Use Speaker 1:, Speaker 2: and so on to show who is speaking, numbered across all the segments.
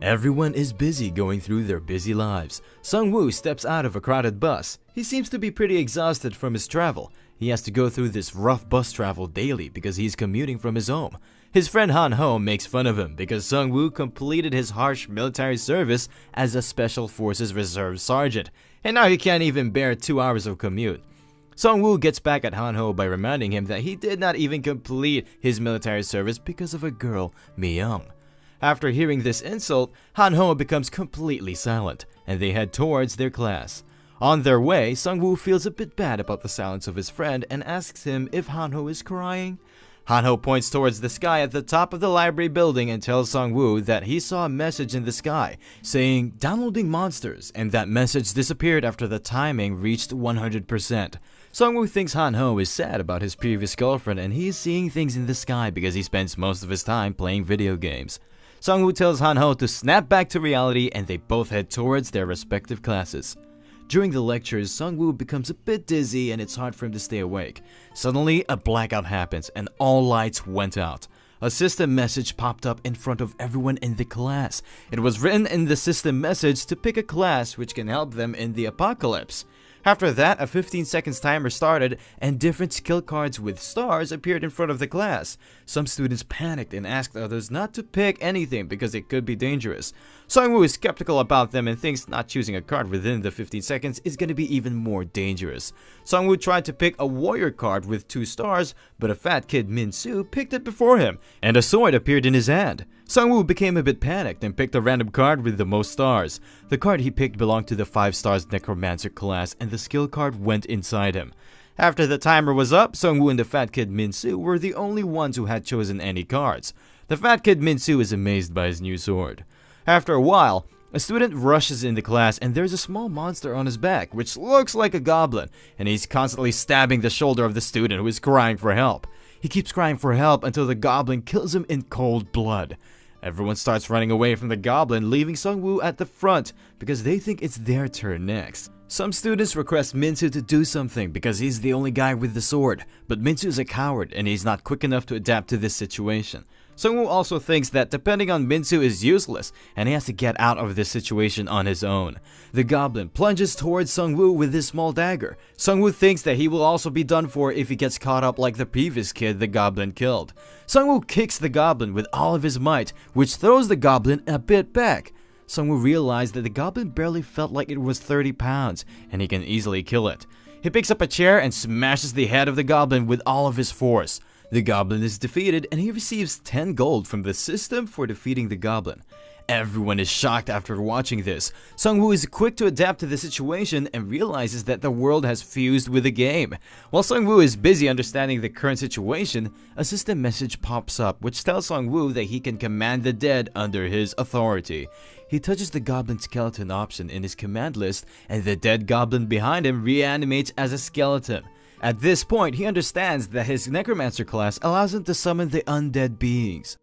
Speaker 1: Everyone is busy going through their busy lives. Sung-woo steps out of a crowded bus. He seems to be pretty exhausted from his travel. He has to go through this rough bus travel daily because he's commuting from his home. His friend Han-ho makes fun of him because Sung-woo completed his harsh military service as a Special Forces Reserve Sergeant, and now he can't even bear 2 hours of commute. Sung-woo gets back at Han-ho by reminding him that he did not even complete his military service because of a girl, Mi-young. After hearing this insult, Han-ho becomes completely silent, and they head towards their class. On their way, Sung-woo feels a bit bad about the silence of his friend and asks him if Han-ho is crying. Han-ho points towards the sky at the top of the library building and tells Sung-woo that he saw a message in the sky saying "downloading monsters," and that message disappeared after the timing reached 100%. Sung-woo thinks Han-ho is sad about his previous girlfriend and he is seeing things in the sky because he spends most of his time playing video games. Sung-woo tells Han-ho to snap back to reality and they both head towards their respective classes. During the lectures, Sung-woo becomes a bit dizzy and it's hard for him to stay awake. Suddenly, a blackout happens and all lights went out. A system message popped up in front of everyone in the class. It was written in the system message to pick a class which can help them in the apocalypse. After that, a 15 seconds timer started and different skill cards with stars appeared in front of the class. Some students panicked and asked others not to pick anything because it could be dangerous. Sung-woo is skeptical about them and thinks not choosing a card within the 15 seconds is going to be even more dangerous. Sung-woo tried to pick a warrior card with 2 stars, but a fat kid Min-soo picked it before him, and a sword appeared in his hand. Sung-woo became a bit panicked and picked a random card with the most stars. The card he picked belonged to the 5 stars Necromancer class and the skill card went inside him. After the timer was up, Sung-woo and the fat kid Min-soo were the only ones who had chosen any cards. The fat kid Min-soo is amazed by his new sword. After a while, a student rushes into class and there's a small monster on his back which looks like a goblin, and he's constantly stabbing the shoulder of the student who is crying for help. He keeps crying for help until the goblin kills him in cold blood. Everyone starts running away from the goblin, leaving Sung-woo at the front because they think it's their turn next. Some students request Min-soo to do something because he's the only guy with the sword, but Min-soo is a coward and he's not quick enough to adapt to this situation. Sung-woo also thinks that depending on Min-soo is useless and he has to get out of this situation on his own. The goblin plunges towards Sung-woo with his small dagger. Sung-woo thinks that he will also be done for if he gets caught up like the previous kid the goblin killed. Sung-woo kicks the goblin with all of his might, which throws the goblin a bit back. Sung-woo realized that the goblin barely felt like it was 30 pounds and he can easily kill it. He picks up a chair and smashes the head of the goblin with all of his force. The goblin is defeated and he receives 10 gold from the system for defeating the goblin. Everyone is shocked after watching this. Sung-woo is quick to adapt to the situation and realizes that the world has fused with the game. While Sung-woo is busy understanding the current situation, a system message pops up which tells Sung-woo that he can command the dead under his authority. He touches the goblin skeleton option in his command list and the dead goblin behind him reanimates as a skeleton. At this point, he understands that his Necromancer class allows him to summon the undead beings.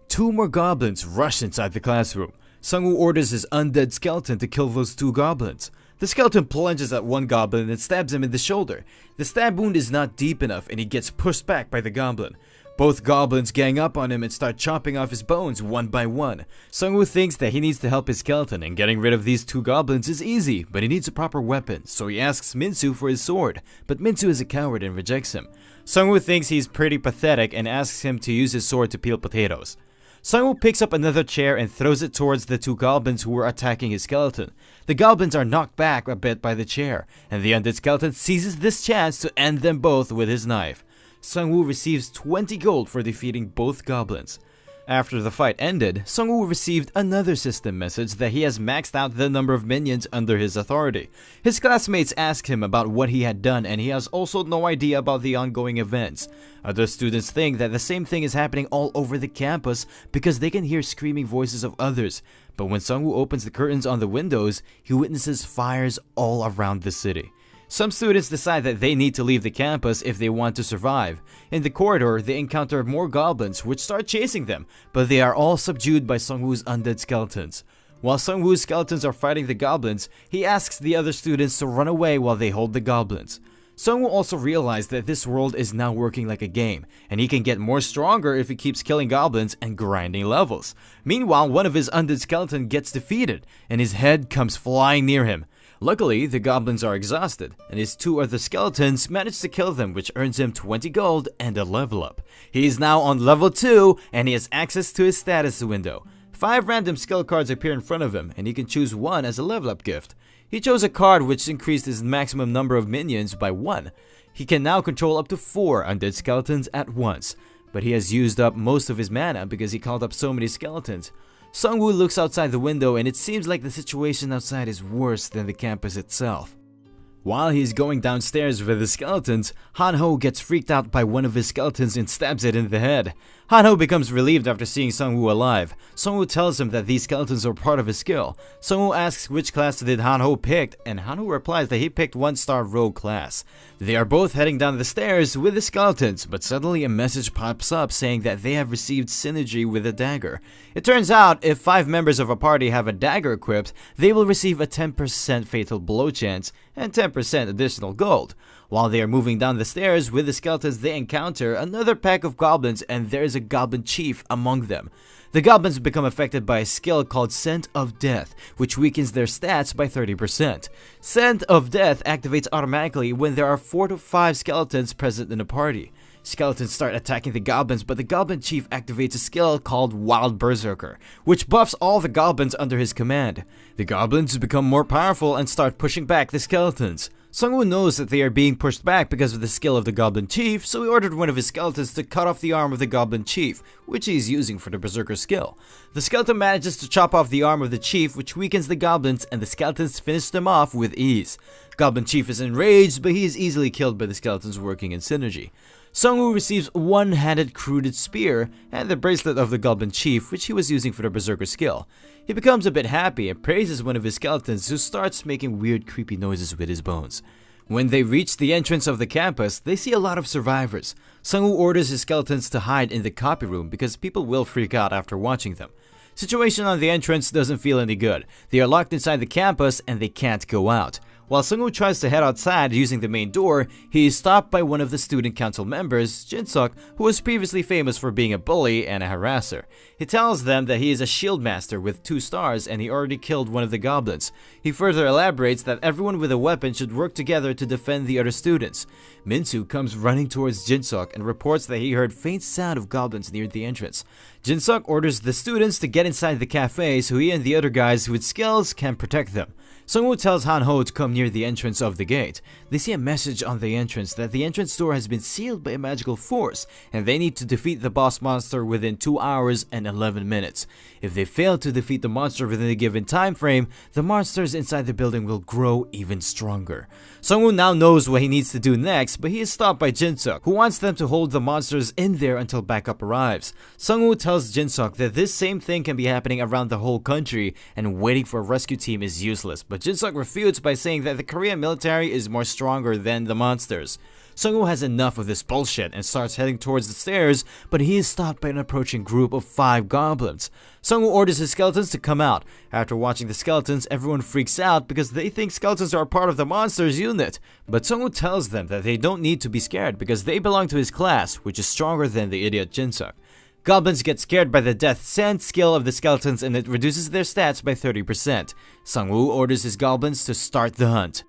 Speaker 1: 2 more goblins rush inside the classroom. Sung-woo orders his undead skeleton to kill those 2 goblins. The skeleton plunges at one goblin and stabs him in the shoulder. The stab wound is not deep enough and he gets pushed back by the goblin. Both goblins gang up on him and start chopping off his bones one by one. Sung-woo thinks that he needs to help his skeleton and getting rid of these 2 goblins is easy, but he needs a proper weapon, so he asks Min-soo for his sword, but Min-soo is a coward and rejects him. Sung-woo thinks he's pretty pathetic and asks him to use his sword to peel potatoes. Sung-woo picks up another chair and throws it towards the 2 goblins who were attacking his skeleton. The goblins are knocked back a bit by the chair, and the undead skeleton seizes this chance to end them both with his knife. Sung-woo receives 20 gold for defeating both goblins. After the fight ended, Sung-woo received another system message that he has maxed out the number of minions under his authority. His classmates asked him about what he had done and he has also no idea about the ongoing events. Other students think that the same thing is happening all over the campus because they can hear screaming voices of others. But when Sung-woo opens the curtains on the windows, he witnesses fires all around the city. Some students decide that they need to leave the campus if they want to survive. In the corridor, they encounter more goblins which start chasing them, but they are all subdued by Sung-woo's undead skeletons. While Sung-woo's skeletons are fighting the goblins, he asks the other students to run away while they hold the goblins. Sungwoo also realized that this world is now working like a game, and he can get more stronger if he keeps killing goblins and grinding levels. Meanwhile, one of his undead skeleton gets defeated, and his head comes flying near him. Luckily, the goblins are exhausted, and his two other skeletons manage to kill them, which earns him 20 gold and a level up. He is now on level 2, and he has access to his status window. 5 random skill cards appear in front of him, and he can choose one as a level up gift. He chose a card which increased his maximum number of minions by 1. He can now control up to 4 undead skeletons at once, but he has used up most of his mana because he called up so many skeletons. Sungwoo looks outside the window, and it seems like the situation outside is worse than the campus itself. While he's going downstairs with the skeletons, Hanho gets freaked out by one of his skeletons and stabs it in the head. Hanho becomes relieved after seeing Sungwoo alive. Sungwoo tells him that these skeletons are part of his skill. Sungwoo asks which class did Hanho pick, and Hanho replies that he picked 1-star rogue class. They are both heading down the stairs with the skeletons, but suddenly a message pops up saying that they have received synergy with a dagger. It turns out if 5 members of a party have a dagger equipped, they will receive a 10% fatal blow chance and 10% additional gold. While they are moving down the stairs with the skeletons, they encounter another pack of goblins, and there is a goblin chief among them. The goblins become affected by a skill called Scent of Death, which weakens their stats by 30%. Scent of Death activates automatically when there are 4 to 5 skeletons present in a party. Skeletons start attacking the goblins, but the goblin chief activates a skill called Wild Berserker, which buffs all the goblins under his command. The goblins become more powerful and start pushing back the skeletons. Sungwoo knows that they are being pushed back because of the skill of the goblin chief, so he ordered one of his skeletons to cut off the arm of the goblin chief, which he is using for the berserker skill. The skeleton manages to chop off the arm of the chief, which weakens the goblins, and the skeletons finish them off with ease. Goblin chief is enraged, but he is easily killed by the skeletons working in synergy. Sungwoo receives one-handed crude spear and the bracelet of the goblin chief, which he was using for the berserker skill. He becomes a bit happy and praises one of his skeletons, who starts making weird creepy noises with his bones. When they reach the entrance of the campus, they see a lot of survivors. Sungwoo orders his skeletons to hide in the copy room because people will freak out after watching them. Situation on the entrance doesn't feel any good. They are locked inside the campus and they can't go out. While Sungwoo tries to head outside using the main door, he is stopped by one of the student council members, Jinsuk, who was previously famous for being a bully and a harasser. He tells them that he is a shield master with 2 stars and he already killed one of the goblins. He further elaborates that everyone with a weapon should work together to defend the other students. Minsu comes running towards Jinsuk and reports that he heard faint sound of goblins near the entrance. Jinsuk orders the students to get inside the cafe so he and the other guys with skills can protect them. Sungwoo tells Hanho to come near the entrance of the gate. They see a message on the entrance that the entrance door has been sealed by a magical force, and they need to defeat the boss monster within 2 hours and 11 minutes. If they fail to defeat the monster within a given time frame, the monsters inside the building will grow even stronger. Sungwoo now knows what he needs to do next, but he is stopped by Jinsuk, who wants them to hold the monsters in there until backup arrives. Sungwoo tells Jinsuk that this same thing can be happening around the whole country, and waiting for a rescue team is useless, but Jinsuk refutes by saying that the Korean military is more stronger than the monsters. Sungwoo has enough of this bullshit and starts heading towards the stairs, but he is stopped by an approaching group of 5 goblins. Sungwoo orders his skeletons to come out. After watching the skeletons, everyone freaks out because they think skeletons are part of the monsters unit. But Sungwoo tells them that they don't need to be scared because they belong to his class, which is stronger than the idiot Jinsuk. Goblins get scared by the death scent skill of the skeletons and it reduces their stats by 30%. Sungwoo orders his goblins to start the hunt.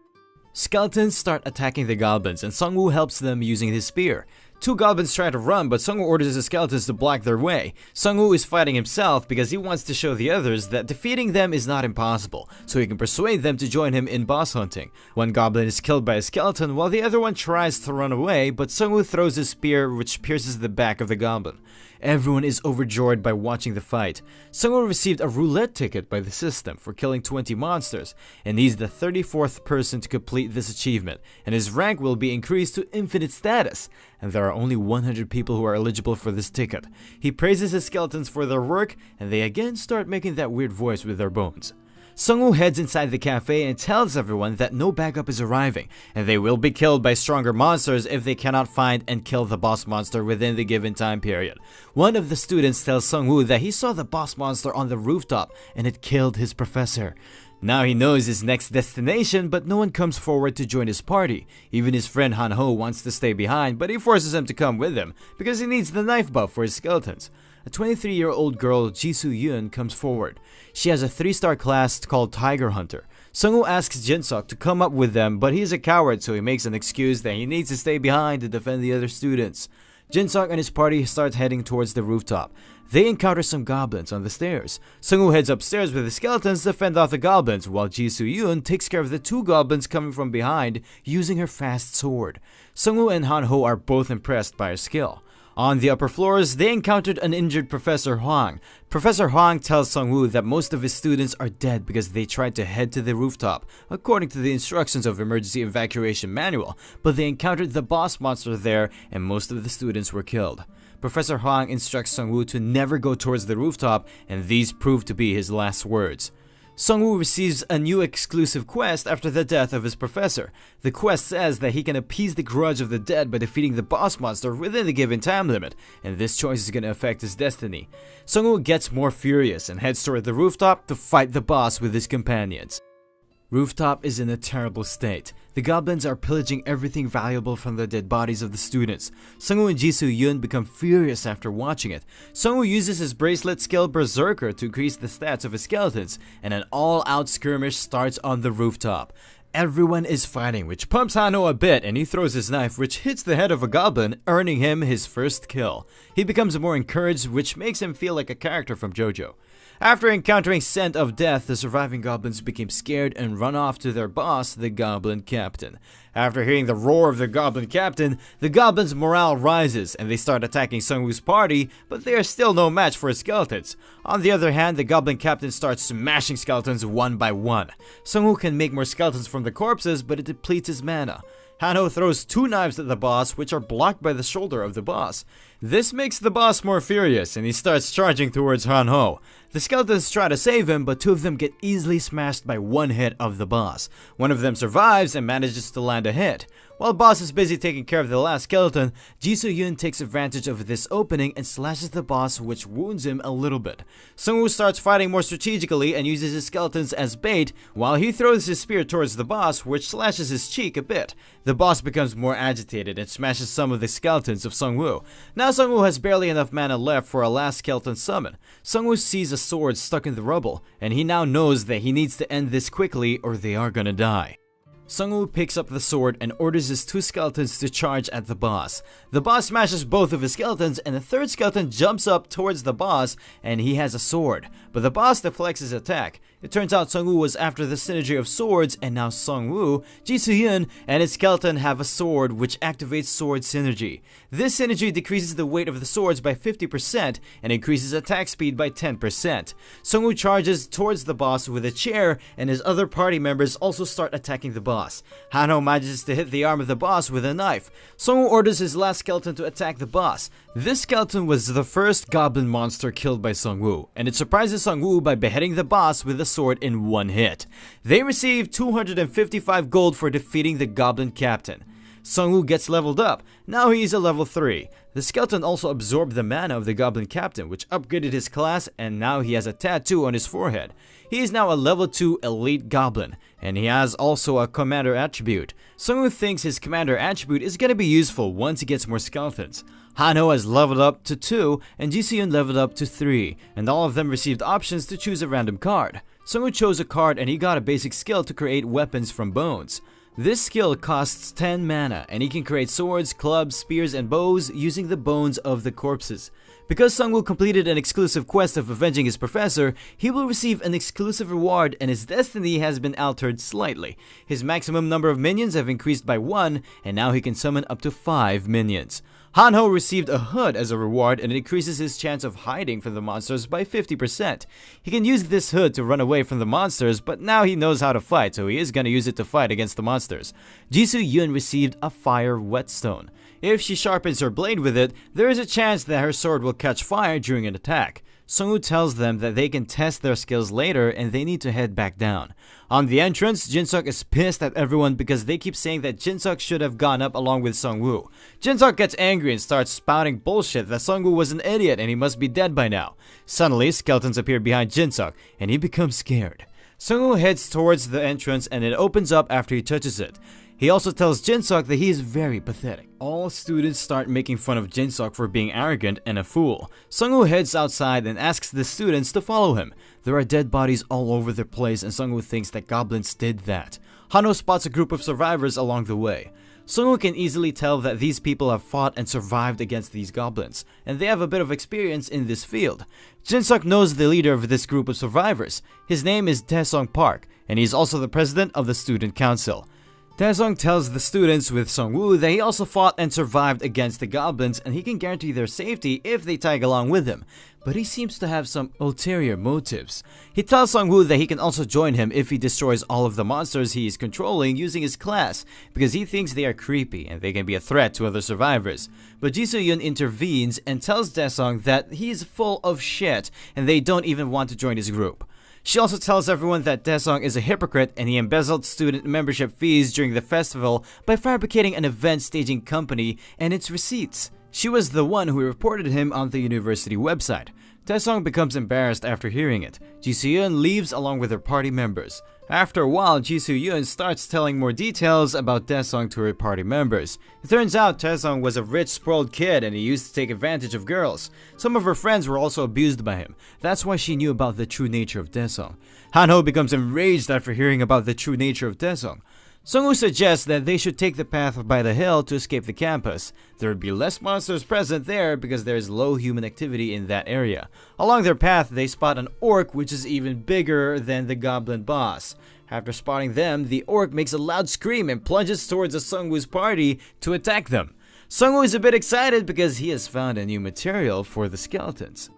Speaker 1: Skeletons start attacking the goblins and Sungwoo helps them using his spear. 2 goblins try to run, but Sungwoo orders the skeletons to block their way. Sungwoo is fighting himself because he wants to show the others that defeating them is not impossible, so he can persuade them to join him in boss hunting. One goblin is killed by a skeleton while the other one tries to run away, but Sungwoo throws his spear which pierces the back of the goblin. Everyone is overjoyed by watching the fight. Sungwoo received a roulette ticket by the system for killing 20 monsters, and he's the 34th person to complete this achievement, and his rank will be increased to infinite status, and there are only 100 people who are eligible for this ticket. He praises his skeletons for their work, and they again start making that weird voice with their bones. Sungwoo heads inside the cafe and tells everyone that no backup is arriving, and they will be killed by stronger monsters if they cannot find and kill the boss monster within the given time period. One of the students tells Sungwoo that he saw the boss monster on the rooftop and it killed his professor. Now he knows his next destination, but no one comes forward to join his party. Even his friend Han Ho wants to stay behind, but he forces him to come with him because he needs the knife buff for his skeletons. A 23-year-old girl, Jisoo Yoon, comes forward. She has a 3-star class called Tiger Hunter. Sungwoo asks Jinsuk to come up with them, but he's a coward, so he makes an excuse that he needs to stay behind to defend the other students. Jinsuk and his party start heading towards the rooftop. They encounter some goblins on the stairs. Sungwoo heads upstairs with the skeletons to fend off the goblins, while Jisoo Yoon takes care of the 2 goblins coming from behind using her fast sword. Sungwoo and Han Ho are both impressed by her skill. On the upper floors, they encountered an injured Professor Hwang. Professor Hwang tells Sungwoo that most of his students are dead because they tried to head to the rooftop, according to the instructions of Emergency Evacuation Manual, but they encountered the boss monster there and most of the students were killed. Professor Hwang instructs Sungwoo to never go towards the rooftop, and these prove to be his last words. Sungwoo receives a new exclusive quest after the death of his professor. The quest says that he can appease the grudge of the dead by defeating the boss monster within the given time limit, and this choice is going to affect his destiny. Sungwoo gets more furious and heads toward the rooftop to fight the boss with his companions. Rooftop is in a terrible state. The goblins are pillaging everything valuable from the dead bodies of the students. Sungwoo and Jisoo Yoon become furious after watching it. Sungwoo uses his bracelet skill Berserker to increase the stats of his skeletons, and an all-out skirmish starts on the rooftop. Everyone is fighting, which pumps Han Ho a bit, and he throws his knife, which hits the head of a goblin, earning him his first kill. He becomes more encouraged, which makes him feel like a character from JoJo. After encountering Scent of Death, the surviving goblins became scared and run off to their boss, the Goblin Captain. After hearing the roar of the Goblin Captain, the goblins' morale rises and they start attacking Sungwoo's party, but they are still no match for his skeletons. On the other hand, the Goblin Captain starts smashing skeletons one by one. Sungwoo can make more skeletons from the corpses, but it depletes his mana. Han Ho throws 2 knives at the boss, which are blocked by the shoulder of the boss. This makes the boss more furious, and he starts charging towards Han Ho. The skeletons try to save him, but 2 of them get easily smashed by 1 hit of the boss. One of them survives and manages to land a hit. While boss is busy taking care of the last skeleton, Jisoo Yoon takes advantage of this opening and slashes the boss, which wounds him a little bit. Sungwoo starts fighting more strategically and uses his skeletons as bait, while he throws his spear towards the boss, which slashes his cheek a bit. The boss becomes more agitated and smashes some of the skeletons of Sungwoo. Now Sungwoo has barely enough mana left for a last skeleton summon. Sungwoo sees a sword stuck in the rubble, and he now knows that he needs to end this quickly or they are gonna die. Sungwoo picks up the sword and orders his 2 skeletons to charge at the boss. The boss smashes both of his skeletons and the 3rd skeleton jumps up towards the boss and he has a sword. But the boss deflects his attack. It turns out Sungwoo was after the synergy of swords, and now Sungwoo, Jisoo Yoon, and his skeleton have a sword which activates sword synergy. This synergy decreases the weight of the swords by 50% and increases attack speed by 10%. Sungwoo charges towards the boss with a chair, and his other party members also start attacking the boss. Han Ho manages to hit the arm of the boss with a knife. Sungwoo orders his last skeleton to attack the boss. This skeleton was the first goblin monster killed by Sungwoo, and it surprises Sungwoo by beheading the boss with a sword in 1 hit. They receive 255 gold for defeating the Goblin Captain. Sungwoo gets leveled up. Now he is a level 3. The skeleton also absorbed the mana of the Goblin Captain, which upgraded his class, and now he has a tattoo on his forehead. He is now a level 2 elite goblin, and he has also a commander attribute. Sungwoo thinks his commander attribute is gonna be useful once he gets more skeletons. Han Ho has leveled up to 2, and Jisoo Yoon leveled up to 3, and all of them received options to choose a random card. Sungwoo chose a card and he got a basic skill to create weapons from bones. This skill costs 10 mana, and he can create swords, clubs, spears, and bows using the bones of the corpses. Because Sungwoo completed an exclusive quest of avenging his professor, he will receive an exclusive reward and his destiny has been altered slightly. His maximum number of minions have increased by 1, and now he can summon up to 5 minions. Han Ho received a hood as a reward, and it increases his chance of hiding from the monsters by 50%. He can use this hood to run away from the monsters, but now he knows how to fight, so he is gonna use it to fight against the monsters. Jisoo Yoon received a fire whetstone. If she sharpens her blade with it, there is a chance that her sword will catch fire during an attack. Sungwoo tells them that they can test their skills later and they need to head back down. On the entrance, Jinsuk is pissed at everyone because they keep saying that Jinsuk should have gone up along with Sungwoo. Jinsuk gets angry and starts spouting bullshit that Sungwoo was an idiot and he must be dead by now. Suddenly, skeletons appear behind Jinsuk and he becomes scared. Sungwoo heads towards the entrance and it opens up after he touches it. He also tells Jinsuk that he is very pathetic. All students start making fun of Jinsuk for being arrogant and a fool. Sungwoo heads outside and asks the students to follow him. There are dead bodies all over the place and Sungwoo thinks that goblins did that. Hanho spots a group of survivors along the way. Sungwoo can easily tell that these people have fought and survived against these goblins, and they have a bit of experience in this field. Jinsuk knows the leader of this group of survivors. His name is Taesung Park, and he is also the president of the student council. Taesung tells the students with Sungwoo that he also fought and survived against the goblins and he can guarantee their safety if they tag along with him. But he seems to have some ulterior motives. He tells Sungwoo that he can also join him if he destroys all of the monsters he is controlling using his class, because he thinks they are creepy and they can be a threat to other survivors. But Ji Soo-yeon intervenes and tells Taesung that he is full of shit and they don't even want to join his group. She also tells everyone that Taesung is a hypocrite and he embezzled student membership fees during the festival by fabricating an event staging company and its receipts. She was the one who reported him on the university website. Taesung becomes embarrassed after hearing it. Ji Soo-yeon leaves along with her party members. After a while, Ji Soo-yeon starts telling more details about Taesung to her party members. It turns out Taesung was a rich, spoiled kid and he used to take advantage of girls. Some of her friends were also abused by him. That's why she knew about the true nature of Taesung. Hanho becomes enraged after hearing about the true nature of Taesung. Sungwoo suggests that they should take the path by the hill to escape the campus. There would be less monsters present there because there is low human activity in that area. Along their path, they spot an orc which is even bigger than the goblin boss. After spotting them, the orc makes a loud scream and plunges towards Sungwoo's party to attack them. Sungwoo is a bit excited because he has found a new material for the skeletons.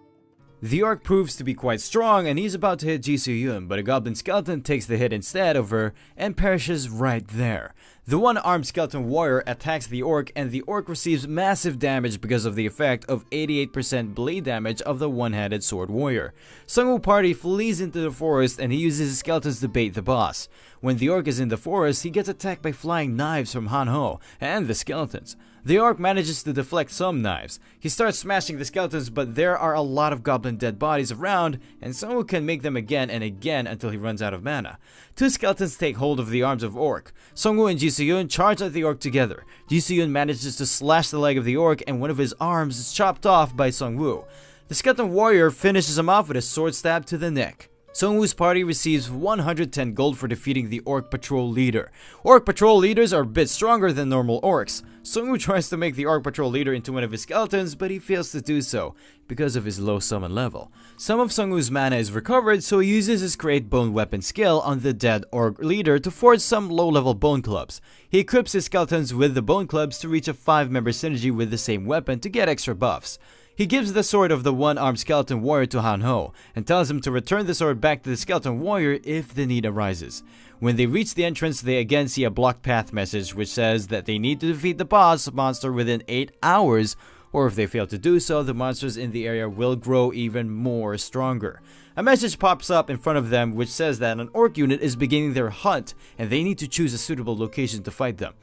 Speaker 1: The orc proves to be quite strong and he's about to hit Ji Soo-yeon, but a goblin skeleton takes the hit instead of her and perishes right there. The one-armed skeleton warrior attacks the orc and the orc receives massive damage because of the effect of 88% blade damage of the one-handed sword warrior. Sungwoo party flees into the forest and he uses his skeletons to bait the boss. When the orc is in the forest, he gets attacked by flying knives from Hanho and the skeletons. The orc manages to deflect some knives. He starts smashing the skeletons, but there are a lot of goblin dead bodies around, and Sungwoo can make them again and again until he runs out of mana. Two skeletons take hold of the arms of orc. Sungwoo and Ji Soo-yeon charge at the orc together. Ji Soo-yeon manages to slash the leg of the orc, and one of his arms is chopped off by Sungwoo. The skeleton warrior finishes him off with a sword stab to the neck. Sungwoo's party receives 110 gold for defeating the Orc Patrol leader. Orc Patrol leaders are a bit stronger than normal orcs. Sungwoo tries to make the Orc Patrol leader into one of his skeletons, but he fails to do so because of his low summon level. Some of Sungwoo's mana is recovered, so he uses his Create Bone Weapon skill on the dead Orc leader to forge some low-level bone clubs. He equips his skeletons with the bone clubs to reach a 5-member synergy with the same weapon to get extra buffs. He gives the sword of the one-armed skeleton warrior to Hanho and tells him to return the sword back to the skeleton warrior if the need arises. When they reach the entrance, they again see a blocked path message which says that they need to defeat the boss monster within 8 hours, or if they fail to do so, the monsters in the area will grow even more stronger. A message pops up in front of them which says that an orc unit is beginning their hunt and they need to choose a suitable location to fight them.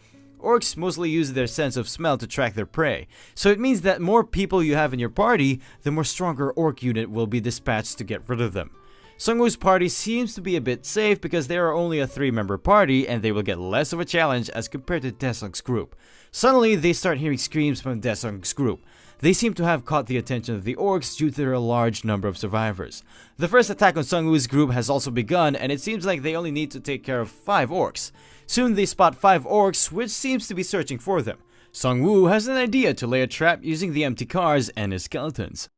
Speaker 1: Orcs mostly use their sense of smell to track their prey, so it means that more people you have in your party, the more stronger orc unit will be dispatched to get rid of them. Sungwoo's party seems to be a bit safe because they are only a 3-member party and they will get less of a challenge as compared to Taesung's group. Suddenly, they start hearing screams from Taesung's group. They seem to have caught the attention of the orcs due to their large number of survivors. The first attack on Sungwoo's group has also begun and it seems like they only need to take care of 5 orcs. Soon they spot 5 orcs which seems to be searching for them. Sungwoo has an idea to lay a trap using the empty cars and his skeletons.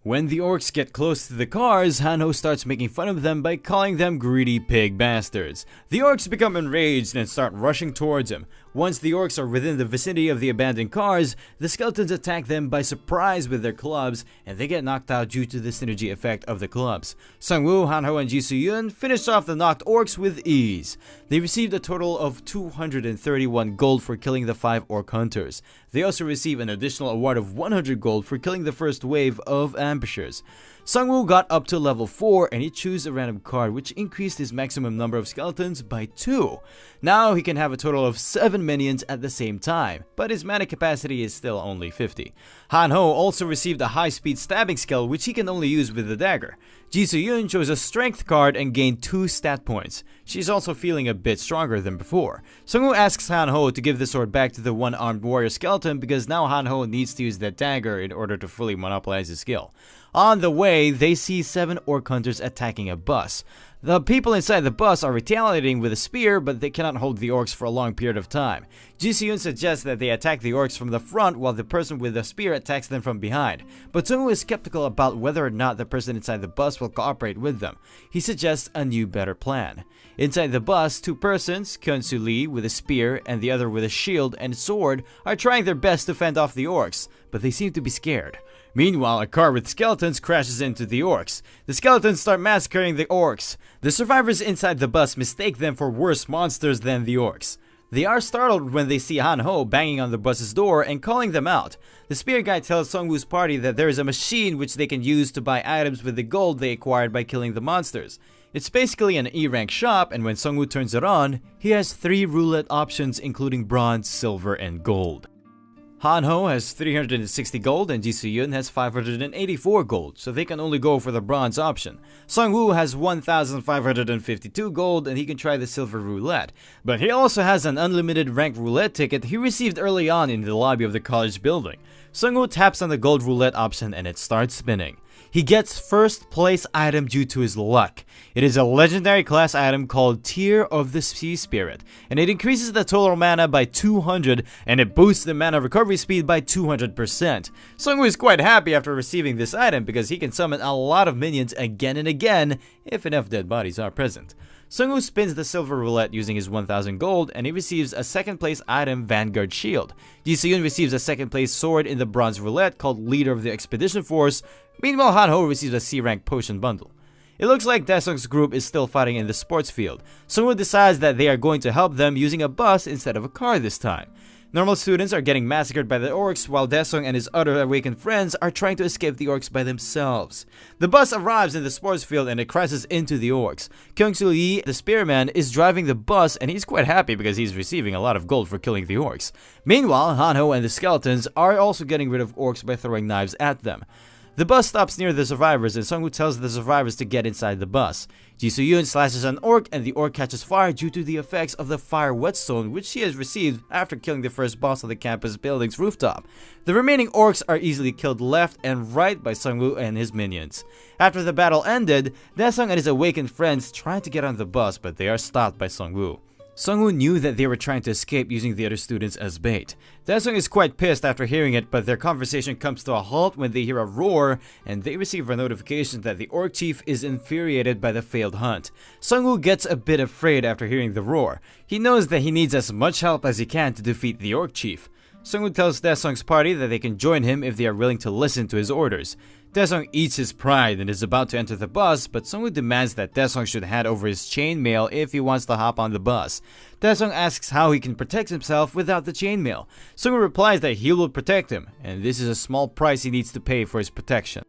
Speaker 1: When the orcs get close to the cars, Hanho starts making fun of them by calling them greedy pig bastards. The orcs become enraged and start rushing towards him. Once the orcs are within the vicinity of the abandoned cars, the skeletons attack them by surprise with their clubs, and they get knocked out due to the synergy effect of the clubs. Sungwoo, Hanho, and Ji Soo-yeon finish off the knocked orcs with ease. They received a total of 231 gold for killing the 5 orc hunters. They also receive an additional award of 100 gold for killing the first wave of ambushers. Sungwoo got up to level 4 and he chose a random card which increased his maximum number of skeletons by 2. Now he can have a total of 7 7 minions at the same time, but his mana capacity is still only 50. Han-Ho also received a high-speed stabbing skill which he can only use with the dagger. Ji So-yun chose a strength card and gained 2 stat points. She's also feeling a bit stronger than before. Sung-woo asks Han-Ho to give the sword back to the one-armed warrior skeleton because now Han-Ho needs to use that dagger in order to fully monopolize his skill. On the way, they see 7 orc hunters attacking a bus. The people inside the bus are retaliating with a spear, but they cannot hold the orcs for a long period of time. Ji So-yun suggests that they attack the orcs from the front while the person with the spear attacks them from behind. But Sung-woo is skeptical about whether or not the person inside the bus will cooperate with them. He suggests a new better plan. Inside the bus, 2 persons, Kyung-soo Lee with a spear and the other with a shield and sword, are trying their best to fend off the orcs, but they seem to be scared. Meanwhile, a car with skeletons crashes into the orcs. The skeletons start massacring the orcs. The survivors inside the bus mistake them for worse monsters than the orcs. They are startled when they see Han-Ho banging on the bus's door and calling them out. The spear guy tells Sung-woo's party that there is a machine which they can use to buy items with the gold they acquired by killing the monsters. It's basically an E-rank shop, and when Sung-woo turns it on, he has 3 roulette options including bronze, silver, and gold. Han-Ho has 360 gold and Ji So-yun has 584 gold, so they can only go for the bronze option. Sung-woo has 1,552 gold and he can try the silver roulette, but he also has an unlimited rank roulette ticket he received early on in the lobby of the college building. Sung-woo taps on the gold roulette option and it starts spinning. He gets first place item due to his luck. It is a legendary class item called Tear of the Sea Spirit, and it increases the total mana by 200 and it boosts the mana recovery speed by 200%. Sung-woo is quite happy after receiving this item because he can summon a lot of minions again and again if enough dead bodies are present. Sung-woo spins the silver roulette using his 1000 gold and he receives a second place item, Vanguard Shield. Ji So-yun receives a second place sword in the bronze roulette called Leader of the Expedition Force. Meanwhile, Han-Ho receives a C-rank potion bundle. It looks like Daesung's group is still fighting in the sports field. Sung-woo decides that they are going to help them using a bus instead of a car this time. Normal students are getting massacred by the orcs while Daesung and his other awakened friends are trying to escape the orcs by themselves. The bus arrives in the sports field and it crashes into the orcs. Kyung-soo Lee, the spearman, is driving the bus and he's quite happy because he's receiving a lot of gold for killing the orcs. Meanwhile, Han-Ho and the skeletons are also getting rid of orcs by throwing knives at them. The bus stops near the survivors and Sung-woo tells the survivors to get inside the bus. Ji So-yun slashes an orc and the orc catches fire due to the effects of the fire whetstone which he has received after killing the first boss of the campus building's rooftop. The remaining orcs are easily killed left and right by Sung-woo and his minions. After the battle ended, Daesung and his awakened friends try to get on the bus but they are stopped by Sung-woo. Sung-woo knew that they were trying to escape using the other students as bait. Daesung is quite pissed after hearing it, but their conversation comes to a halt when they hear a roar and they receive a notification that the orc chief is infuriated by the failed hunt. Sung-woo gets a bit afraid after hearing the roar. He knows that he needs as much help as he can to defeat the orc chief. Sung-woo tells Daesung's party that they can join him if they are willing to listen to his orders. Daesung eats his pride and is about to enter the bus, but Sung-woo demands that Daesung should hand over his chainmail if he wants to hop on the bus. Daesung asks how he can protect himself without the chainmail. Sung-woo replies that he will protect him, and this is a small price he needs to pay for his protection.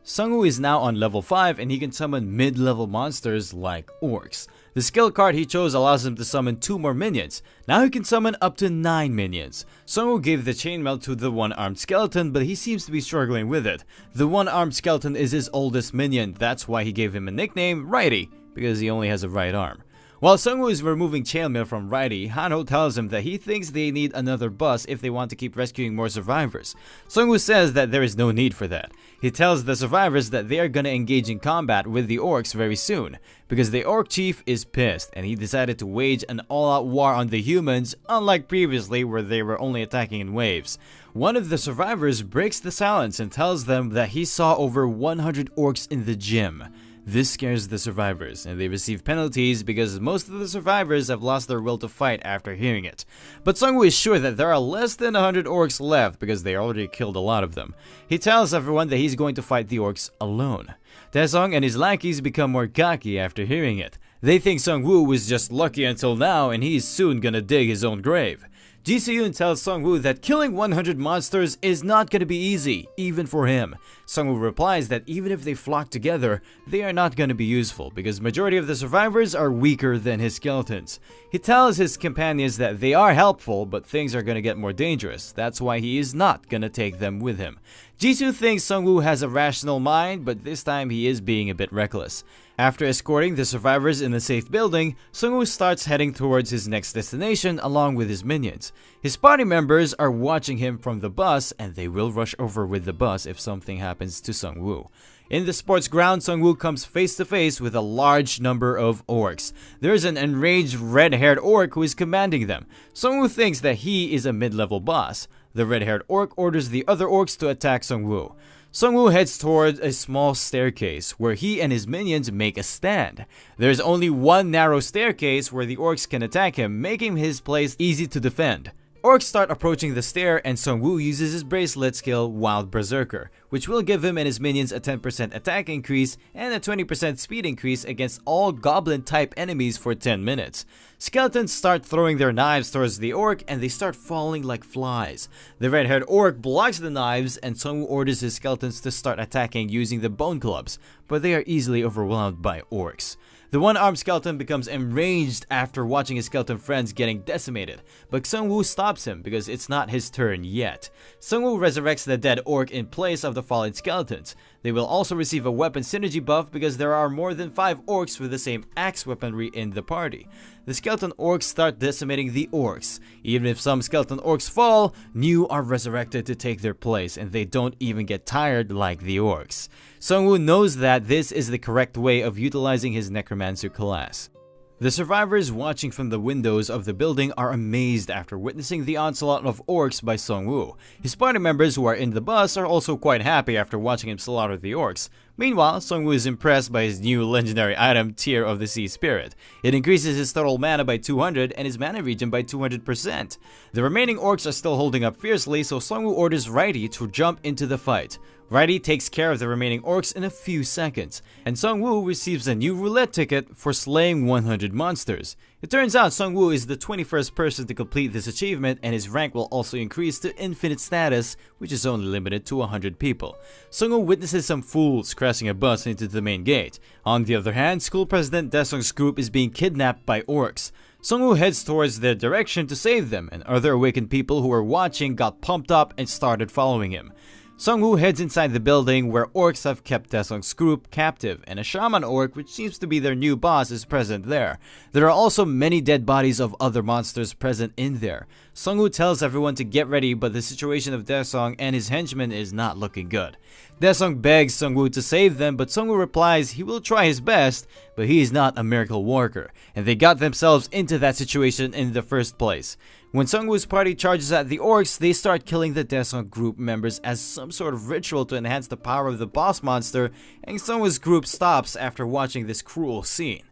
Speaker 1: Sung-woo is now on level 5 and he can summon mid-level monsters like orcs. The skill card he chose allows him to summon 2 more minions. Now he can summon up to 9 minions. Sung-woo gave the chainmail to the one-armed skeleton, but he seems to be struggling with it. The one-armed skeleton is his oldest minion, that's why he gave him a nickname, Righty, because he only has a right arm. While Sung-woo is removing chainmail from Righty, Han-Ho tells him that he thinks they need another bus if they want to keep rescuing more survivors. Sung-woo says that there is no need for that. He tells the survivors that they are gonna engage in combat with the orcs very soon, because the orc chief is pissed and he decided to wage an all-out war on the humans, unlike previously where they were only attacking in waves. One of the survivors breaks the silence and tells them that he saw over 100 orcs in the gym. This scares the survivors, and they receive penalties because most of the survivors have lost their will to fight after hearing it. But Sung-woo is sure that there are less than 100 orcs left because they already killed a lot of them. He tells everyone that he's going to fight the orcs alone. Daesung and his lackeys become more cocky after hearing it. They think Sung-woo was just lucky until now and he's soon gonna dig his own grave. Ji Se-yoon tells Sung-woo that killing 100 monsters is not gonna be easy, even for him. Sung-woo replies that even if they flock together, they are not gonna be useful because majority of the survivors are weaker than his skeletons. He tells his companions that they are helpful, but things are gonna get more dangerous. That's why he is not gonna take them with him. Jisoo thinks Sung-woo has a rational mind, but this time he is being a bit reckless. After escorting the survivors in a safe building, Sung-woo starts heading towards his next destination along with his minions. His party members are watching him from the bus and they will rush over with the bus if something happens to Sung-woo. In the sports ground, Sung-woo comes face to face with a large number of orcs. There is an enraged red-haired orc who is commanding them. Sung-woo thinks that he is a mid-level boss. The red-haired orc orders the other orcs to attack Sung-woo. Sung-woo heads towards a small staircase where he and his minions make a stand. There's only one narrow staircase where the orcs can attack him, making his place easy to defend. Orcs start approaching the stair and Sung-woo uses his bracelet skill Wild Berserker, which will give him and his minions a 10% attack increase and a 20% speed increase against all goblin-type enemies for 10 minutes. Skeletons start throwing their knives towards the orc and they start falling like flies. The red-haired orc blocks the knives and Sung-woo orders his skeletons to start attacking using the bone clubs, but they are easily overwhelmed by orcs. The one-armed skeleton becomes enraged after watching his skeleton friends getting decimated, but Sung-woo stops him because it's not his turn yet. Sung-woo resurrects the dead orc in place of the fallen skeletons. They will also receive a weapon synergy buff because there are more than 5 orcs with the same axe weaponry in the party. The skeleton orcs start decimating the orcs. Even if some skeleton orcs fall, new are resurrected to take their place and they don't even get tired like the orcs. Sung-woo knows that this is the correct way of utilizing his necromancer class. The survivors watching from the windows of the building are amazed after witnessing the onslaught of orcs by Sung-woo. His party members who are in the bus are also quite happy after watching him slaughter the orcs. Meanwhile, Sung-woo is impressed by his new legendary item, Tear of the Sea Spirit. It increases his total mana by 200 and his mana regen by 200%. The remaining orcs are still holding up fiercely, so Sung-woo orders Raidi to jump into the fight. Raidi takes care of the remaining orcs in a few seconds, and Sung-woo receives a new roulette ticket for slaying 100 monsters. It turns out Sung-woo is the 21st person to complete this achievement, and his rank will also increase to infinite status, which is only limited to 100 people. Sung-woo witnesses some fools crashing a bus into the main gate. On the other hand, school president Daesung's group is being kidnapped by orcs. Sung-woo heads towards their direction to save them, and other awakened people who were watching got pumped up and started following him. Sung-woo heads inside the building where orcs have kept Daesung's group captive, and a shaman orc, which seems to be their new boss, is present there. There are also many dead bodies of other monsters present in there. Sung-woo tells everyone to get ready, but the situation of Daesung and his henchmen is not looking good. Daesung begs Sung-woo to save them, but Sung-woo replies he will try his best, but he is not a miracle worker, and they got themselves into that situation in the first place. When Sung-woo's party charges at the orcs, they start killing the Daesung group members as some sort of ritual to enhance the power of the boss monster, and Sung-woo's group stops after watching this cruel scene.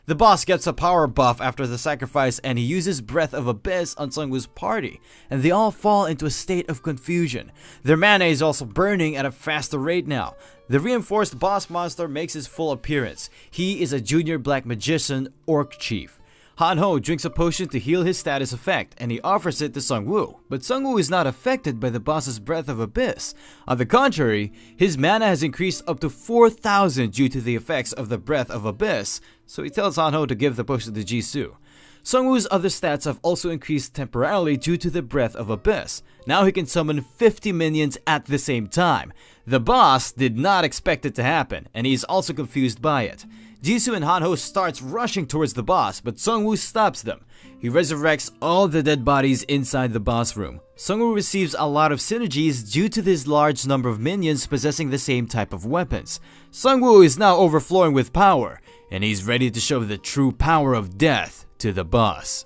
Speaker 1: The boss gets a power buff after the sacrifice and he uses Breath of Abyss on Sung-woo's party, and they all fall into a state of confusion. Their mana is also burning at a faster rate now. The reinforced boss monster makes his full appearance. He is a junior black magician orc chief. Han-ho drinks a potion to heal his status effect, and he offers it to Sung-woo. But Sung-woo is not affected by the boss's Breath of Abyss. On the contrary, his mana has increased up to 4,000 due to the effects of the Breath of Abyss, so he tells Han-ho to give the potion to Jisoo. Sung-woo's other stats have also increased temporarily due to the Breath of Abyss. Now he can summon 50 minions at the same time. The boss did not expect it to happen, and he is also confused by it. Jisoo and Han-ho starts rushing towards the boss, but Sung-woo stops them. He resurrects all the dead bodies inside the boss room. Sung-woo receives a lot of synergies due to this large number of minions possessing the same type of weapons. Sung-woo is now overflowing with power, and he's ready to show the true power of death to the boss.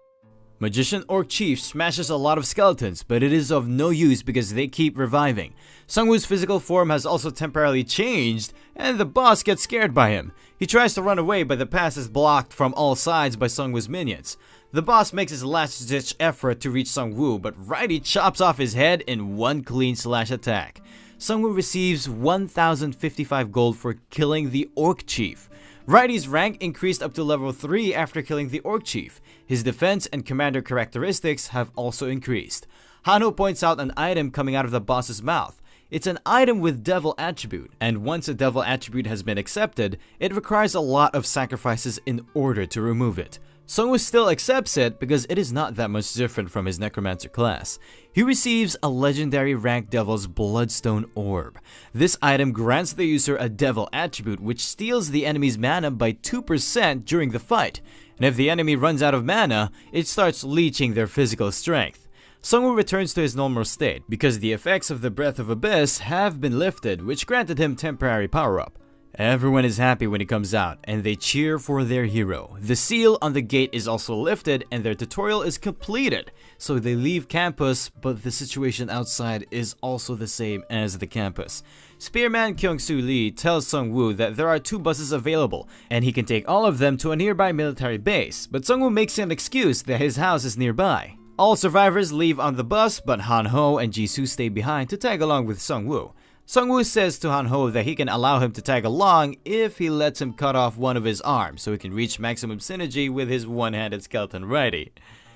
Speaker 1: Magician Orc Chief smashes a lot of skeletons, but it is of no use because they keep reviving. Sung-woo's physical form has also temporarily changed, and the boss gets scared by him. He tries to run away, but the path is blocked from all sides by Sung-woo's minions. The boss makes his last-ditch effort to reach Sung-woo, but Raidi chops off his head in one clean slash attack. Sung-woo receives 1,055 gold for killing the Orc Chief. Righty's rank increased up to level 3 after killing the Orc Chief. His defense and commander characteristics have also increased. Han-Ho points out an item coming out of the boss's mouth. It's an item with devil attribute, and once a devil attribute has been accepted, it requires a lot of sacrifices in order to remove it. Sung-Woo still accepts it because it is not that much different from his Necromancer class. He receives a legendary rank Devil's Bloodstone Orb. This item grants the user a devil attribute which steals the enemy's mana by 2% during the fight, and if the enemy runs out of mana, it starts leeching their physical strength. Sung-Woo returns to his normal state because the effects of the Breath of Abyss have been lifted, which granted him temporary power-up. Everyone is happy when he comes out, and they cheer for their hero. The seal on the gate is also lifted, and their tutorial is completed. So they leave campus, but the situation outside is also the same as the campus. Spearman Kyung-Soo Lee tells Sung-Woo that there are 2 buses available, and he can take all of them to a nearby military base, but Sung-Woo makes an excuse that his house is nearby. All survivors leave on the bus, but Han-Ho and Jisoo stay behind to tag along with Sung-Woo. Sung-Woo says to Han-Ho that he can allow him to tag along if he lets him cut off one of his arms so he can reach maximum synergy with his one-handed skeleton Righty.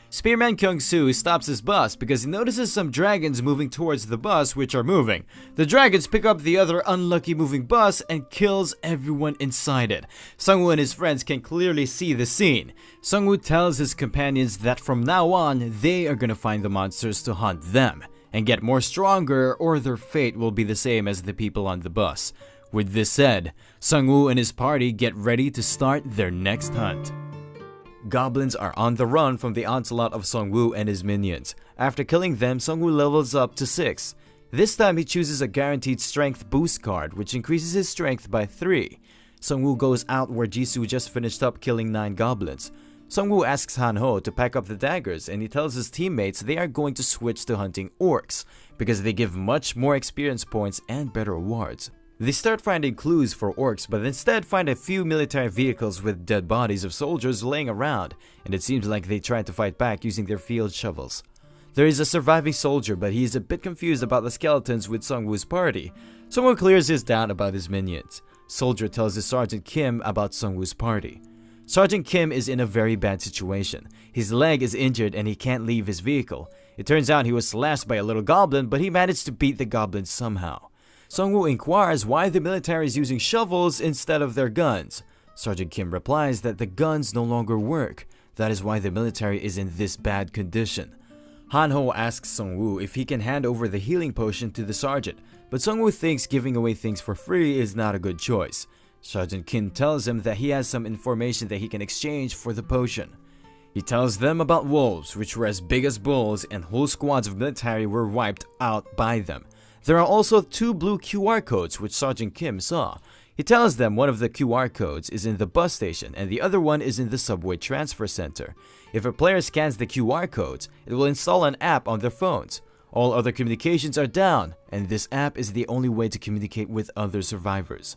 Speaker 1: Spearman Kyung-Soo stops his bus because he notices some dragons moving towards the bus which are moving. The dragons pick up the other unlucky moving bus and kills everyone inside it. Sung-Woo and his friends can clearly see the scene. Sung-Woo tells his companions that from now on, they are gonna find the monsters to hunt them and get more stronger, or their fate will be the same as the people on the bus. With this said, Sung-Woo and his party get ready to start their next hunt. Goblins are on the run from the onslaught of Sung-Woo and his minions. After killing them, Sung-Woo levels up to 6. This time he chooses a guaranteed strength boost card, which increases his strength by 3. Sung-Woo goes out where Jisoo just finished up killing 9 goblins. Sung-Woo asks Han-Ho to pack up the daggers, and he tells his teammates they are going to switch to hunting orcs because they give much more experience points and better rewards. They start finding clues for orcs, but instead find a few military vehicles with dead bodies of soldiers laying around, and it seems like they try to fight back using their field shovels. There is a surviving soldier, but he is a bit confused about the skeletons with Sung-Woo's party. Sung-Woo clears his doubt about his minions. Soldier tells his Sergeant Kim about Sung-Woo's party. Sergeant Kim is in a very bad situation. His leg is injured and he can't leave his vehicle. It turns out he was slashed by a little goblin, but he managed to beat the goblin somehow. Sung-Woo inquires why the military is using shovels instead of their guns. Sergeant Kim replies that the guns no longer work. That is why the military is in this bad condition. Han-Ho asks Sung-Woo if he can hand over the healing potion to the sergeant, but Sung-Woo thinks giving away things for free is not a good choice. Sergeant Kim tells him that he has some information that he can exchange for the potion. He tells them about wolves, which were as big as bulls, and whole squads of military were wiped out by them. There are also 2 blue QR codes which Sergeant Kim saw. He tells them one of the QR codes is in the bus station and the other one is in the subway transfer center. If a player scans the QR codes, it will install an app on their phones. All other communications are down, and this app is the only way to communicate with other survivors.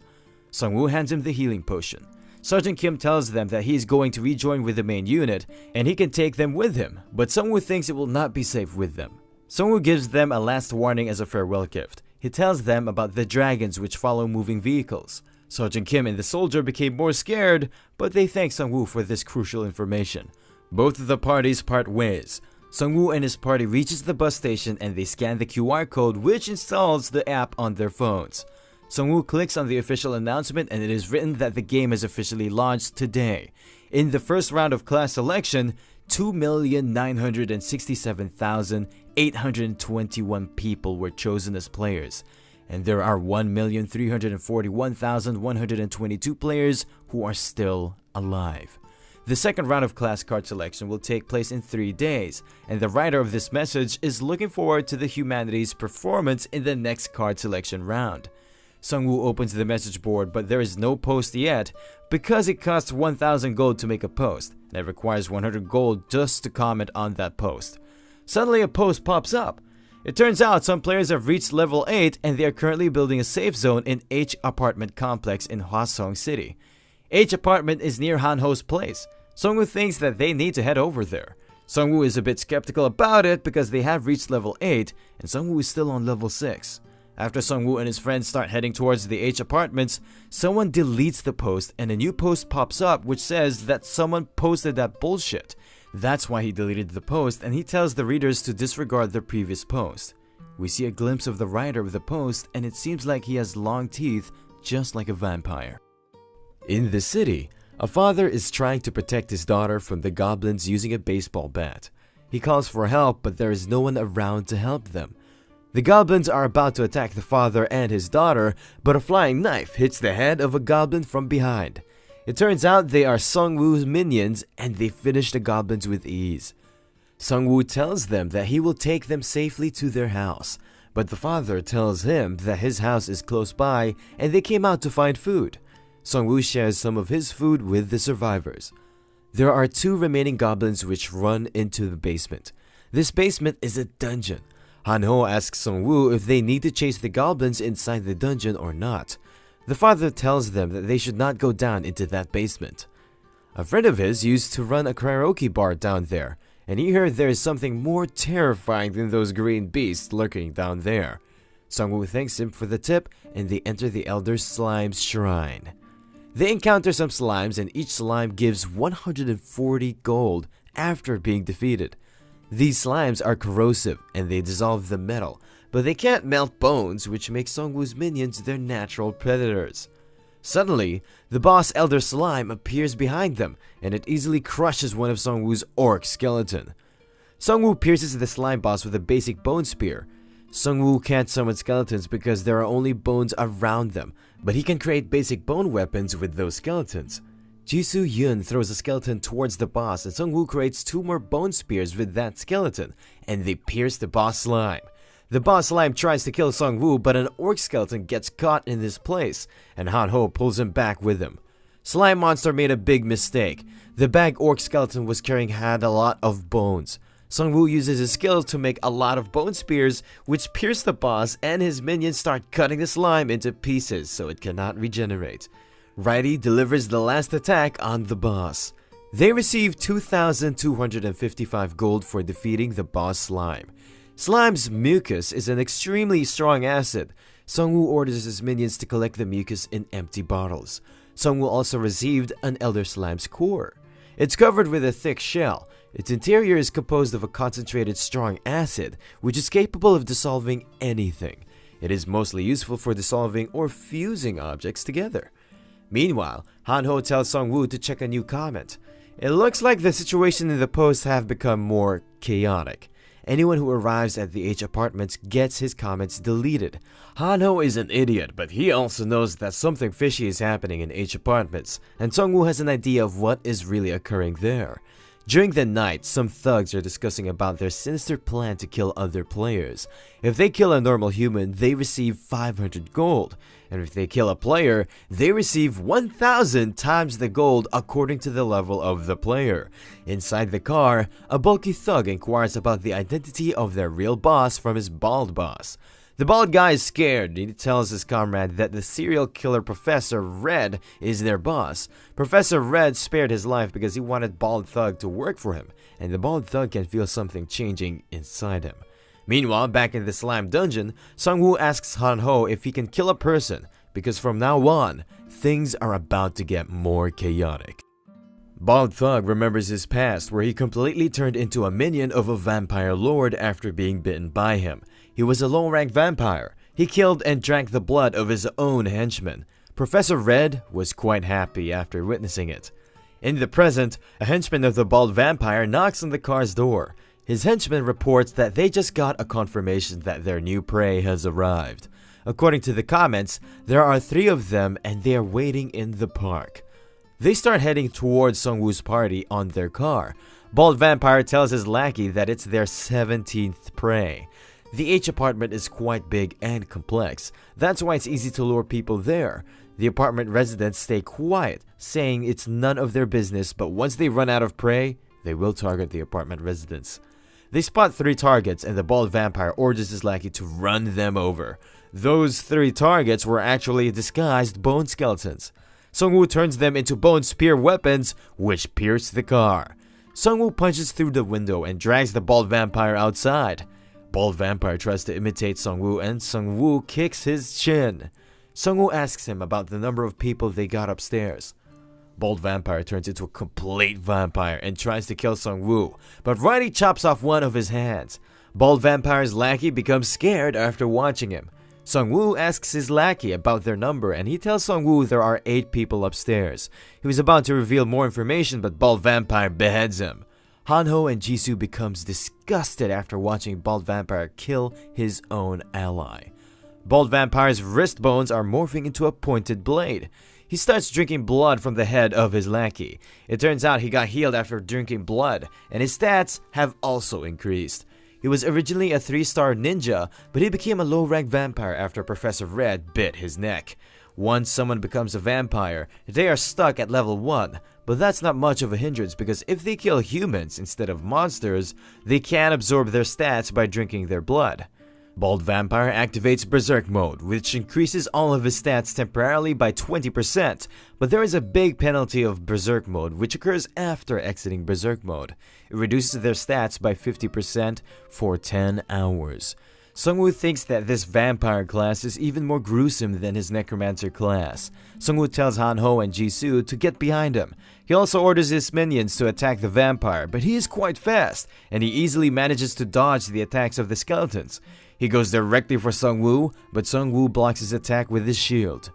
Speaker 1: Sung-Woo hands him the healing potion. Sergeant Kim tells them that he is going to rejoin with the main unit and he can take them with him, but Sung-Woo thinks it will not be safe with them. Sung-Woo gives them a last warning as a farewell gift. He tells them about the dragons which follow moving vehicles. Sergeant Kim and the soldier became more scared, but they thank Sung-Woo for this crucial information. Both of the parties part ways. Sung-Woo and his party reaches the bus station and they scan the QR code which installs the app on their phones. Sung-Woo clicks on the official announcement and it is written that the game has officially launched today. In the first round of class selection, 2,967,821 people were chosen as players, and there are 1,341,122 players who are still alive. The second round of class card selection will take place in 3 days, and the writer of this message is looking forward to the humanities' performance in the next card selection round. Sung-Woo opens the message board, but there is no post yet because it costs 1,000 gold to make a post, and it requires 100 gold just to comment on that post. Suddenly a post pops up. It turns out some players have reached level 8 and they are currently building a safe zone in H apartment complex in Hwasong City. H apartment is near Han-Ho's place. Sung-Woo thinks that they need to head over there. Sung-Woo is a bit skeptical about it because they have reached level 8 and Sung-Woo is still on level 6. After Sungwoo and his friends start heading towards the H apartments, someone deletes the post and a new post pops up which says that someone posted that bullshit. That's why he deleted the post, and he tells the readers to disregard the previous post. We see a glimpse of the writer of the post, and it seems like he has long teeth, just like a vampire. In the city, a father is trying to protect his daughter from the goblins using a baseball bat. He calls for help, but there is no one around to help them. The goblins are about to attack the father and his daughter, but a flying knife hits the head of a goblin from behind. It turns out they are Sungwoo's minions, and they finish the goblins with ease. Sungwoo tells them that he will take them safely to their house, but the father tells him that his house is close by and they came out to find food. Sungwoo shares some of his food with the survivors. There are 2 remaining goblins which run into the basement. This basement is a dungeon. Han-ho asks Sungwoo if they need to chase the goblins inside the dungeon or not. The father tells them that they should not go down into that basement. A friend of his used to run a karaoke bar down there, and he heard there is something more terrifying than those green beasts lurking down there. Sungwoo thanks him for the tip, and they enter the Elder Slime's shrine. They encounter some slimes, and each slime gives 140 gold after being defeated. These slimes are corrosive, and they dissolve the metal, but they can't melt bones, which makes Sungwoo's minions their natural predators. Suddenly, the boss Elder Slime appears behind them, and it easily crushes one of Sungwoo's orc skeleton. Sungwoo pierces the slime boss with a basic bone spear. Sungwoo can't summon skeletons because there are only bones around them, but he can create basic bone weapons with those skeletons. Jisoo Yun throws a skeleton towards the boss, and Sungwoo creates 2 more bone spears with that skeleton, and they pierce the boss slime. The boss slime tries to kill Sungwoo, but an orc skeleton gets caught in his place, and Han-ho pulls him back with him. Slime Monster made a big mistake. The bag orc skeleton was carrying had a lot of bones. Sungwoo uses his skills to make a lot of bone spears, which pierce the boss, and his minions start cutting the slime into pieces so it cannot regenerate. Righty delivers the last attack on the boss. They receive 2,255 gold for defeating the boss slime. Slime's mucus is an extremely strong acid. Sungwoo orders his minions to collect the mucus in empty bottles. Sungwoo also received an Elder Slime's core. It's covered with a thick shell. Its interior is composed of a concentrated strong acid, which is capable of dissolving anything. It is mostly useful for dissolving or fusing objects together. Meanwhile, Han-ho tells Sungwoo to check a new comment. It looks like the situation in the post have become more chaotic. Anyone who arrives at the H apartments gets his comments deleted. Han-ho is an idiot, but he also knows that something fishy is happening in H apartments, and Sungwoo has an idea of what is really occurring there. During the night, some thugs are discussing about their sinister plan to kill other players. If they kill a normal human, they receive 500 gold. And if they kill a player, they receive 1,000 times the gold according to the level of the player. Inside the car, a bulky thug inquires about the identity of their real boss from his bald boss. The bald guy is scared and he tells his comrade that the serial killer Professor Red is their boss. Professor Red spared his life because he wanted Bald Thug to work for him, and the Bald Thug can feel something changing inside him. Meanwhile, back in the slime dungeon, Sungwoo asks Han-ho if he can kill a person, because from now on, things are about to get more chaotic. Bald Thug remembers his past where he completely turned into a minion of a vampire lord after being bitten by him. He was a low-rank vampire. He killed and drank the blood of his own henchmen. Professor Red was quite happy after witnessing it. In the present, a henchman of the bald vampire knocks on the car's door. His henchman reports that they just got a confirmation that their new prey has arrived. According to the comments, there are 3 of them and they are waiting in the park. They start heading towards Sungwoo's party on their car. Bald Vampire tells his lackey that it's their 17th prey. The H apartment is quite big and complex. That's why it's easy to lure people there. The apartment residents stay quiet, saying it's none of their business, but once they run out of prey, they will target the apartment residents. They spot 3 targets and the Bald Vampire orders his lackey to run them over. Those 3 targets were actually disguised bone skeletons. Sungwoo turns them into bone spear weapons, which pierce the car. Sungwoo punches through the window and drags the Bald Vampire outside. Bald Vampire tries to imitate Sungwoo and Sungwoo kicks his chin. Sungwoo asks him about the number of people they got upstairs. Bald Vampire turns into a complete vampire and tries to kill Sungwoo, but Riley chops off one of his hands. Bald Vampire's lackey becomes scared after watching him. Sungwoo asks his lackey about their number and he tells Sungwoo there are 8 people upstairs. He was about to reveal more information but Bald Vampire beheads him. Hanho and Jisoo becomes disgusted after watching Bald Vampire kill his own ally. Bald Vampire's wrist bones are morphing into a pointed blade. He starts drinking blood from the head of his lackey. It turns out he got healed after drinking blood, and his stats have also increased. He was originally a 3-star ninja, but he became a low-rank vampire after Professor Red bit his neck. Once someone becomes a vampire, they are stuck at level 1, but that's not much of a hindrance because if they kill humans instead of monsters, they can absorb their stats by drinking their blood. Bald Vampire activates Berserk Mode, which increases all of his stats temporarily by 20%, but there is a big penalty of Berserk Mode which occurs after exiting Berserk Mode. It reduces their stats by 50% for 10 hours. Sungwoo thinks that this vampire class is even more gruesome than his necromancer class. Sungwoo tells Hanho and Jisoo to get behind him. He also orders his minions to attack the vampire, but he is quite fast, and he easily manages to dodge the attacks of the skeletons. He goes directly for Sungwoo, but Sungwoo blocks his attack with his shield.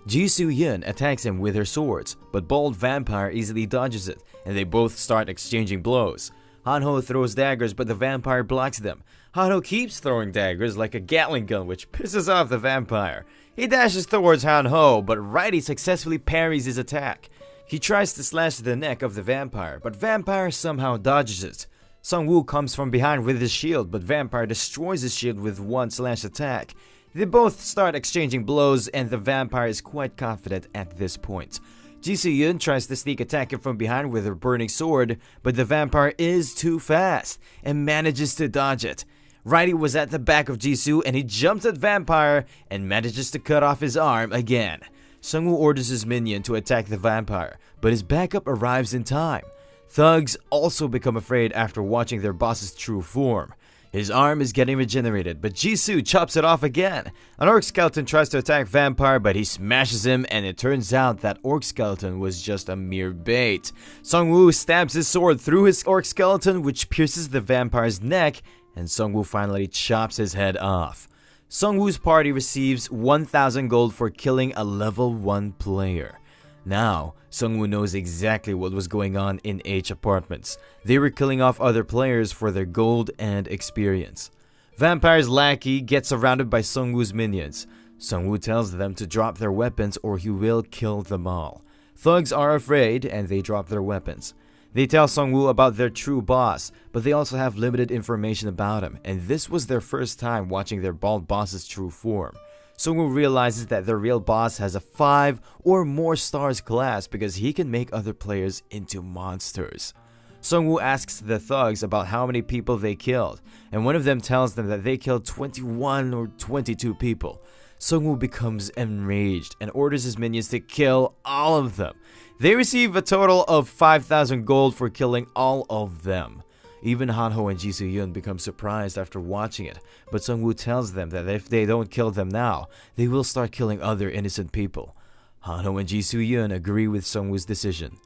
Speaker 1: Jisoo-yeon attacks him with her swords, but Bald Vampire easily dodges it, and they both start exchanging blows. Hanho throws daggers, but the vampire blocks them. Hanho keeps throwing daggers like a Gatling gun, which pisses off the vampire. He dashes towards Hanho, but Righty successfully parries his attack. He tries to slash the neck of the vampire, but Vampire somehow dodges it. Sungwoo comes from behind with his shield, but Vampire destroys his shield with one slash attack. They both start exchanging blows, and the vampire is quite confident at this point. Jisoo-yeon tries to sneak attack him from behind with her burning sword, but the vampire is too fast and manages to dodge it. Righty was at the back of Jisoo and he jumps at Vampire and manages to cut off his arm again. Sungwoo orders his minion to attack the vampire, but his backup arrives in time. Thugs also become afraid after watching their boss's true form. His arm is getting regenerated, but Jisoo chops it off again. An orc skeleton tries to attack Vampire, but he smashes him, and it turns out that orc skeleton was just a mere bait. Sungwoo stabs his sword through his orc skeleton, which pierces the vampire's neck, and Sungwoo finally chops his head off. Sungwoo's party receives 1,000 gold for killing a level 1 player. Now, Sungwoo knows exactly what was going on in H Apartments. They were killing off other players for their gold and experience. Vampire's lackey gets surrounded by Sungwoo's minions. Sungwoo tells them to drop their weapons or he will kill them all. Thugs are afraid and they drop their weapons. They tell Sungwoo about their true boss, but they also have limited information about him, and this was their first time watching their bald boss's true form. Sungwoo realizes that their real boss has a 5 or more stars class because he can make other players into monsters. Sungwoo asks the thugs about how many people they killed, and one of them tells them that they killed 21 or 22 people. Sungwoo becomes enraged and orders his minions to kill all of them. They receive a total of 5,000 gold for killing all of them. Even Hanho and Jisoo-yeon become surprised after watching it, but Sungwoo tells them that if they don't kill them now, they will start killing other innocent people. Hanho and Jisoo-yeon agree with Sungwoo's decision.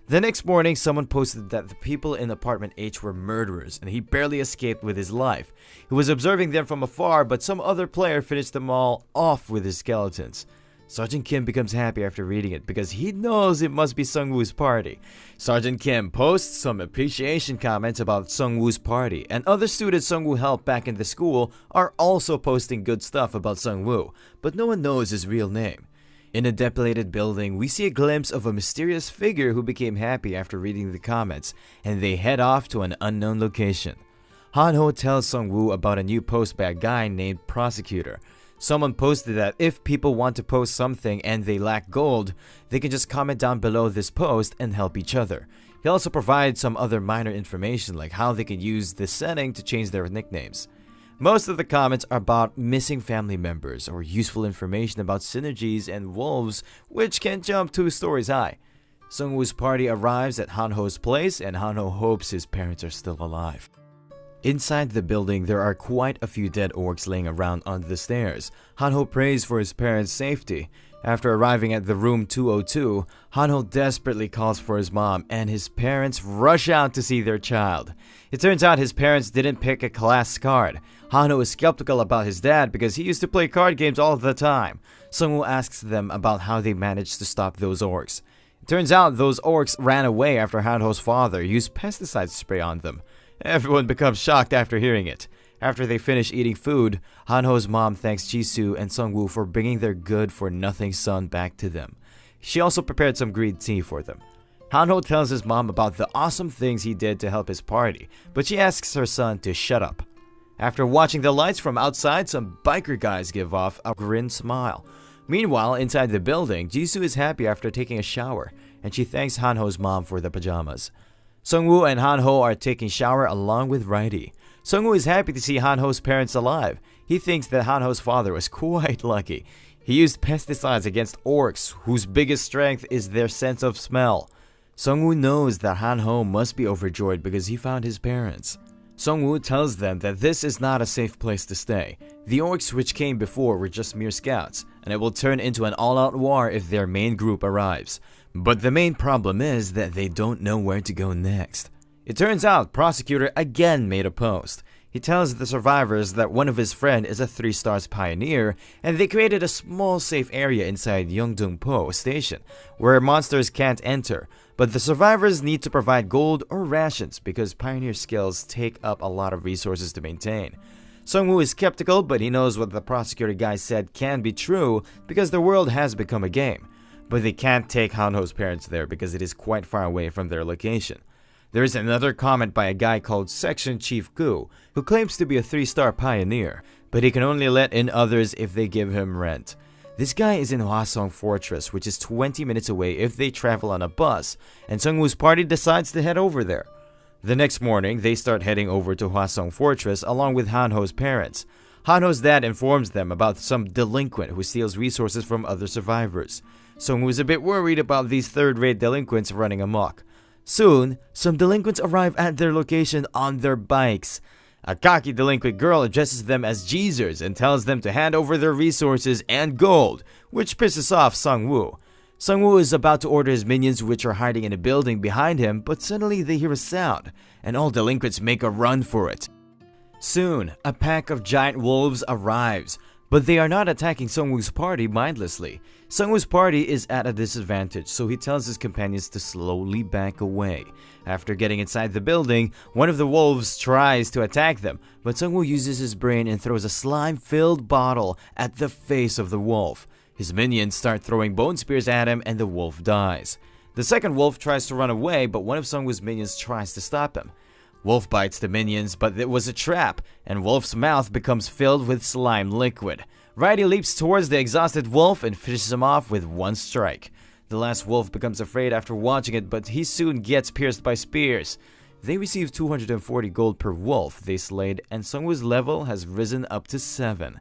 Speaker 1: The next morning, someone posted that the people in apartment H were murderers and he barely escaped with his life. He was observing them from afar, but some other player finished them all off with his skeletons. Sergeant Kim becomes happy after reading it because he knows it must be Sungwoo's party. Sergeant Kim posts some appreciation comments about Sungwoo's party, and other students Sungwoo helped back in the school are also posting good stuff about Sungwoo, but no one knows his real name. In a depleted building, we see a glimpse of a mysterious figure who became happy after reading the comments, and they head off to an unknown location. Hanho tells Sungwoo about a new post by a guy named Prosecutor. Someone posted that if people want to post something and they lack gold, they can just comment down below this post and help each other. He also provides some other minor information like how they can use this setting to change their nicknames. Most of the comments are about missing family members or useful information about synergies and wolves, which can jump 2 stories high. Sungwoo's party arrives at Hanho's place and Hanho hopes his parents are still alive. Inside the building, there are quite a few dead orcs laying around on the stairs. Hanho prays for his parents' safety. After arriving at the room 202, Hanho desperately calls for his mom, and his parents rush out to see their child. It turns out his parents didn't pick a class card. Hanho is skeptical about his dad because he used to play card games all the time. Sungwoo asks them about how they managed to stop those orcs. It turns out those orcs ran away after Hanho's father used pesticide spray on them. Everyone becomes shocked after hearing it. After they finish eating food, Hanho's mom thanks Jisoo and Sungwoo for bringing their good-for-nothing son back to them. She also prepared some green tea for them. Hanho tells his mom about the awesome things he did to help his party, but she asks her son to shut up. After watching the lights from outside, some biker guys give off a grin smile. Meanwhile, inside the building, Jisoo is happy after taking a shower, and she thanks Hanho's mom for the pajamas. Sungwoo and Hanho are taking shower along with Raidi. Sungwoo is happy to see Hanho's parents alive. He thinks that Hanho's father was quite lucky. He used pesticides against orcs, whose biggest strength is their sense of smell. Sungwoo knows that Hanho must be overjoyed because he found his parents. Sungwoo tells them that this is not a safe place to stay. The orcs which came before were just mere scouts, and it will turn into an all-out war if their main group arrives. But the main problem is that they don't know where to go next. It turns out Prosecutor again made a post. He tells the survivors that one of his friends is a 3-stars pioneer, and they created a small safe area inside Yeongdeung-po station, where monsters can't enter. But the survivors need to provide gold or rations because pioneer skills take up a lot of resources to maintain. Sungwoo is skeptical, but he knows what the prosecutor guy said can be true because the world has become a game. But they can't take Hanho's parents there because it is quite far away from their location. There is another comment by a guy called Section Chief Gu, who claims to be a 3-star pioneer, but he can only let in others if they give him rent. This guy is in Hwasong Fortress, which is 20 minutes away if they travel on a bus, and Sungwoo's party decides to head over there. The next morning, they start heading over to Hwasong Fortress along with Hanho's parents. Hanho's dad informs them about some delinquent who steals resources from other survivors. Sungwoo is a bit worried about these third-rate delinquents running amok. Soon, some delinquents arrive at their location on their bikes. A cocky delinquent girl addresses them as Jeezers and tells them to hand over their resources and gold, which pisses off Sungwoo. Sungwoo is about to order his minions, which are hiding in a building behind him, but suddenly they hear a sound, and all delinquents make a run for it. Soon, a pack of giant wolves arrives, but they are not attacking Sungwoo's party mindlessly. Sungwoo's party is at a disadvantage, so he tells his companions to slowly back away. After getting inside the building, one of the wolves tries to attack them, but Sungwoo uses his brain and throws a slime-filled bottle at the face of the wolf. His minions start throwing bone spears at him and the wolf dies. The second wolf tries to run away, but one of Sungwoo's minions tries to stop him. Wolf bites the minions, but it was a trap, and Wolf's mouth becomes filled with slime liquid. Raidi leaps towards the exhausted wolf and finishes him off with one strike. The last wolf becomes afraid after watching it, but he soon gets pierced by spears. They receive 240 gold per wolf they slayed, and Sungwoo's level has risen up to 7.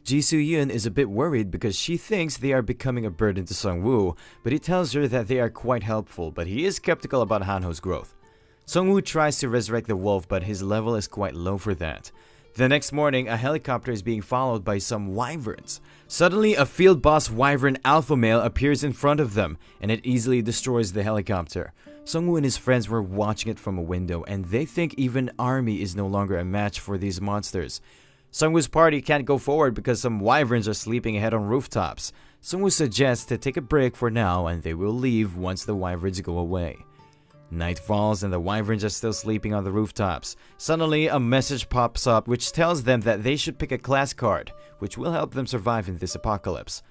Speaker 1: Ji Soo-yeon is a bit worried because she thinks they are becoming a burden to Sungwoo, but he tells her that they are quite helpful, but he is skeptical about Hanho's growth. Sungwoo tries to resurrect the wolf, but his level is quite low for that. The next morning, a helicopter is being followed by some wyverns. Suddenly, a field boss wyvern alpha male appears in front of them, and it easily destroys the helicopter. Sungwoo and his friends were watching it from a window, and they think even army is no longer a match for these monsters. Sungwoo's party can't go forward because some wyverns are sleeping ahead on rooftops. Sungwoo suggests to take a break for now, and they will leave once the wyverns go away. Night falls and the wyverns are still sleeping on the rooftops. Suddenly, a message pops up which tells them that they should pick a class card, which will help them survive in this apocalypse.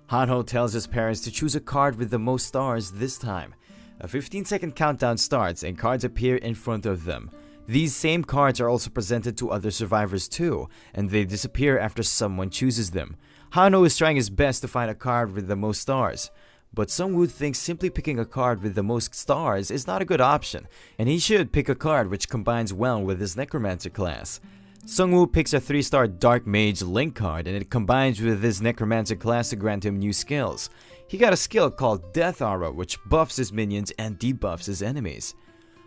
Speaker 1: Hanho tells his parents to choose a card with the most stars this time. A 15-second countdown starts and cards appear in front of them. These same cards are also presented to other survivors too, and they disappear after someone chooses them. Hanho is trying his best to find a card with the most stars. But Sungwoo thinks simply picking a card with the most stars is not a good option, and he should pick a card which combines well with his Necromancer class. Sungwoo picks a 3-star Dark Mage Link card, and it combines with his Necromancer class to grant him new skills. He got a skill called Death Aura, which buffs his minions and debuffs his enemies.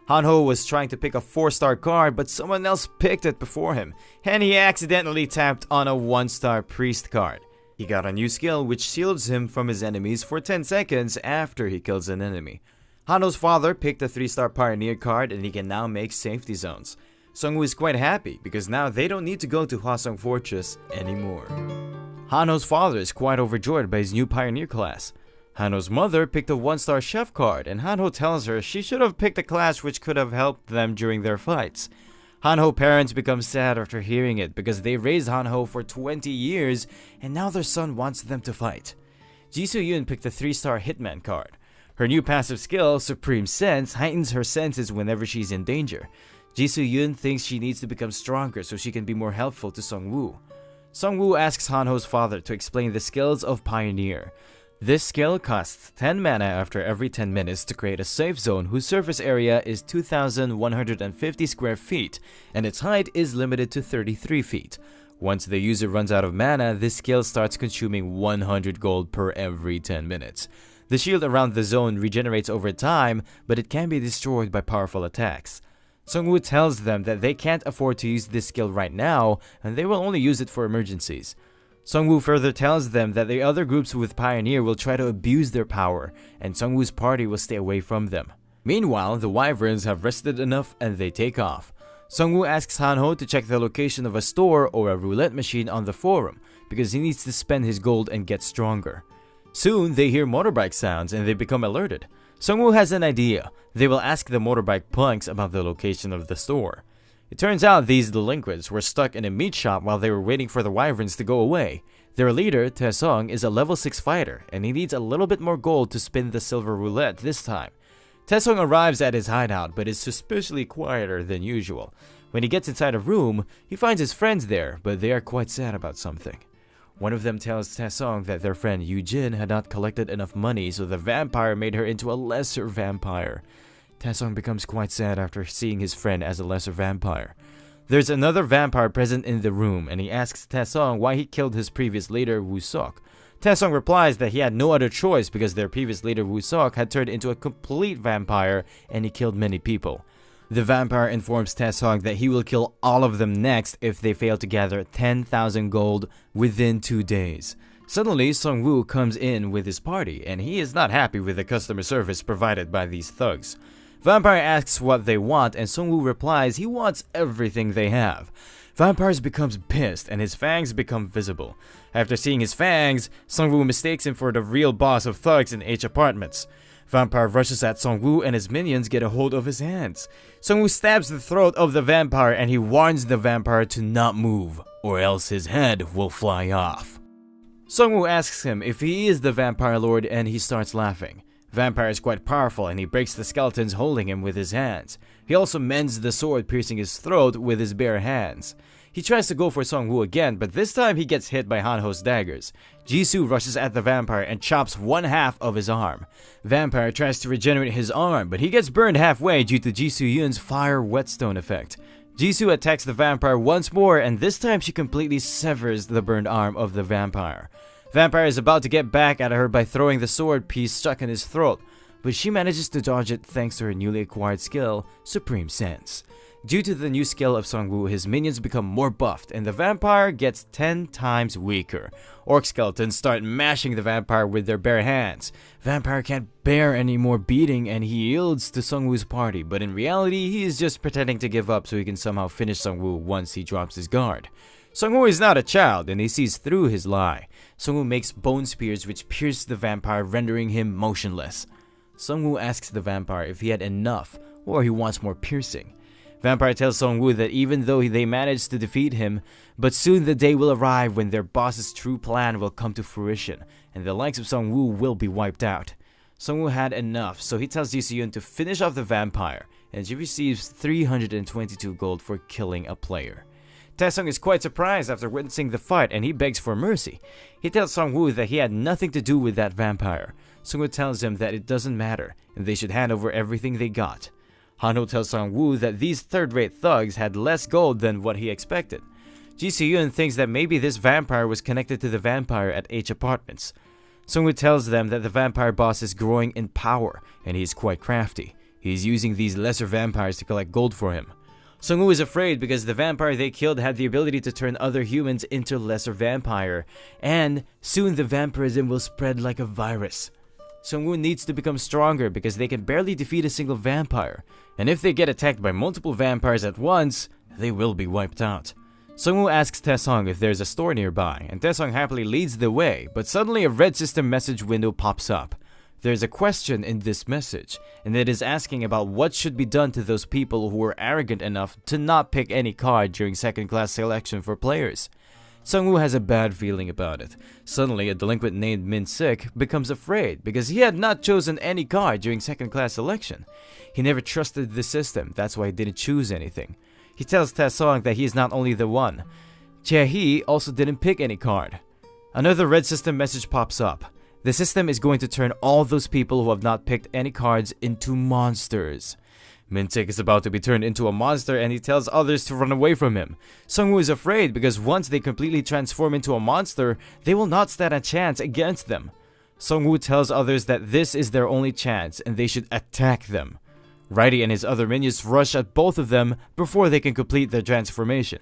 Speaker 1: Hanho was trying to pick a 4-star card, but someone else picked it before him, and he accidentally tapped on a 1-star priest card. He got a new skill which shields him from his enemies for 10 seconds after he kills an enemy. Hanho's father picked a 3-star pioneer card and he can now make safety zones. Sungwoo is quite happy because now they don't need to go to Hwasong Fortress anymore. Hanho's father is quite overjoyed by his new pioneer class. Hanho's mother picked a 1-star chef card and Hanho tells her she should have picked a class which could have helped them during their fights. Hanho parents become sad after hearing it because they raised Hanho for 20 years and now their son wants them to fight. Ji Soo-yoon picked a 3-star hitman card. Her new passive skill, Supreme Sense, heightens her senses whenever she's in danger. Ji Soo-yoon thinks she needs to become stronger so she can be more helpful to Sungwoo. Sungwoo asks Hanho's father to explain the skills of Pioneer. This skill costs 10 mana after every 10 minutes to create a safe zone whose surface area is 2,150 square feet and its height is limited to 33 feet. Once the user runs out of mana, this skill starts consuming 100 gold per every 10 minutes. The shield around the zone regenerates over time, but it can be destroyed by powerful attacks. Sungwoo tells them that they can't afford to use this skill right now and they will only use it for emergencies. Sungwoo further tells them that the other groups with Pioneer will try to abuse their power, and Sungwoo's party will stay away from them. Meanwhile, the Wyverns have rested enough and they take off. Sungwoo asks Hanho to check the location of a store or a roulette machine on the forum, because he needs to spend his gold and get stronger. Soon, they hear motorbike sounds and they become alerted. Sungwoo has an idea. They will ask the motorbike punks about the location of the store. It turns out these delinquents were stuck in a meat shop while they were waiting for the Wyverns to go away. Their leader, Taesung, is a level 6 fighter, and he needs a little bit more gold to spin the silver roulette this time. Taesung arrives at his hideout, but is suspiciously quieter than usual. When he gets inside a room, he finds his friends there, but they are quite sad about something. One of them tells Taesung that their friend Yoo-jin had not collected enough money, so the vampire made her into a lesser vampire. Taesung becomes quite sad after seeing his friend as a lesser vampire. There's another vampire present in the room, and he asks Taesung why he killed his previous leader, Woo-seok. Taesung replies that he had no other choice because their previous leader, Woo-seok, had turned into a complete vampire and he killed many people. The vampire informs Taesung that he will kill all of them next if they fail to gather 10,000 gold within 2 days. Suddenly, Sungwoo comes in with his party, and he is not happy with the customer service provided by these thugs. Vampire asks what they want, and Sungwoo replies he wants everything they have. Vampire becomes pissed, and his fangs become visible. After seeing his fangs, Sungwoo mistakes him for the real boss of thugs in H apartments. Vampire rushes at Sungwoo, and his minions get a hold of his hands. Sungwoo stabs the throat of the vampire, and he warns the vampire to not move, or else his head will fly off. Sungwoo asks him if he is the vampire lord, and he starts laughing. Vampire is quite powerful and he breaks the skeletons holding him with his hands. He also mends the sword piercing his throat with his bare hands. He tries to go for Sungwoo again, but this time he gets hit by Hanho's daggers. Jisoo rushes at the vampire and chops 1/2 of his arm. Vampire tries to regenerate his arm, but he gets burned halfway due to Ji Soo-yoon's fire whetstone effect. Jisoo attacks the vampire once more, and this time she completely severs the burned arm of the vampire. Vampire is about to get back at her by throwing the sword piece stuck in his throat, but she manages to dodge it thanks to her newly acquired skill, Supreme Sense. Due to the new skill of Sungwoo, his minions become more buffed and the vampire gets 10 times weaker. Orc skeletons start mashing the vampire with their bare hands. Vampire can't bear any more beating and he yields to Sungwoo's party, but in reality he is just pretending to give up so he can somehow finish Sungwoo once he drops his guard. Sungwoo is not a child and he sees through his lie. Sungwoo makes bone spears which pierce the vampire, rendering him motionless. Sungwoo asks the vampire if he had enough or he wants more piercing. Vampire tells Sungwoo that even though they managed to defeat him, but soon the day will arrive when their boss's true plan will come to fruition and the likes of Sungwoo will be wiped out. Sungwoo had enough, so he tells Ji Soo-yoon to finish off the vampire and she receives 322 gold for killing a player. Taesung is quite surprised after witnessing the fight and he begs for mercy. He tells Sungwoo that he had nothing to do with that vampire. Sungwoo tells him that it doesn't matter and they should hand over everything they got. Hanho tells Sungwoo that these third-rate thugs had less gold than what he expected. Ji Soo-yoon thinks that maybe this vampire was connected to the vampire at H apartments. Sungwoo tells them that the vampire boss is growing in power and he is quite crafty. He's using these lesser vampires to collect gold for him. Sung-woo is afraid because the vampire they killed had the ability to turn other humans into lesser vampire, and soon the vampirism will spread like a virus. Sung-woo needs to become stronger because they can barely defeat a single vampire, and if they get attacked by multiple vampires at once, they will be wiped out. Sung-woo asks Taesung if there's a store nearby, and Taesung happily leads the way, but suddenly a red system message window pops up. There's a question in this message, and it is asking about what should be done to those people who were arrogant enough to not pick any card during second-class selection for players. Sung-woo has a bad feeling about it. Suddenly, a delinquent named Min-sik becomes afraid because he had not chosen any card during second-class selection. He never trusted the system, that's why he didn't choose anything. He tells Taesung that he is not only the one. Jae-hee also didn't pick any card. Another red system message pops up. The system is going to turn all those people who have not picked any cards into monsters. Min-sik is about to be turned into a monster and he tells others to run away from him. Sung-woo is afraid because once they completely transform into a monster, they will not stand a chance against them. Sung-woo tells others that this is their only chance and they should attack them. Righty and his other minions rush at both of them before they can complete their transformation.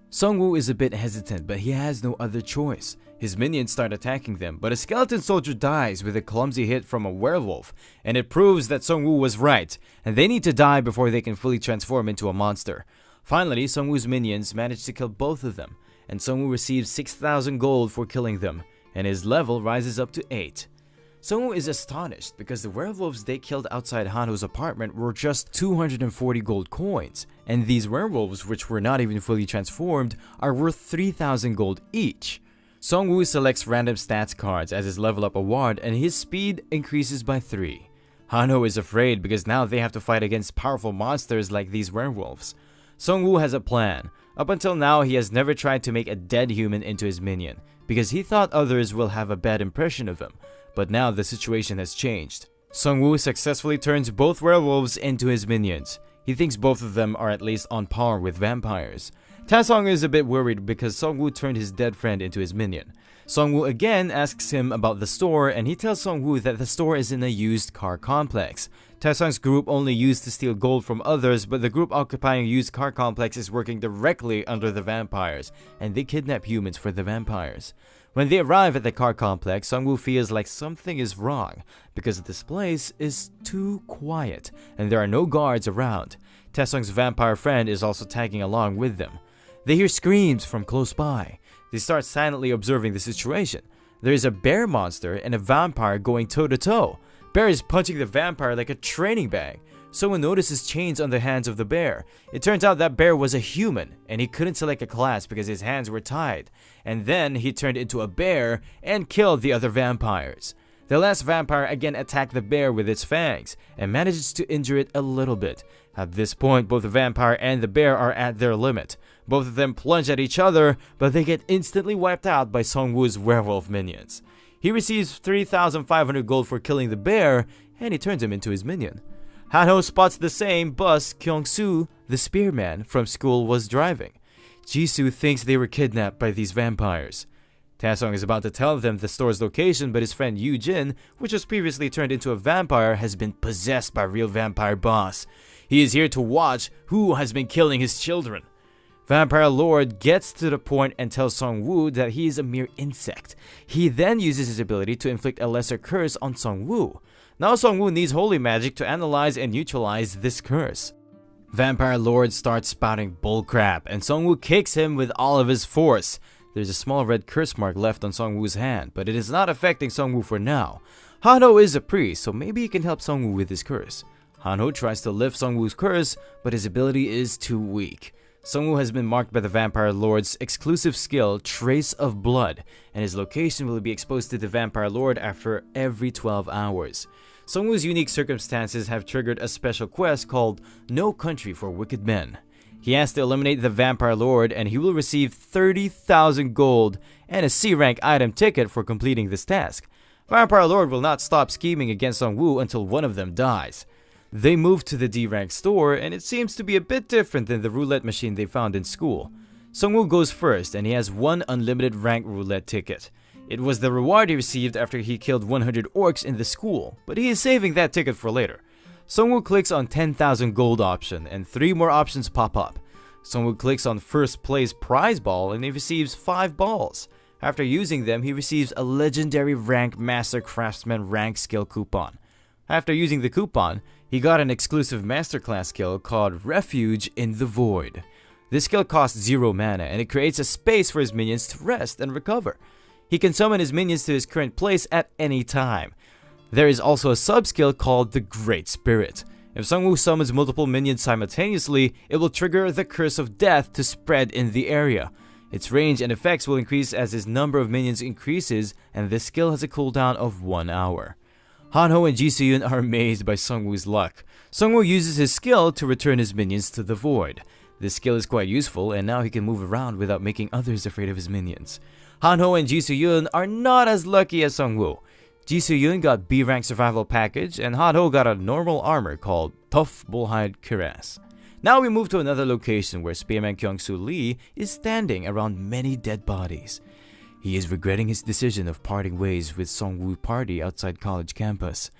Speaker 1: Sung-woo is a bit hesitant, but he has no other choice. His minions start attacking them, but a skeleton soldier dies with a clumsy hit from a werewolf, and it proves that Sung-woo was right, and they need to die before they can fully transform into a monster. Finally, Sung-woo's minions manage to kill both of them, and Sung-woo receives 6,000 gold for killing them, and his level rises up to 8. Sung-woo is astonished because the werewolves they killed outside Hanho's apartment were just 240 gold coins, and these werewolves, which were not even fully transformed, are worth 3,000 gold each. Sung-woo selects random stats cards as his level up award and his speed increases by 3. Hanho is afraid because now they have to fight against powerful monsters like these werewolves. Sung-woo has a plan. Up until now, he has never tried to make a dead human into his minion because he thought others will have a bad impression of him. But now the situation has changed. Sung-woo successfully turns both werewolves into his minions. He thinks both of them are at least on par with vampires. Taesung is a bit worried because Sung-woo turned his dead friend into his minion. Sung-woo again asks him about the store and he tells Sung-woo that the store is in a used car complex. Taesung's group only used to steal gold from others, but the group occupying a used car complex is working directly under the vampires, and they kidnap humans for the vampires. When they arrive at the car complex, Sung-woo feels like something is wrong because this place is too quiet and there are no guards around. Taesung's vampire friend is also tagging along with them. They hear screams from close by. They start silently observing the situation. There is a bear monster and a vampire going toe-to-toe. Bear is punching the vampire like a training bag. Someone notices chains on the hands of the bear. It turns out that bear was a human, and he couldn't select a class because his hands were tied. And then he turned into a bear and killed the other vampires. The last vampire again attacked the bear with its fangs, and manages to injure it a little bit. At this point, both the vampire and the bear are at their limit. Both of them plunge at each other, but they get instantly wiped out by Sung-woo's werewolf minions. He receives 3,500 gold for killing the bear, and he turns him into his minion. Hanho spots the same bus Kyung-soo, the spearman from school, was driving. Jisoo thinks they were kidnapped by these vampires. Taesung is about to tell them the store's location, but his friend Yoo-jin, which was previously turned into a vampire, has been possessed by real vampire boss. He is here to watch who has been killing his children. Vampire Lord gets to the point and tells Sung-woo that he is a mere insect. He then uses his ability to inflict a lesser curse on Sung-woo. Now Sung-woo needs holy magic to analyze and neutralize this curse. Vampire Lord starts spouting bullcrap, and Sung-woo kicks him with all of his force. There's a small red curse mark left on Sung-woo's hand, but it is not affecting Sung-woo for now. Hanho is a priest, so maybe he can help Sung-woo with his curse. Hanho tries to lift Sung-woo's curse, but his ability is too weak. Sung-woo has been marked by the Vampire Lord's exclusive skill, Trace of Blood, and his location will be exposed to the Vampire Lord after every 12 hours. Sung-woo's unique circumstances have triggered a special quest called No Country for Wicked Men. He has to eliminate the Vampire Lord, and he will receive 30,000 gold and a C-rank item ticket for completing this task. Vampire Lord will not stop scheming against Sung-woo until one of them dies. They move to the D-rank store, and it seems to be a bit different than the roulette machine they found in school. Sung-woo goes first, and he has one unlimited rank roulette ticket. It was the reward he received after he killed 100 orcs in the school, but he is saving that ticket for later. Sungwoo clicks on 10,000 gold option and 3 more options pop up. Sungwoo clicks on first place prize ball and he receives 5 balls. After using them, he receives a legendary rank Master Craftsman rank skill coupon. After using the coupon, he got an exclusive masterclass skill called Refuge in the Void. This skill costs 0 mana and it creates a space for his minions to rest and recover. He can summon his minions to his current place at any time. There is also a sub-skill called the Great Spirit. If Sungwoo summons multiple minions simultaneously, it will trigger the Curse of Death to spread in the area. Its range and effects will increase as his number of minions increases, and this skill has a cooldown of 1 hour. Hanho and Ji Soo-yoon are amazed by Sungwoo's luck. Sungwoo uses his skill to return his minions to the void. This skill is quite useful, and now he can move around without making others afraid of his minions. Hanho and Ji Soo-yoon are not as lucky as Sungwoo. Ji Soo-yoon got B rank survival package, and Hanho got a normal armor called Tough Bullhide Cuirass. Now we move to another location where Spearman Kyung-soo Lee is standing around many dead bodies. He is regretting his decision of parting ways with Sungwoo party outside college campus.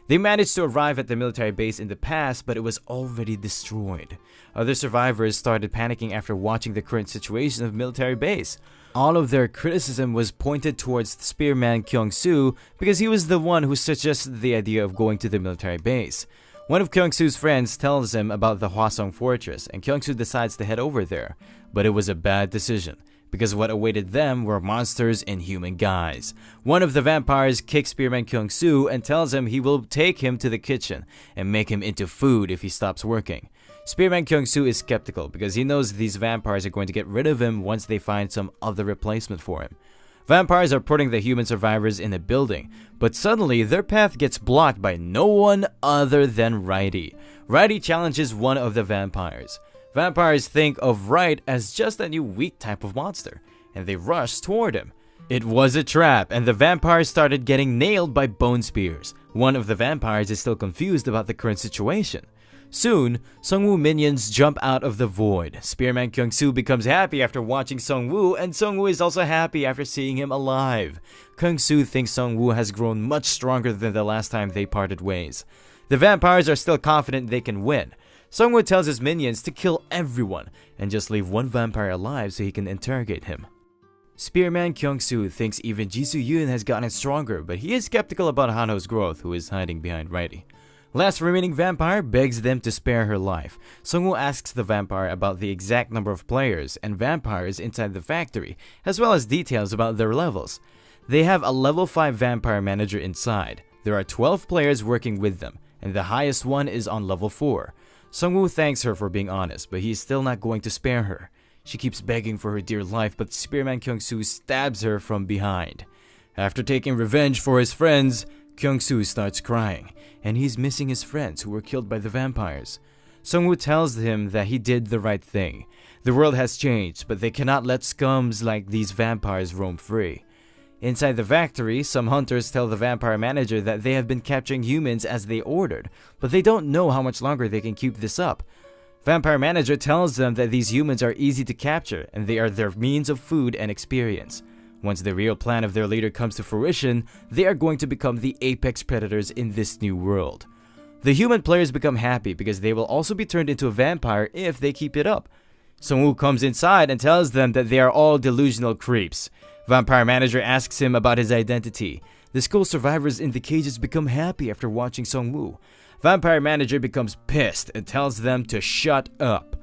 Speaker 1: They managed to arrive at the military base in the past, but it was already destroyed. Other survivors started panicking after watching the current situation of military base. All of their criticism was pointed towards Spearman Kyung-soo because he was the one who suggested the idea of going to the military base. One of Kyung-soo's friends tells him about the Hwasong Fortress, and Kyung-soo decides to head over there. But it was a bad decision, because what awaited them were monsters in human guise. One of the vampires kicks Spearman Kyung-soo and tells him he will take him to the kitchen and make him into food if he stops working. Spearman Kyung-soo is skeptical because he knows these vampires are going to get rid of him once they find some other replacement for him. Vampires are putting the human survivors in a building, but suddenly their path gets blocked by no one other than Righty. Righty challenges one of the vampires. Vampires think of Wright as just a new weak type of monster, and they rush toward him. It was a trap, and the vampires started getting nailed by bone spears. One of the vampires is still confused about the current situation. Soon, Sungwoo minions jump out of the void. Spearman Kyung-soo becomes happy after watching Sungwoo, and Sungwoo is also happy after seeing him alive. Kyung-soo thinks Sungwoo has grown much stronger than the last time they parted ways. The vampires are still confident they can win. Sungwoo tells his minions to kill everyone and just leave one vampire alive so he can interrogate him. Spearman Kyung-soo thinks even Ji Soo-yoon has gotten stronger, but he is skeptical about Hanho's growth, who is hiding behind Righty. Last remaining vampire begs them to spare her life. Sungwoo asks the vampire about the exact number of players and vampires inside the factory, as well as details about their levels. They have a level 5 vampire manager inside. There are 12 players working with them, and the highest one is on level 4. Sungwoo thanks her for being honest, but he is still not going to spare her. She keeps begging for her dear life, but Spearman Kyung-soo stabs her from behind. After taking revenge for his friends, Kyung-soo starts crying, and he's missing his friends who were killed by the vampires. Sungwoo tells him that he did the right thing. The world has changed, but they cannot let scums like these vampires roam free. Inside the factory, some hunters tell the vampire manager that they have been capturing humans as they ordered, but they don't know how much longer they can keep this up. Vampire manager tells them that these humans are easy to capture, and they are their means of food and experience. Once the real plan of their leader comes to fruition, they are going to become the apex predators in this new world. The human players become happy because they will also be turned into a vampire if they keep it up. Sungwoo comes inside and tells them that they are all delusional creeps. Vampire manager asks him about his identity. The school survivors in the cages become happy after watching Sungwoo. Vampire manager becomes pissed and tells them to shut up.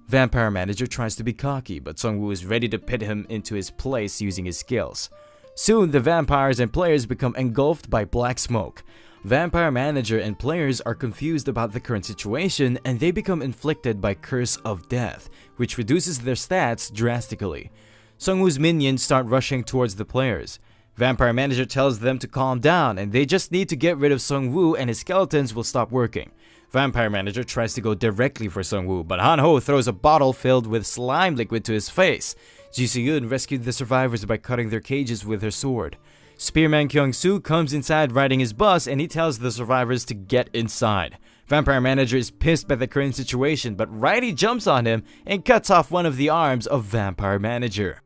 Speaker 1: Vampire manager tries to be cocky, but Sungwoo is ready to pit him into his place using his skills. Soon, the vampires and players become engulfed by black smoke. Vampire manager and players are confused about the current situation, and they become inflicted by Curse of Death, which reduces their stats drastically. Sungwoo's minions start rushing towards the players. Vampire manager tells them to calm down, and they just need to get rid of Sungwoo and his skeletons will stop working. Vampire manager tries to go directly for Sungwoo, but Hanho throws a bottle filled with slime liquid to his face. Ji Soo-yoon rescued the survivors by cutting their cages with her sword. Spearman Kyung-soo comes inside riding his bus, and he tells the survivors to get inside. Vampire manager is pissed by the current situation, but Righty jumps on him and cuts off one of the arms of vampire manager.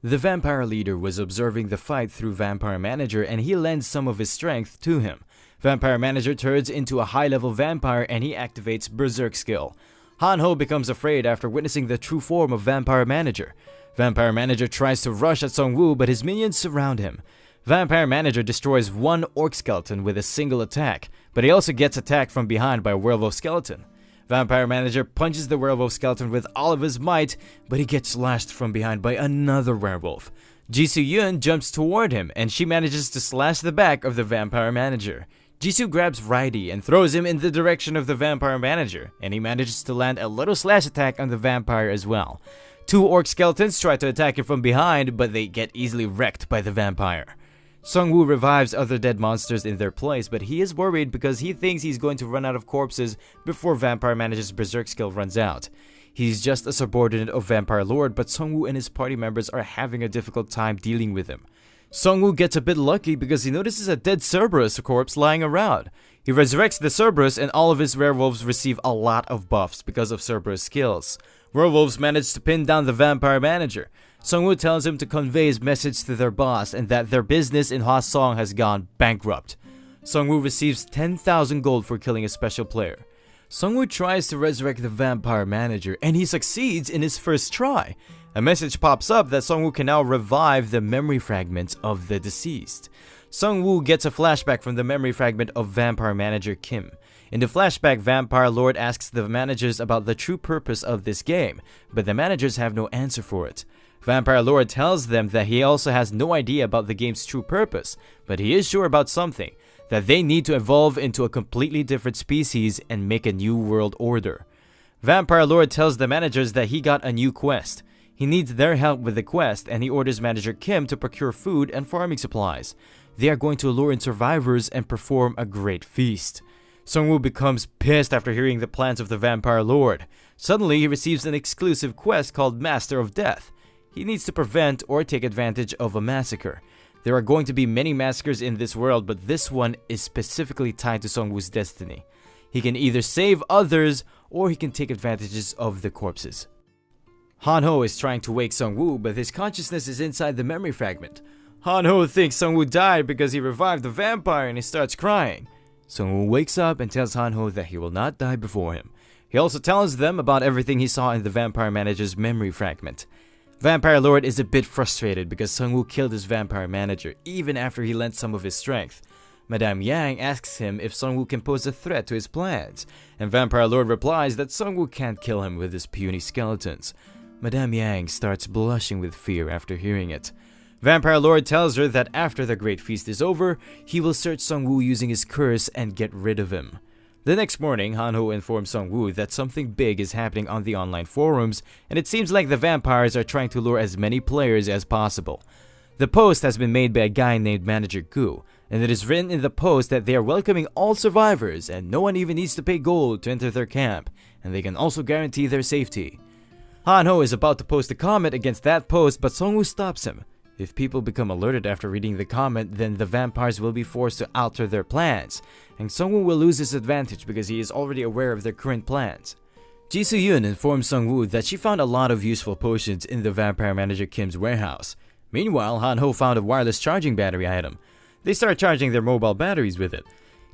Speaker 1: The vampire leader was observing the fight through vampire manager, and he lends some of his strength to him. Vampire Manager turns into a high-level vampire and he activates Berserk skill. Han-Ho becomes afraid after witnessing the true form of Vampire Manager. Vampire Manager tries to rush at Sung-woo, but his minions surround him. Vampire Manager destroys one orc skeleton with a single attack, but he also gets attacked from behind by a werewolf skeleton. Vampire Manager punches the werewolf skeleton with all of his might, but he gets slashed from behind by another werewolf. Jisoo-yeon jumps toward him, and she manages to slash the back of the Vampire Manager. Jisoo grabs Raidi and throws him in the direction of the Vampire Manager, and he manages to land a little slash attack on the vampire as well. Two orc skeletons try to attack him from behind, but they get easily wrecked by the vampire. Sung-woo revives other dead monsters in their place, but he is worried because he thinks he's going to run out of corpses before Vampire Manager's Berserk skill runs out. He's just a subordinate of Vampire Lord, but Sung-woo and his party members are having a difficult time dealing with him. Sung-woo gets a bit lucky because he notices a dead Cerberus corpse lying around. He resurrects the Cerberus and all of his werewolves receive a lot of buffs because of Cerberus skills. Werewolves manage to pin down the Vampire Manager. Sung-woo tells him to convey his message to their boss and that their business in Hwasong has gone bankrupt. Sung-woo receives 10,000 gold for killing a special player. Sung-woo tries to resurrect the Vampire Manager and he succeeds in his first try. A message pops up that Sung-woo can now revive the memory fragments of the deceased. Sung-woo gets a flashback from the memory fragment of Vampire Manager Kim. In the flashback, Vampire Lord asks the managers about the true purpose of this game, but the managers have no answer for it. Vampire Lord tells them that he also has no idea about the game's true purpose, but he is sure about something, that they need to evolve into a completely different species and make a new world order. Vampire Lord tells the managers that he got a new quest. He needs their help with the quest and he orders Manager Kim to procure food and farming supplies. They are going to lure in survivors and perform a great feast. Sung-woo becomes pissed after hearing the plans of the Vampire Lord. Suddenly, he receives an exclusive quest called Master of Death. He needs to prevent or take advantage of a massacre. There are going to be many massacres in this world, but this one is specifically tied to Sung-woo's destiny. He can either save others or he can take advantages of the corpses. Han-ho is trying to wake Sung-woo, but his consciousness is inside the memory fragment. Han-ho thinks Sung-woo died because he revived the vampire and he starts crying. Sung-woo wakes up and tells Han-ho that he will not die before him. He also tells them about everything he saw in the Vampire Manager's memory fragment. Vampire Lord is a bit frustrated because Sung-woo killed his Vampire Manager even after he lent some of his strength. Madame Yang asks him if Sung-woo can pose a threat to his plans, and Vampire Lord replies that Sung-woo can't kill him with his puny skeletons. Madame Yang starts blushing with fear after hearing it. Vampire Lord tells her that after the Great Feast is over, he will search Sung-woo using his curse and get rid of him. The next morning, Han-ho informs Sung-woo that something big is happening on the online forums, and it seems like the vampires are trying to lure as many players as possible. The post has been made by a guy named Manager Gu, and it is written in the post that they are welcoming all survivors and no one even needs to pay gold to enter their camp, and they can also guarantee their safety. Han-ho is about to post a comment against that post, but Sung-woo stops him. If people become alerted after reading the comment, then the vampires will be forced to alter their plans, and Sung-woo will lose his advantage because he is already aware of their current plans. Jisoo-yeon informs Sung-woo that she found a lot of useful potions in the Vampire Manager Kim's warehouse. Meanwhile, Han-ho found a wireless charging battery item. They start charging their mobile batteries with it.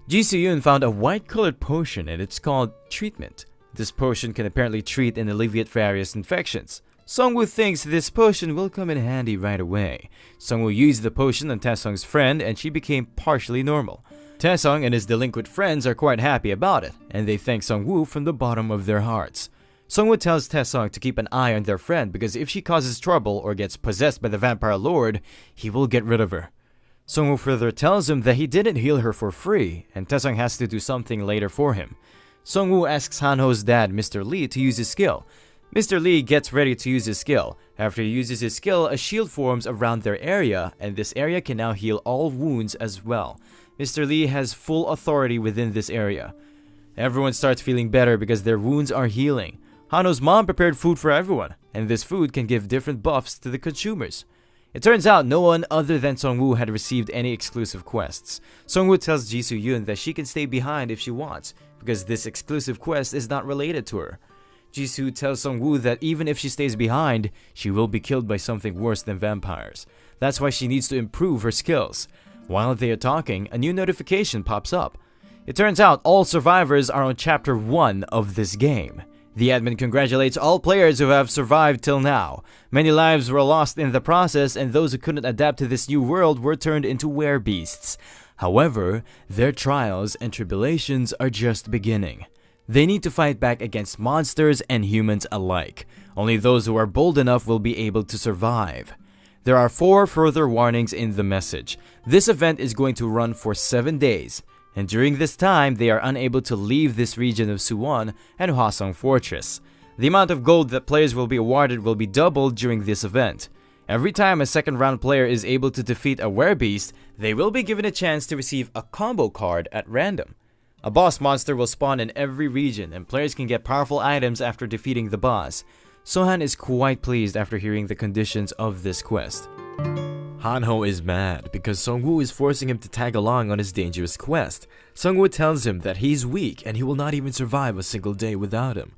Speaker 1: Jisoo-yeon found a white-colored potion and it's called Treatment. This potion can apparently treat and alleviate various infections. Sung-woo thinks this potion will come in handy right away. Sung-woo used the potion on Taesung's friend and she became partially normal. Taesung and his delinquent friends are quite happy about it, and they thank Sung-woo from the bottom of their hearts. Sung-woo tells Taesung to keep an eye on their friend because if she causes trouble or gets possessed by the Vampire Lord, he will get rid of her. Sung-woo further tells him that he didn't heal her for free, and Taesung has to do something later for him. Sung-woo asks Han-ho's dad, Mr. Lee, to use his skill. Mr. Lee gets ready to use his skill. After he uses his skill, a shield forms around their area, and this area can now heal all wounds as well. Mr. Lee has full authority within this area. Everyone starts feeling better because their wounds are healing. Han-ho's mom prepared food for everyone, and this food can give different buffs to the consumers. It turns out no one other than Sung-woo had received any exclusive quests. Sung-woo tells Jisoo-yeon that she can stay behind if she wants, because this exclusive quest is not related to her. Jisoo tells Sung-woo that even if she stays behind, she will be killed by something worse than vampires. That's why she needs to improve her skills. While they are talking, a new notification pops up. It turns out all survivors are on Chapter 1 of this game. The admin congratulates all players who have survived till now. Many lives were lost in the process, and those who couldn't adapt to this new world were turned into werebeasts. However, their trials and tribulations are just beginning. They need to fight back against monsters and humans alike. Only those who are bold enough will be able to survive. There are 4 further warnings in the message. This event is going to run for 7 days. And during this time, they are unable to leave this region of Suwon and Hwasong Fortress. The amount of gold that players will be awarded will be doubled during this event. Every time a second round player is able to defeat a werebeast, they will be given a chance to receive a combo card at random. A boss monster will spawn in every region, and players can get powerful items after defeating the boss. Sohan is quite pleased after hearing the conditions of this quest. Hanho is mad because Sungwoo is forcing him to tag along on his dangerous quest. Sungwoo tells him that he's weak and he will not even survive a single day without him.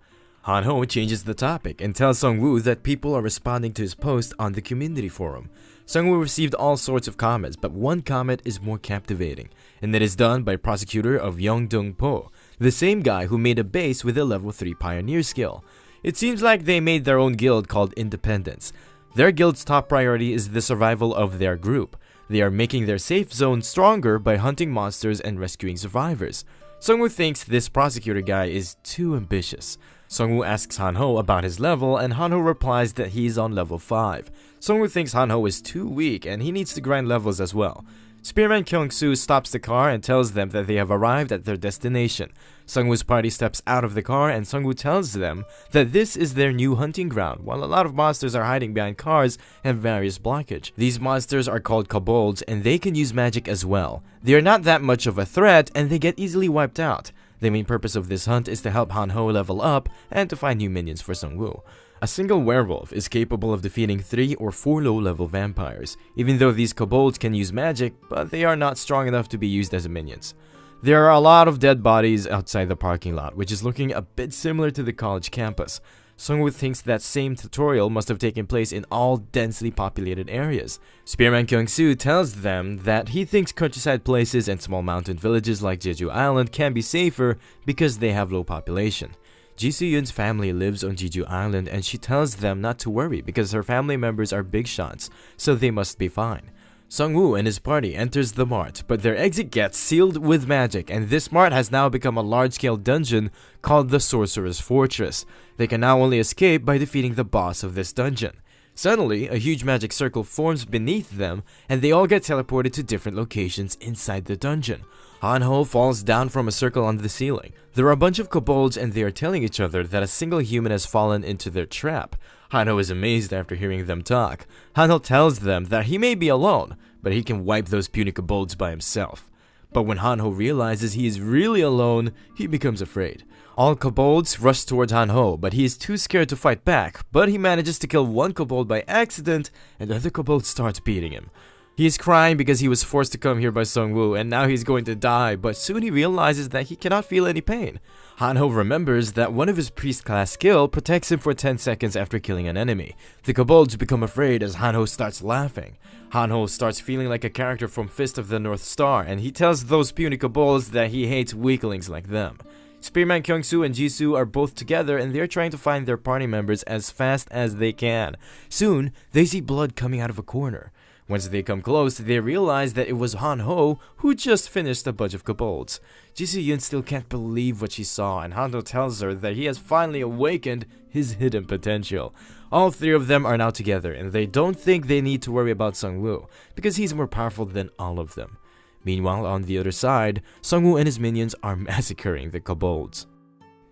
Speaker 1: Hanho changes the topic and tells Sungwoo that people are responding to his post on the community forum. Sungwoo received all sorts of comments, but one comment is more captivating, and that is done by prosecutor of Yeongdong-po, the same guy who made a base with a level 3 pioneer skill. It seems like they made their own guild called Independence. Their guild's top priority is the survival of their group. They are making their safe zone stronger by hunting monsters and rescuing survivors. Sungwoo thinks this prosecutor guy is too ambitious. Sungwoo asks Hanho about his level, and Hanho replies that he's on level 5. Sungwoo thinks Hanho is too weak and he needs to grind levels as well. Spearman Kyung-soo stops the car and tells them that they have arrived at their destination. Sungwoo's party steps out of the car and Sungwoo tells them that this is their new hunting ground, while a lot of monsters are hiding behind cars and various blockage. These monsters are called kobolds and they can use magic as well. They are not that much of a threat and they get easily wiped out. The main purpose of this hunt is to help Hanho level up and to find new minions for Sungwoo. A single werewolf is capable of defeating 3 or 4 low-level vampires, even though these kobolds can use magic, but they are not strong enough to be used as minions. There are a lot of dead bodies outside the parking lot, which is looking a bit similar to the college campus. Sungwoo thinks that same tutorial must have taken place in all densely populated areas. Spearman Kyung-soo tells them that he thinks countryside places and small mountain villages like Jeju Island can be safer because they have low population. Ji Soo-yoon's family lives on Jeju Island and she tells them not to worry because her family members are big shots, so they must be fine. Sungwoo and his party enters the mart, but their exit gets sealed with magic, and this mart has now become a large-scale dungeon called the Sorcerer's Fortress. They can now only escape by defeating the boss of this dungeon. Suddenly, a huge magic circle forms beneath them, and they all get teleported to different locations inside the dungeon. Hanho falls down from a circle on the ceiling. There are a bunch of kobolds and they are telling each other that a single human has fallen into their trap. Hanho is amazed after hearing them talk. Hanho tells them that he may be alone, but he can wipe those puny kobolds by himself. But when Hanho realizes he is really alone, he becomes afraid. All kobolds rush towards Hanho, but he is too scared to fight back, but he manages to kill one kobold by accident, and the other kobold starts beating him. He is crying because he was forced to come here by Sungwoo, and now he's going to die, but soon he realizes that he cannot feel any pain. Hanho remembers that one of his priest class skill protects him for 10 seconds after killing an enemy. The kobolds become afraid as Hanho starts laughing. Hanho starts feeling like a character from Fist of the North Star, and he tells those puny kobolds that he hates weaklings like them. Spearman Kyung-soo and Jisoo are both together and they're trying to find their party members as fast as they can. Soon, they see blood coming out of a corner. Once they come close, they realize that it was Hanho who just finished a bunch of kobolds. Ji Soo-yoon still can't believe what she saw, and Hanho tells her that he has finally awakened his hidden potential. All 3 of them are now together, and they don't think they need to worry about Sungwoo, because he's more powerful than all of them. Meanwhile, on the other side, Sungwoo and his minions are massacring the kobolds.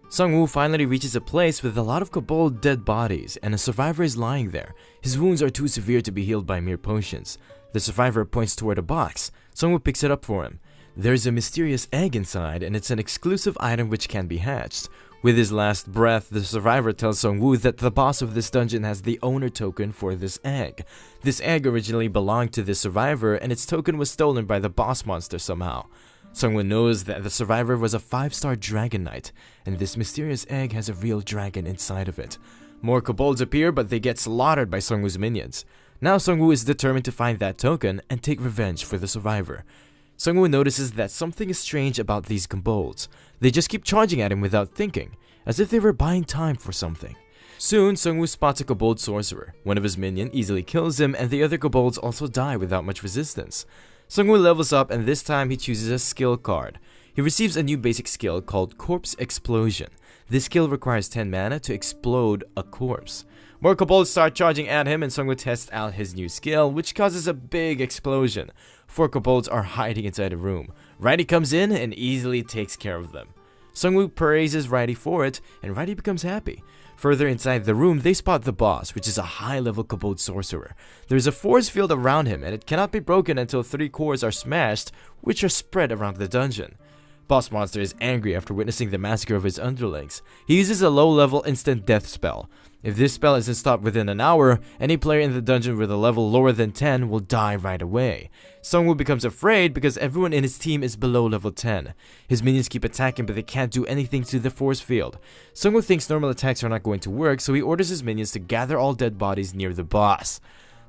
Speaker 1: Sungwoo finally reaches a place with a lot of kobold dead bodies, and a survivor is lying there. His wounds are too severe to be healed by mere potions. The survivor points toward a box. Sungwoo picks it up for him. There's a mysterious egg inside, and it's an exclusive item which can be hatched. With his last breath, the survivor tells Sungwoo that the boss of this dungeon has the owner token for this egg. This egg originally belonged to this survivor, and its token was stolen by the boss monster somehow. Sungwoo knows that the survivor was a 5-star Dragon Knight, and this mysterious egg has a real dragon inside of it. More kobolds appear, but they get slaughtered by Sungwoo's minions. Now Sungwoo is determined to find that token and take revenge for the survivor. Sungwoo notices that something is strange about these kobolds. They just keep charging at him without thinking, as if they were buying time for something. Soon, Sungwoo spots a kobold sorcerer. One of his minions easily kills him, and the other kobolds also die without much resistance. Sungwoo levels up, and this time he chooses a skill card. He receives a new basic skill called Corpse Explosion. This skill requires 10 mana to explode a corpse. More kobolds start charging at him, and Sungwoo tests out his new skill, which causes a big explosion. 4 kobolds are hiding inside a room. Righty comes in and easily takes care of them. Sungwoo praises Righty for it, and Righty becomes happy. Further inside the room, they spot the boss, which is a high-level kobold sorcerer. There is a force field around him, and it cannot be broken until 3 cores are smashed, which are spread around the dungeon. Boss Monster is angry after witnessing the massacre of his underlings. He uses a low-level instant death spell. If this spell isn't stopped within an hour, any player in the dungeon with a level lower than 10 will die right away. Sungwoo becomes afraid because everyone in his team is below level 10. His minions keep attacking, but they can't do anything to the force field. Sungwoo thinks normal attacks are not going to work, so he orders his minions to gather all dead bodies near the boss.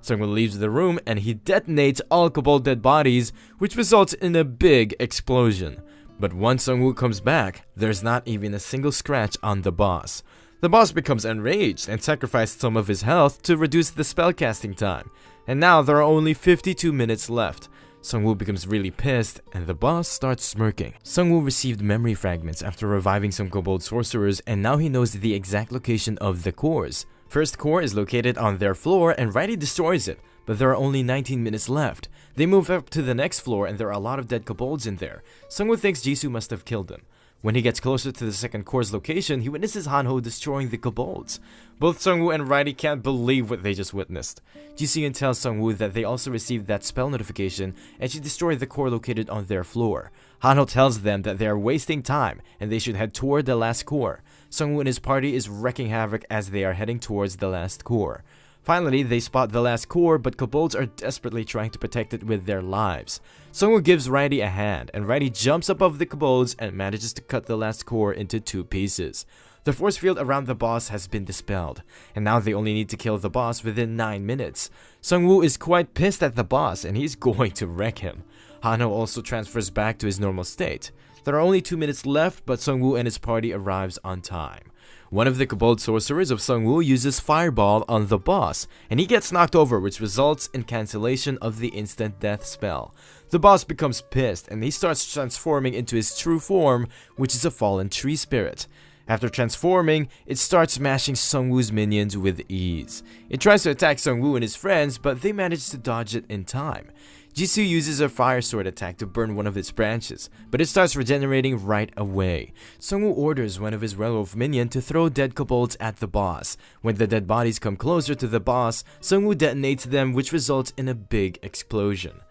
Speaker 1: Sungwoo leaves the room and he detonates all kobold dead bodies, which results in a big explosion. But once Sungwoo comes back, there's not even a single scratch on the boss. The boss becomes enraged and sacrificed some of his health to reduce the spellcasting time. And now there are only 52 minutes left. Sungwoo becomes really pissed and the boss starts smirking. Sungwoo received memory fragments after reviving some kobold sorcerers, and now he knows the exact location of the cores. First core is located on their floor and Righty destroys it, but there are only 19 minutes left. They move up to the next floor and there are a lot of dead kobolds in there. Sungwoo thinks Jisoo must have killed them. When he gets closer to the second core's location, he witnesses Hanho destroying the kobolds. Both Sungwoo and Righty can't believe what they just witnessed. Jisoo tells Sungwoo that they also received that spell notification and she destroyed the core located on their floor. Hanho tells them that they are wasting time and they should head toward the last core. Sungwoo and his party is wreaking havoc as they are heading towards the last core. Finally, they spot the last core, but kobolds are desperately trying to protect it with their lives. Sungwoo gives Righty a hand, and Righty jumps above the kobolds and manages to cut the last core into 2 pieces. The force field around the boss has been dispelled, and now they only need to kill the boss within 9 minutes. Sungwoo is quite pissed at the boss, and he's going to wreck him. Hanho also transfers back to his normal state. There are only 2 minutes left, but Sungwoo and his party arrives on time. One of the kobold sorcerers of Sungwoo uses Fireball on the boss, and he gets knocked over, which results in cancellation of the instant death spell. The boss becomes pissed, and he starts transforming into his true form, which is a fallen tree spirit. After transforming, it starts smashing Sungwoo's minions with ease. It tries to attack Sungwoo and his friends, but they manage to dodge it in time. Jisoo uses a fire sword attack to burn one of its branches, but it starts regenerating right away. Sungwoo orders one of his werewolf minions to throw dead kobolds at the boss. When the dead bodies come closer to the boss, Sungwoo detonates them, which results in a big explosion.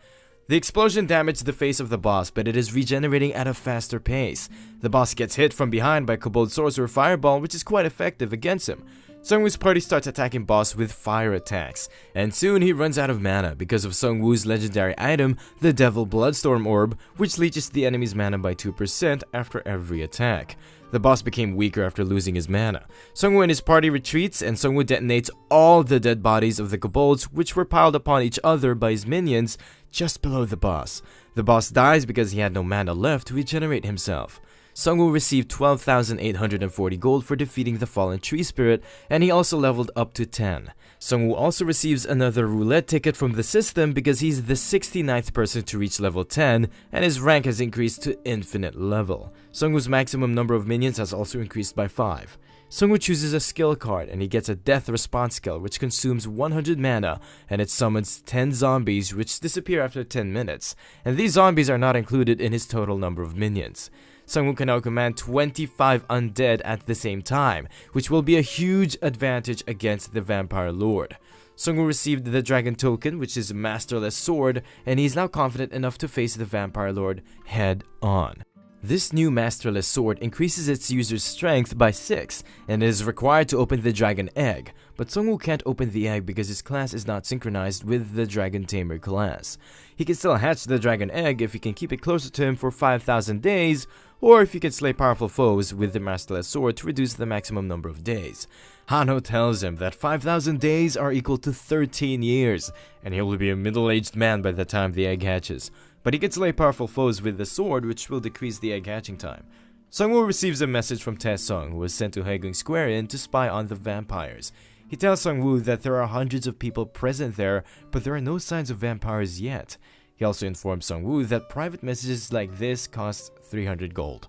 Speaker 1: The explosion damaged the face of the boss, but it is regenerating at a faster pace. The boss gets hit from behind by Kobold Sorcerer Fireball, which is quite effective against him. Sungwoo's party starts attacking boss with fire attacks, and soon he runs out of mana because of Sungwoo's legendary item, the Devil Bloodstorm Orb, which leeches the enemy's mana by 2% after every attack. The boss became weaker after losing his mana. Sungwoo and his party retreats, and Sungwoo detonates all the dead bodies of the kobolds, which were piled upon each other by his minions just below the boss. The boss dies because he had no mana left to regenerate himself. Sungwoo received 12,840 gold for defeating the fallen tree spirit, and he also leveled up to 10. Sungwoo also receives another roulette ticket from the system because he's the 69th person to reach level 10, and his rank has increased to infinite level. Sungwoo's maximum number of minions has also increased by 5. Sungwoo chooses a skill card and he gets a death response skill which consumes 100 mana, and it summons 10 zombies which disappear after 10 minutes, and these zombies are not included in his total number of minions. Sungwoo can now command 25 undead at the same time, which will be a huge advantage against the Vampire Lord. Sungwoo received the Dragon Token, which is a masterless sword, and he's now confident enough to face the Vampire Lord head on. This new masterless sword increases its user's strength by 6 and is required to open the Dragon Egg, but Sungwoo can't open the egg because his class is not synchronized with the Dragon Tamer class. He can still hatch the Dragon Egg if he can keep it closer to him for 5,000 days, or if he can slay powerful foes with the masterless sword to reduce the maximum number of days. Hanho tells him that 5,000 days are equal to 13 years, and he will be a middle-aged man by the time the egg hatches. but he can slay powerful foes with the sword, which will decrease the egg hatching time. Sungwoo receives a message from Taesung, who was sent to Haegung Square Inn to spy on the vampires. He tells Sungwoo that there are hundreds of people present there, but there are no signs of vampires yet. He also informs Sungwoo that private messages like this cost 300 gold.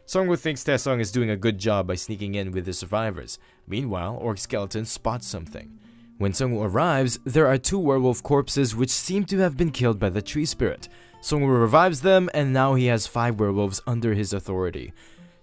Speaker 1: Sungwoo thinks Taesung is doing a good job by sneaking in with the survivors. Meanwhile, Orc Skeleton spots something. When Sungwoo arrives, there are 2 werewolf corpses which seem to have been killed by the tree spirit. Sungwoo revives them, and now he has 5 werewolves under his authority.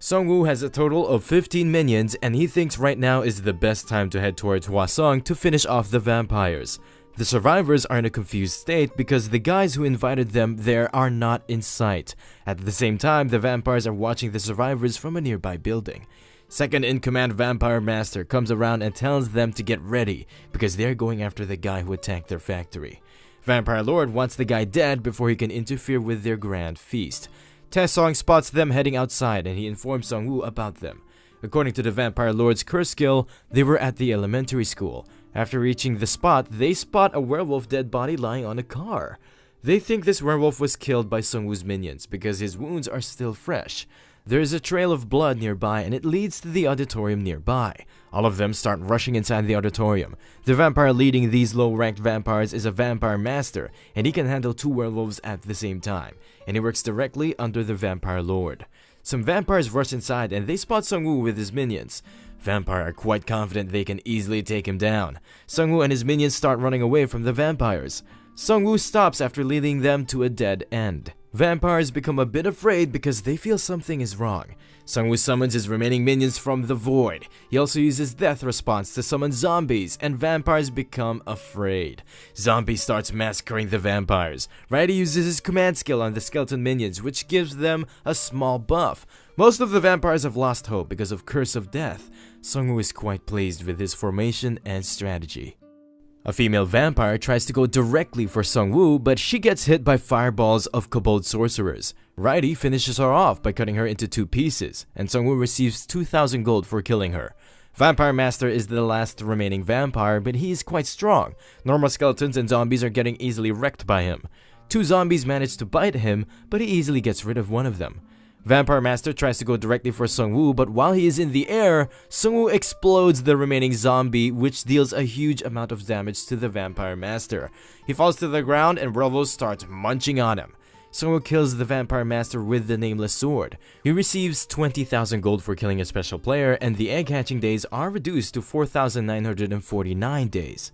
Speaker 1: Sungwoo has a total of 15 minions, and he thinks right now is the best time to head towards Hwasong to finish off the vampires. The survivors are in a confused state because the guys who invited them there are not in sight. At the same time, the vampires are watching the survivors from a nearby building. Second-in-command Vampire Master comes around and tells them to get ready because they're going after the guy who attacked their factory. Vampire Lord wants the guy dead before he can interfere with their grand feast. Taesung spots them heading outside and he informs Sungwoo about them. According to the Vampire Lord's curse skill, they were at the elementary school. After reaching the spot, they spot a werewolf dead body lying on a car. They think this werewolf was killed by Sungwoo's minions because his wounds are still fresh. There is a trail of blood nearby and it leads to the auditorium nearby. All of them start rushing inside the auditorium. The vampire leading these low-ranked vampires is a Vampire Master, and he can handle 2 werewolves at the same time, and he works directly under the Vampire Lord. Some vampires rush inside and they spot Sungwoo with his minions. Vampire are quite confident they can easily take him down. Sungwoo and his minions start running away from the vampires. Sungwoo stops after leading them to a dead end. Vampires become a bit afraid because they feel something is wrong. Sungwoo summons his remaining minions from the void. He also uses death response to summon zombies, and vampires become afraid. Zombie starts massacring the vampires. Righty uses his command skill on the skeleton minions, which gives them a small buff. Most of the vampires have lost hope because of Curse of Death. Sungwoo is quite pleased with his formation and strategy. A female vampire tries to go directly for Sungwoo, but she gets hit by fireballs of kobold sorcerers. Righty finishes her off by cutting her into 2 pieces, and Sungwoo receives 2,000 gold for killing her. Vampire Master is the last remaining vampire, but he is quite strong. Normal skeletons and zombies are getting easily wrecked by him. 2 zombies manage to bite him, but he easily gets rid of one of them. Vampire Master tries to go directly for Sungwoo, but while he is in the air, Sungwoo explodes the remaining zombie, which deals a huge amount of damage to the Vampire Master. He falls to the ground and werewolves start munching on him. Sungwoo kills the Vampire Master with the Nameless Sword. He receives 20,000 gold for killing a special player, and the egg hatching days are reduced to 4,949 days.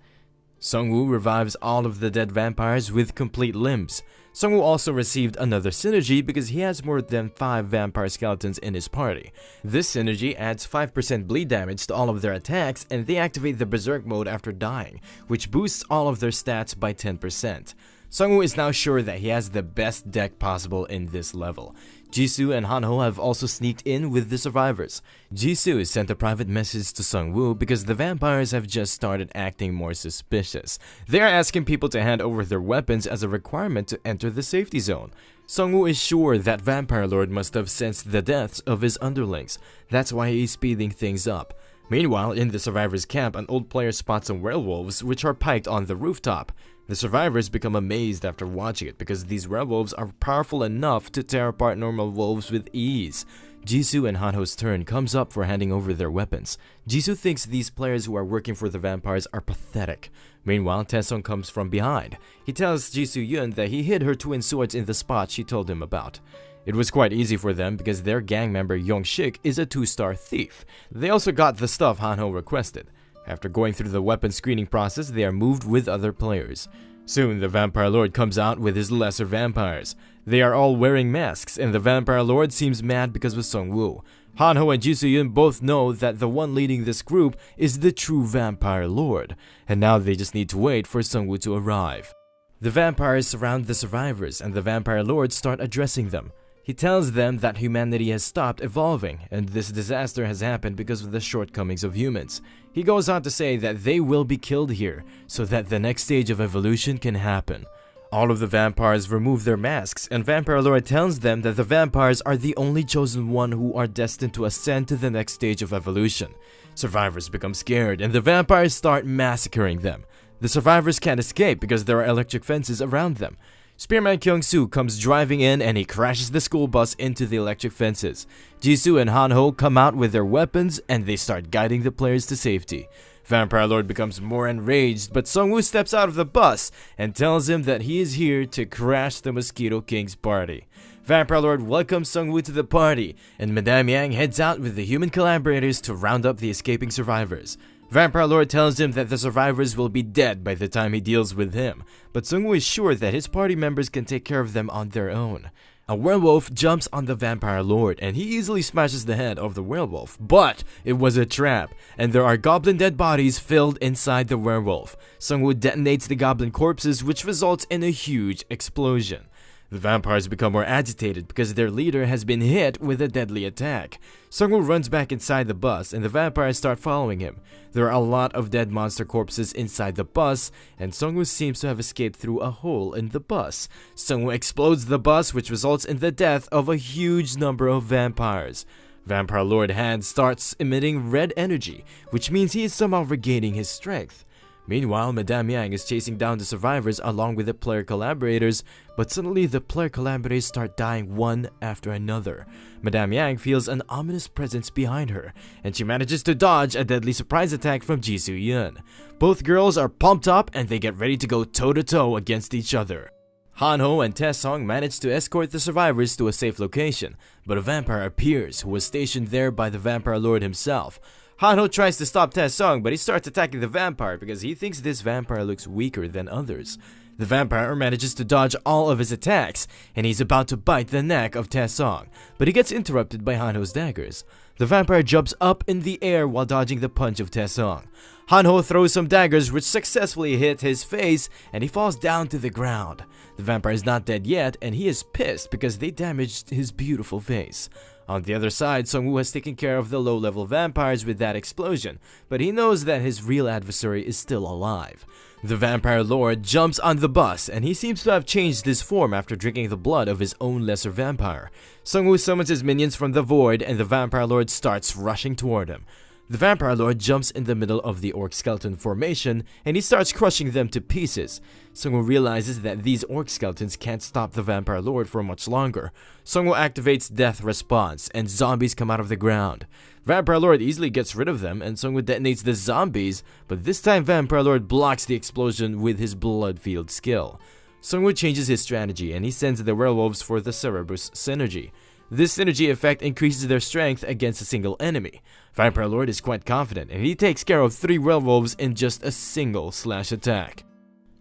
Speaker 1: Sungwoo revives all of the dead vampires with complete limbs. Sungwoo also received another synergy because he has more than 5 vampire skeletons in his party. This synergy adds 5% bleed damage to all of their attacks, and they activate the Berserk mode after dying, which boosts all of their stats by 10%. Sungwoo is now sure that he has the best deck possible in this level. Jisoo and Hanho have also sneaked in with the survivors. Jisoo sent a private message to Sungwoo because the vampires have just started acting more suspicious. They are asking people to hand over their weapons as a requirement to enter the safety zone. Sungwoo is sure that Vampire Lord must have sensed the deaths of his underlings. That's why he's speeding things up. Meanwhile, in the survivors' camp, an old player spots some werewolves which are piked on the rooftop. The survivors become amazed after watching it because these werewolves are powerful enough to tear apart normal wolves with ease. Jisoo and Hanho's turn comes up for handing over their weapons. Jisoo thinks these players who are working for the vampires are pathetic. Meanwhile, Taesung comes from behind. He tells Jisoo Yun that he hid her twin swords in the spot she told him about. It was quite easy for them because their gang member Yong-shik is a 2-star thief. They also got the stuff Hanho requested. After going through the weapon screening process, they are moved with other players. Soon, the Vampire Lord comes out with his lesser vampires. They are all wearing masks, and the Vampire Lord seems mad because of Sungwoo. Hanho and Jisoo Yun both know that the one leading this group is the true Vampire Lord, and now they just need to wait for Sungwoo to arrive. The vampires surround the survivors, and the Vampire Lord start addressing them. He tells them that humanity has stopped evolving, and this disaster has happened because of the shortcomings of humans. He goes on to say that they will be killed here, so that the next stage of evolution can happen. All of the vampires remove their masks, and Vampire Lord tells them that the vampires are the only chosen one who are destined to ascend to the next stage of evolution. Survivors become scared, and the vampires start massacring them. The survivors can't escape because there are electric fences around them. Spearman Kyung-soo comes driving in and he crashes the school bus into the electric fences. Jisoo and Han-ho come out with their weapons and they start guiding the players to safety. Vampire Lord becomes more enraged, but Sung-woo steps out of the bus and tells him that he is here to crash the Mosquito King's party. Vampire Lord welcomes Sung-woo to the party, and Madame Yang heads out with the human collaborators to round up the escaping survivors. Vampire Lord tells him that the survivors will be dead by the time he deals with him, but Sung-woo is sure that his party members can take care of them on their own. A werewolf jumps on the Vampire Lord and he easily smashes the head of the werewolf, but it was a trap, and there are goblin dead bodies filled inside the werewolf. Sung-woo detonates the goblin corpses, which results in a huge explosion. The vampires become more agitated because their leader has been hit with a deadly attack. Sung-woo runs back inside the bus and the vampires start following him. There are a lot of dead monster corpses inside the bus, and Sung-woo seems to have escaped through a hole in the bus. Sung-woo explodes the bus, which results in the death of a huge number of vampires. Vampire Lord Han starts emitting red energy, which means he is somehow regaining his strength. Meanwhile, Madame Yang is chasing down the survivors along with the player collaborators, but suddenly the player collaborators start dying one after another. Madame Yang feels an ominous presence behind her, and she manages to dodge a deadly surprise attack from Ji Soo-yeon. Both girls are pumped up and they get ready to go toe-to-toe against each other. Han-ho and Taesong manage to escort the survivors to a safe location, but a vampire appears who was stationed there by the Vampire Lord himself. Han-ho tries to stop Taesong, but he starts attacking the vampire because he thinks this vampire looks weaker than others. The vampire manages to dodge all of his attacks, and he's about to bite the neck of Taesong, but he gets interrupted by Han-ho's daggers. The vampire jumps up in the air while dodging the punch of Taesong. Han-ho throws some daggers which successfully hit his face, and he falls down to the ground. The vampire is not dead yet, and he is pissed because they damaged his beautiful face. On the other side, Sung-woo has taken care of the low-level vampires with that explosion, but he knows that his real adversary is still alive. The Vampire Lord jumps on the bus, and he seems to have changed his form after drinking the blood of his own lesser vampire. Sung-woo summons his minions from the void, and the Vampire Lord starts rushing toward him. The Vampire Lord jumps in the middle of the Orc Skeleton formation, and he starts crushing them to pieces. Sung-woo realizes that these Orc Skeletons can't stop the Vampire Lord for much longer. Sung-woo activates Death Response, and zombies come out of the ground. Vampire Lord easily gets rid of them, and Sung-woo detonates the zombies, but this time Vampire Lord blocks the explosion with his Blood Field skill. Sung-woo changes his strategy, and he sends the werewolves for the Cerberus Synergy. This synergy effect increases their strength against a single enemy. Vampire Lord is quite confident, and he takes care of 3 werewolves in just a single slash attack.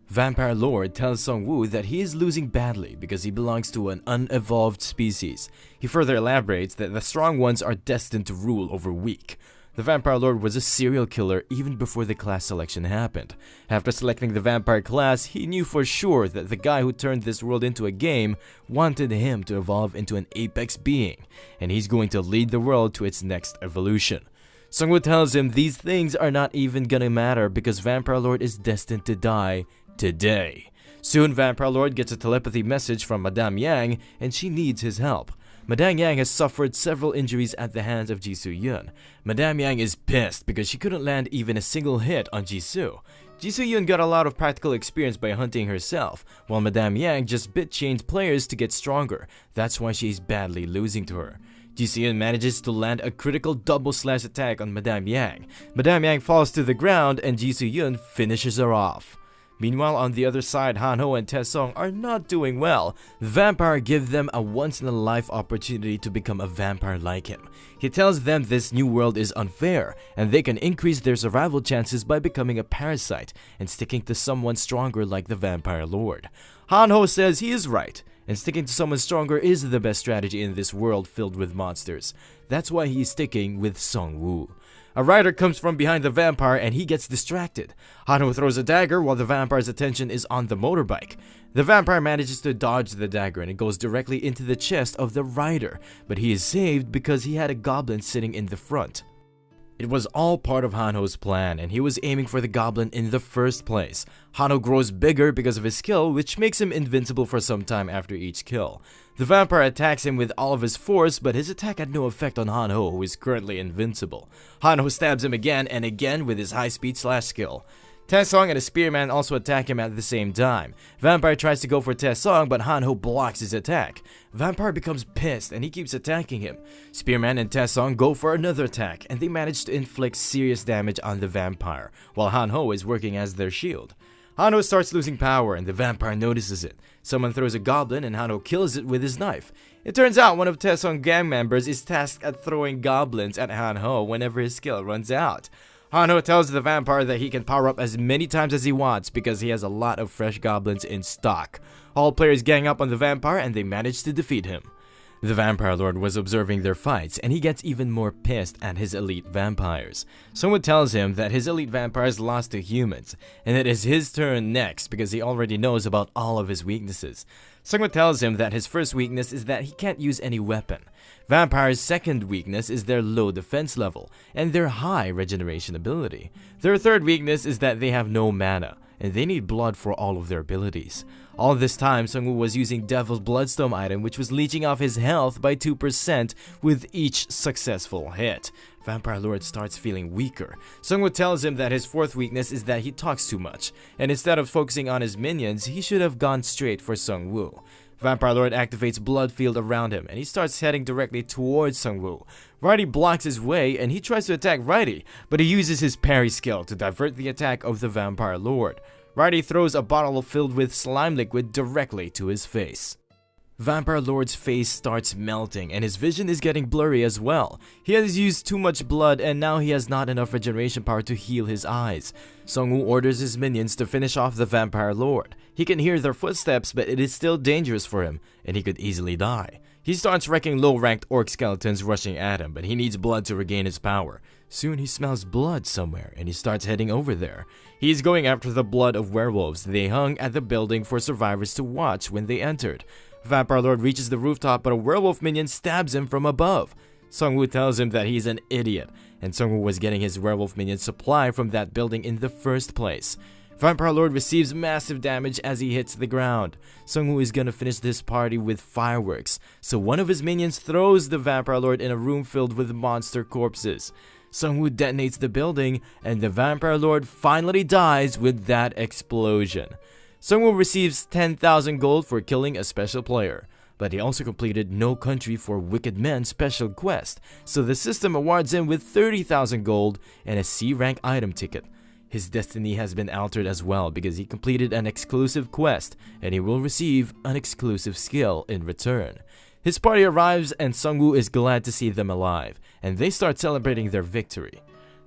Speaker 1: Vampire Lord tells Sung-woo that he is losing badly because he belongs to an unevolved species. He further elaborates that the strong ones are destined to rule over weak. The Vampire Lord was a serial killer even before the class selection happened. After selecting the vampire class, he knew for sure that the guy who turned this world into a game wanted him to evolve into an apex being, and he's going to lead the world to its next evolution. Sung-woo tells him these things are not even gonna matter because Vampire Lord is destined to die today. Soon, Vampire Lord gets a telepathy message from Madame Yang, and she needs his help. Madame Yang has suffered several injuries at the hands of Ji Soo-yeon. Madame Yang is pissed because she couldn't land even a single hit on Jisoo. Ji Soo-yeon got a lot of practical experience by hunting herself, while Madame Yang just bit-chained players to get stronger. That's why she's badly losing to her. Ji Soo-yeon manages to land a critical double slash attack on Madame Yang. Madame Yang falls to the ground and Ji Soo-yeon finishes her off. Meanwhile, on the other side, Han-ho and Taesong are not doing well. The vampire gives them a once-in-a-life opportunity to become a vampire like him. He tells them this new world is unfair, and they can increase their survival chances by becoming a parasite and sticking to someone stronger like the Vampire Lord. Han-ho says he is right, and sticking to someone stronger is the best strategy in this world filled with monsters. That's why he's sticking with Sung-woo. A rider comes from behind the vampire and he gets distracted. Han-ho throws a dagger while the vampire's attention is on the motorbike. The vampire manages to dodge the dagger and it goes directly into the chest of the rider, but he is saved because he had a goblin sitting in the front. It was all part of Han-ho's plan, and he was aiming for the goblin in the first place. Han-ho grows bigger because of his skill, which makes him invincible for some time after each kill. The vampire attacks him with all of his force, but his attack had no effect on Han-ho, who is currently invincible. Han-ho stabs him again and again with his high-speed slash skill. Taesong and a spearman also attack him at the same time. Vampire tries to go for Taesong, but Hanho blocks his attack. Vampire becomes pissed and he keeps attacking him. Spearman and Taesong go for another attack, and they manage to inflict serious damage on the vampire, while Hanho is working as their shield. Hanho starts losing power and the vampire notices it. Someone throws a goblin and Hanho kills it with his knife. It turns out one of Taesong's gang members is tasked at throwing goblins at Hanho whenever his skill runs out. Hanho tells the vampire that he can power up as many times as he wants because he has a lot of fresh goblins in stock. All players gang up on the vampire and they manage to defeat him. The Vampire Lord was observing their fights and he gets even more pissed at his elite vampires. Someone tells him that his elite vampires lost to humans and it is his turn next because he already knows about all of his weaknesses. Someone tells him that his first weakness is that he can't use any weapon. Vampires' second weakness is their low defense level and their high regeneration ability. Their third weakness is that they have no mana and they need blood for all of their abilities. All this time, Seongwoo was using Devil's Bloodstone item, which was leeching off his health by 2% with each successful hit. Vampire Lord starts feeling weaker. Seongwoo tells him that his fourth weakness is that he talks too much, and instead of focusing on his minions, he should have gone straight for Seongwoo. Vampire Lord activates Blood Field around him, and he starts heading directly towards Seongwoo. Righty blocks his way, and he tries to attack Righty, but he uses his parry skill to divert the attack of the Vampire Lord. Righty throws a bottle filled with slime liquid directly to his face. Vampire Lord's face starts melting and his vision is getting blurry as well. He has used too much blood and now he has not enough regeneration power to heal his eyes. Seongwoo orders his minions to finish off the Vampire Lord. He can hear their footsteps, but it is still dangerous for him and he could easily die. He starts wrecking low-ranked orc skeletons rushing at him, but he needs blood to regain his power. Soon he smells blood somewhere and he starts heading over there. He's going after the blood of werewolves they hung at the building for survivors to watch when they entered. Vampire Lord reaches the rooftop, but a werewolf minion stabs him from above. Seongwoo tells him that he's an idiot, and Seongwoo was getting his werewolf minion supply from that building in the first place. Vampire Lord receives massive damage as he hits the ground. Seongwoo is gonna finish this party with fireworks, so one of his minions throws the Vampire Lord in a room filled with monster corpses. Seongwoo detonates the building, and the Vampire Lord finally dies with that explosion. Seongwoo receives 10,000 gold for killing a special player, but he also completed No Country for Wicked Men special quest, so the system awards him with 30,000 gold and a C-rank item ticket. His destiny has been altered as well because he completed an exclusive quest and he will receive an exclusive skill in return. His party arrives and Seongwoo is glad to see them alive, and they start celebrating their victory.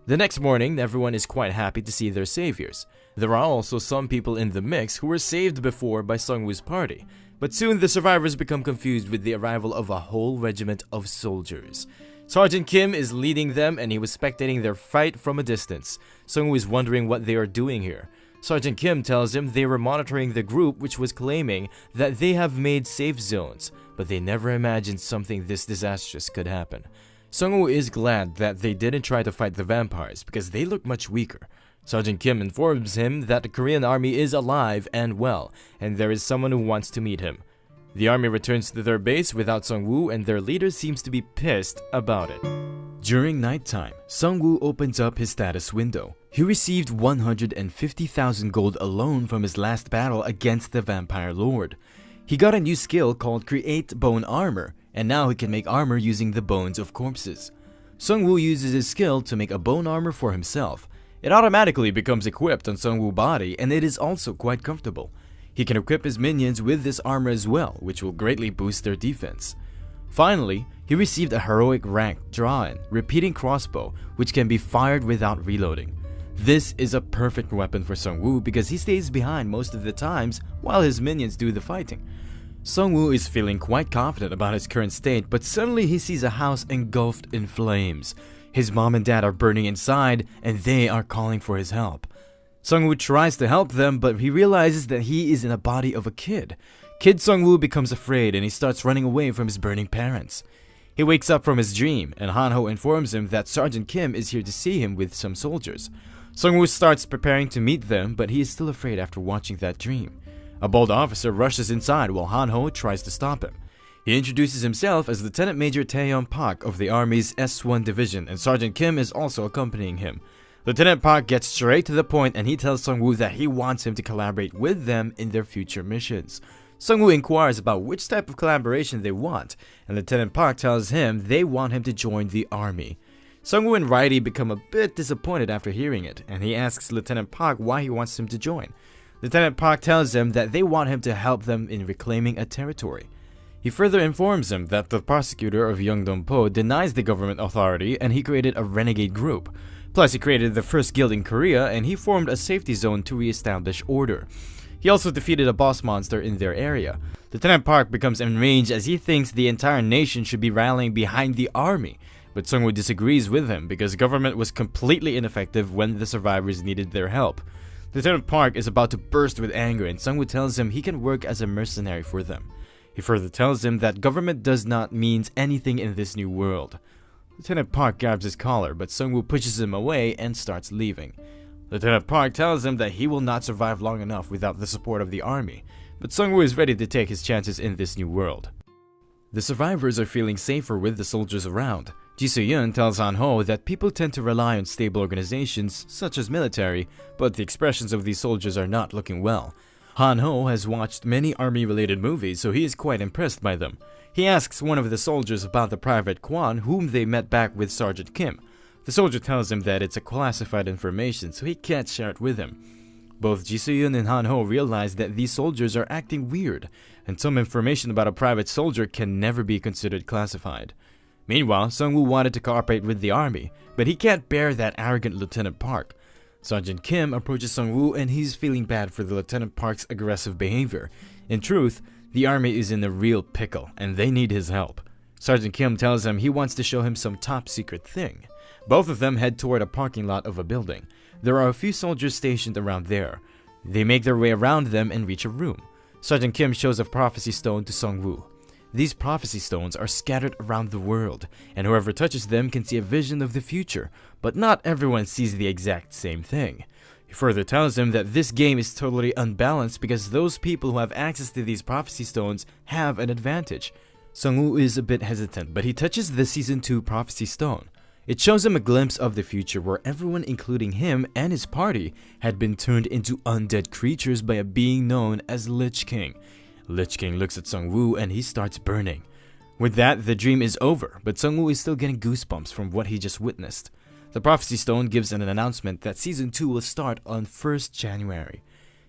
Speaker 1: The next morning, everyone is quite happy to see their saviors. There are also some people in the mix who were saved before by Seongwoo's party, but soon the survivors become confused with the arrival of a whole regiment of soldiers. Sergeant Kim is leading them and he was spectating their fight from a distance. Seongwoo is wondering what they are doing here. Sergeant Kim tells him they were monitoring the group which was claiming that they have made safe zones, but they never imagined something this disastrous could happen. Seongwoo is glad that they didn't try to fight the vampires because they look much weaker. Sergeant Kim informs him that the Korean army is alive and well, and there is someone who wants to meet him. The army returns to their base without Seongwoo and their leader seems to be pissed about it. During nighttime, Seongwoo opens up his status window. He received 150,000 gold alone from his last battle against the Vampire Lord. He got a new skill called Create Bone Armor, and now he can make armor using the bones of corpses. Seongwoo uses his skill to make a bone armor for himself. It automatically becomes equipped on Seongwoo's body and it is also quite comfortable. He can equip his minions with this armor as well, which will greatly boost their defense. Finally, he received a heroic rank Drawn repeating crossbow, which can be fired without reloading. This is a perfect weapon for Seongwoo because he stays behind most of the times while his minions do the fighting. Seongwoo is feeling quite confident about his current state, but suddenly he sees a house engulfed in flames. His mom and dad are burning inside and they are calling for his help. Seongwoo tries to help them, but he realizes that he is in the body of a kid. Kid Seongwoo becomes afraid and he starts running away from his burning parents. He wakes up from his dream and Hanho informs him that Sergeant Kim is here to see him with some soldiers. Seongwoo starts preparing to meet them, but he is still afraid after watching that dream. A bold officer rushes inside while Hanho tries to stop him. He introduces himself as Lieutenant Major Taeyeon Park of the Army's S1 Division and Sergeant Kim is also accompanying him. Lieutenant Park gets straight to the point and he tells Sung-woo that he wants him to collaborate with them in their future missions. Sung-woo inquires about which type of collaboration they want, and Lieutenant Park tells him they want him to join the army. Sung-woo and Rairi become a bit disappointed after hearing it, and he asks Lieutenant Park why he wants him to join. Lieutenant Park tells him that they want him to help them in reclaiming a territory. He further informs him that the prosecutor of Yeongdong-po denies the government authority and he created a renegade group. Plus, he created the first guild in Korea and he formed a safety zone to re-establish order. He also defeated a boss monster in their area. Lieutenant Park becomes enraged as he thinks the entire nation should be rallying behind the army. But Sung-woo disagrees with him because government was completely ineffective when the survivors needed their help. Lieutenant Park is about to burst with anger and Sung-woo tells him he can work as a mercenary for them. He further tells him that government does not mean anything in this new world. Lieutenant Park grabs his collar, but Sung-woo pushes him away and starts leaving. Lieutenant Park tells him that he will not survive long enough without the support of the army, but Sung-woo is ready to take his chances in this new world. The survivors are feeling safer with the soldiers around. Ji Soo-yeon tells Han-ho that people tend to rely on stable organizations, such as military, but the expressions of these soldiers are not looking well. Han-ho has watched many army-related movies, so he is quite impressed by them. He asks one of the soldiers about the Private Kwon, whom they met back with Sergeant Kim. The soldier tells him that it's a classified information, so he can't share it with him. Both Ji Soo-yeon and Han-ho realize that these soldiers are acting weird, and some information about a private soldier can never be considered classified. Meanwhile, Sung-woo wanted to cooperate with the army, but he can't bear that arrogant Lieutenant Park. Sergeant Kim approaches Sung-woo and he's feeling bad for the Lieutenant Park's aggressive behavior. In truth, the army is in a real pickle and they need his help. Sergeant Kim tells him he wants to show him some top secret thing. Both of them head toward a parking lot of a building. There are a few soldiers stationed around there. They make their way around them and reach a room. Sergeant Kim shows a prophecy stone to Sung-woo. These prophecy stones are scattered around the world, and whoever touches them can see a vision of the future, but not everyone sees the exact same thing. He further tells him that this game is totally unbalanced because those people who have access to these prophecy stones have an advantage. Sung-woo is a bit hesitant, but he touches the Season 2 prophecy stone. It shows him a glimpse of the future where everyone, including him and his party, had been turned into undead creatures by a being known as Lich King. Lich King looks at Sung-woo and he starts burning. With that, the dream is over, but Sung-woo is still getting goosebumps from what he just witnessed. The Prophecy Stone gives an announcement that Season 2 will start on 1st January.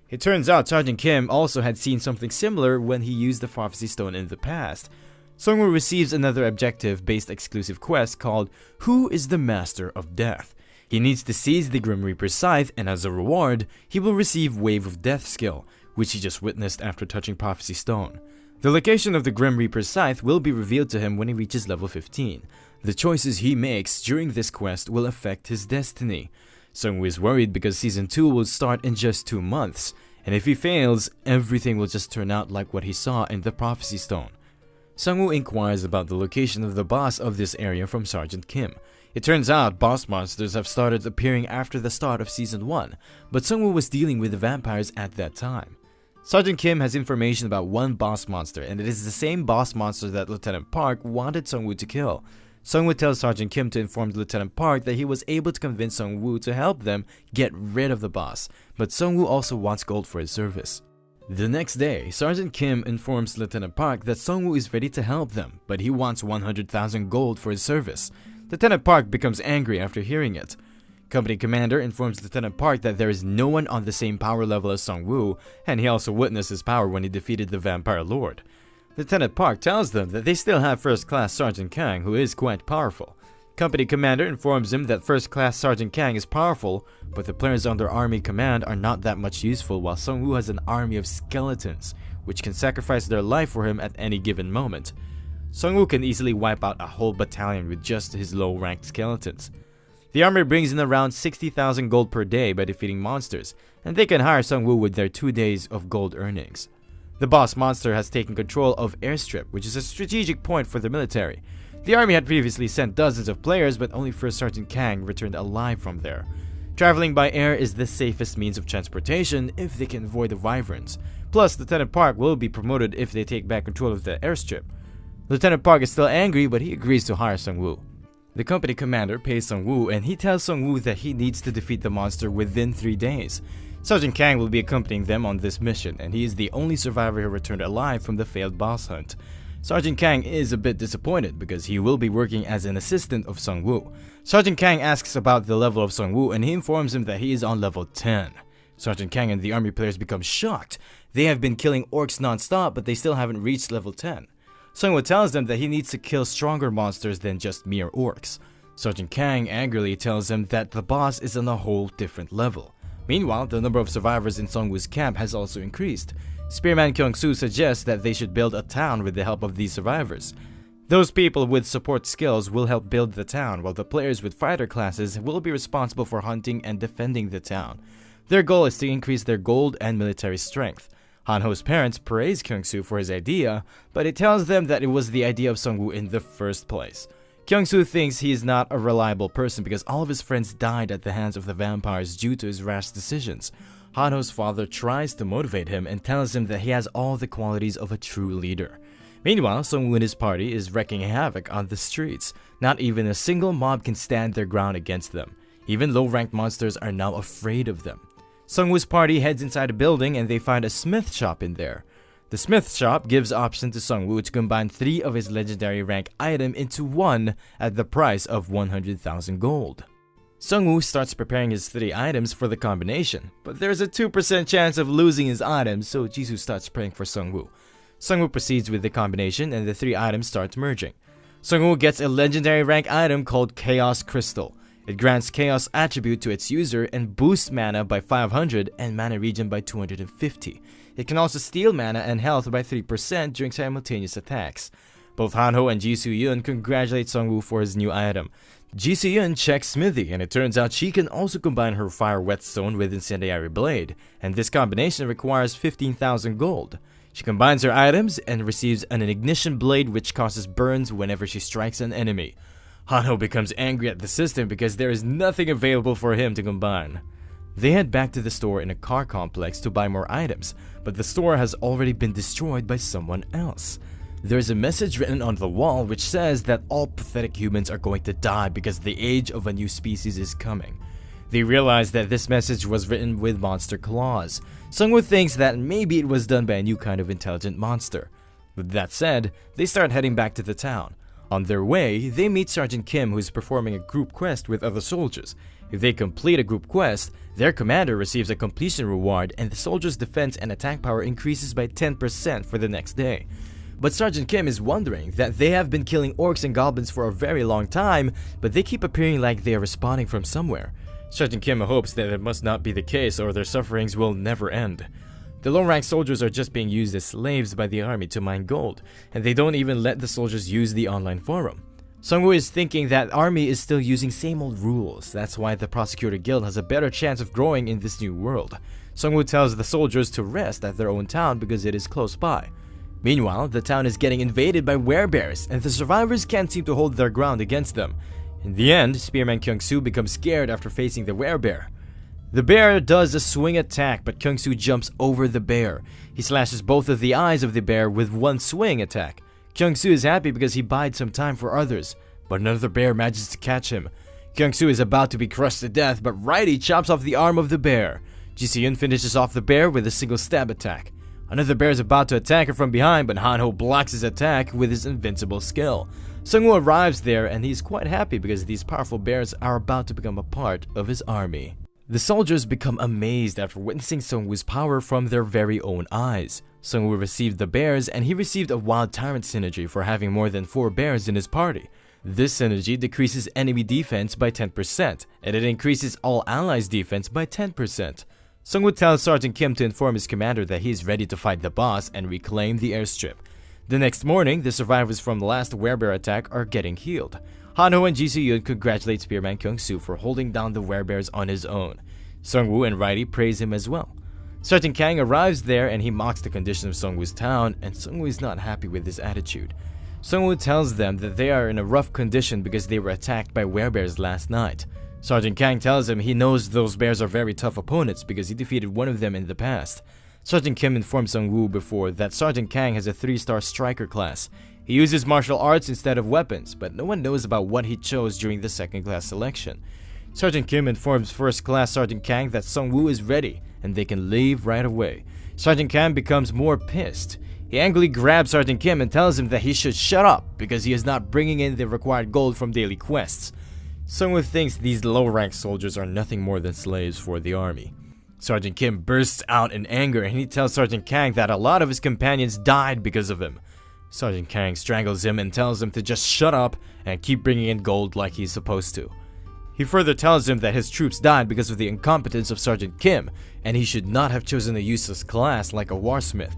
Speaker 1: It turns out Sergeant Kim also had seen something similar when he used the Prophecy Stone in the past. Sung-woo receives another objective-based exclusive quest called Who is the Master of Death? He needs to seize the Grim Reaper's scythe, and as a reward, he will receive Wave of Death skill, which he just witnessed after touching Prophecy Stone. The location of the Grim Reaper's scythe will be revealed to him when he reaches level 15. The choices he makes during this quest will affect his destiny. Sung-woo is worried because Season 2 will start in just 2 months, and if he fails, everything will just turn out like what he saw in the Prophecy Stone. Sung-woo inquires about the location of the boss of this area from Sergeant Kim. It turns out boss monsters have started appearing after the start of Season 1, but Sung-woo was dealing with the vampires at that time. Sergeant Kim has information about one boss monster, and it is the same boss monster that Lieutenant Park wanted Sung-woo to kill. Sung-woo tells Sergeant Kim to inform Lieutenant Park that he was able to convince Sung-woo to help them get rid of the boss, but Sung-woo also wants gold for his service. The next day, Sergeant Kim informs Lieutenant Park that Sung-woo is ready to help them, but he wants 100,000 gold for his service. Lieutenant Park becomes angry after hearing it. Company Commander informs Lieutenant Park that there is no one on the same power level as Sung-woo, and he also witnessed his power when he defeated the Vampire Lord. Lieutenant Park tells them that they still have First Class Sergeant Kang, who is quite powerful. Company Commander informs him that First Class Sergeant Kang is powerful, but the players under Army Command are not that much useful, while Sung-woo has an army of skeletons, which can sacrifice their life for him at any given moment. Sung-woo can easily wipe out a whole battalion with just his low-ranked skeletons. The army brings in around 60,000 gold per day by defeating monsters, and they can hire Sung-woo with their 2 days of gold earnings. The boss monster has taken control of Airstrip, which is a strategic point for the military. The army had previously sent dozens of players, but only First Sergeant Kang returned alive from there. Traveling by air is the safest means of transportation if they can avoid the wyverns. Plus, Lieutenant Park will be promoted if they take back control of the airstrip. Lieutenant Park is still angry, but he agrees to hire Sung-woo. The company commander pays Sung-woo and he tells Sung-woo that he needs to defeat the monster within 3 days. Sergeant Kang will be accompanying them on this mission, and he is the only survivor who returned alive from the failed boss hunt. Sergeant Kang is a bit disappointed because he will be working as an assistant of Sung-woo. Sergeant Kang asks about the level of Sung-woo and he informs him that he is on level 10. Sergeant Kang and the army players become shocked. They have been killing orcs non-stop, but they still haven't reached level 10. Sung-woo tells them that he needs to kill stronger monsters than just mere orcs. Sergeant Kang angrily tells him that the boss is on a whole different level. Meanwhile, the number of survivors in Sung-woo's camp has also increased. Spearman Kyung-soo suggests that they should build a town with the help of these survivors. Those people with support skills will help build the town, while the players with fighter classes will be responsible for hunting and defending the town. Their goal is to increase their gold and military strength. Han-ho's parents praise Kyung-soo for his idea, but he tells them that it was the idea of Sung-woo in the first place. Kyung-soo thinks he is not a reliable person because all of his friends died at the hands of the vampires due to his rash decisions. Han-ho's father tries to motivate him and tells him that he has all the qualities of a true leader. Meanwhile, Sung-woo and his party is wreaking havoc on the streets. Not even a single mob can stand their ground against them. Even low-ranked monsters are now afraid of them. Sung-woo's party heads inside a building and they find a smith shop in there. The smith shop gives option to Sung-woo to combine 3 of his legendary rank item into 1 at the price of 100,000 gold. Sung-woo starts preparing his 3 items for the combination, but there's a 2% chance of losing his items, so Jisoo starts praying for Sung-woo. Sung-woo proceeds with the combination and the 3 items start merging. Sung-woo gets a legendary rank item called Chaos Crystal. It grants Chaos attribute to its user and boosts mana by 500 and mana regen by 250. It can also steal mana and health by 3% during simultaneous attacks. Both Han-ho and Ji Soo-yeon congratulate Sung-woo for his new item. Ji Soo-yeon checks Smithy, and it turns out she can also combine her Fire Whetstone with Incendiary Blade, and this combination requires 15,000 gold. She combines her items and receives an Ignition Blade which causes burns whenever she strikes an enemy. Han-ho becomes angry at the system because there is nothing available for him to combine. They head back to the store in a car complex to buy more items, but the store has already been destroyed by someone else. There's a message written on the wall which says that all pathetic humans are going to die because the age of a new species is coming. They realize that this message was written with monster claws. Sung-woo thinks that maybe it was done by a new kind of intelligent monster. With that said, they start heading back to the town. On their way, they meet Sergeant Kim, who is performing a group quest with other soldiers. If they complete a group quest, their commander receives a completion reward and the soldiers' defense and attack power increases by 10% for the next day. But Sergeant Kim is wondering that they have been killing orcs and goblins for a very long time, but they keep appearing like they are respawning from somewhere. Sergeant Kim hopes that it must not be the case or their sufferings will never end. The low-ranked soldiers are just being used as slaves by the army to mine gold, and they don't even let the soldiers use the online forum. Sung-woo is thinking that army is still using same old rules. That's why the Prosecutor Guild has a better chance of growing in this new world. Sung-woo tells the soldiers to rest at their own town because it is close by. Meanwhile, the town is getting invaded by werebears, and the survivors can't seem to hold their ground against them. In the end, Spearman Kyung-soo becomes scared after facing the werebear. The bear does a swing attack, but Kyung-soo jumps over the bear. He slashes both of the eyes of the bear with one swing attack. Kyung-soo is happy because he bided some time for others, but another bear manages to catch him. Kyung-soo is about to be crushed to death, but Righty chops off the arm of the bear. Ji Soo-yeon finishes off the bear with a single stab attack. Another bear is about to attack her from behind, but Han-ho blocks his attack with his invincible skill. Sung-woo arrives there and he's quite happy because these powerful bears are about to become a part of his army. The soldiers become amazed after witnessing Sung-woo's power from their very own eyes. Sung-woo received the bears and he received a Wild Tyrant synergy for having more than 4 bears in his party. This synergy decreases enemy defense by 10%, and it increases all allies' defense by 10%. Sung-woo tells Sergeant Kim to inform his commander that he is ready to fight the boss and reclaim the airstrip. The next morning, the survivors from the last werebear attack are getting healed. Han-ho and Ji Soo-yeon congratulate Spearman Kyung-soo for holding down the werebears on his own. Sung-woo and Righty praise him as well. Sergeant Kang arrives there and he mocks the condition of Sung-woo's town, and Sung-woo is not happy with his attitude. Sung-woo tells them that they are in a rough condition because they were attacked by werebears last night. Sergeant Kang tells him he knows those bears are very tough opponents because he defeated one of them in the past. Sergeant Kim informed Sung-woo before that Sergeant Kang has a 3-star striker class. He uses martial arts instead of weapons, but no one knows about what he chose during the second class selection. Sergeant Kim informs first class Sergeant Kang that Sung-woo is ready and they can leave right away. Sergeant Kang becomes more pissed. He angrily grabs Sergeant Kim and tells him that he should shut up because he is not bringing in the required gold from daily quests. Sung-woo thinks these low-ranked soldiers are nothing more than slaves for the army. Sergeant Kim bursts out in anger and he tells Sergeant Kang that a lot of his companions died because of him. Sergeant Kang strangles him and tells him to just shut up and keep bringing in gold like he's supposed to. He further tells him that his troops died because of the incompetence of Sergeant Kim and he should not have chosen a useless class like a warsmith.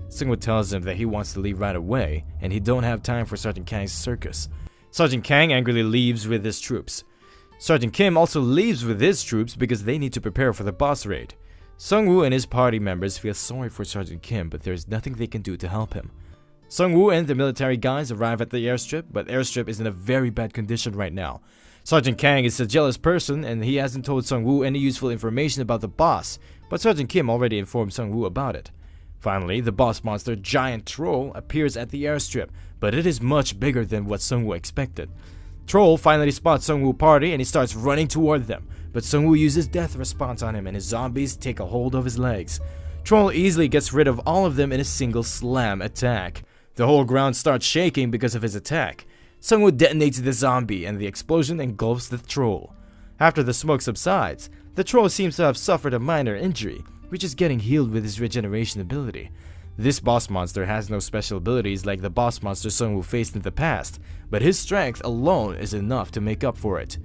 Speaker 1: Sung-woo tells him that he wants to leave right away and he don't have time for Sergeant Kang's circus. Sergeant Kang angrily leaves with his troops. Sergeant Kim also leaves with his troops because they need to prepare for the boss raid. Sung-woo and his party members feel sorry for Sergeant Kim, but there is nothing they can do to help him. Sung-woo and the military guys arrive at the airstrip, but the airstrip is in a very bad condition right now. Sergeant Kang is a jealous person and he hasn't told Sung-woo any useful information about the boss, but Sergeant Kim already informed Sung-woo about it. Finally, the boss monster Giant Troll appears at the airstrip, but it is much bigger than what Sung-woo expected. Troll finally spots Sung-woo party and he starts running toward them, but Sung-woo uses death response on him and his zombies take a hold of his legs. Troll easily gets rid of all of them in a single slam attack. The whole ground starts shaking because of his attack. Sung-woo detonates the zombie and the explosion engulfs the troll. After the smoke subsides, the troll seems to have suffered a minor injury, which is getting healed with his regeneration ability. This boss monster has no special abilities like the boss monster Sung-woo faced in the past, but his strength alone is enough to make up for it.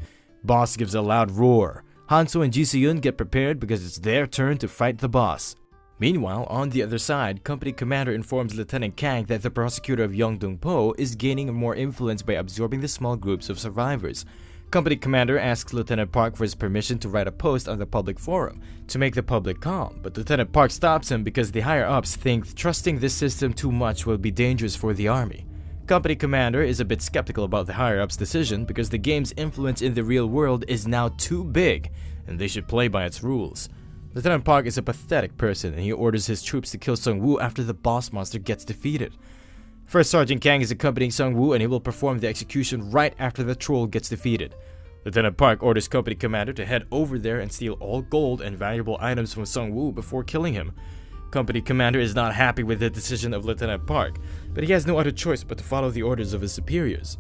Speaker 1: Boss gives a loud roar. Hanso and Ji Se-yoon get prepared because it's their turn to fight the boss. Meanwhile, on the other side, Company Commander informs Lieutenant Kang that the prosecutor of Yeongdeung-po is gaining more influence by absorbing the small groups of survivors. Company Commander asks Lieutenant Park for his permission to write a post on the public forum to make the public calm, but Lieutenant Park stops him because the higher-ups think trusting this system too much will be dangerous for the army. Company Commander is a bit skeptical about the higher-ups' decision because the game's influence in the real world is now too big, and they should play by its rules. Lieutenant Park is a pathetic person and he orders his troops to kill Sung-woo after the boss monster gets defeated. First Sergeant Kang is accompanying Sung-woo and he will perform the execution right after the troll gets defeated. Lieutenant Park orders Company Commander to head over there and steal all gold and valuable items from Sung-woo before killing him. Company Commander is not happy with the decision of Lieutenant Park, but he has no other choice but to follow the orders of his superiors.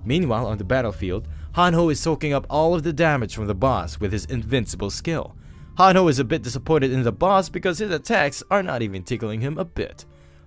Speaker 1: Meanwhile, on the battlefield, Han-ho is soaking up all of the damage from the boss with his invincible skill. Han-ho is a bit disappointed in the boss because his attacks are not even tickling him a bit.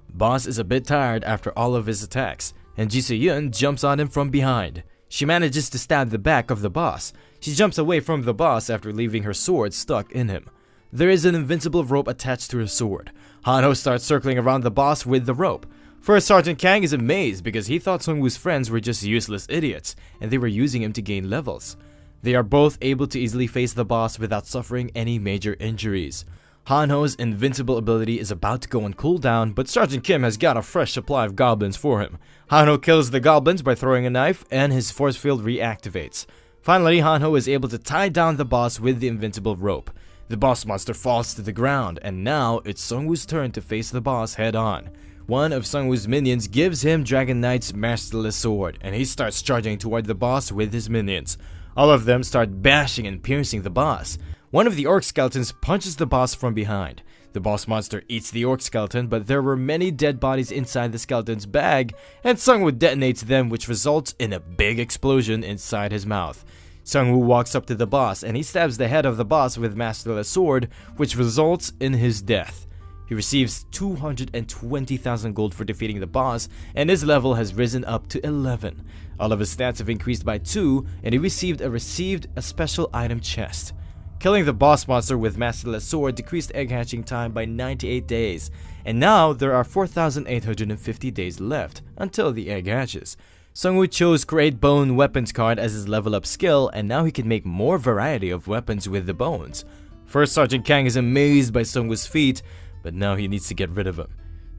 Speaker 1: Boss is a bit tired after all of his attacks, and Ji Se-yoon jumps on him from behind. She manages to stab the back of the boss. She jumps away from the boss after leaving her sword stuck in him. There is an invincible rope attached to her sword. Han-ho starts circling around the boss with the rope. First Sergeant Kang is amazed because he thought Sung-woo's friends were just useless idiots, and they were using him to gain levels. They are both able to easily face the boss without suffering any major injuries. Han-ho's invincible ability is about to go on cooldown, but Sergeant Kim has got a fresh supply of goblins for him. Han-ho kills the goblins by throwing a knife, and his force field reactivates. Finally, Han-ho is able to tie down the boss with the invincible rope. The boss monster falls to the ground, and now it's Sung-woo's turn to face the boss head-on. One of Sung-woo's minions gives him Dragon Knight's Masterless Sword, and he starts charging toward the boss with his minions. All of them start bashing and piercing the boss. One of the orc skeletons punches the boss from behind. The boss monster eats the orc skeleton, but there were many dead bodies inside the skeleton's bag, and Sung-woo detonates them, which results in a big explosion inside his mouth. Sung-woo walks up to the boss, and he stabs the head of the boss with Masterless Sword, which results in his death. He receives 220,000 gold for defeating the boss, and his level has risen up to 11. All of his stats have increased by 2, and he received a special item chest. Killing the boss monster with Masterless Sword decreased egg hatching time by 98 days, and now there are 4,850 days left until the egg hatches. Sung-woo chose Create Bone Weapons card as his level up skill, and now he can make more variety of weapons with the bones. First Sergeant Kang is amazed by Sung-woo's feat, but now he needs to get rid of him.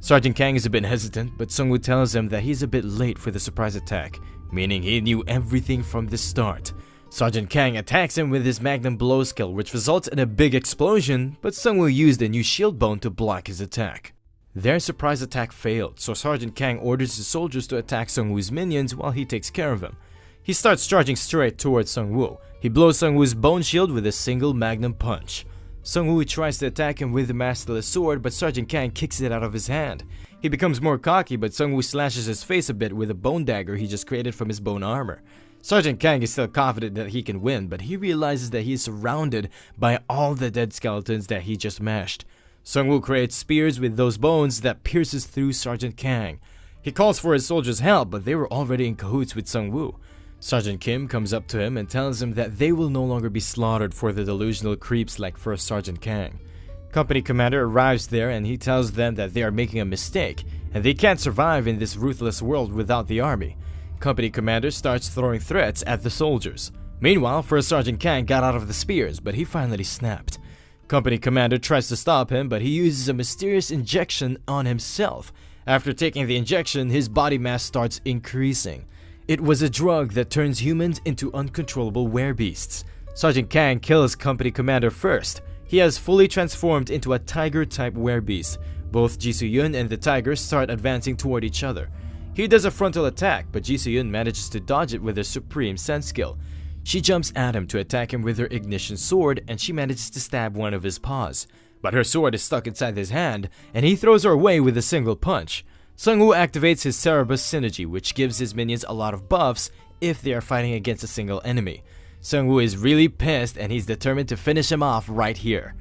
Speaker 1: Sergeant Kang is a bit hesitant, but Sung-woo tells him that he's a bit late for the surprise attack, meaning he knew everything from the start. Sergeant Kang attacks him with his Magnum Blow skill, which results in a big explosion, but Sung-woo used a new shield bone to block his attack. Their surprise attack failed, so Sergeant Kang orders his soldiers to attack Sungwoo's minions while he takes care of him. He starts charging straight towards Sungwoo. He blows Sungwoo's bone shield with a single magnum punch. Sungwoo tries to attack him with the masterless sword, but Sergeant Kang kicks it out of his hand. He becomes more cocky, but Sungwoo slashes his face a bit with a bone dagger he just created from his bone armor. Sergeant Kang is still confident that he can win, but he realizes that he is surrounded by all the dead skeletons that he just mashed. Sungwoo creates spears with those bones that pierces through Sergeant Kang. He calls for his soldiers' help, but they were already in cahoots with Sungwoo. Sergeant Kim comes up to him and tells him that they will no longer be slaughtered for the delusional creeps like First Sergeant Kang. Company commander arrives there and he tells them that they are making a mistake and they can't survive in this ruthless world without the army. Company commander starts throwing threats at the soldiers. Meanwhile, First Sergeant Kang got out of the spears, but he finally snapped. Company commander tries to stop him, but he uses a mysterious injection on himself. After taking the injection, his body mass starts increasing. It was a drug that turns humans into uncontrollable werebeasts. Sergeant Kang kills company commander first. He has fully transformed into a tiger-type werebeast. Both Ji Soo-yun and the tiger start advancing toward each other. He does a frontal attack, but Ji Soo-yun manages to dodge it with her supreme sense skill. She jumps at him to attack him with her ignition sword, and she manages to stab one of his paws. But her sword is stuck inside his hand, and he throws her away with a single punch. Sungwoo activates his Cerebus Synergy, which gives his minions a lot of buffs if they are fighting against a single enemy. Sungwoo is really pissed and he's determined to finish him off right here.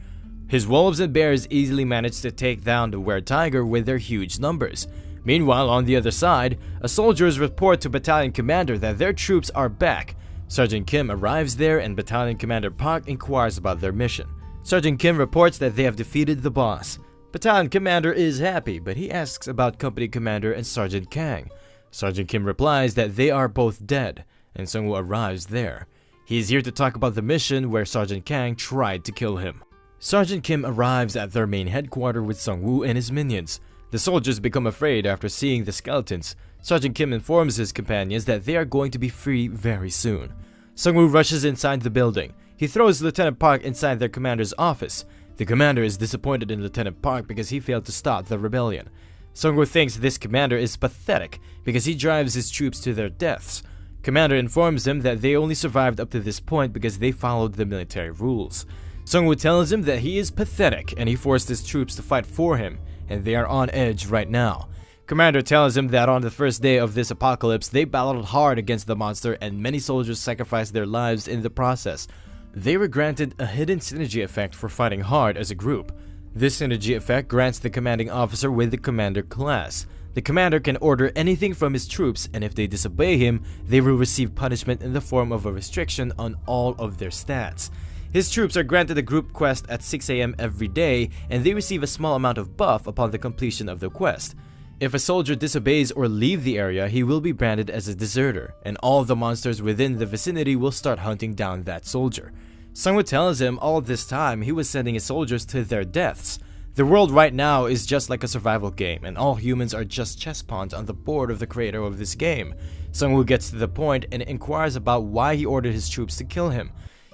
Speaker 1: His wolves and bears easily manage to take down the were-tiger with their huge numbers. Meanwhile, on the other side, soldiers report to Battalion Commander that their troops are back. Sergeant Kim arrives there and Battalion Commander Park inquires about their mission. Sergeant Kim reports that they have defeated the boss. Battalion Commander is happy, but he asks about Company Commander and Sergeant Kang. Sergeant Kim replies that they are both dead, and Sungwoo arrives there. He is here to talk about the mission where Sergeant Kang tried to kill him. Sergeant Kim arrives at their main headquarters with Sungwoo and his minions. The soldiers become afraid after seeing the skeletons. Sergeant Kim informs his companions that they are going to be free very soon. Sungwoo rushes inside the building. He throws Lieutenant Park inside their commander's office. The commander is disappointed in Lieutenant Park because he failed to stop the rebellion. Sungwoo thinks this commander is pathetic because he drives his troops to their deaths. Commander informs him that they only survived up to this point because they followed the military rules. Sungwoo tells him that he is pathetic and he forced his troops to fight for him, and they are on edge right now. Commander tells him that on the first day of this apocalypse, they battled hard against the monster and many soldiers sacrificed their lives in the process. They were granted a hidden synergy effect for fighting hard as a group. This synergy effect grants the commanding officer with the commander class. The commander can order anything from his troops, and if they disobey him, they will receive punishment in the form of a restriction on all of their stats. His troops are granted a group quest at 6 AM every day, and they receive a small amount of buff upon the completion of the quest. If a soldier disobeys or leaves the area, he will be branded as a deserter, and all of the monsters within the vicinity will start hunting down that soldier. Sungwoo tells him all this time he was sending his soldiers to their deaths. The world right now is just like a survival game, and all humans are just chess pawns on the board of the creator of this game. Sungwoo gets to the point and inquires about why he ordered his troops to kill him.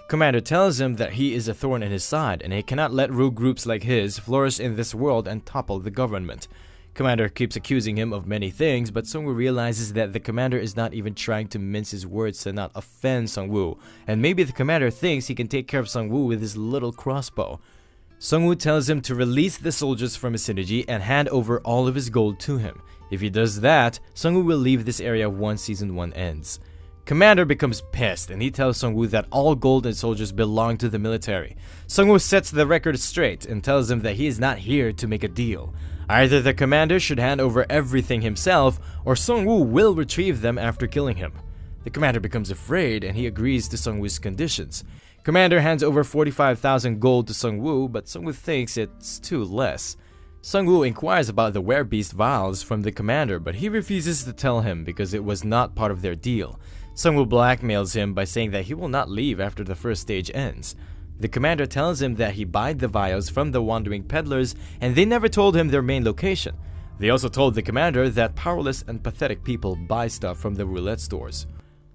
Speaker 1: Commander tells him that he is a thorn in his side, and he cannot let rogue groups like his flourish in this world and topple the government. Commander keeps accusing him of many things, but Sungwoo realizes that the commander is not even trying to mince his words to not offend Sungwoo, and maybe the commander thinks he can take care of Sungwoo with his little crossbow. Sungwoo tells him to release the soldiers from his synergy and hand over all of his gold to him. If he does that, Sungwoo will leave this area once Season 1 ends. Commander becomes pissed and he tells Sungwoo that all gold and soldiers belong to the military. Sungwoo sets the record straight and tells him that he is not here to make a deal. Either the commander should hand over everything himself, or Sungwoo will retrieve them after killing him. The commander becomes afraid and he agrees to Sungwoo's conditions. Commander hands over 45,000 gold to Sungwoo, but Sungwoo thinks it's too less. Sungwoo inquires about the werebeast vials from the commander, but he refuses to tell him because it was not part of their deal. Sungwoo blackmails him by saying that he will not leave after the first stage ends. The commander tells him that he bought the vials from the wandering peddlers and they never told him their main location. They also told the commander that powerless and pathetic people buy stuff from the roulette stores.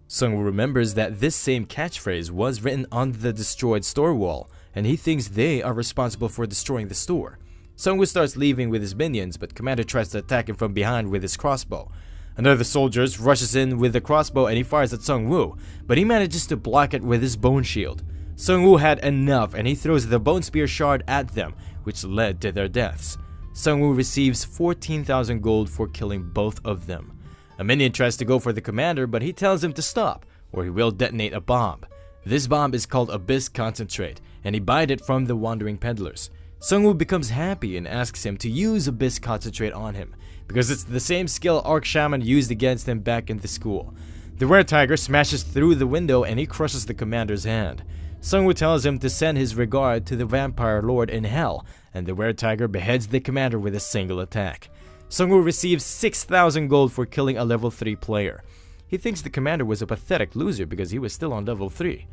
Speaker 1: Sungwoo remembers that this same catchphrase was written on the destroyed store wall, and he thinks they are responsible for destroying the store. Sungwoo starts leaving with his minions, but Commander tries to attack him from behind with his crossbow. Another soldier rushes in with the crossbow and he fires at Sungwoo, but he manages to block it with his bone shield. Sungwoo had enough and he throws the bone spear shard at them, which led to their deaths. Sungwoo receives 14,000 gold for killing both of them. A minion tries to go for the commander, but he tells him to stop, or he will detonate a bomb. This bomb is called Abyss Concentrate, and he bought it from the Wandering Peddlers. Sungwoo becomes happy and asks him to use Abyss Concentrate on him, because it's the same skill Arc Shaman used against him back in the school. The Were-Tiger smashes through the window and he crushes the commander's hand. Sungwoo tells him to send his regard to the Vampire Lord in Hell, and the Were-Tiger beheads the commander with a single attack. Sungwoo receives 6,000 gold for killing a level 3 player. He thinks the commander was a pathetic loser because he was still on level 3.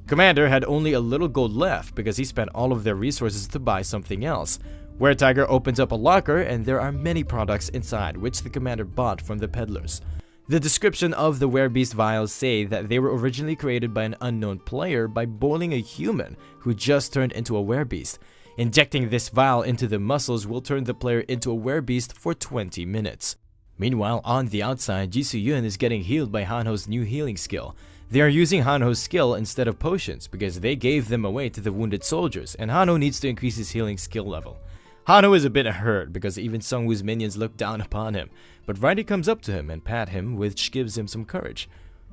Speaker 1: Commander had only a little gold left because he spent all of their resources to buy something else. Were-Tiger opens up a locker and there are many products inside which the commander bought from the peddlers. The description of the Werebeast vials say that they were originally created by an unknown player by boiling a human who just turned into a Werebeast. Injecting this vial into the muscles will turn the player into a Werebeast for 20 minutes. Meanwhile, on the outside, Jisoo-yun is getting healed by Hanho's new healing skill. They are using Hanho's skill instead of potions because they gave them away to the wounded soldiers and Hanho needs to increase his healing skill level. Hanho is a bit hurt because even Sungwoo's minions look down upon him, but Righty comes up to him and pat him, which gives him some courage.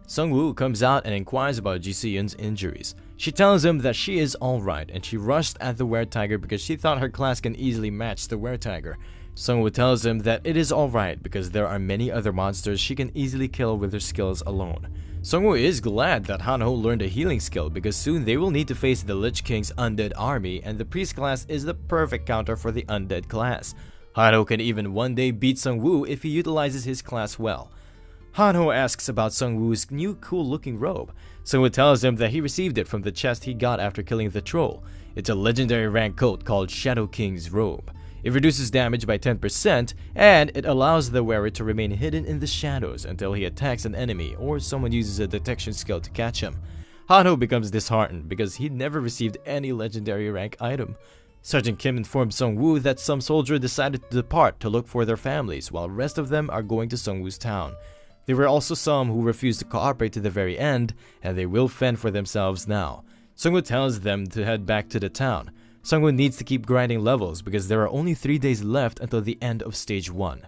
Speaker 1: Sungwoo comes out and inquires about Jisoo-yun's injuries. She tells him that she is alright and she rushed at the Were-Tiger because she thought her class can easily match the Were-Tiger. Sungwoo tells him that it is alright because there are many other monsters she can easily kill with her skills alone. Sungwoo is glad that Hanho learned a healing skill because soon they will need to face the Lich King's undead army and the priest class is the perfect counter for the undead class. Hanho can even one day beat Sungwoo if he utilizes his class well. Hanho asks about Sungwoo's new cool looking robe. Sungwoo tells him that he received it from the chest he got after killing the troll. It's a legendary rank coat called Shadow King's robe. It reduces damage by 10% and it allows the wearer to remain hidden in the shadows until he attacks an enemy or someone uses a detection skill to catch him. Hanho becomes disheartened because he never received any legendary rank item. Sergeant Kim informs Sungwoo that some soldiers decided to depart to look for their families while the rest of them are going to Sungwoo's town. There were also some who refused to cooperate to the very end and they will fend for themselves now. Sungwoo tells them to head back to the town. Sungwoo needs to keep grinding levels because there are only 3 days left until the end of stage 1.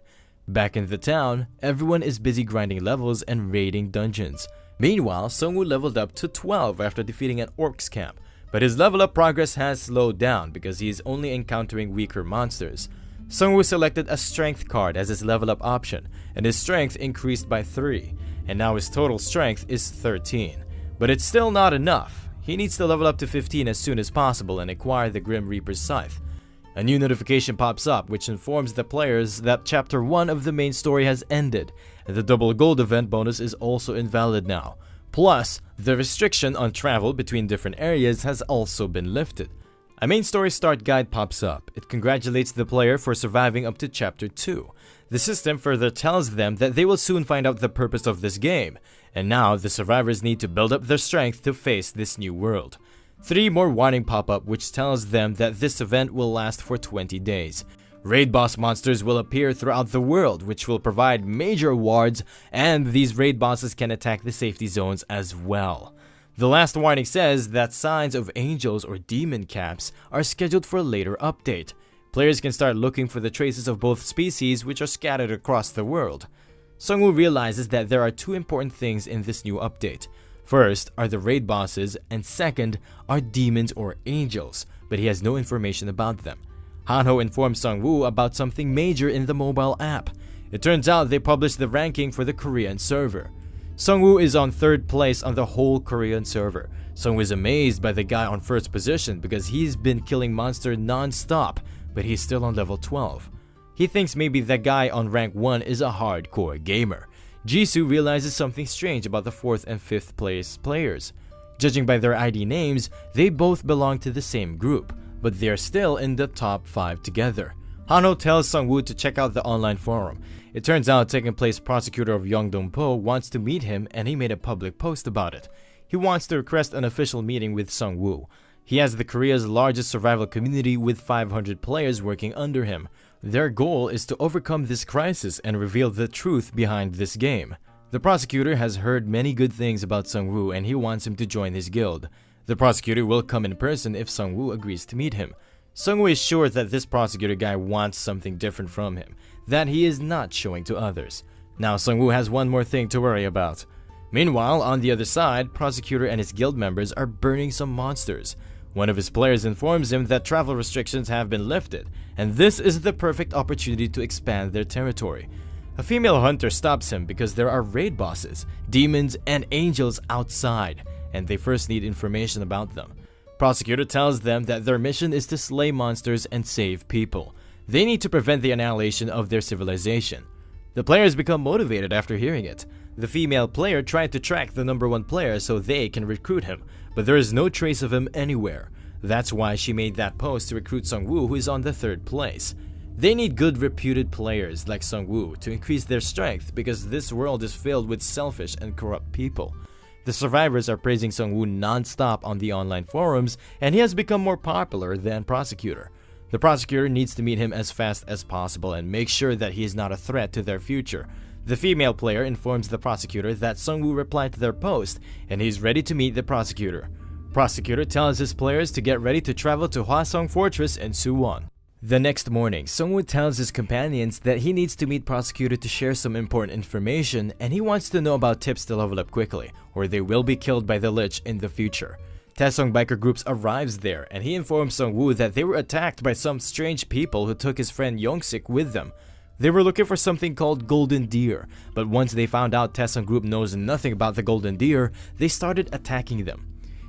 Speaker 1: Back in the town, everyone is busy grinding levels and raiding dungeons. Meanwhile, Sungwoo leveled up to 12 after defeating an orcs camp, but his level up progress has slowed down because he is only encountering weaker monsters. Sungwoo selected a strength card as his level up option, and his strength increased by 3, and now his total strength is 13. But it's still not enough. He needs to level up to 15 as soon as possible and acquire the Grim Reaper's Scythe. A new notification pops up which informs the players that Chapter 1 of the main story has ended, and the double gold event bonus is also invalid now. Plus, the restriction on travel between different areas has also been lifted. A main story start guide pops up. It congratulates the player for surviving up to Chapter 2. The system further tells them that they will soon find out the purpose of this game, and now the survivors need to build up their strength to face this new world. 3 more warning pop up which tells them that this event will last for 20 days. Raid boss monsters will appear throughout the world which will provide major rewards, and these raid bosses can attack the safety zones as well. The last warning says that signs of angels or demon caps are scheduled for a later update. Players can start looking for the traces of both species which are scattered across the world. Sungwoo realizes that there are 2 important things in this new update. First are the raid bosses, and second are demons or angels, but he has no information about them. Hanho informs Sungwoo about something major in the mobile app. It turns out they published the ranking for the Korean server. Sungwoo is on 3rd place on the whole Korean server. Sungwoo is amazed by the guy on 1st position because he's been killing monsters non-stop, but he's still on level 12. He thinks maybe that guy on rank 1 is a hardcore gamer. Jisoo realizes something strange about the 4th and 5th place players. Judging by their ID names, they both belong to the same group, but they are still in the top 5 together. Hanho tells Sungwoo to check out the online forum. It turns out second place prosecutor of Yeongdong-po wants to meet him and he made a public post about it. He wants to request an official meeting with Sungwoo. He has the Korea's largest survival community with 500 players working under him. Their goal is to overcome this crisis and reveal the truth behind this game. The prosecutor has heard many good things about Sung-woo and he wants him to join his guild. The prosecutor will come in person if Sung-woo agrees to meet him. Sung-woo is sure that this prosecutor guy wants something different from him, that he is not showing to others. Now Sung-woo has one more thing to worry about. Meanwhile, on the other side, prosecutor and his guild members are burning some monsters. One of his players informs him that travel restrictions have been lifted, and this is the perfect opportunity to expand their territory. A female hunter stops him because there are raid bosses, demons, and angels outside, and they first need information about them. Prosecutor tells them that their mission is to slay monsters and save people. They need to prevent the annihilation of their civilization. The players become motivated after hearing it. The female player tried to track the #1 player so they can recruit him, but there is no trace of him anywhere. That's why she made that post to recruit Sung-woo, who is on the 3rd place. They need good reputed players like Sung-woo to increase their strength because this world is filled with selfish and corrupt people. The survivors are praising Sung-woo non-stop on the online forums, and he has become more popular than Prosecutor. The prosecutor needs to meet him as fast as possible and make sure that he is not a threat to their future. The female player informs the prosecutor that Sung-woo replied to their post and he's ready to meet the prosecutor. Prosecutor tells his players to get ready to travel to Hwasong Fortress in Suwon. The next morning, Sung-woo tells his companions that he needs to meet Prosecutor to share some important information and he wants to know about tips to level up quickly, or they will be killed by the Lich in the future. Taesong biker groups arrives there and he informs Sung-woo that they were attacked by some strange people who took his friend Yongsik with them. They were looking for something called Golden Deer, but once they found out Taesong group knows nothing about the Golden Deer, they started attacking them.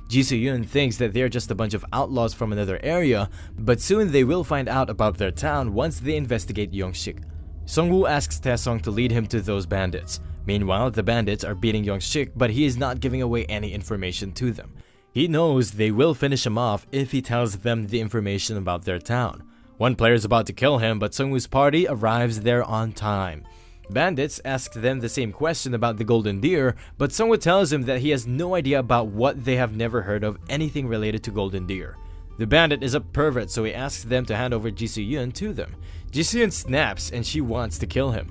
Speaker 1: Ji Soo-yeon thinks that they are just a bunch of outlaws from another area, but soon they will find out about their town once they investigate Yongsik. Sung-woo asks Taesong to lead him to those bandits. Meanwhile, the bandits are beating Yongsik, but he is not giving away any information to them. He knows they will finish him off if he tells them the information about their town. One player is about to kill him, but Sung-woo's party arrives there on time. Bandits ask them the same question about the Golden Deer, but Sung-woo tells him that he has no idea about what they have never heard of anything related to Golden Deer. The bandit is a pervert, so he asks them to hand over Ji Soo-yeon to them. Ji Soo-yeon snaps and she wants to kill him.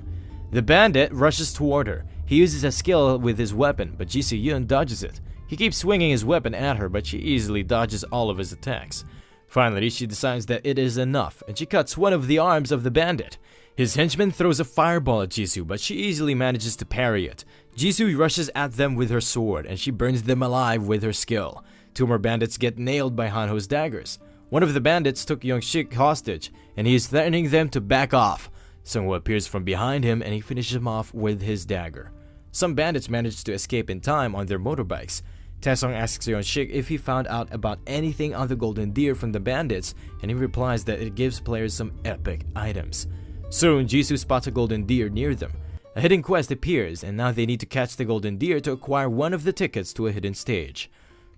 Speaker 1: The bandit rushes toward her. He uses a skill with his weapon, but Ji Soo-yeon dodges it. He keeps swinging his weapon at her, but she easily dodges all of his attacks. Finally, she decides that it is enough, and she cuts one of the arms of the bandit. His henchman throws a fireball at Jisoo, but she easily manages to parry it. Jisoo rushes at them with her sword, and she burns them alive with her skill. 2 more bandits get nailed by Hanho's daggers. One of the bandits took Yongsik hostage, and he is threatening them to back off. Sung-woo appears from behind him, and he finishes him off with his dagger. Some bandits manage to escape in time on their motorbikes. Taesong asks Yongsik if he found out about anything on the Golden Deer from the bandits, and he replies that it gives players some epic items. Soon, Jisoo spots a Golden Deer near them. A hidden quest appears, and now they need to catch the Golden Deer to acquire one of the tickets to a hidden stage.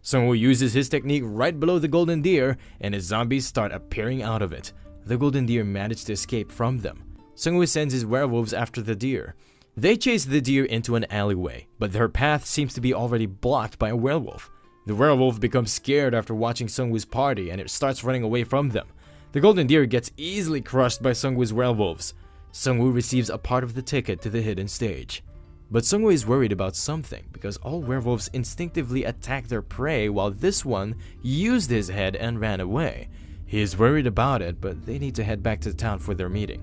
Speaker 1: Sung-woo uses his technique right below the Golden Deer, and his zombies start appearing out of it. The Golden Deer manage to escape from them. Sung-woo sends his werewolves after the deer. They chase the deer into an alleyway, but their path seems to be already blocked by a werewolf. The werewolf becomes scared after watching Sung-woo's party, and it starts running away from them. The Golden Deer gets easily crushed by Sung-woo's werewolves. Sung-woo receives a part of the ticket to the hidden stage. But Sung-woo is worried about something, because all werewolves instinctively attack their prey while this one used his head and ran away. He is worried about it, but they need to head back to town for their meeting.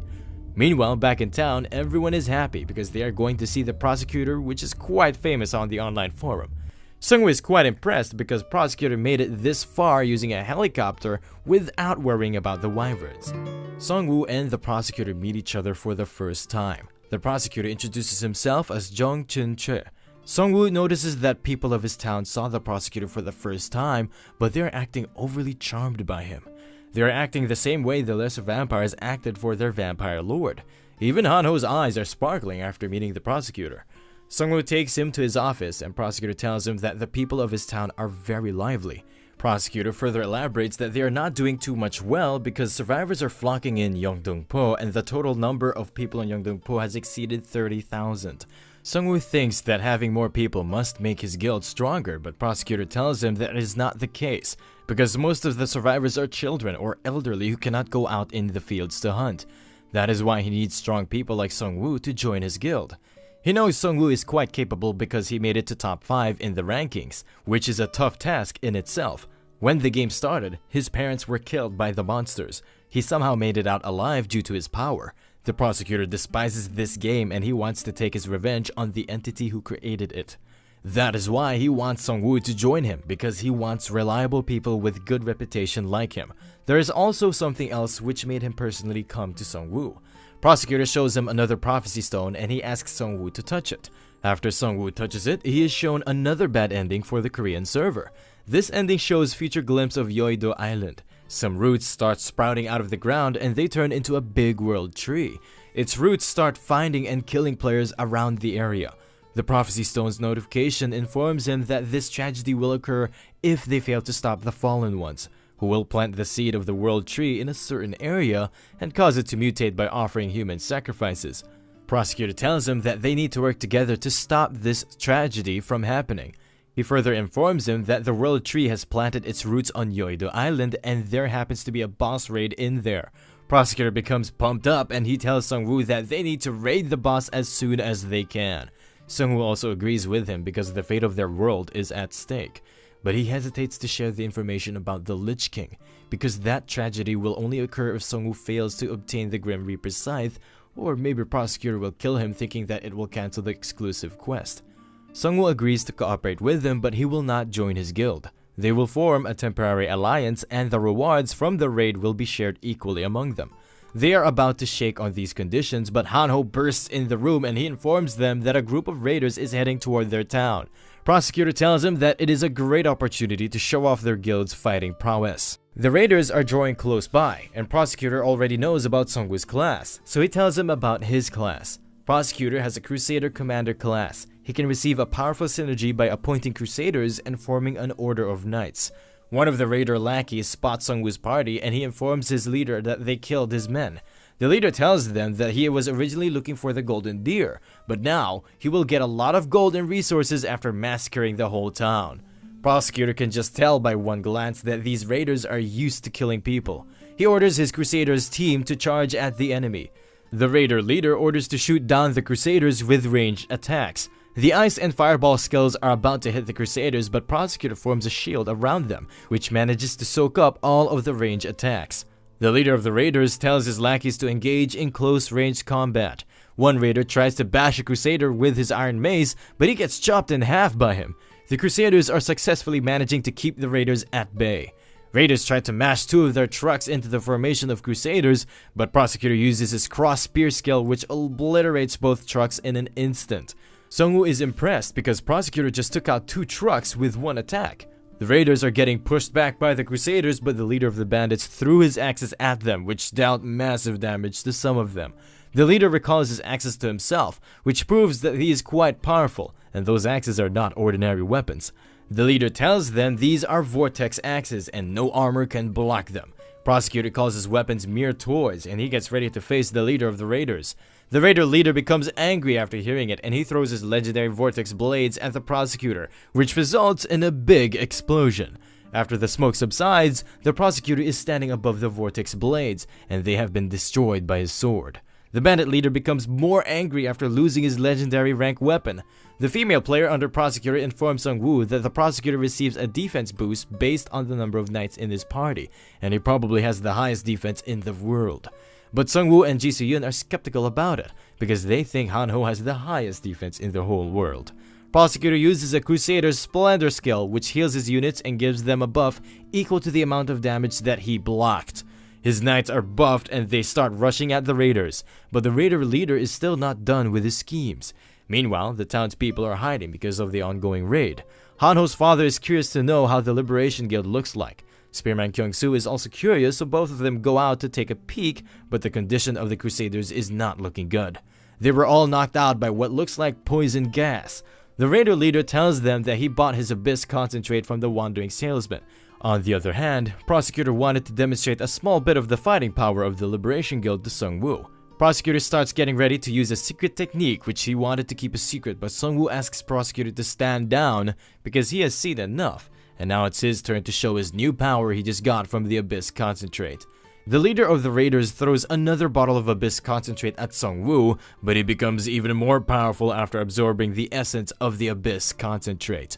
Speaker 1: Meanwhile, back in town, everyone is happy because they are going to see the prosecutor, which is quite famous on the online forum. Sung-woo is quite impressed because prosecutor made it this far using a helicopter without worrying about the wyverns. Sung-woo and the prosecutor meet each other for the first time. The prosecutor introduces himself as Jung Chun-che. Sung-woo notices that people of his town saw the prosecutor for the first time, but they are acting overly charmed by him. They are acting the same way the lesser vampires acted for their vampire lord. Even Hanho's eyes are sparkling after meeting the prosecutor. Sung-woo takes him to his office, and prosecutor tells him that the people of his town are very lively. Prosecutor further elaborates that they are not doing too much well because survivors are flocking in Yeongdeung-po, and the total number of people in Yeongdeung-po has exceeded 30,000. Sungwoo thinks that having more people must make his guild stronger, but Prosecutor tells him that is not the case, because most of the survivors are children or elderly who cannot go out in the fields to hunt. That is why he needs strong people like Sungwoo to join his guild. He knows Sungwoo is quite capable because he made it to top 5 in the rankings, which is a tough task in itself. When the game started, his parents were killed by the monsters. He somehow made it out alive due to his power. The Prosecutor despises this game and he wants to take his revenge on the entity who created it. That is why he wants Sungwoo to join him, because he wants reliable people with good reputation like him. There is also something else which made him personally come to Sungwoo. Prosecutor shows him another prophecy stone and he asks Sungwoo to touch it. After Sungwoo touches it, he is shown another bad ending for the Korean server. This ending shows future glimpse of Yeouido Island. Some roots start sprouting out of the ground and they turn into a big world tree. Its roots start finding and killing players around the area. The Prophecy Stone's notification informs him that this tragedy will occur if they fail to stop the Fallen Ones, who will plant the seed of the world tree in a certain area and cause it to mutate by offering human sacrifices. Prosecutor tells him that they need to work together to stop this tragedy from happening. He further informs him that the world tree has planted its roots on Yeouido Island and there happens to be a boss raid in there. Prosecutor becomes pumped up and he tells Sungwoo that they need to raid the boss as soon as they can. Sungwoo also agrees with him because the fate of their world is at stake. But he hesitates to share the information about the Lich King, because that tragedy will only occur if Sungwoo fails to obtain the Grim Reaper's scythe, or maybe Prosecutor will kill him thinking that it will cancel the exclusive quest. Sungwoo agrees to cooperate with them, but he will not join his guild. They will form a temporary alliance and the rewards from the raid will be shared equally among them. They are about to shake on these conditions, but Hanho bursts in the room and he informs them that a group of raiders is heading toward their town. Prosecutor tells him that it is a great opportunity to show off their guild's fighting prowess. The raiders are drawing close by, and Prosecutor already knows about Sungwoo's class, so he tells him about his class. Prosecutor has a Crusader Commander class. He can receive a powerful synergy by appointing Crusaders and forming an order of knights. One of the raider lackeys spots Sungwoo's party and he informs his leader that they killed his men. The leader tells them that he was originally looking for the golden deer, but now he will get a lot of gold and resources after massacring the whole town. Prosecutor can just tell by one glance that these raiders are used to killing people. He orders his Crusaders team to charge at the enemy. The raider leader orders to shoot down the Crusaders with ranged attacks. The ice and fireball skills are about to hit the Crusaders, but Prosecutor forms a shield around them, which manages to soak up all of the range attacks. The leader of the raiders tells his lackeys to engage in close-range combat. One raider tries to bash a Crusader with his iron mace, but he gets chopped in half by him. The Crusaders are successfully managing to keep the raiders at bay. Raiders try to mash 2 of their trucks into the formation of Crusaders, but Prosecutor uses his cross spear skill which obliterates both trucks in an instant. Sungwoo is impressed because Prosecutor just took out 2 trucks with 1 attack. The raiders are getting pushed back by the Crusaders, but the leader of the bandits threw his axes at them, which dealt massive damage to some of them. The leader recalls his axes to himself, which proves that he is quite powerful, and those axes are not ordinary weapons. The leader tells them these are vortex axes and no armor can block them. Prosecutor calls his weapons mere toys and he gets ready to face the leader of the raiders. The raider leader becomes angry after hearing it and he throws his legendary vortex blades at the Prosecutor, which results in a big explosion. After the smoke subsides, the Prosecutor is standing above the vortex blades and they have been destroyed by his sword. The bandit leader becomes more angry after losing his legendary rank weapon. The female player under Prosecutor informs Sungwoo that the Prosecutor receives a defense boost based on the number of knights in his party, and he probably has the highest defense in the world. But Sungwoo and Ji Soo-yeon are skeptical about it, because they think Hanho has the highest defense in the whole world. Prosecutor uses a Crusader's Splendor skill, which heals his units and gives them a buff equal to the amount of damage that he blocked. His knights are buffed and they start rushing at the raiders, but the raider leader is still not done with his schemes. Meanwhile, the townspeople are hiding because of the ongoing raid. Hanho's father is curious to know how the Liberation Guild looks like. Spearman Kyung-soo is also curious, so both of them go out to take a peek, but the condition of the Crusaders is not looking good. They were all knocked out by what looks like poison gas. The raider leader tells them that he bought his Abyss concentrate from the wandering salesman. On the other hand, Prosecutor wanted to demonstrate a small bit of the fighting power of the Liberation Guild to Sungwoo. Prosecutor starts getting ready to use a secret technique which he wanted to keep a secret, but Sungwoo asks Prosecutor to stand down because he has seen enough, and now it's his turn to show his new power he just got from the Abyss Concentrate. The leader of the raiders throws another bottle of Abyss Concentrate at Sungwoo, but he becomes even more powerful after absorbing the essence of the Abyss Concentrate.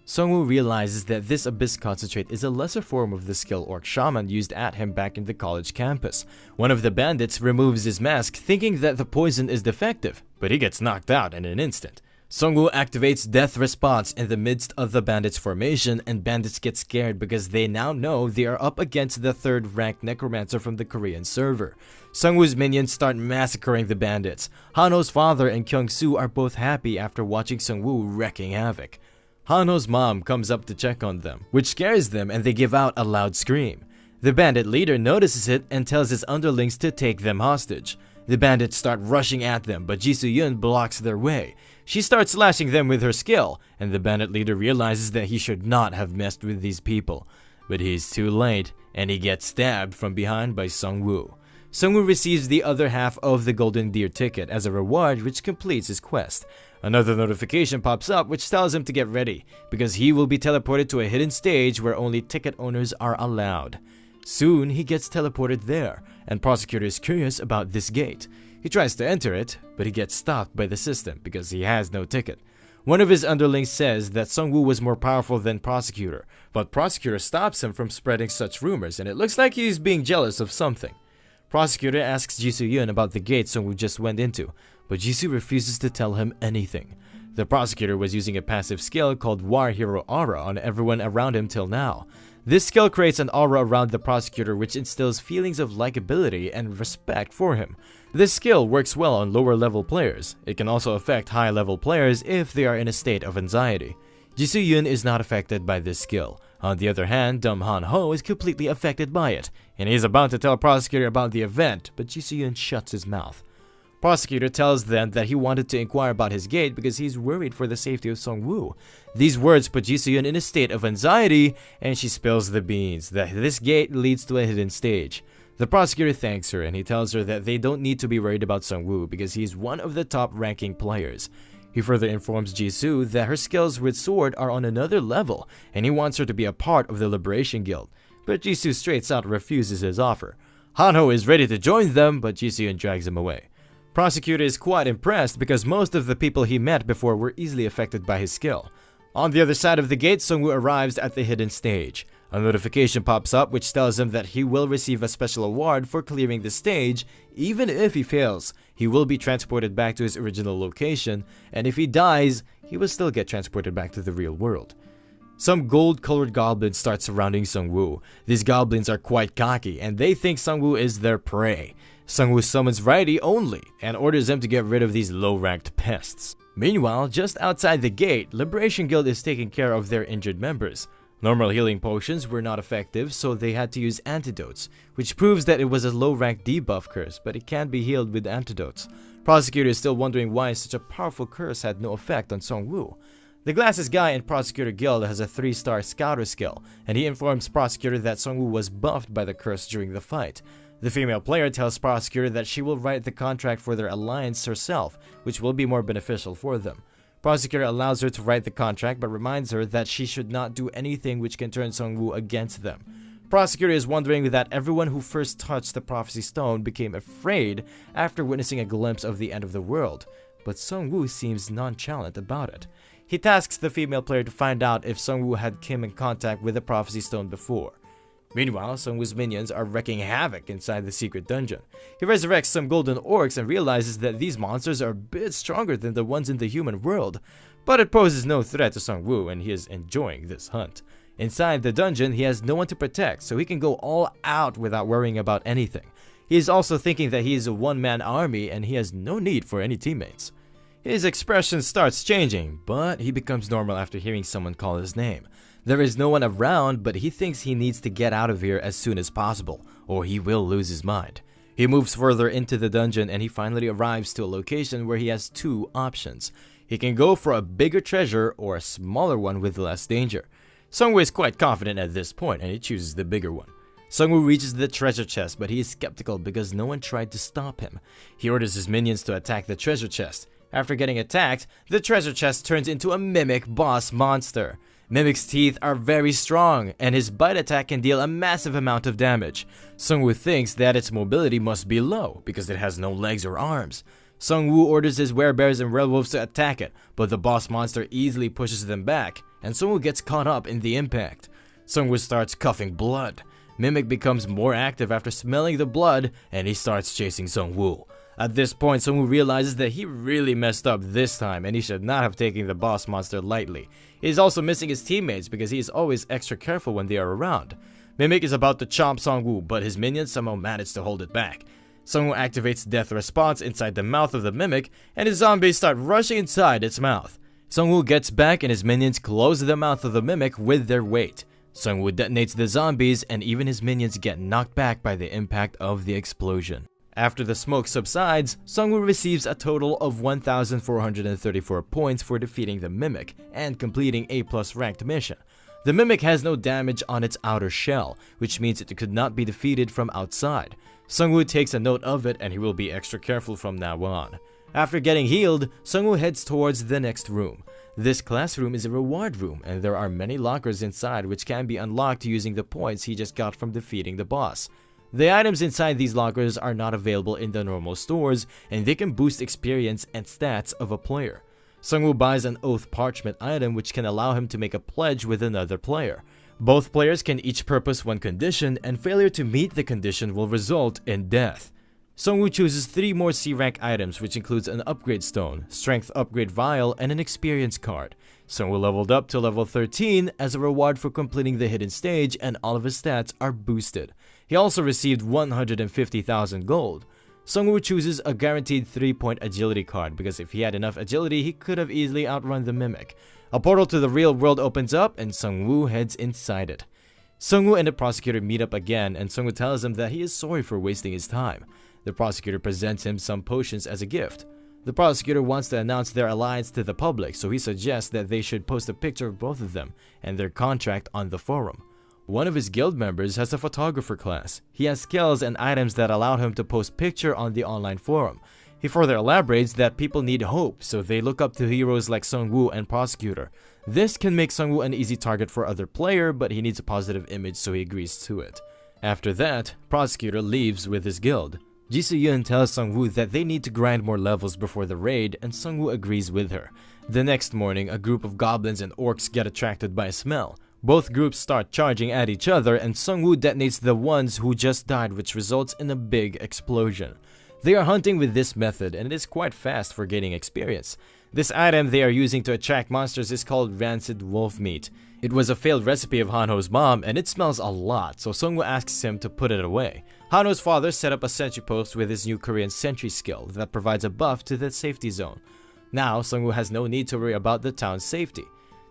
Speaker 1: Sungwoo realizes that this Abyss Concentrate is a lesser form of the skill Orc Shaman used at him back in the college campus. One of the bandits removes his mask thinking that the poison is defective, but he gets knocked out in an instant. Sungwoo activates Death Response in the midst of the bandits' formation, and bandits get scared because they now know they are up against the third-ranked necromancer from the Korean server. Sungwoo's minions start massacring the bandits. Hano's father and Kyung-soo are both happy after watching Sungwoo wreaking havoc. Hano's mom comes up to check on them, which scares them and they give out a loud scream. The bandit leader notices it and tells his underlings to take them hostage. The bandits start rushing at them, but Ji Soo-yeon blocks their way. She starts slashing them with her skill, and the bandit leader realizes that he should not have messed with these people. But he's too late, and he gets stabbed from behind by Sungwoo. Sungwoo receives the other half of the Golden Deer ticket as a reward which completes his quest. Another notification pops up which tells him to get ready, because he will be teleported to a hidden stage where only ticket owners are allowed. Soon he gets teleported there, and Prosecutor is curious about this gate. He tries to enter it, but he gets stopped by the system because he has no ticket. One of his underlings says that Sungwoo was more powerful than Prosecutor, but Prosecutor stops him from spreading such rumors, and it looks like he's being jealous of something. Prosecutor asks Ji Soo-yeon about the gate Sungwoo just went into, but Jisoo refuses to tell him anything. The Prosecutor was using a passive skill called War Hero Aura on everyone around him till now. This skill creates an aura around the Prosecutor which instills feelings of likability and respect for him. This skill works well on lower level players. It can also affect high level players if they are in a state of anxiety. Ji Soo-yeon is not affected by this skill. On the other hand, Dum Han Ho is completely affected by it, and he is about to tell Prosecutor about the event, but Ji Soo-yeon shuts his mouth. Prosecutor tells them that he wanted to inquire about his gate because he's worried for the safety of Sungwoo. These words put Ji Soo-yeon in a state of anxiety, and she spills the beans that this gate leads to a hidden stage. The Prosecutor thanks her, and he tells her that they don't need to be worried about Sungwoo because he's one of the top-ranking players. He further informs Jisoo that her skills with sword are on another level, and he wants her to be a part of the Liberation Guild, but Jisoo straight out refuses his offer. Hanho is ready to join them, but Jisoo drags him away. Prosecutor is quite impressed because most of the people he met before were easily affected by his skill. On the other side of the gate, Sungwoo arrives at the hidden stage. A notification pops up which tells him that he will receive a special award for clearing the stage. Even if he fails, he will be transported back to his original location, and if he dies, he will still get transported back to the real world. Some gold-colored goblins start surrounding Sungwoo. These goblins are quite cocky, and they think Sungwoo is their prey. Sungwoo summons Righty only, and orders them to get rid of these low-ranked pests. Meanwhile, just outside the gate, Liberation Guild is taking care of their injured members. Normal healing potions were not effective, so they had to use antidotes, which proves that it was a low-ranked debuff curse, but it can't be healed with antidotes. Prosecutor is still wondering why such a powerful curse had no effect on Sungwoo. The glasses guy in Prosecutor Guild has a 3-star scouter skill, and he informs Prosecutor that Sungwoo was buffed by the curse during the fight. The female player tells Prosecutor that she will write the contract for their alliance herself, which will be more beneficial for them. Prosecutor allows her to write the contract but reminds her that she should not do anything which can turn Sungwoo against them. Prosecutor is wondering that everyone who first touched the Prophecy Stone became afraid after witnessing a glimpse of the end of the world, but Sungwoo seems nonchalant about it. He tasks the female player to find out if Sungwoo had come in contact with the Prophecy Stone before. Meanwhile, Sungwoo's minions are wreaking havoc inside the secret dungeon. He resurrects some golden orcs and realizes that these monsters are a bit stronger than the ones in the human world, but it poses no threat to Sungwoo and he is enjoying this hunt. Inside the dungeon, he has no one to protect, so he can go all out without worrying about anything. He is also thinking that he is a one-man army and he has no need for any teammates. His expression starts changing, but he becomes normal after hearing someone call his name. There is no one around, but he thinks he needs to get out of here as soon as possible, or he will lose his mind. He moves further into the dungeon and he finally arrives to a location where he has 2 options. He can go for a bigger treasure or a smaller one with less danger. Sungwoo is quite confident at this point and he chooses the bigger one. Sungwoo reaches the treasure chest, but he is skeptical because no one tried to stop him. He orders his minions to attack the treasure chest. After getting attacked, the treasure chest turns into a Mimic boss monster. Mimic's teeth are very strong, and his bite attack can deal a massive amount of damage. Sungwoo thinks that its mobility must be low, because it has no legs or arms. Sungwoo orders his werebears and werewolves to attack it, but the boss monster easily pushes them back, and Sungwoo gets caught up in the impact. Sungwoo starts coughing blood. Mimic becomes more active after smelling the blood, and he starts chasing Sungwoo. At this point, Sungwoo realizes that he really messed up this time, and he should not have taken the boss monster lightly. He is also missing his teammates because he is always extra careful when they are around. Mimic is about to chomp Sungwoo, but his minions somehow manage to hold it back. Sungwoo activates Death Response inside the mouth of the Mimic, and his zombies start rushing inside its mouth. Sungwoo gets back and his minions close the mouth of the Mimic with their weight. Sungwoo detonates the zombies, and even his minions get knocked back by the impact of the explosion. After the smoke subsides, Sungwoo receives a total of 1,434 points for defeating the Mimic and completing A+ ranked mission. The Mimic has no damage on its outer shell, which means it could not be defeated from outside. Sungwoo takes a note of it, and he will be extra careful from now on. After getting healed, Sungwoo heads towards the next room. This classroom is a reward room, and there are many lockers inside which can be unlocked using the points he just got from defeating the boss. The items inside these lockers are not available in the normal stores, and they can boost experience and stats of a player. Sungwoo buys an Oath Parchment item which can allow him to make a pledge with another player. Both players can each purpose one condition, and failure to meet the condition will result in death. Sungwoo chooses 3 more C-rank items, which includes an upgrade stone, strength upgrade vial, and an experience card. Sungwoo leveled up to level 13 as a reward for completing the hidden stage, and all of his stats are boosted. He also received 150,000 gold. Sungwoo chooses a guaranteed 3-point agility card because if he had enough agility, he could have easily outrun the Mimic. A portal to the real world opens up, and Sungwoo heads inside it. Sungwoo and the prosecutor meet up again, and Sungwoo tells him that he is sorry for wasting his time. The prosecutor presents him some potions as a gift. The prosecutor wants to announce their alliance to the public, so he suggests that they should post a picture of both of them and their contract on the forum. One of his guild members has a photographer class. He has skills and items that allow him to post picture on the online forum. He further elaborates that people need hope, so they look up to heroes like Sungwoo and Prosecutor. This can make Sungwoo an easy target for other player, but he needs a positive image, so he agrees to it. After that, Prosecutor leaves with his guild. Ji Soo-yeon tells Sungwoo that they need to grind more levels before the raid, and Sungwoo agrees with her. The next morning, a group of goblins and orcs get attracted by a smell. Both groups start charging at each other, and Sungwoo detonates the ones who just died, which results in a big explosion. They are hunting with this method, and it is quite fast for gaining experience. This item they are using to attract monsters is called Rancid Wolf Meat. It was a failed recipe of Hanho's mom, and it smells a lot, so Sungwoo asks him to put it away. Hanho's father set up a sentry post with his new Korean sentry skill that provides a buff to the safety zone. Now, Sungwoo has no need to worry about the town's safety.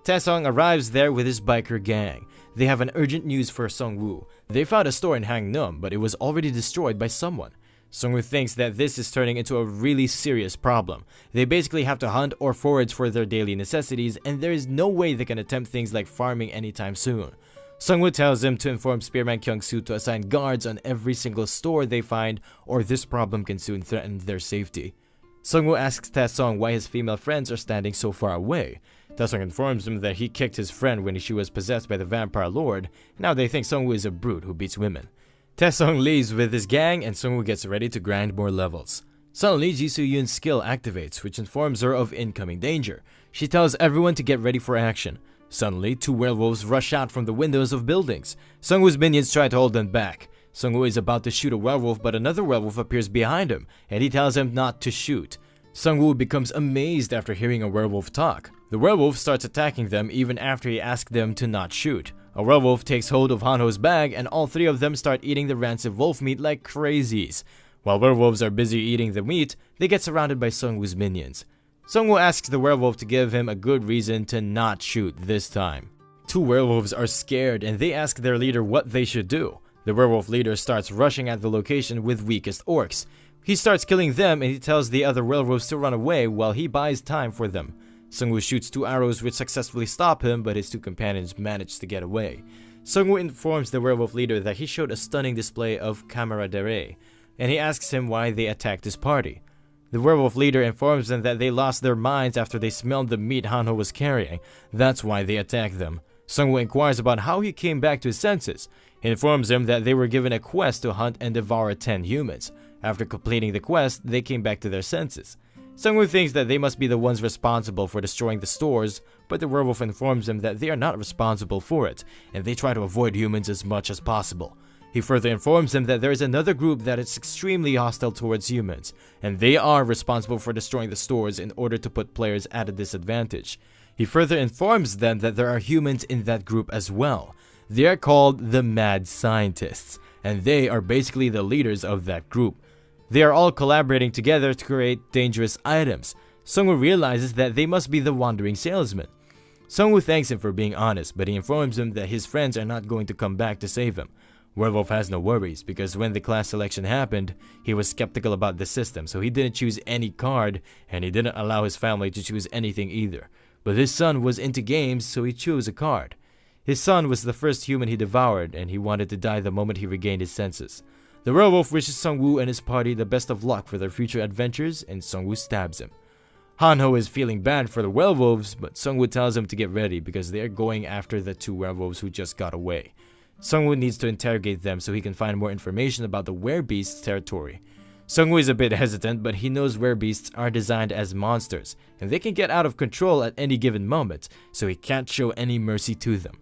Speaker 1: Taesung arrives there with his biker gang. They have an urgent news for Sungwoo. They found a store in Hangneum, but it was already destroyed by someone. Sungwoo thinks that this is turning into a really serious problem. They basically have to hunt or forage for their daily necessities, and there is no way they can attempt things like farming anytime soon. Sungwoo tells him to inform Spearman Kyung-soo to assign guards on every single store they find, or this problem can soon threaten their safety. Sungwoo asks Taesung why his female friends are standing so far away. Taesung informs him that he kicked his friend when she was possessed by the vampire lord. Now they think Sungwoo is a brute who beats women. Taesung leaves with his gang, and Sungwoo gets ready to grind more levels. Suddenly, Ji Soo-yeon's skill activates, which informs her of incoming danger. She tells everyone to get ready for action. Suddenly, 2 werewolves rush out from the windows of buildings. Sungwoo's minions try to hold them back. Sungwoo is about to shoot a werewolf, but another werewolf appears behind him, and he tells him not to shoot. Sungwoo becomes amazed after hearing a werewolf talk. The werewolf starts attacking them even after he asked them to not shoot. A werewolf takes hold of Hanho's bag, and all 3 of them start eating the rancid wolf meat like crazies. While werewolves are busy eating the meat, they get surrounded by Sungwoo's minions. Sungwoo asks the werewolf to give him a good reason to not shoot this time. 2 werewolves are scared, and they ask their leader what they should do. The werewolf leader starts rushing at the location with weakest orcs. He starts killing them, and he tells the other werewolves to run away while he buys time for them. Sungwoo shoots 2 arrows which successfully stop him, but his 2 companions manage to get away. Sungwoo informs the werewolf leader that he showed a stunning display of camaraderie, and he asks him why they attacked his party. The werewolf leader informs them that they lost their minds after they smelled the meat Hanho was carrying. That's why they attacked them. Sungwoo inquires about how he came back to his senses. He informs him that they were given a quest to hunt and devour 10 humans. After completing the quest, they came back to their senses. Sungwoo thinks that they must be the ones responsible for destroying the stores, but the werewolf informs them that they are not responsible for it, and they try to avoid humans as much as possible. He further informs them that there is another group that is extremely hostile towards humans, and they are responsible for destroying the stores in order to put players at a disadvantage. He further informs them that there are humans in that group as well. They are called the Mad Scientists, and they are basically the leaders of that group. They are all collaborating together to create dangerous items. Sungwoo realizes that they must be the wandering salesman. Sungwoo thanks him for being honest, but he informs him that his friends are not going to come back to save him. Werewolf has no worries, because when the class selection happened, he was skeptical about the system, so he didn't choose any card, and he didn't allow his family to choose anything either. But his son was into games, so he chose a card. His son was the first human he devoured, and he wanted to die the moment he regained his senses. The werewolf wishes Sungwoo and his party the best of luck for their future adventures, and Sungwoo stabs him. Hanho is feeling bad for the werewolves, but Sungwoo tells him to get ready because they are going after the 2 werewolves who just got away. Sungwoo needs to interrogate them so he can find more information about the werebeast's territory. Sungwoo is a bit hesitant, but he knows werebeasts are designed as monsters, and they can get out of control at any given moment, so he can't show any mercy to them.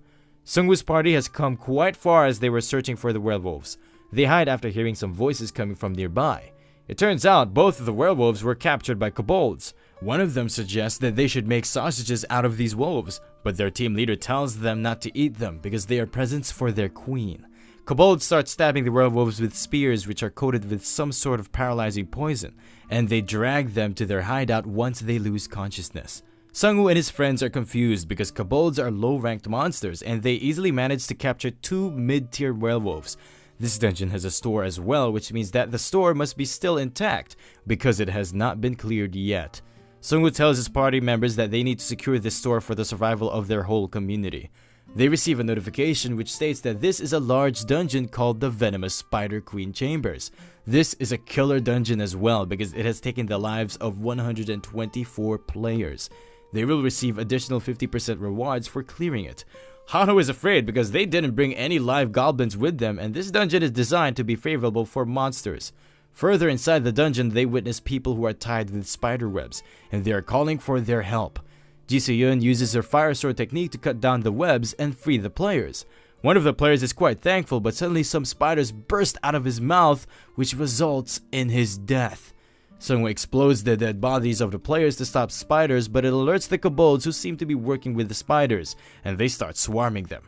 Speaker 1: Sungwoo's party has come quite far as they were searching for the werewolves. They hide after hearing some voices coming from nearby. It turns out both of the werewolves were captured by kobolds. One of them suggests that they should make sausages out of these wolves, but their team leader tells them not to eat them because they are presents for their queen. Kobolds start stabbing the werewolves with spears which are coated with some sort of paralyzing poison, and they drag them to their hideout once they lose consciousness. Sungwoo and his friends are confused because kobolds are low-ranked monsters and they easily manage to capture 2 mid-tier werewolves. This dungeon has a store as well, which means that the store must be still intact because it has not been cleared yet. Sungwoo tells his party members that they need to secure this store for the survival of their whole community. They receive a notification which states that this is a large dungeon called the Venomous Spider Queen Chambers. This is a killer dungeon as well because it has taken the lives of 124 players. They will receive additional 50% rewards for clearing it. Hanho is afraid because they didn't bring any live goblins with them, and this dungeon is designed to be favorable for monsters. Further inside the dungeon, they witness people who are tied with spider webs, and they are calling for their help. Ji Se-yeon uses her fire sword technique to cut down the webs and free the players. One of the players is quite thankful, but suddenly some spiders burst out of his mouth, which results in his death. Sungwoo explodes the dead bodies of the players to stop spiders, but it alerts the kobolds who seem to be working with the spiders, and they start swarming them.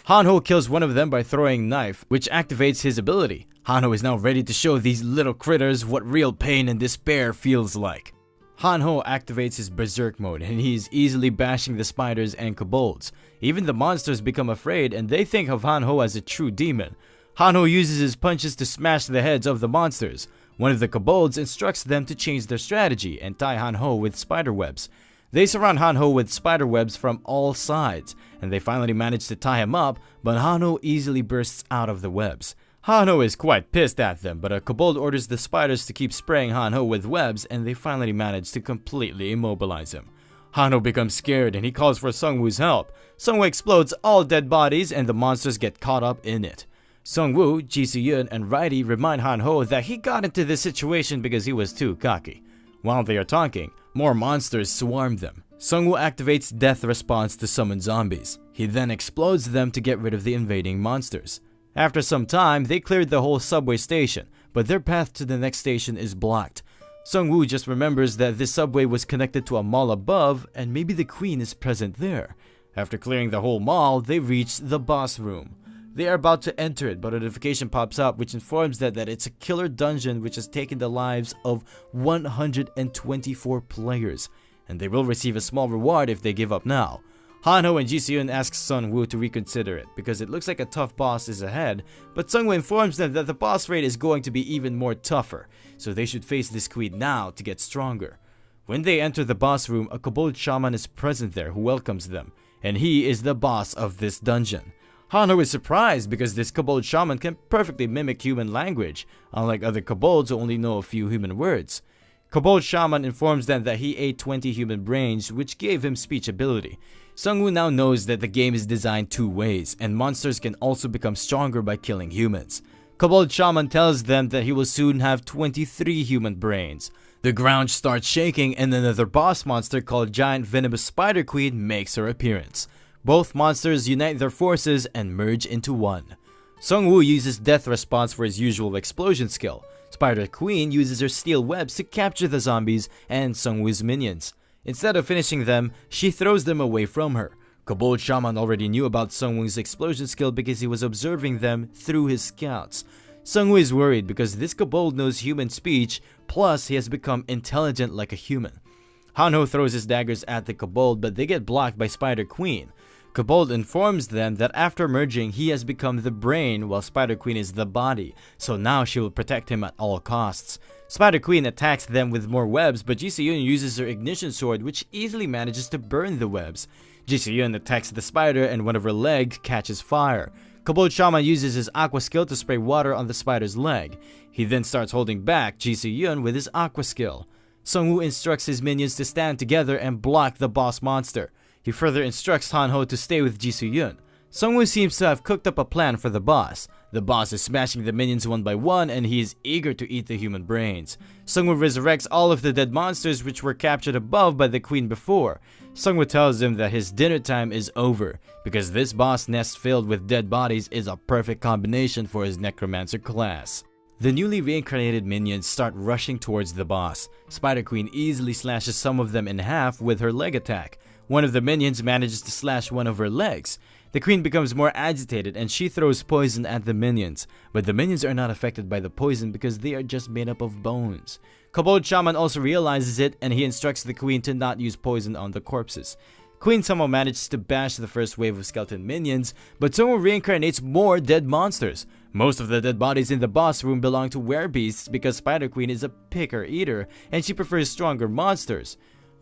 Speaker 1: Hanho kills one of them by throwing a knife, which activates his ability. Hanho is now ready to show these little critters what real pain and despair feels like. Hanho activates his berserk mode, and he is easily bashing the spiders and kobolds. Even the monsters become afraid, and they think of Hanho as a true demon. Hanho uses his punches to smash the heads of the monsters. One of the kobolds instructs them to change their strategy and tie Hanho with spider webs. They surround Hanho with spider webs from all sides, and they finally manage to tie him up, but Hanho easily bursts out of the webs. Hanho is quite pissed at them, but a kobold orders the spiders to keep spraying Hanho with webs, and they finally manage to completely immobilize him. Hanho becomes scared and he calls for Sungwoo's help. Sungwoo explodes all dead bodies and the monsters get caught up in it. Sungwoo, Ji Se-yeon, and Raidi remind Hanho that he got into this situation because he was too cocky. While they are talking, more monsters swarm them. Sungwoo activates Death Response to summon zombies. He then explodes them to get rid of the invading monsters. After some time, they cleared the whole subway station, but their path to the next station is blocked. Sungwoo just remembers that this subway was connected to a mall above, and maybe the queen is present there. After clearing the whole mall, they reach the boss room. They are about to enter it, but a notification pops up which informs them that it's a killer dungeon which has taken the lives of 124 players, and they will receive a small reward if they give up now. Hanho and Ji Se-yeon ask Sungwoo to reconsider it because it looks like a tough boss is ahead, but Sungwoo informs them that the boss raid is going to be even more tougher, so they should face this queen now to get stronger. When they enter the boss room, a kobold shaman is present there who welcomes them, and he is the boss of this dungeon. Hanho is surprised because this kobold shaman can perfectly mimic human language, unlike other kobolds who only know a few human words. Kobold shaman informs them that he ate 20 human brains, which gave him speech ability. Sungwoo now knows that the game is designed two ways, and monsters can also become stronger by killing humans. Kobold shaman tells them that he will soon have 23 human brains. The ground starts shaking and another boss monster called Giant Venomous Spider Queen makes her appearance. Both monsters unite their forces and merge into one. Sungwoo uses Death Response for his usual explosion skill. Spider Queen uses her steel webs to capture the zombies and Sungwoo's minions. Instead of finishing them, she throws them away from her. Kobold shaman already knew about Sungwoo's explosion skill because he was observing them through his scouts. Sungwoo is worried because this kobold knows human speech, plus he has become intelligent like a human. Hanho throws his daggers at the kobold, but they get blocked by Spider Queen. Kobold informs them that after merging, he has become the brain while Spider Queen is the body, so now she will protect him at all costs. Spider Queen attacks them with more webs, but Jisoo-yun uses her ignition sword, which easily manages to burn the webs. Jisoo-yun attacks the spider and one of her legs catches fire. Kobold shaman uses his aqua skill to spray water on the spider's leg. He then starts holding back Jisoo-yun with his aqua skill. Sungwoo instructs his minions to stand together and block the boss monster. He further instructs Hanho to stay with Jisoo-yun. Sungwoo seems to have cooked up a plan for the boss. The boss is smashing the minions one by one and he is eager to eat the human brains. Sungwoo resurrects all of the dead monsters which were captured above by the queen before. Sungwoo tells him that his dinner time is over because this boss nest filled with dead bodies is a perfect combination for his necromancer class. The newly reincarnated minions start rushing towards the boss. Spider Queen easily slashes some of them in half with her leg attack. One of the minions manages to slash one of her legs. The queen becomes more agitated and she throws poison at the minions, but the minions are not affected by the poison because they are just made up of bones. Kobold shaman also realizes it and he instructs the queen to not use poison on the corpses. Queen somehow manages to bash the first wave of skeleton minions, but Sungwoo reincarnates more dead monsters. Most of the dead bodies in the boss room belong to werebeasts because Spider Queen is a picker-eater and she prefers stronger monsters.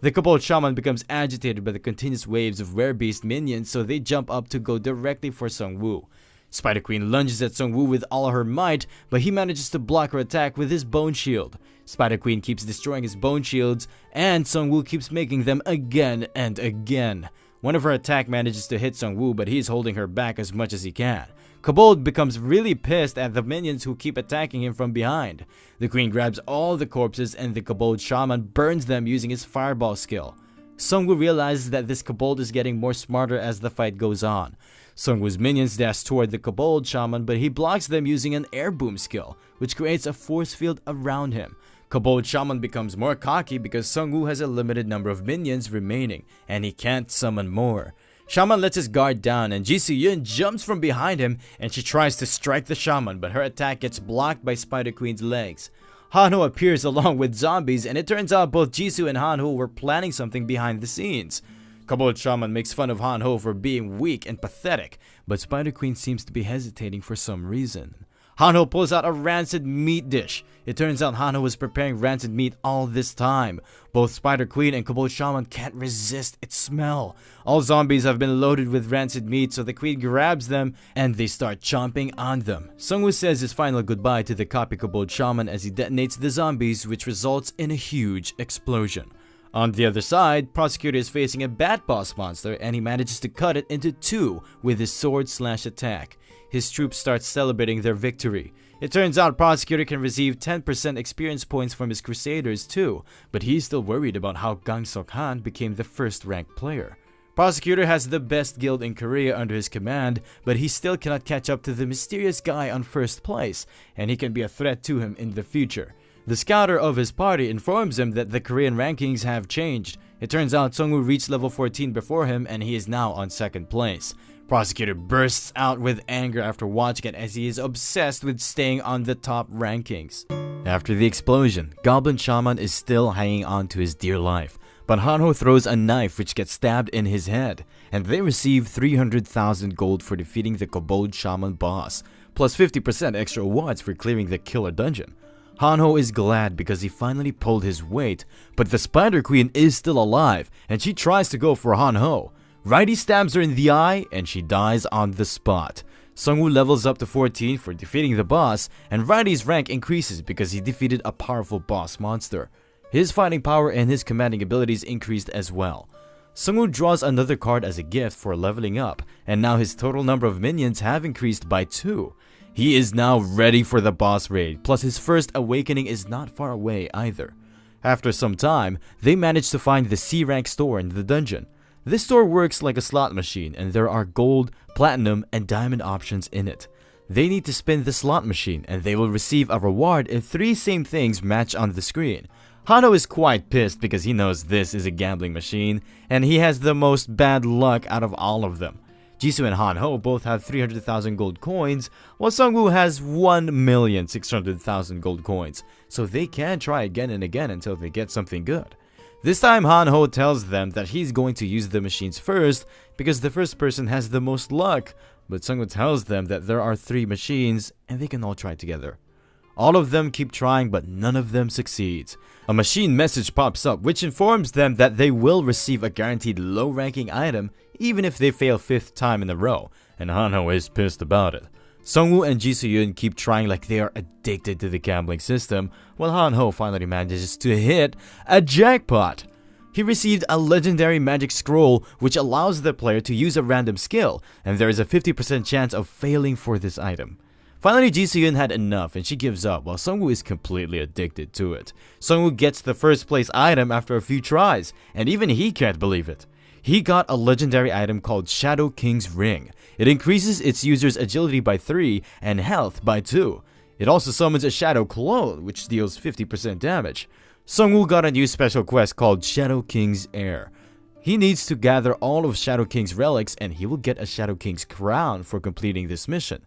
Speaker 1: The kobold shaman becomes agitated by the continuous waves of werebeast minions, so they jump up to go directly for Sungwoo. Spider Queen lunges at Sungwoo with all her might, but he manages to block her attack with his bone shield. Spider Queen keeps destroying his bone shields, and Sungwoo keeps making them again and again. One of her attack manages to hit Sungwoo, but he is holding her back as much as he can. Kobold becomes really pissed at the minions who keep attacking him from behind. The queen grabs all the corpses and the kobold shaman burns them using his fireball skill. Sungwoo realizes that this kobold is getting more smarter as the fight goes on. Sungwoo's minions dash toward the kobold shaman, but he blocks them using an air boom skill, which creates a force field around him. Kobold shaman becomes more cocky because Sungwoo has a limited number of minions remaining, and he can't summon more. Shaman lets his guard down and Jisoo-yun jumps from behind him and she tries to strike the shaman, but her attack gets blocked by Spider Queen's legs. Hanho appears along with zombies and it turns out both Jisoo and Hanho were planning something behind the scenes. Kobold shaman makes fun of Hanho for being weak and pathetic, but Spider Queen seems to be hesitating for some reason. Hanho pulls out a rancid meat dish. It turns out Hanho was preparing rancid meat all this time. Both Spider Queen and Kobold shaman can't resist its smell. All zombies have been loaded with rancid meat, so the queen grabs them and they start chomping on them. Sungwoo says his final goodbye to the copy Kobold shaman as he detonates the zombies, which results in a huge explosion. On the other side, Prosecutor is facing a bat boss monster and he manages to cut it into two with his sword/attack. His troops start celebrating their victory. It turns out Prosecutor can receive 10% experience points from his Crusaders too, but he's still worried about how Gang Sok-han became the first ranked player. Prosecutor has the best guild in Korea under his command, but he still cannot catch up to the mysterious guy on first place, and he can be a threat to him in the future. The scouter of his party informs him that the Korean rankings have changed. It turns out Sungwoo reached level 14 before him and he is now on second place. Prosecutor bursts out with anger after watching it as he is obsessed with staying on the top rankings. After the explosion, Goblin Shaman is still hanging on to his dear life, but Hanho throws a knife which gets stabbed in his head, and they receive 300,000 gold for defeating the Kobold Shaman boss, plus 50% extra awards for clearing the killer dungeon. Hanho is glad because he finally pulled his weight, but the Spider Queen is still alive and she tries to go for Hanho. Righty stabs her in the eye and she dies on the spot. Sungwoo levels up to 14 for defeating the boss, and Righty's rank increases because he defeated a powerful boss monster. His fighting power and his commanding abilities increased as well. Sungwoo draws another card as a gift for leveling up, and now his total number of minions have increased by 2. He is now ready for the boss raid, plus his first awakening is not far away either. After some time, they manage to find the C rank store in the dungeon. This store works like a slot machine, and there are gold, platinum, and diamond options in it. They need to spin the slot machine, and they will receive a reward if 3 same things match on the screen. Hanho is quite pissed because he knows this is a gambling machine, and he has the most bad luck out of all of them. Jisoo and Hanho both have 300,000 gold coins, while Sungwoo has 1,600,000 gold coins, so they can try again and again until they get something good. This time Hanho tells them that he's going to use the machines first because the first person has the most luck, but Sungwoo tells them that there are 3 machines and they can all try together. All of them keep trying, but none of them succeeds. A machine message pops up which informs them that they will receive a guaranteed low-ranking item even if they fail 5th time in a row, and Hanho is pissed about it. Sungwoo and Jisoo keep trying like they are addicted to the gambling system, while Hanho finally manages to hit a jackpot. He received a legendary magic scroll which allows the player to use a random skill, and there is a 50% chance of failing for this item. Finally, Jisoo had enough and she gives up while Sungwoo is completely addicted to it. Sungwoo gets the first place item after a few tries, and even he can't believe it. He got a legendary item called Shadow King's Ring. It increases its user's agility by 3 and health by 2. It also summons a Shadow Clone which deals 50% damage. Sungwoo got a new special quest called Shadow King's Heir. He needs to gather all of Shadow King's relics and he will get a Shadow King's crown for completing this mission.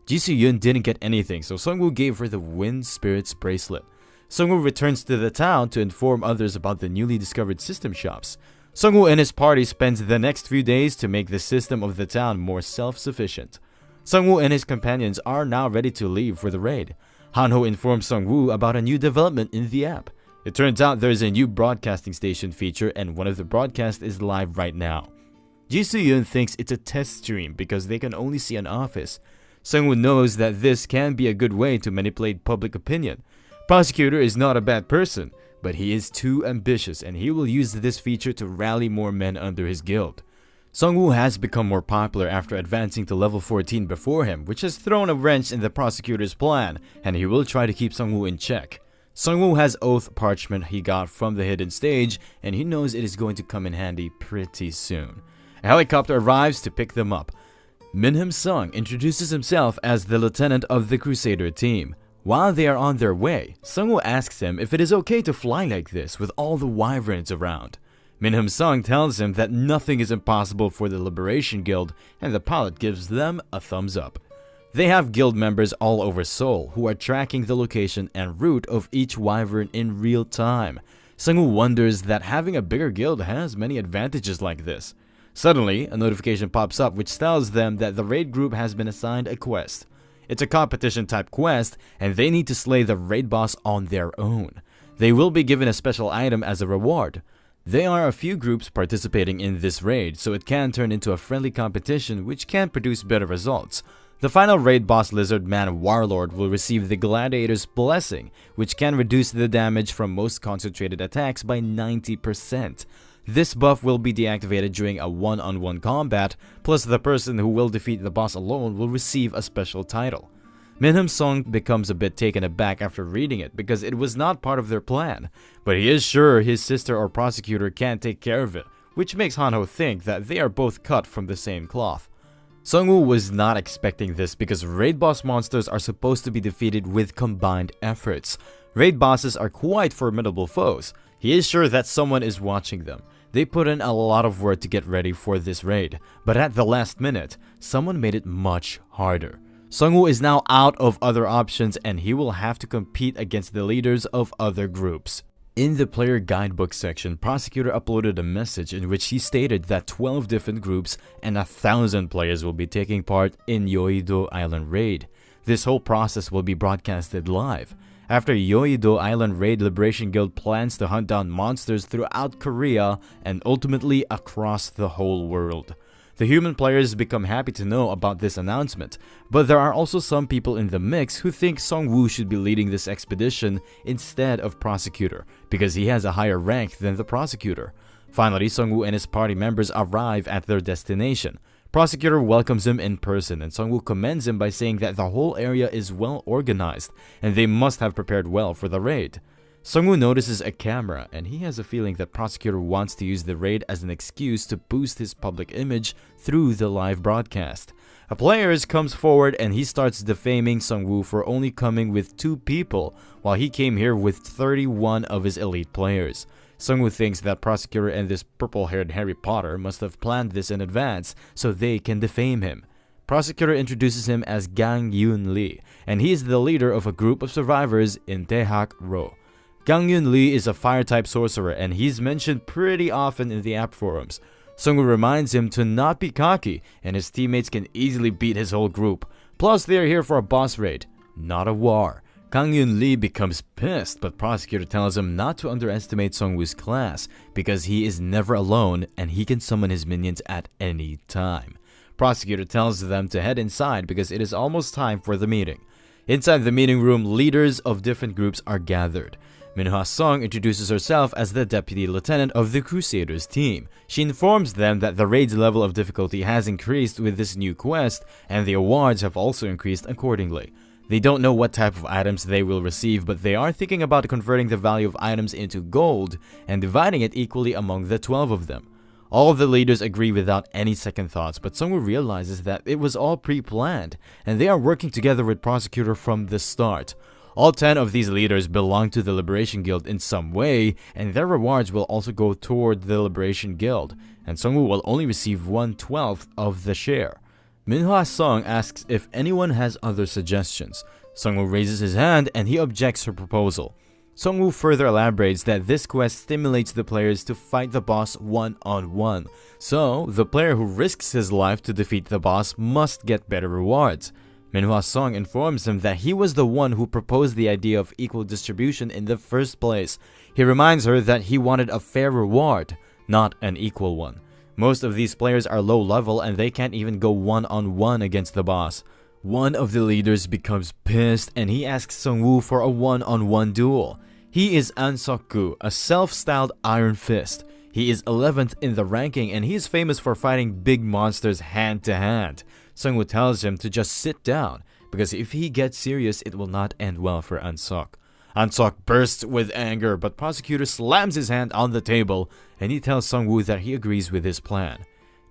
Speaker 1: Jisoo didn't get anything, so Sungwoo gave her the Wind Spirit's bracelet. Sungwoo returns to the town to inform others about the newly discovered system shops. Sungwoo and his party spends the next few days to make the system of the town more self-sufficient. Sungwoo and his companions are now ready to leave for the raid. Hanho informs Sungwoo about a new development in the app. It turns out there is a new broadcasting station feature and one of the broadcasts is live right now. Jisoo thinks it's a test stream because they can only see an office. Sungwoo knows that this can be a good way to manipulate public opinion. Prosecutor is not a bad person, but he is too ambitious and he will use this feature to rally more men under his guild. Sungwoo has become more popular after advancing to level 14 before him, which has thrown a wrench in the prosecutor's plan, and he will try to keep Sungwoo in check. Sungwoo has oath parchment he got from the hidden stage, and he knows it is going to come in handy pretty soon. A helicopter arrives to pick them up. Minham Sung introduces himself as the lieutenant of the Crusader team. While they are on their way, Sungwoo asks him if it is okay to fly like this with all the wyverns around. Minham Sung tells him that nothing is impossible for the Liberation Guild, and the pilot gives them a thumbs up. They have guild members all over Seoul who are tracking the location and route of each wyvern in real time. Sungwoo wonders that having a bigger guild has many advantages like this. Suddenly, a notification pops up which tells them that the raid group has been assigned a quest. It's a competition type quest and they need to slay the raid boss on their own. They will be given a special item as a reward. There are a few groups participating in this raid, so it can turn into a friendly competition which can produce better results. The final raid boss Lizard Man Warlord will receive the Gladiator's Blessing, which can reduce the damage from most concentrated attacks by 90%. This buff will be deactivated during a one-on-one combat, plus the person who will defeat the boss alone will receive a special title. Minham Sung becomes a bit taken aback after reading it because it was not part of their plan, but he is sure his sister or prosecutor can't take care of it, which makes Hanho think that they are both cut from the same cloth. Sungwoo was not expecting this because raid boss monsters are supposed to be defeated with combined efforts. Raid bosses are quite formidable foes. He is sure that someone is watching them. They put in a lot of work to get ready for this raid, but at the last minute, someone made it much harder. Sungwoo is now out of other options and he will have to compete against the leaders of other groups. In the player guidebook section, Prosecutor uploaded a message in which he stated that 12 different groups and 1,000 players will be taking part in Yeouido Island raid. This whole process will be broadcasted live. After Yeouido Island raid, Liberation Guild plans to hunt down monsters throughout Korea and ultimately across the whole world. The human players become happy to know about this announcement, but there are also some people in the mix who think Sungwoo should be leading this expedition instead of Prosecutor, because he has a higher rank than the Prosecutor. Finally, Sungwoo and his party members arrive at their destination. Prosecutor welcomes him in person, and Sungwoo commends him by saying that the whole area is well organized, and they must have prepared well for the raid. Sungwoo notices a camera, and he has a feeling that Prosecutor wants to use the raid as an excuse to boost his public image through the live broadcast. A player comes forward and he starts defaming Sungwoo for only coming with 2 people, while he came here with 31 of his elite players. Sungwoo thinks that Prosecutor and this purple-haired Harry Potter must have planned this in advance so they can defame him. Prosecutor introduces him as Gang Yun Lee, and he is the leader of a group of survivors in Daehak-ro. Gang Yun Lee is a fire-type sorcerer, and he's mentioned pretty often in the app forums. Sungwoo reminds him to not be cocky, and his teammates can easily beat his whole group. Plus, they are here for a boss raid, not a war. Gang Yun Lee becomes pissed, but Prosecutor tells him not to underestimate Sungwoo's class, because he is never alone and he can summon his minions at any time. Prosecutor tells them to head inside because it is almost time for the meeting. Inside the meeting room, leaders of different groups are gathered. Minhwa Song introduces herself as the deputy lieutenant of the Crusaders team. She informs them that the raid's level of difficulty has increased with this new quest, and the awards have also increased accordingly. They don't know what type of items they will receive, but they are thinking about converting the value of items into gold and dividing it equally among the 12 of them. All of the leaders agree without any second thoughts, but Sungwoo realizes that it was all pre-planned, and they are working together with Prosecutor from the start. All 10 of these leaders belong to the Liberation Guild in some way, and their rewards will also go toward the Liberation Guild, and Sungwoo will only receive 1/12 of the share. Minhwa Song asks if anyone has other suggestions. Sungwoo raises his hand and he objects her proposal. Sungwoo further elaborates that this quest stimulates the players to fight the boss one-on-one, so the player who risks his life to defeat the boss must get better rewards. Minhwa Song informs him that he was the one who proposed the idea of equal distribution in the first place. He reminds her that he wanted a fair reward, not an equal one. Most of these players are low level and they can't even go one-on-one against the boss. One of the leaders becomes pissed and he asks Sungwoo for a one-on-one duel. He is An Sok-gu, a self-styled Iron Fist. He is 11th in the ranking and he is famous for fighting big monsters hand-to-hand. Sungwoo tells him to just sit down, because if he gets serious, it will not end well for An Sok. An Sok bursts with anger, but Prosecutor slams his hand on the table, and he tells Sungwoo that he agrees with his plan.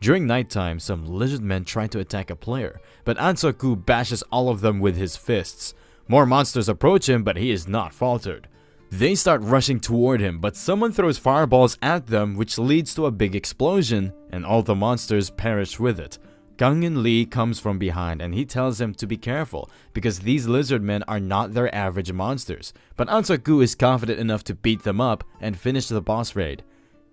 Speaker 1: During nighttime, some lizard men try to attack a player, but An Sok-gu bashes all of them with his fists. More monsters approach him, but he is not faltered. They start rushing toward him, but someone throws fireballs at them, which leads to a big explosion, and all the monsters perish with it. Gang Yun Lee comes from behind and he tells him to be careful because these lizard men are not their average monsters, but An Sok-gu is confident enough to beat them up and finish the boss raid.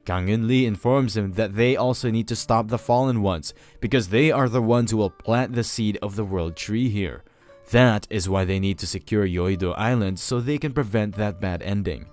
Speaker 1: Gang Yun Lee informs him that they also need to stop the fallen ones because they are the ones who will plant the seed of the world tree here. That is why they need to secure Yeouido Island so they can prevent that bad ending.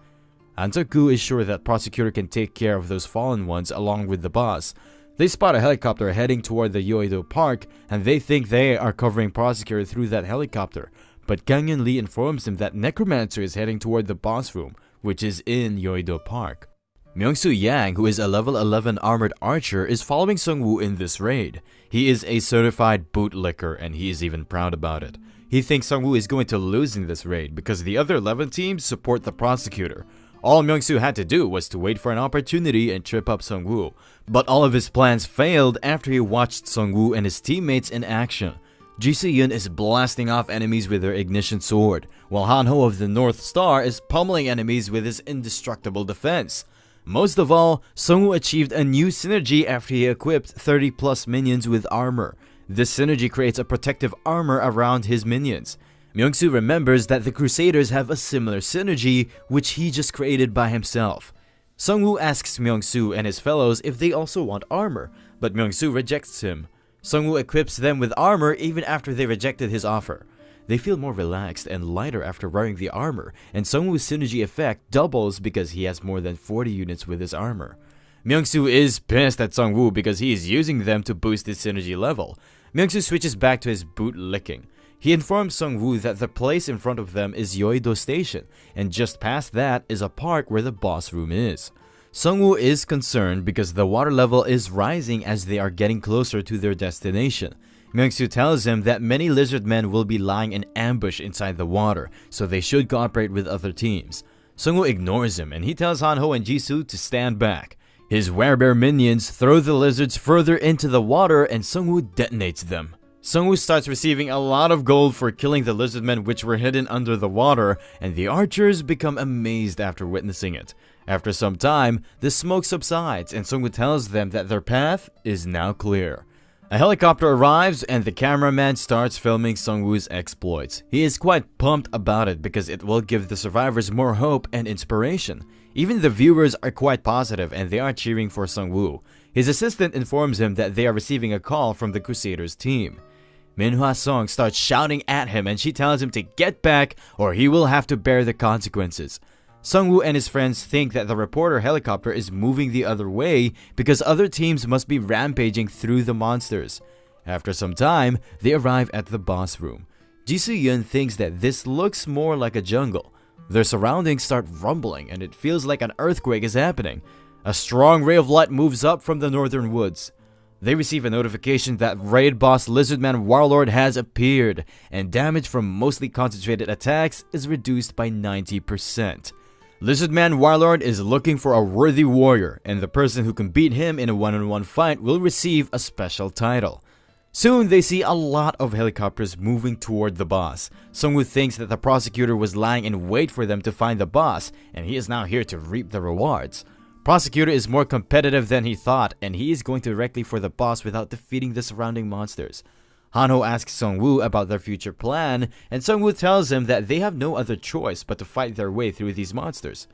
Speaker 1: An Sok-gu is sure that Prosecutor can take care of those fallen ones along with the boss. They spot a helicopter heading toward the Yeouido Park, and they think they are covering Prosecutor through that helicopter. But Gang Yun Lee informs him that Necromancer is heading toward the boss room, which is in Yeouido Park. Myung-soo Yang, who is a level 11 armored archer, is following Sungwoo in this raid. He is a certified bootlicker, and he is even proud about it. He thinks Sungwoo is going to lose in this raid because the other 11 teams support the Prosecutor. All Myung-soo had to do was to wait for an opportunity and trip up Sungwoo. But all of his plans failed after he watched Sungwoo and his teammates in action. Ji Se-yoon is blasting off enemies with her ignition sword, while Han-ho of the North Star is pummeling enemies with his indestructible defense. Most of all, Sungwoo achieved a new synergy after he equipped 30 plus minions with armor. This synergy creates a protective armor around his minions. Myung-soo remembers that the Crusaders have a similar synergy, which he just created by himself. Sungwoo asks Myung-soo and his fellows if they also want armor, but Myung-soo rejects him. Sungwoo equips them with armor even after they rejected his offer. They feel more relaxed and lighter after wearing the armor, and Sungwoo's synergy effect doubles because he has more than 40 units with his armor. Myungsoo is pissed at Sungwoo because he is using them to boost his synergy level. Myungsoo switches back to his boot licking. He informs Sungwoo that the place in front of them is Yeouido Station, and just past that is a park where the boss room is. Sungwoo is concerned because the water level is rising as they are getting closer to their destination. Myungsoo tells him that many lizard men will be lying in ambush inside the water, so they should cooperate with other teams. Sungwoo ignores him and he tells Hanho and Jisoo to stand back. His werebear minions throw the lizards further into the water and Sungwoo detonates them. Sungwoo starts receiving a lot of gold for killing the lizard men which were hidden under the water, and the archers become amazed after witnessing it. After some time, the smoke subsides and Sungwoo tells them that their path is now clear. A helicopter arrives and the cameraman starts filming Sungwoo's exploits. He is quite pumped about it because it will give the survivors more hope and inspiration. Even the viewers are quite positive and they are cheering for Sungwoo. His assistant informs him that they are receiving a call from the Crusaders team. Minhwa Song starts shouting at him and she tells him to get back or he will have to bear the consequences. Sungwoo and his friends think that the reporter helicopter is moving the other way because other teams must be rampaging through the monsters. After some time, they arrive at the boss room. Jisoo-yeon thinks that this looks more like a jungle. Their surroundings start rumbling and it feels like an earthquake is happening. A strong ray of light moves up from the northern woods. They receive a notification that raid boss Lizardman Warlord has appeared, and damage from mostly concentrated attacks is reduced by 90%. Lizardman Warlord is looking for a worthy warrior, and the person who can beat him in a one-on-one fight will receive a special title. Soon they see a lot of helicopters moving toward the boss. Sungwoo thinks that the prosecutor was lying in wait for them to find the boss, and he is now here to reap the rewards. Prosecutor is more competitive than he thought, and he is going directly for the boss without defeating the surrounding monsters. Hanho asks Sungwoo about their future plan, and Sungwoo tells him that they have no other choice but to fight their way through these monsters.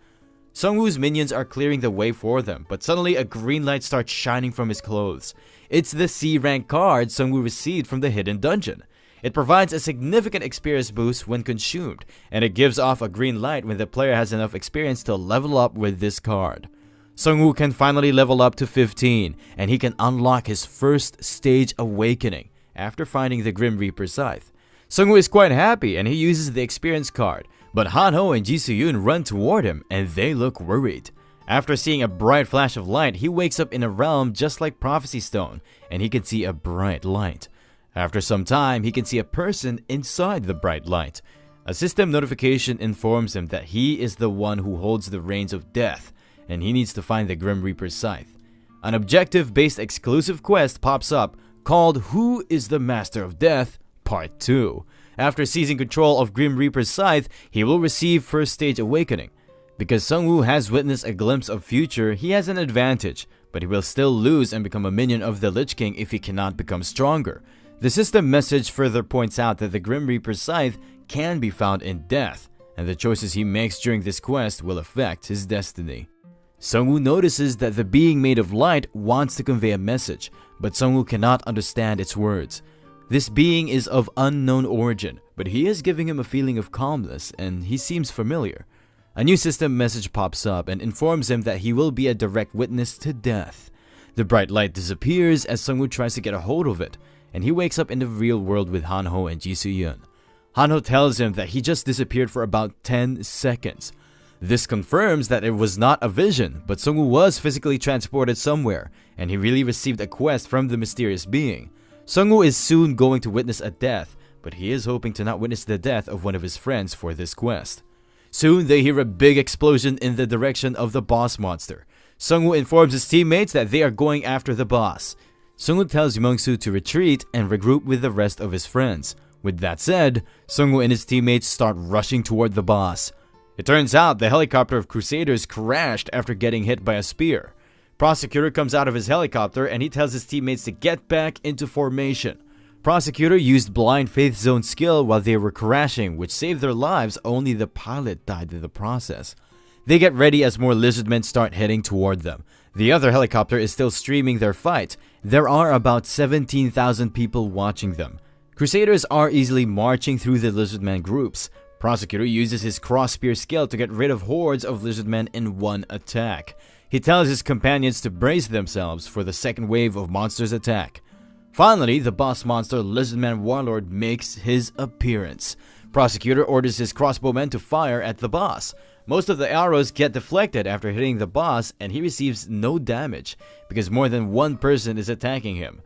Speaker 1: Sungwoo's minions are clearing the way for them, but suddenly a green light starts shining from his clothes. It's the C-rank card Sungwoo received from the hidden dungeon. It provides a significant experience boost when consumed, and it gives off a green light when the player has enough experience to level up with this card. Sungwoo can finally level up to 15, and he can unlock his first stage awakening after finding the Grim Reaper Scythe. Sungwoo is quite happy and he uses the experience card, but Hanho and Jisoo-yeon run toward him and they look worried. After seeing a bright flash of light, he wakes up in a realm just like Prophecy Stone, and he can see a bright light. After some time, he can see a person inside the bright light. A system notification informs him that he is the one who holds the reins of death, and he needs to find the Grim Reaper's Scythe. An objective-based exclusive quest pops up called Who is the Master of Death? Part 2. After seizing control of Grim Reaper's Scythe, he will receive First Stage Awakening. Because Sungwoo has witnessed a glimpse of future, he has an advantage, but he will still lose and become a minion of the Lich King if he cannot become stronger. The system message further points out that the Grim Reaper's Scythe can be found in death, and the choices he makes during this quest will affect his destiny. Sungwoo notices that the being made of light wants to convey a message, but Sungwoo cannot understand its words. This being is of unknown origin, but he is giving him a feeling of calmness and he seems familiar. A new system message pops up and informs him that he will be a direct witness to death. The bright light disappears as Sungwoo tries to get a hold of it, and he wakes up in the real world with Hanho and Jisoo-yeon. Hanho tells him that he just disappeared for about 10 seconds. This confirms that it was not a vision, but Sungwoo was physically transported somewhere, and he really received a quest from the mysterious being. Sungwoo is soon going to witness a death, but he is hoping to not witness the death of one of his friends for this quest. Soon they hear a big explosion in the direction of the boss monster. Sungwoo informs his teammates that they are going after the boss. Sungwoo tells Myungsoo to retreat and regroup with the rest of his friends. With that said, Sungwoo and his teammates start rushing toward the boss. It turns out the helicopter of Crusaders crashed after getting hit by a spear. Prosecutor comes out of his helicopter and he tells his teammates to get back into formation. Prosecutor used Blind Faith Zone skill while they were crashing, which saved their lives, only the pilot died in the process. They get ready as more lizardmen start heading toward them. The other helicopter is still streaming their fight. There are about 17,000 people watching them. Crusaders are easily marching through the Lizardman groups. Prosecutor uses his cross-spear skill to get rid of hordes of Lizardmen in one attack. He tells his companions to brace themselves for the second wave of monsters' attack. Finally, the boss monster Lizardman Warlord makes his appearance. Prosecutor orders his crossbowmen to fire at the boss. Most of the arrows get deflected after hitting the boss, and he receives no damage because more than one person is attacking him.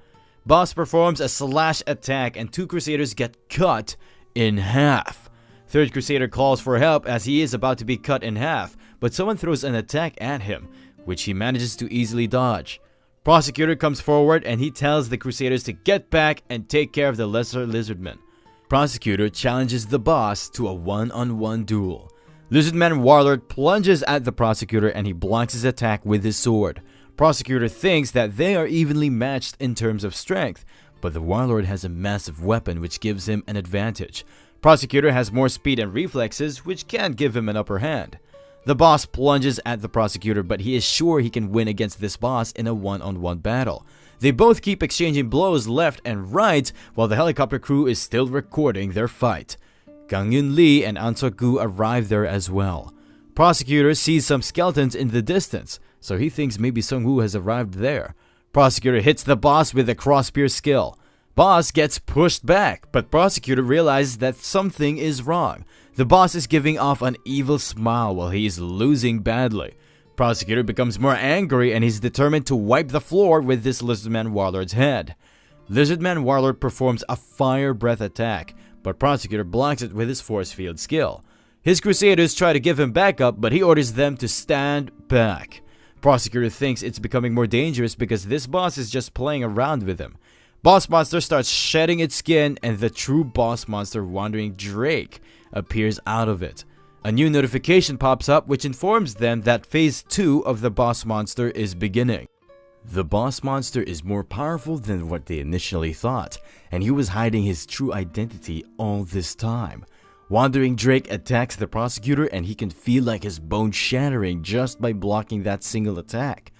Speaker 1: Boss performs a slash attack and 2 Crusaders get cut in half. Third Crusader calls for help as he is about to be cut in half, but someone throws an attack at him, which he manages to easily dodge. Prosecutor comes forward and he tells the Crusaders to get back and take care of the lesser Lizardmen. Prosecutor challenges the boss to a one-on-one duel. Lizardman Warlord plunges at the Prosecutor and he blocks his attack with his sword. Prosecutor thinks that they are evenly matched in terms of strength, but the Warlord has a massive weapon which gives him an advantage. Prosecutor has more speed and reflexes, which can give him an upper hand. The boss plunges at the Prosecutor, but he is sure he can win against this boss in a one-on-one battle. They both keep exchanging blows left and right while the helicopter crew is still recording their fight. Kang Yun Lee and An Seok-gu arrive there as well. Prosecutor sees some skeletons in the distance, so he thinks maybe Sung-woo has arrived there. Prosecutor hits the boss with a cross-spear skill. Boss gets pushed back, but Prosecutor realizes that something is wrong. The boss is giving off an evil smile while he is losing badly. Prosecutor becomes more angry and he's determined to wipe the floor with this Lizardman Warlord's head. Lizardman Warlord performs a fire breath attack, but Prosecutor blocks it with his force field skill. His Crusaders try to give him backup, but he orders them to stand back. Prosecutor thinks it's becoming more dangerous because this boss is just playing around with him. Boss monster starts shedding its skin and the true boss monster Wandering Drake appears out of it. A new notification pops up which informs them that phase 2 of the boss monster is beginning. The boss monster is more powerful than what they initially thought, and he was hiding his true identity all this time. Wandering Drake attacks the Prosecutor and he can feel like his bones shattering just by blocking that single attack.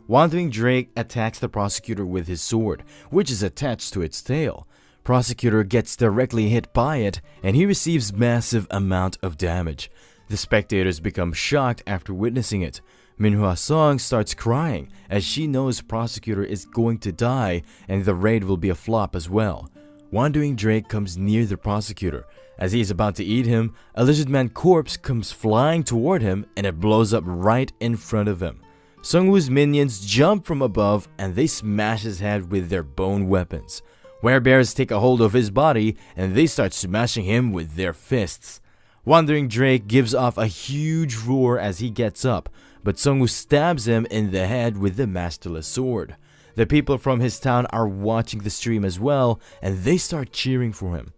Speaker 1: Wandering Drake attacks the Prosecutor with his sword, which is attached to its tail. Prosecutor gets directly hit by it and he receives massive amount of damage. The spectators become shocked after witnessing it. Minhwa Song starts crying as she knows Prosecutor is going to die and the raid will be a flop as well. Wandering Drake comes near the Prosecutor. As he is about to eat him, a Lizardman corpse comes flying toward him and it blows up right in front of him. Sung-woo's minions jump from above and they smash his head with their bone weapons. Werebears take a hold of his body and they start smashing him with their fists. Wandering Drake gives off a huge roar as he gets up, but Sung-woo stabs him in the head with the masterless sword. The people from his town are watching the stream as well and they start cheering for him.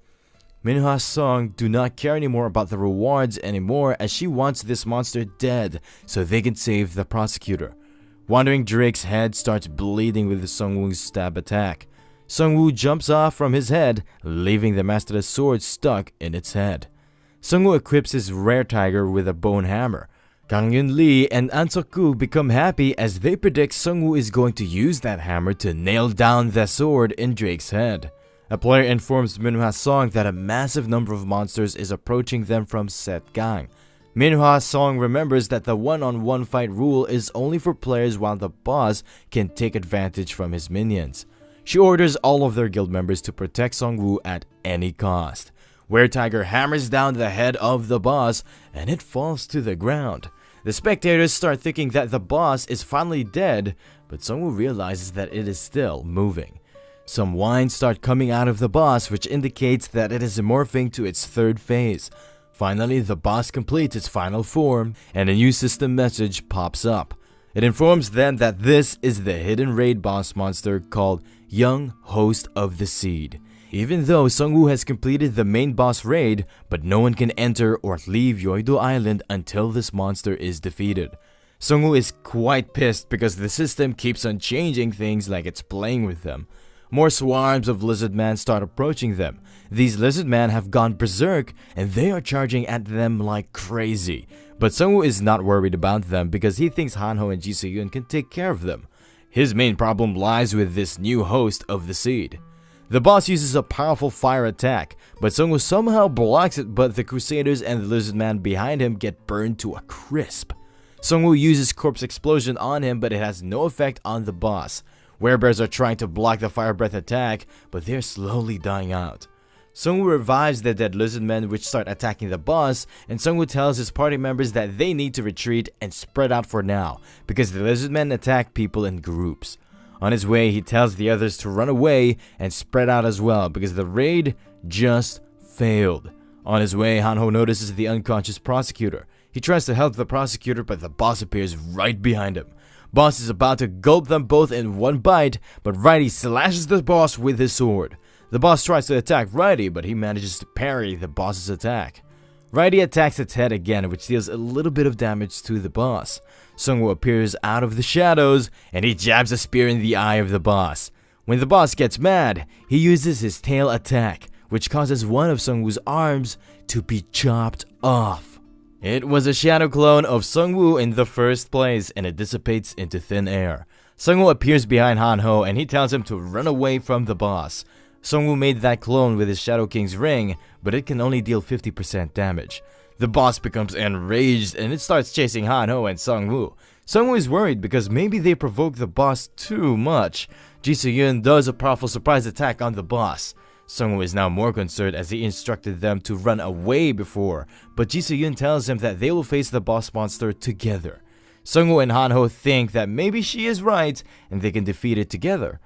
Speaker 1: Minhwa Song do not care anymore about the rewards anymore as she wants this monster dead so they can save the Prosecutor. Wandering Drake's head starts bleeding with Sung-woo's stab attack. Sung-woo jumps off from his head, leaving the masterless sword stuck in its head. Sung-woo equips his rare tiger with a bone hammer. Kang Yun Lee and An Seok-gu become happy as they predict Sung-woo is going to use that hammer to nail down the sword in Drake's head. A player informs Minhwa Song that a massive number of monsters is approaching them from Setgang. Minhwa Song remembers that the one-on-one fight rule is only for players while the boss can take advantage from his minions. She orders all of their guild members to protect Sung-woo at any cost. Were-Tiger hammers down the head of the boss and it falls to the ground. The spectators start thinking that the boss is finally dead, but Sung-woo realizes that it is still moving. Some wines start coming out of the boss, which indicates that it is morphing to its third phase. Finally, the boss completes its final form, and a new system message pops up. It informs them that this is the hidden raid boss monster called Young Host of the Seed. Even though Sung-woo has completed the main boss raid, but no one can enter or leave Yeouido Island until this monster is defeated. Sung-woo is quite pissed because the system keeps on changing things like it's playing with them. More swarms of Lizardmen start approaching them. These Lizardmen have gone berserk and they are charging at them like crazy. But Sung-woo is not worried about them because he thinks Hanho and Ji So-yoon can take care of them. His main problem lies with this new host of the seed. The boss uses a powerful fire attack, but Sungwoo somehow blocks it, but the Crusaders and the Lizard Man behind him get burned to a crisp. Sungwoo uses Corpse Explosion on him, but it has no effect on the boss. Werebears are trying to block the Fire Breath attack, but they're slowly dying out. Sungwoo revives the dead lizard men, which start attacking the boss, and Sungwoo tells his party members that they need to retreat and spread out for now, because the lizard men attack people in groups. On his way, he tells the others to run away and spread out as well, because the raid just failed. On his way, Hanho notices the unconscious prosecutor. He tries to help the prosecutor, but the boss appears right behind him. Boss is about to gulp them both in one bite, but Righty slashes the boss with his sword. The boss tries to attack Righty, but he manages to parry the boss's attack. Righty attacks its head again, which deals a little bit of damage to the boss. Sungwoo appears out of the shadows, and he jabs a spear in the eye of the boss. When the boss gets mad, he uses his tail attack, which causes one of Sungwoo's arms to be chopped off. It was a shadow clone of Sungwoo in the first place, and it dissipates into thin air. Sungwoo appears behind Hanho, and he tells him to run away from the boss. Sungwoo made that clone with his Shadow King's ring, but it can only deal 50% damage. The boss becomes enraged and it starts chasing Hanho and Sungwoo. Sungwoo is worried because maybe they provoked the boss too much. Ji So-yun does a powerful surprise attack on the boss. Sungwoo is now more concerned as he instructed them to run away before, but Ji So-yun tells him that they will face the boss monster together. Sungwoo and Hanho think that maybe she is right and they can defeat it together.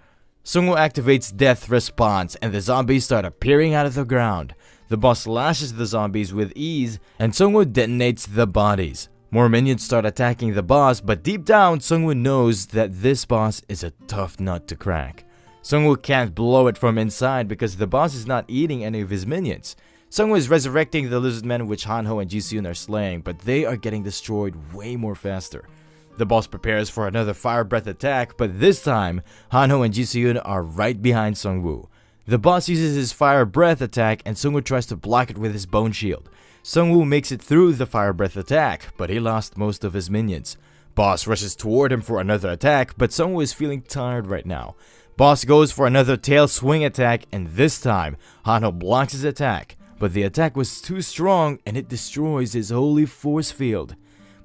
Speaker 1: Sungwoo activates Death Response and the zombies start appearing out of the ground. The boss slashes the zombies with ease and Sungwoo detonates the bodies. More minions start attacking the boss, but deep down Sungwoo knows that this boss is a tough nut to crack. Sungwoo can't blow it from inside because the boss is not eating any of his minions. Sungwoo is resurrecting the lizard men which Hanho and Ji So-yun are slaying, but they are getting destroyed way more faster. The boss prepares for another fire breath attack, but this time, Hanho and Ji So-yun are right behind Sungwoo. The boss uses his fire breath attack and Sungwoo tries to block it with his bone shield. Sungwoo makes it through the fire breath attack, but he lost most of his minions. Boss rushes toward him for another attack, but Sungwoo is feeling tired right now. Boss goes for another tail swing attack, and this time, Hanho blocks his attack, but the attack was too strong and it destroys his holy force field.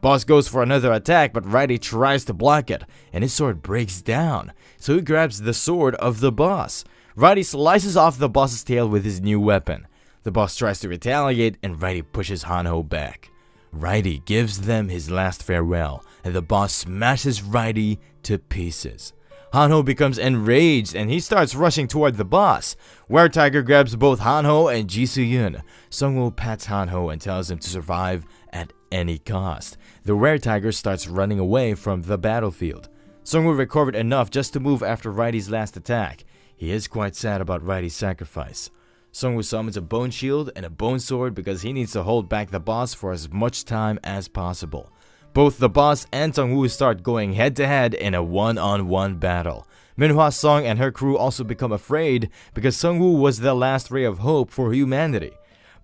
Speaker 1: Boss goes for another attack, but Righty tries to block it, and his sword breaks down, so he grabs the sword of the boss. Righty slices off the boss's tail with his new weapon. The boss tries to retaliate, and Righty pushes Hanho back. Righty gives them his last farewell, and the boss smashes Righty to pieces. Hanho becomes enraged, and he starts rushing toward the boss. Were-Tiger grabs both Hanho and Ji So-yun. Sungwoo pats Hanho and tells him to survive at any cost. The Were-Tiger starts running away from the battlefield. Sungwoo recovered enough just to move after Righty's last attack. He is quite sad about Righty's sacrifice. Sungwoo summons a bone shield and a bone sword because he needs to hold back the boss for as much time as possible. Both the boss and Sungwoo start going head-to-head in a one-on-one battle. Minhwa Song and her crew also become afraid because Sungwoo was the last ray of hope for humanity.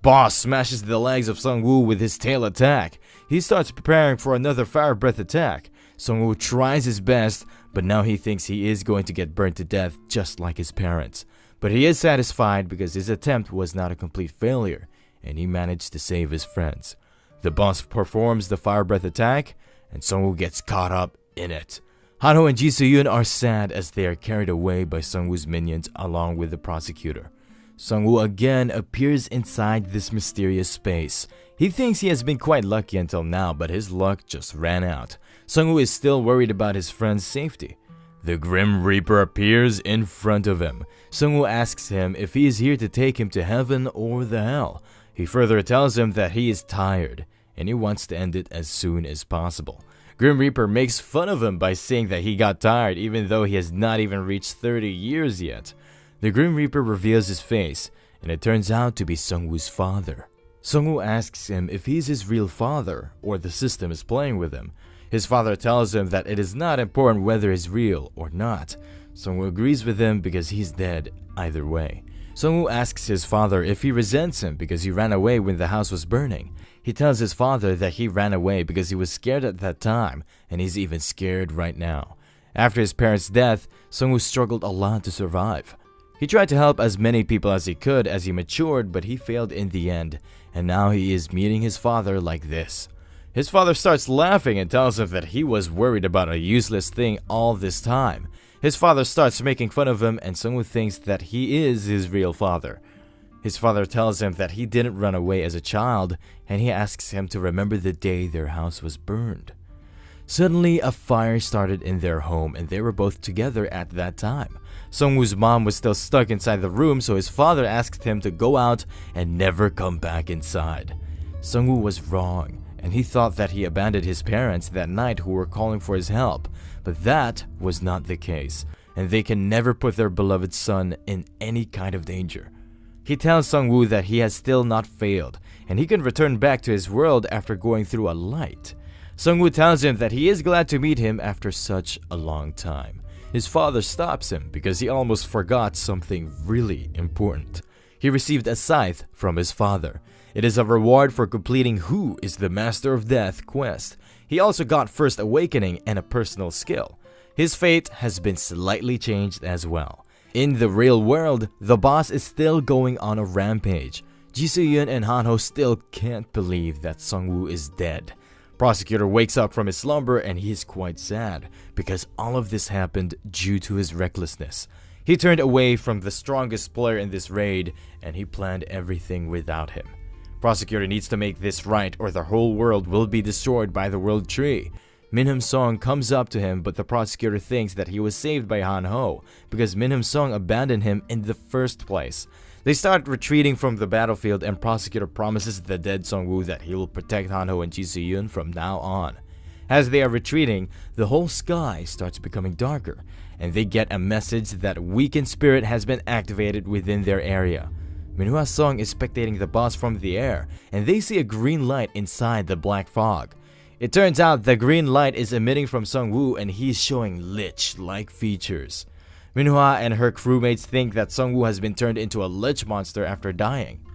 Speaker 1: Boss smashes the legs of Sungwoo with his tail attack. He starts preparing for another fire breath attack. Sungwoo tries his best, but now he thinks he is going to get burnt to death just like his parents. But he is satisfied because his attempt was not a complete failure, and he managed to save his friends. The boss performs the fire breath attack, and Sungwoo gets caught up in it. Hanho and Ji So-yun are sad as they are carried away by Sungwoo's minions along with the prosecutor. Sungwoo again appears inside this mysterious space. He thinks he has been quite lucky until now, but his luck just ran out. Sungwoo is still worried about his friend's safety. The Grim Reaper appears in front of him. Sungwoo asks him if he is here to take him to heaven or the hell. He further tells him that he is tired, and he wants to end it as soon as possible. Grim Reaper makes fun of him by saying that he got tired even though he has not even reached 30 years yet. The Grim Reaper reveals his face, and it turns out to be Sungwoo's father. Sungwoo asks him if he's his real father, or the system is playing with him. His father tells him that it is not important whether he's real or not. Sungwoo agrees with him because he's dead either way. Sungwoo asks his father if he resents him because he ran away when the house was burning. He tells his father that he ran away because he was scared at that time, and he's even scared right now. After his parents' death, Sungwoo struggled a lot to survive. He tried to help as many people as he could as he matured, but he failed in the end, and now he is meeting his father like this. His father starts laughing and tells him that he was worried about a useless thing all this time. His father starts making fun of him, and Sungwoo thinks that he is his real father. His father tells him that he didn't run away as a child, and he asks him to remember the day their house was burned. Suddenly, a fire started in their home, and they were both together at that time. Sungwoo's mom was still stuck inside the room, so his father asked him to go out and never come back inside. Sungwoo was wrong, and he thought that he abandoned his parents that night who were calling for his help, but that was not the case, and they can never put their beloved son in any kind of danger. He tells Sungwoo that he has still not failed, and he can return back to his world after going through a light. Sungwoo tells him that he is glad to meet him after such a long time. His father stops him because he almost forgot something really important. He received a scythe from his father. It is a reward for completing Who is the Master of Death quest. He also got First Awakening and a personal skill. His fate has been slightly changed as well. In the real world, the boss is still going on a rampage. Ji Soo-yeon and Han-ho still can't believe that Sungwoo is dead. Prosecutor wakes up from his slumber and he is quite sad because all of this happened due to his recklessness. He turned away from the strongest player in this raid and he planned everything without him. Prosecutor needs to make this right or the whole world will be destroyed by the World Tree. Minham Song comes up to him, but the prosecutor thinks that he was saved by Han-ho because Minham Song abandoned him in the first place. They start retreating from the battlefield and prosecutor promises the dead Sungwoo that he will protect Han-ho and Ji Soo-yeon from now on. As they are retreating, the whole sky starts becoming darker, and they get a message that weakened spirit has been activated within their area. Minhwa Song is spectating the boss from the air, and they see a green light inside the black fog. It turns out the green light is emitting from Sungwoo and he's showing lich-like features. Minhwa and her crewmates think that Sungwoo has been turned into a lich monster after dying.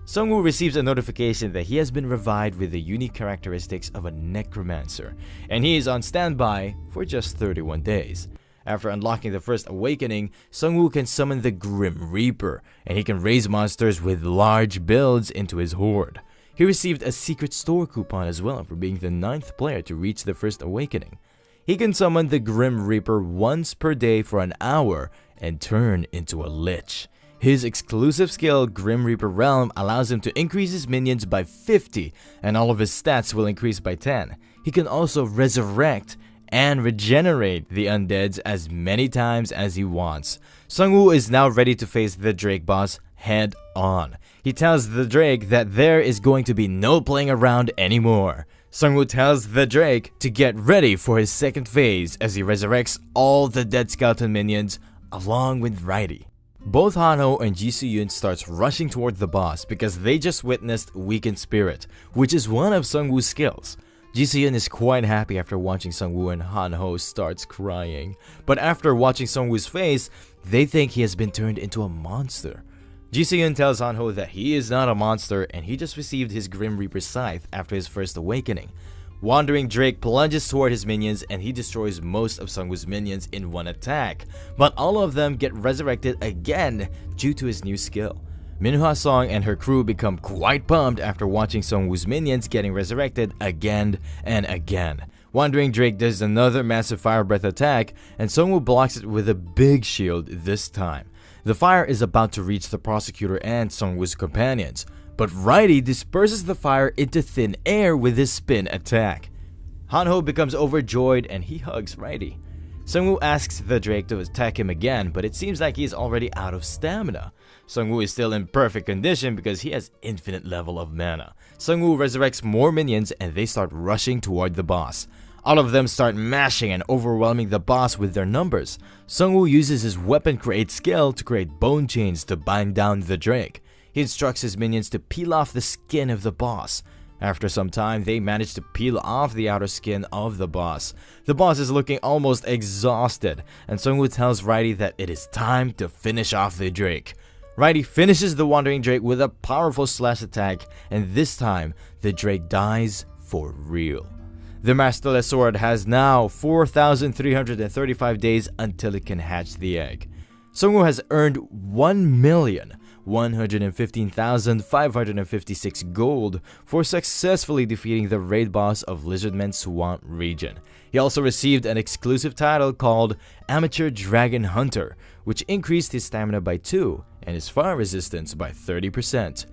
Speaker 1: Sungwoo receives a notification that he has been revived with the unique characteristics of a necromancer, and he is on standby for just 31 days. After unlocking the First Awakening, Sungwoo can summon the Grim Reaper, and he can raise monsters with large builds into his horde. He received a secret store coupon as well for being the 9th player to reach the First Awakening. He can summon the Grim Reaper once per day for an hour and turn into a lich. His exclusive skill, Grim Reaper Realm, allows him to increase his minions by 50 and all of his stats will increase by 10. He can also resurrect and regenerate the undeads as many times as he wants. Sungwoo is now ready to face the Drake boss head on. He tells the Drake that there is going to be no playing around anymore. Sungwoo tells the Drake to get ready for his second phase as he resurrects all the dead skeleton minions along with Raidi. Both Han-ho and Ji Soo-yeon starts rushing toward the boss because they just witnessed Weakened Spirit, which is one of Sungwoo's skills. Ji Soo-yeon is quite happy after watching Sungwoo and Han-ho starts crying. But after watching Sungwoo's face, they think he has been turned into a monster. Ji Soo-yeon tells Han-ho that he is not a monster and he just received his Grim Reaper Scythe after his First Awakening. Wandering Drake plunges toward his minions and he destroys most of Sungwoo's minions in one attack, but all of them get resurrected again due to his new skill. Minhwa Song and her crew become quite bummed after watching Sungwoo's minions getting resurrected again and again. Wandering Drake does another massive fire breath attack and Sungwoo blocks it with a big shield this time. The fire is about to reach the prosecutor and Sungwoo's companions, but Raidi disperses the fire into thin air with his spin attack. Han-ho becomes overjoyed and he hugs Raidi. Sungwoo asks the Drake to attack him again, but it seems like he is already out of stamina. Sungwoo is still in perfect condition because he has infinite level of mana. Sungwoo resurrects more minions and they start rushing toward the boss. All of them start mashing and overwhelming the boss with their numbers. Sungwoo uses his weapon create skill to create bone chains to bind down the Drake. He instructs his minions to peel off the skin of the boss. After some time, they manage to peel off the outer skin of the boss. The boss is looking almost exhausted, and Sungwoo tells Raidi that it is time to finish off the Drake. Raidi finishes the Wandering Drake with a powerful slash attack, and this time, the Drake dies for real. The Masterless Sword has now 4,335 days until it can hatch the egg. Sungwoo has earned 1,115,556 gold for successfully defeating the raid boss of Lizardman Swamp region. He also received an exclusive title called Amateur Dragon Hunter, which increased his stamina by 2 and his fire resistance by 30%.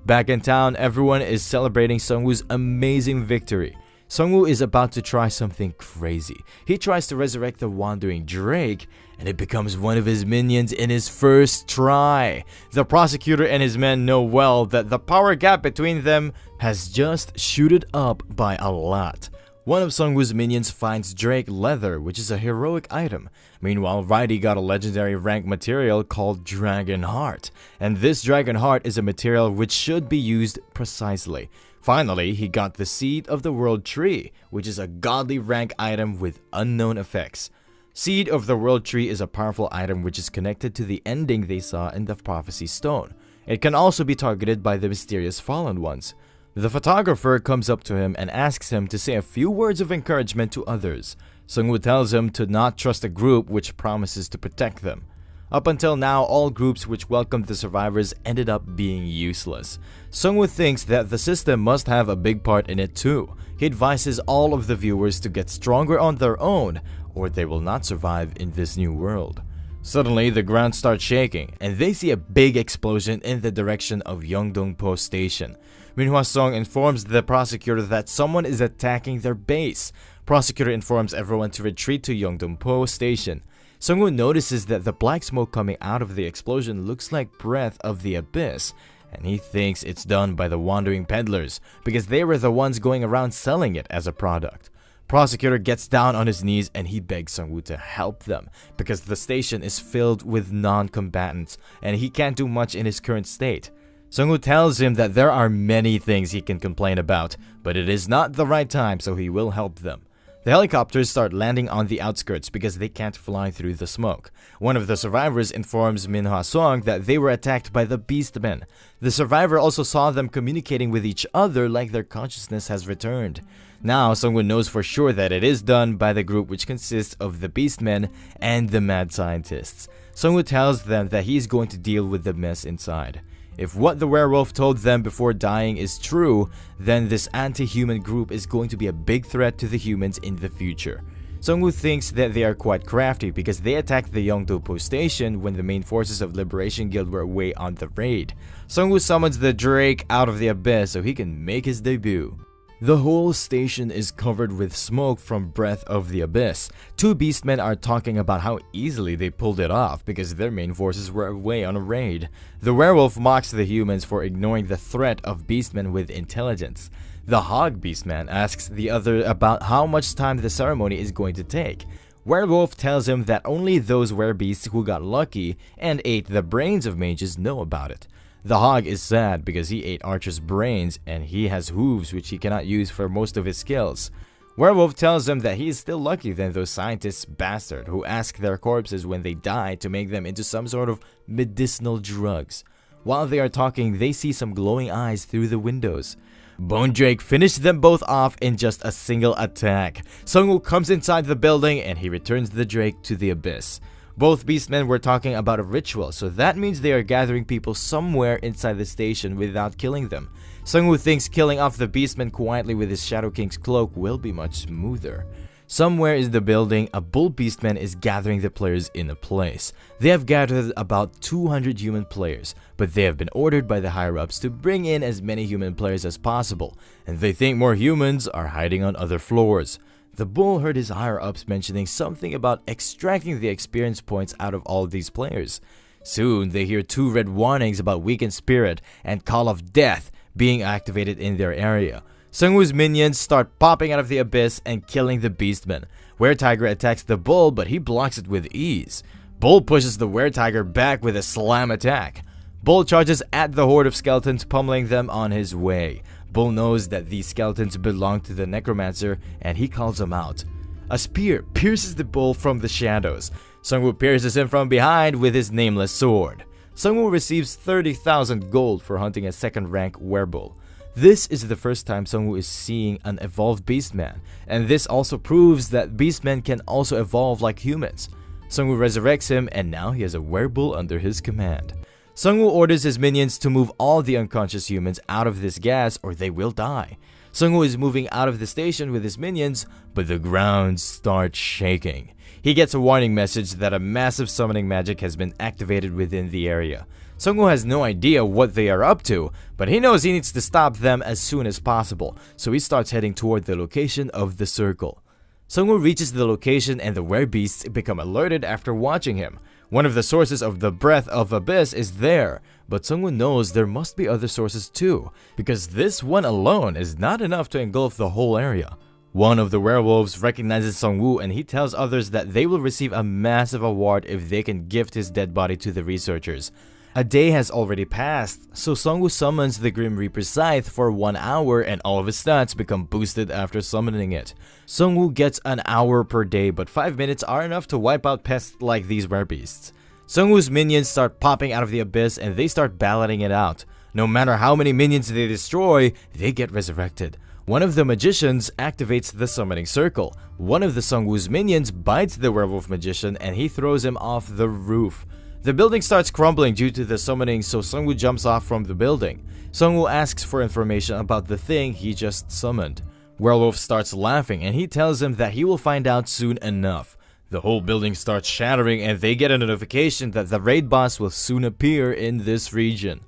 Speaker 1: Back in town, everyone is celebrating Sungwoo's amazing victory. Sungwoo is about to try something crazy. He tries to resurrect the Wandering Drake, and it becomes one of his minions in his first try. The prosecutor and his men know well that the power gap between them has just shooted up by a lot. One of Sungwoo's minions finds Drake Leather, which is a heroic item. Meanwhile, Raidi got a legendary rank material called Dragon Heart, and this Dragon Heart is a material which should be used precisely. Finally, he got the Seed of the World Tree, which is a godly rank item with unknown effects. Seed of the World Tree is a powerful item which is connected to the ending they saw in the Prophecy Stone. It can also be targeted by the mysterious Fallen Ones. The photographer comes up to him and asks him to say a few words of encouragement to others. Sungwoo tells him to not trust a group which promises to protect them. Up until now, all groups which welcomed the survivors ended up being useless. Sungwoo thinks that the system must have a big part in it too. He advises all of the viewers to get stronger on their own, or they will not survive in this new world. Suddenly, the ground starts shaking, and they see a big explosion in the direction of Yeongdongpo Station. Minhwa Song informs the prosecutor that someone is attacking their base. Prosecutor informs everyone to retreat to Yeongdongpo Station. Sungwoo notices that the black smoke coming out of the explosion looks like breath of the abyss, and he thinks it's done by the wandering peddlers because they were the ones going around selling it as a product. Prosecutor gets down on his knees and he begs Sungwoo to help them because the station is filled with non-combatants and he can't do much in his current state. Sungwoo tells him that there are many things he can complain about, but it is not the right time, so he will help them. The helicopters start landing on the outskirts because they can't fly through the smoke. One of the survivors informs Minhwa Song that they were attacked by the Beastmen. The survivor also saw them communicating with each other like their consciousness has returned. Now, Sungwoo knows for sure that it is done by the group which consists of the Beastmen and the mad scientists. Sungwoo tells them that he is going to deal with the mess inside. If what the werewolf told them before dying is true, then this anti-human group is going to be a big threat to the humans in the future. Sungwoo thinks that they are quite crafty because they attacked the Yeongdongpo Station when the main forces of Liberation Guild were away on the raid. Sungwoo summons the Drake out of the abyss so he can make his debut. The whole station is covered with smoke from Breath of the Abyss. Two beastmen are talking about how easily they pulled it off because their main forces were away on a raid. The werewolf mocks the humans for ignoring the threat of beastmen with intelligence. The Hog Beastman asks the other about how much time the ceremony is going to take. Werewolf tells him that only those werebeasts who got lucky and ate the brains of mages know about it. The Hog is sad because he ate Archer's brains and he has hooves which he cannot use for most of his skills. Werewolf tells him that he is still lucky than those scientists bastard who ask their corpses when they die to make them into some sort of medicinal drugs. While they are talking, they see some glowing eyes through the windows. Bone Drake finished them both off in just a single attack. Sungwoo comes inside the building and he returns the Drake to the abyss. Both beastmen were talking about a ritual, so that means they are gathering people somewhere inside the station without killing them. Sungwoo thinks killing off the beastmen quietly with his Shadow King's cloak will be much smoother. Somewhere in the building, a bull beastman is gathering the players in a place. They have gathered about 200 human players, but they have been ordered by the higher-ups to bring in as many human players as possible, and they think more humans are hiding on other floors. The bull heard his higher-ups mentioning something about extracting the experience points out of all these players. Soon, they hear 2 red warnings about Weakened Spirit and Call of Death being activated in their area. Sungwoo's minions start popping out of the abyss and killing the beastmen. Were-Tiger attacks the bull, but he blocks it with ease. Bull pushes the Were-Tiger back with a slam attack. Bull charges at the horde of skeletons, pummeling them on his way. Bull knows that these skeletons belong to the Necromancer and he calls them out. A spear pierces the bull from the shadows. Sungwoo pierces him from behind with his nameless sword. Sungwoo receives 30,000 gold for hunting a second-rank werebull. This is the first time Sungwoo is seeing an evolved beastman, and this also proves that beastmen can also evolve like humans. Sungwoo resurrects him, and now he has a werebull under his command. Sungwoo orders his minions to move all the unconscious humans out of this gas or they will die. Sungwoo is moving out of the station with his minions, but the ground starts shaking. He gets a warning message that a massive summoning magic has been activated within the area. Sungwoo has no idea what they are up to, but he knows he needs to stop them as soon as possible, so he starts heading toward the location of the circle. Sungwoo reaches the location and the werebeasts become alerted after watching him. One of the sources of the Breath of Abyss is there, but Sungwoo knows there must be other sources too, because this one alone is not enough to engulf the whole area. One of the werewolves recognizes Sungwoo and he tells others that they will receive a massive award if they can gift his dead body to the researchers. A day has already passed, so Sungwoo summons the Grim Reaper Scythe for 1 hour and all of his stats become boosted after summoning it. Sungwoo gets an hour per day, but 5 minutes are enough to wipe out pests like these werebeasts. Sungwoo's minions start popping out of the abyss and they start battling it out. No matter how many minions they destroy, they get resurrected. One of the magicians activates the summoning circle. One of the Sungwoo's minions bites the werewolf magician and he throws him off the roof. The building starts crumbling due to the summoning, so Sungwoo jumps off from the building. Sungwoo asks for information about the thing he just summoned. Werewolf starts laughing and he tells him that he will find out soon enough. The whole building starts shattering and they get a notification that the raid boss will soon appear in this region.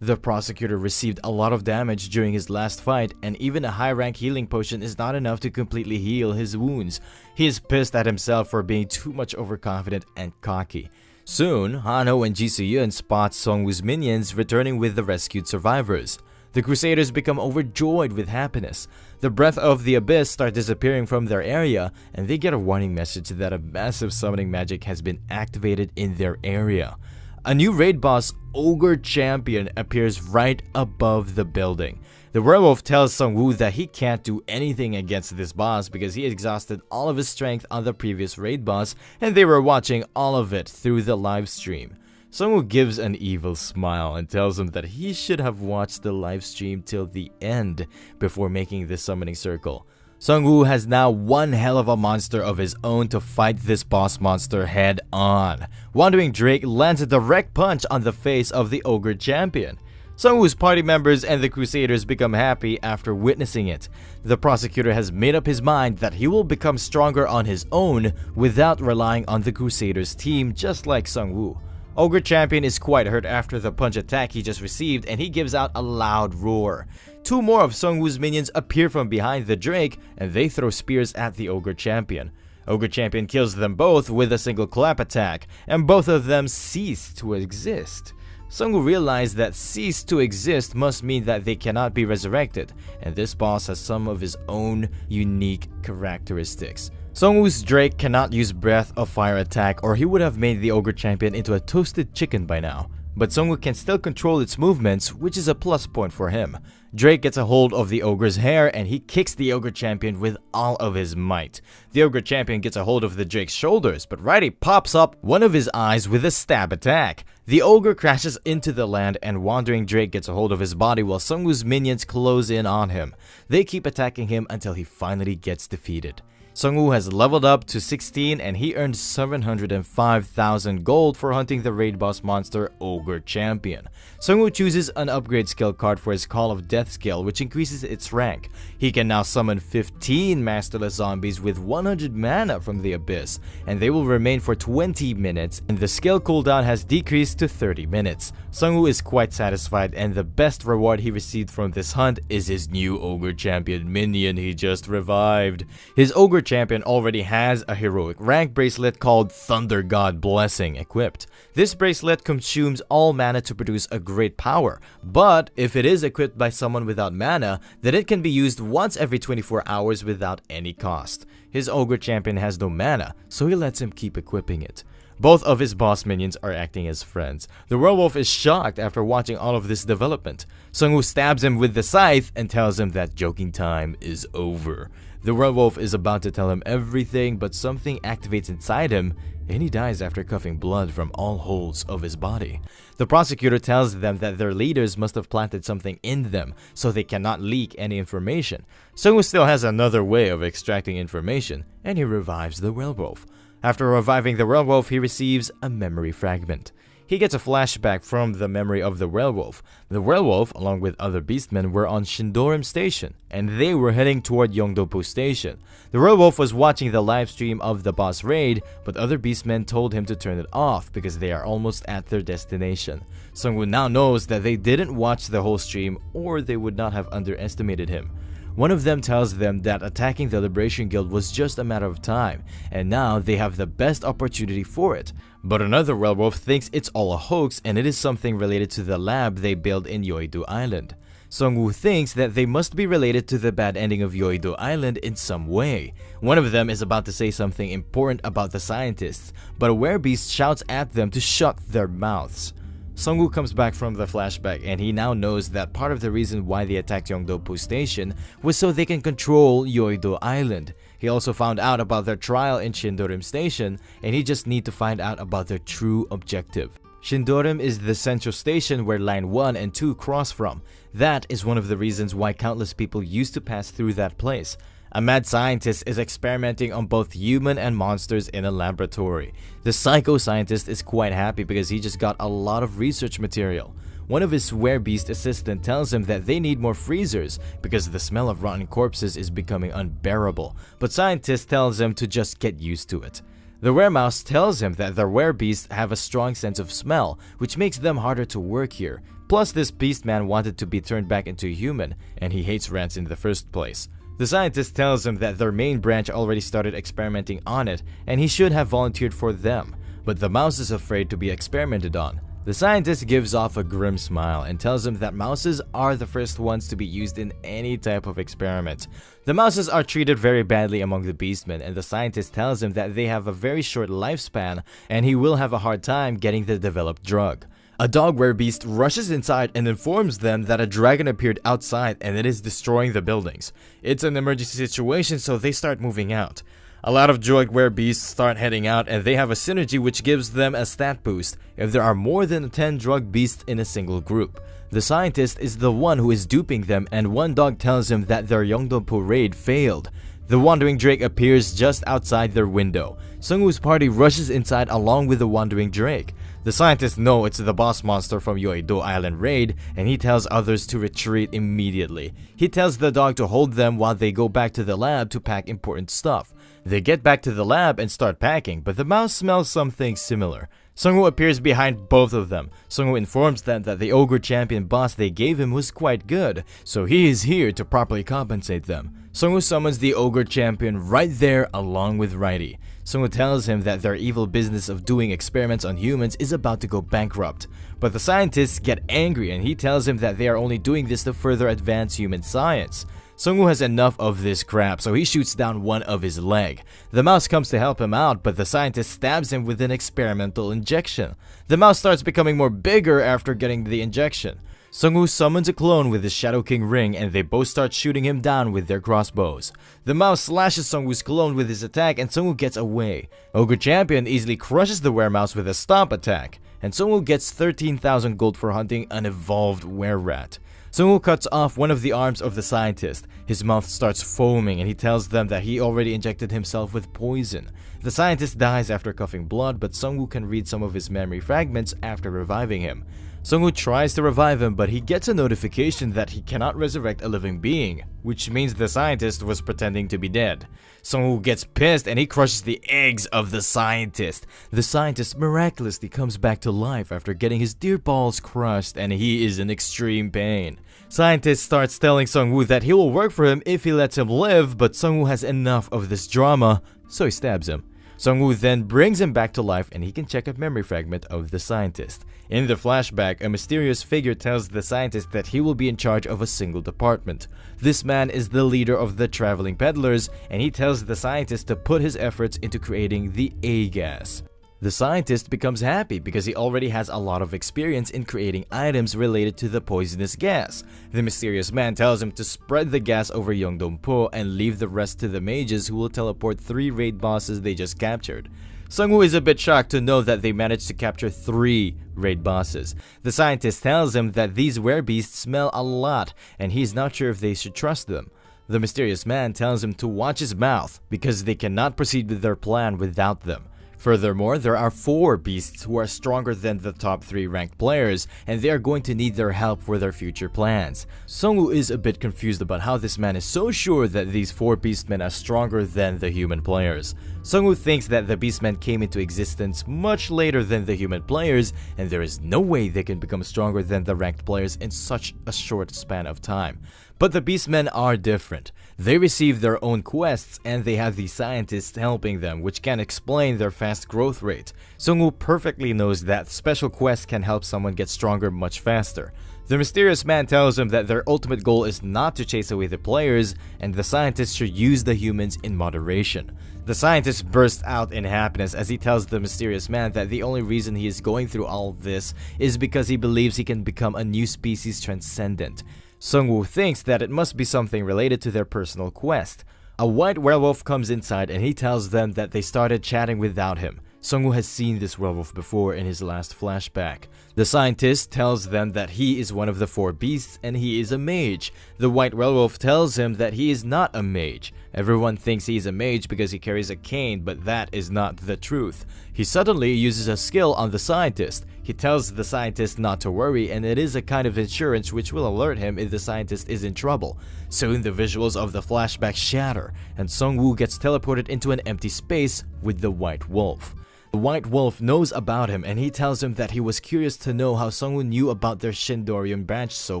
Speaker 1: The prosecutor received a lot of damage during his last fight, and even a high-rank healing potion is not enough to completely heal his wounds. He is pissed at himself for being too much overconfident and cocky. Soon, Hanho and Jisoo-yeon spot Sungwoo's minions returning with the rescued survivors. The Crusaders become overjoyed with happiness. The Breath of the Abyss start disappearing from their area, and they get a warning message that a massive summoning magic has been activated in their area. A new raid boss, Ogre Champion, appears right above the building. The werewolf tells Sungwoo that he can't do anything against this boss because he exhausted all of his strength on the previous raid boss and they were watching all of it through the live stream. Sungwoo gives an evil smile and tells him that he should have watched the live stream till the end before making this summoning circle. Sungwoo has now one hell of a monster of his own to fight this boss monster head on. Wandering Drake lands a direct punch on the face of the Ogre Champion. Sungwoo's party members and the Crusaders become happy after witnessing it. The prosecutor has made up his mind that he will become stronger on his own without relying on the Crusaders team, just like Sungwoo. Ogre Champion is quite hurt after the punch attack he just received and he gives out a loud roar. Two more of Sungwoo's minions appear from behind the Drake and they throw spears at the Ogre Champion. Ogre Champion kills them both with a single clap attack and both of them cease to exist. Sungwoo realized that cease to exist must mean that they cannot be resurrected, and this boss has some of his own unique characteristics. Sungwoo's Drake cannot use Breath of Fire attack or he would have made the Ogre Champion into a toasted chicken by now. But Sungwoo can still control its movements, which is a plus point for him. Drake gets a hold of the Ogre's hair and he kicks the Ogre Champion with all of his might. The Ogre Champion gets a hold of the Drake's shoulders, but Righty pops up one of his eyes with a stab attack. The Ogre crashes into the land and Wandering Drake gets a hold of his body while Sungwoo's minions close in on him. They keep attacking him until he finally gets defeated. Sungwoo has leveled up to 16 and he earned 705,000 gold for hunting the raid boss monster Ogre Champion. Sungwoo chooses an upgrade skill card for his Call of Death skill, which increases its rank. He can now summon 15 masterless zombies with 100 mana from the abyss, and they will remain for 20 minutes, and the skill cooldown has decreased to 30 minutes. Sungwoo is quite satisfied, and the best reward he received from this hunt is his new Ogre Champion minion he just revived. His Ogre Champion already has a heroic rank bracelet called Thunder God Blessing equipped. This bracelet consumes all mana to produce a great power, but if it is equipped by someone without mana, then it can be used once every 24 hours without any cost. His Ogre Champion has no mana, so he lets him keep equipping it. Both of his boss minions are acting as friends. The werewolf is shocked after watching all of this development. Sungwoo stabs him with the scythe and tells him that joking time is over. The werewolf is about to tell him everything, but something activates inside him and he dies after coughing blood from all holes of his body. The prosecutor tells them that their leaders must have planted something in them so they cannot leak any information. Sungwoo still has another way of extracting information and he revives the werewolf. After reviving the werewolf, he receives a memory fragment. He gets a flashback from the memory of the werewolf. The werewolf, along with other beastmen, were on Shindorim Station, and they were heading toward Yeongdo-pu Station. The werewolf was watching the live stream of the boss raid, but other beastmen told him to turn it off because they are almost at their destination. Sungwoo now knows that they didn't watch the whole stream, or they would not have underestimated him. One of them tells them that attacking the Liberation Guild was just a matter of time, and now they have the best opportunity for it. But another werewolf thinks it's all a hoax and it is something related to the lab they built in Yeouido Island. Sungwoo thinks that they must be related to the bad ending of Yeouido Island in some way. One of them is about to say something important about the scientists, but a werebeast shouts at them to shut their mouths. Sungwoo comes back from the flashback and he now knows that part of the reason why they attacked Yeongdo-pu Station was so they can control Yeouido Island. He also found out about their trial in Shindorim Station, and he just needs to find out about their true objective. Shindorim is the central station where Line 1 and 2 cross from. That is one of the reasons why countless people used to pass through that place. A mad scientist is experimenting on both human and monsters in a laboratory. The psycho scientist is quite happy because he just got a lot of research material. One of his werebeast assistants tells him that they need more freezers because the smell of rotten corpses is becoming unbearable, but scientist tells him to just get used to it. The weremouse tells him that their werebeasts have a strong sense of smell, which makes them harder to work here. Plus, this beastman wanted to be turned back into a human, and he hates rats in the first place. The scientist tells him that their main branch already started experimenting on it, and he should have volunteered for them, but the mouse is afraid to be experimented on. The scientist gives off a grim smile and tells him that mouses are the first ones to be used in any type of experiment. The mouses are treated very badly among the beastmen, and the scientist tells him that they have a very short lifespan and he will have a hard time getting the developed drug. A dog werebeast rushes inside and informs them that a dragon appeared outside and it is destroying the buildings. It's an emergency situation, so they start moving out. A lot of droid werebeasts start heading out, and they have a synergy which gives them a stat boost if there are more than 10 drug beasts in a single group. The scientist is the one who is duping them, and one dog tells him that their Yeongdo-pu raid failed. The Wandering Drake appears just outside their window. Sungwoo's party rushes inside along with the Wandering Drake. The scientists know it's the boss monster from Yeouido Island raid, and he tells others to retreat immediately. He tells the dog to hold them while they go back to the lab to pack important stuff. They get back to the lab and start packing, but the mouse smells something similar. Sungwoo appears behind both of them. Sungwoo informs them that the ogre champion boss they gave him was quite good, so he is here to properly compensate them. Sungwoo summons the ogre champion right there along with Righty. Sungwoo tells him that their evil business of doing experiments on humans is about to go bankrupt. But the scientists get angry and he tells him that they are only doing this to further advance human science. Sungwoo has enough of this crap, so he shoots down one of his leg. The mouse comes to help him out, but the scientist stabs him with an experimental injection. The mouse starts becoming more bigger after getting the injection. Sungwoo summons a clone with his Shadow King ring and they both start shooting him down with their crossbows. The mouse slashes Sungwoo's clone with his attack and Sungwoo gets away. Ogre Champion easily crushes the weremouse with a stomp attack, and Sungwoo gets 13,000 gold for hunting an evolved were-rat. Sungwoo cuts off one of the arms of the scientist. His mouth starts foaming and he tells them that he already injected himself with poison. The scientist dies after coughing blood, but Sungwoo can read some of his memory fragments after reviving him. Sungwoo tries to revive him, but he gets a notification that he cannot resurrect a living being, which means the scientist was pretending to be dead. Sungwoo gets pissed and he crushes the eggs of the scientist. The scientist miraculously comes back to life after getting his dear balls crushed, and he is in extreme pain. Scientist starts telling Sungwoo that he will work for him if he lets him live, but Sungwoo has enough of this drama, so he stabs him. Sungwoo then brings him back to life and he can check a memory fragment of the scientist. In the flashback, a mysterious figure tells the scientist that he will be in charge of a single department. This man is the leader of the traveling peddlers, and he tells the scientist to put his efforts into creating the A-gas. The scientist becomes happy because he already has a lot of experience in creating items related to the poisonous gas. The mysterious man tells him to spread the gas over Yeongdo-pu and leave the rest to the mages who will teleport 3 raid bosses they just captured. Sungwoo is a bit shocked to know that they managed to capture 3 raid bosses. The scientist tells him that these werebeasts smell a lot and he's not sure if they should trust them. The mysterious man tells him to watch his mouth because they cannot proceed with their plan without them. Furthermore, there are 4 beasts who are stronger than the top 3 ranked players, and they are going to need their help for their future plans. Sungwoo is a bit confused about how this man is so sure that these 4 beastmen are stronger than the human players. Sungwoo thinks that the beastmen came into existence much later than the human players, and there is no way they can become stronger than the ranked players in such a short span of time. But the beastmen are different. They receive their own quests, and they have the scientists helping them, which can explain their fast growth rate. Sungwoo perfectly knows that special quests can help someone get stronger much faster. The mysterious man tells him that their ultimate goal is not to chase away the players, and the scientists should use the humans in moderation. The scientist bursts out in happiness as he tells the mysterious man that the only reason he is going through all of this is because he believes he can become a new species transcendent. Sungwoo thinks that it must be something related to their personal quest. A white werewolf comes inside and he tells them that they started chatting without him. Sungwoo has seen this werewolf before in his last flashback. The scientist tells them that he is one of the 4 beasts and he is a mage. The white werewolf tells him that he is not a mage. Everyone thinks he is a mage because he carries a cane, but that is not the truth. He suddenly uses a skill on the scientist. He tells the scientist not to worry, and it is a kind of insurance which will alert him if the scientist is in trouble. Soon the visuals of the flashback shatter, and Sungwoo gets teleported into an empty space with the white wolf. The white wolf knows about him and he tells him that he was curious to know how Sungwoo knew about their Shindorian branch so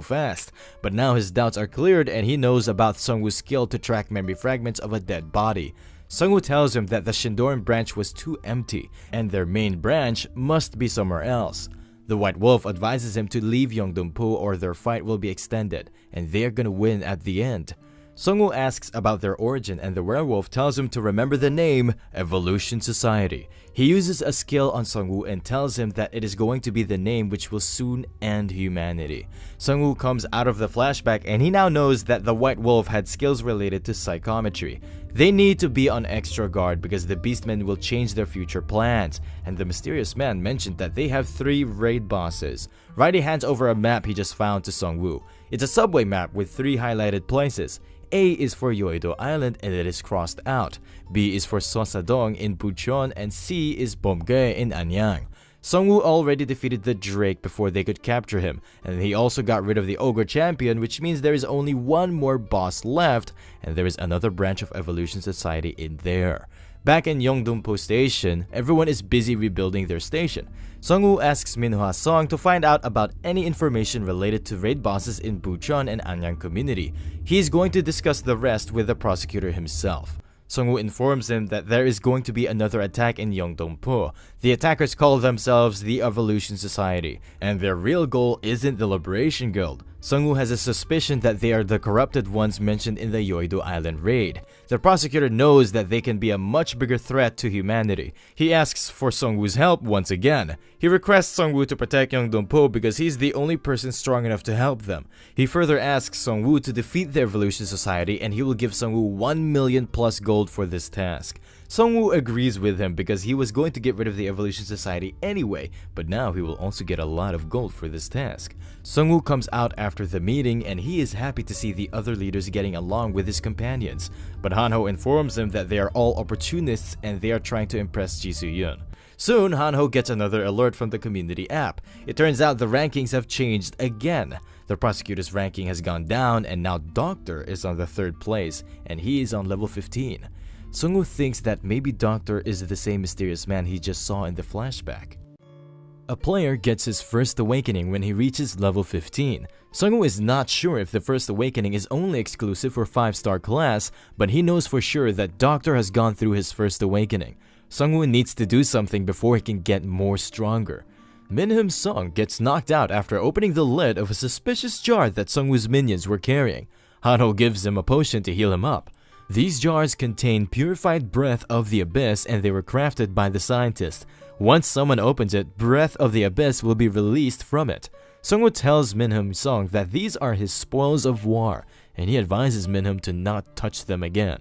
Speaker 1: fast. But now his doubts are cleared and he knows about Sungwoo's skill to track memory fragments of a dead body. Sungwoo tells him that the Shindorian branch was too empty and their main branch must be somewhere else. The white wolf advises him to leave Yeongdongpo or their fight will be extended and they are gonna win at the end. Sungwoo asks about their origin and the werewolf tells him to remember the name Evolution Society. He uses a skill on Sungwoo and tells him that it is going to be the name which will soon end humanity. Sungwoo comes out of the flashback and he now knows that the white wolf had skills related to psychometry. They need to be on extra guard because the beastmen will change their future plans, and the mysterious man mentioned that they have 3 raid bosses. Riley hands over a map he just found to Sungwoo. It's a subway map with 3 highlighted places. A is for Yeouido Island and it is crossed out. B is for Sosadong in Bucheon and C is Bomgae in Anyang. Sungwoo already defeated the Drake before they could capture him, and he also got rid of the Ogre Champion, which means there is only 1 more boss left, and there is another branch of Evolution Society in there. Back in Yeongdongpo Station, everyone is busy rebuilding their station. Sungwoo asks Minhwa Song to find out about any information related to raid bosses in Bucheon and Anyang community. He is going to discuss the rest with the prosecutor himself. Sungwoo informs him that there is going to be another attack in Yeongdongpo. The attackers call themselves the Evolution Society, and their real goal isn't the Liberation Guild. Sungwoo has a suspicion that they are the corrupted ones mentioned in the Yeouido Island raid. The prosecutor knows that they can be a much bigger threat to humanity. He asks for Sungwoo's help once again. He requests Sungwoo to protect Yeongdongpo because he's the only person strong enough to help them. He further asks Sungwoo to defeat the Evolution Society and he will give Sungwoo 1 million plus gold for this task. Sungwoo agrees with him because he was going to get rid of the Evolution Society anyway, but now he will also get a lot of gold for this task. Sungwoo comes out after the meeting and he is happy to see the other leaders getting along with his companions, but Hanho informs him that they are all opportunists and they are trying to impress Ji Soo-yeon. Soon, Hanho gets another alert from the community app. It turns out the rankings have changed again. The prosecutor's ranking has gone down and now Doctor is on the 3rd place and he is on level 15. Sungwoo thinks that maybe Doctor is the same mysterious man he just saw in the flashback. A player gets his first awakening when he reaches level 15. Sungwoo is not sure if the first awakening is only exclusive for 5-star class, but he knows for sure that Doctor has gone through his first awakening. Sungwoo needs to do something before he can get more stronger. Minhum Song gets knocked out after opening the lid of a suspicious jar that Sungwoo's minions were carrying. Hanho gives him a potion to heal him up. These jars contain purified breath of the abyss and they were crafted by the scientist. Once someone opens it, breath of the abyss will be released from it. Sungwoo tells Minhum Song that these are his spoils of war and he advises Minhum to not touch them again.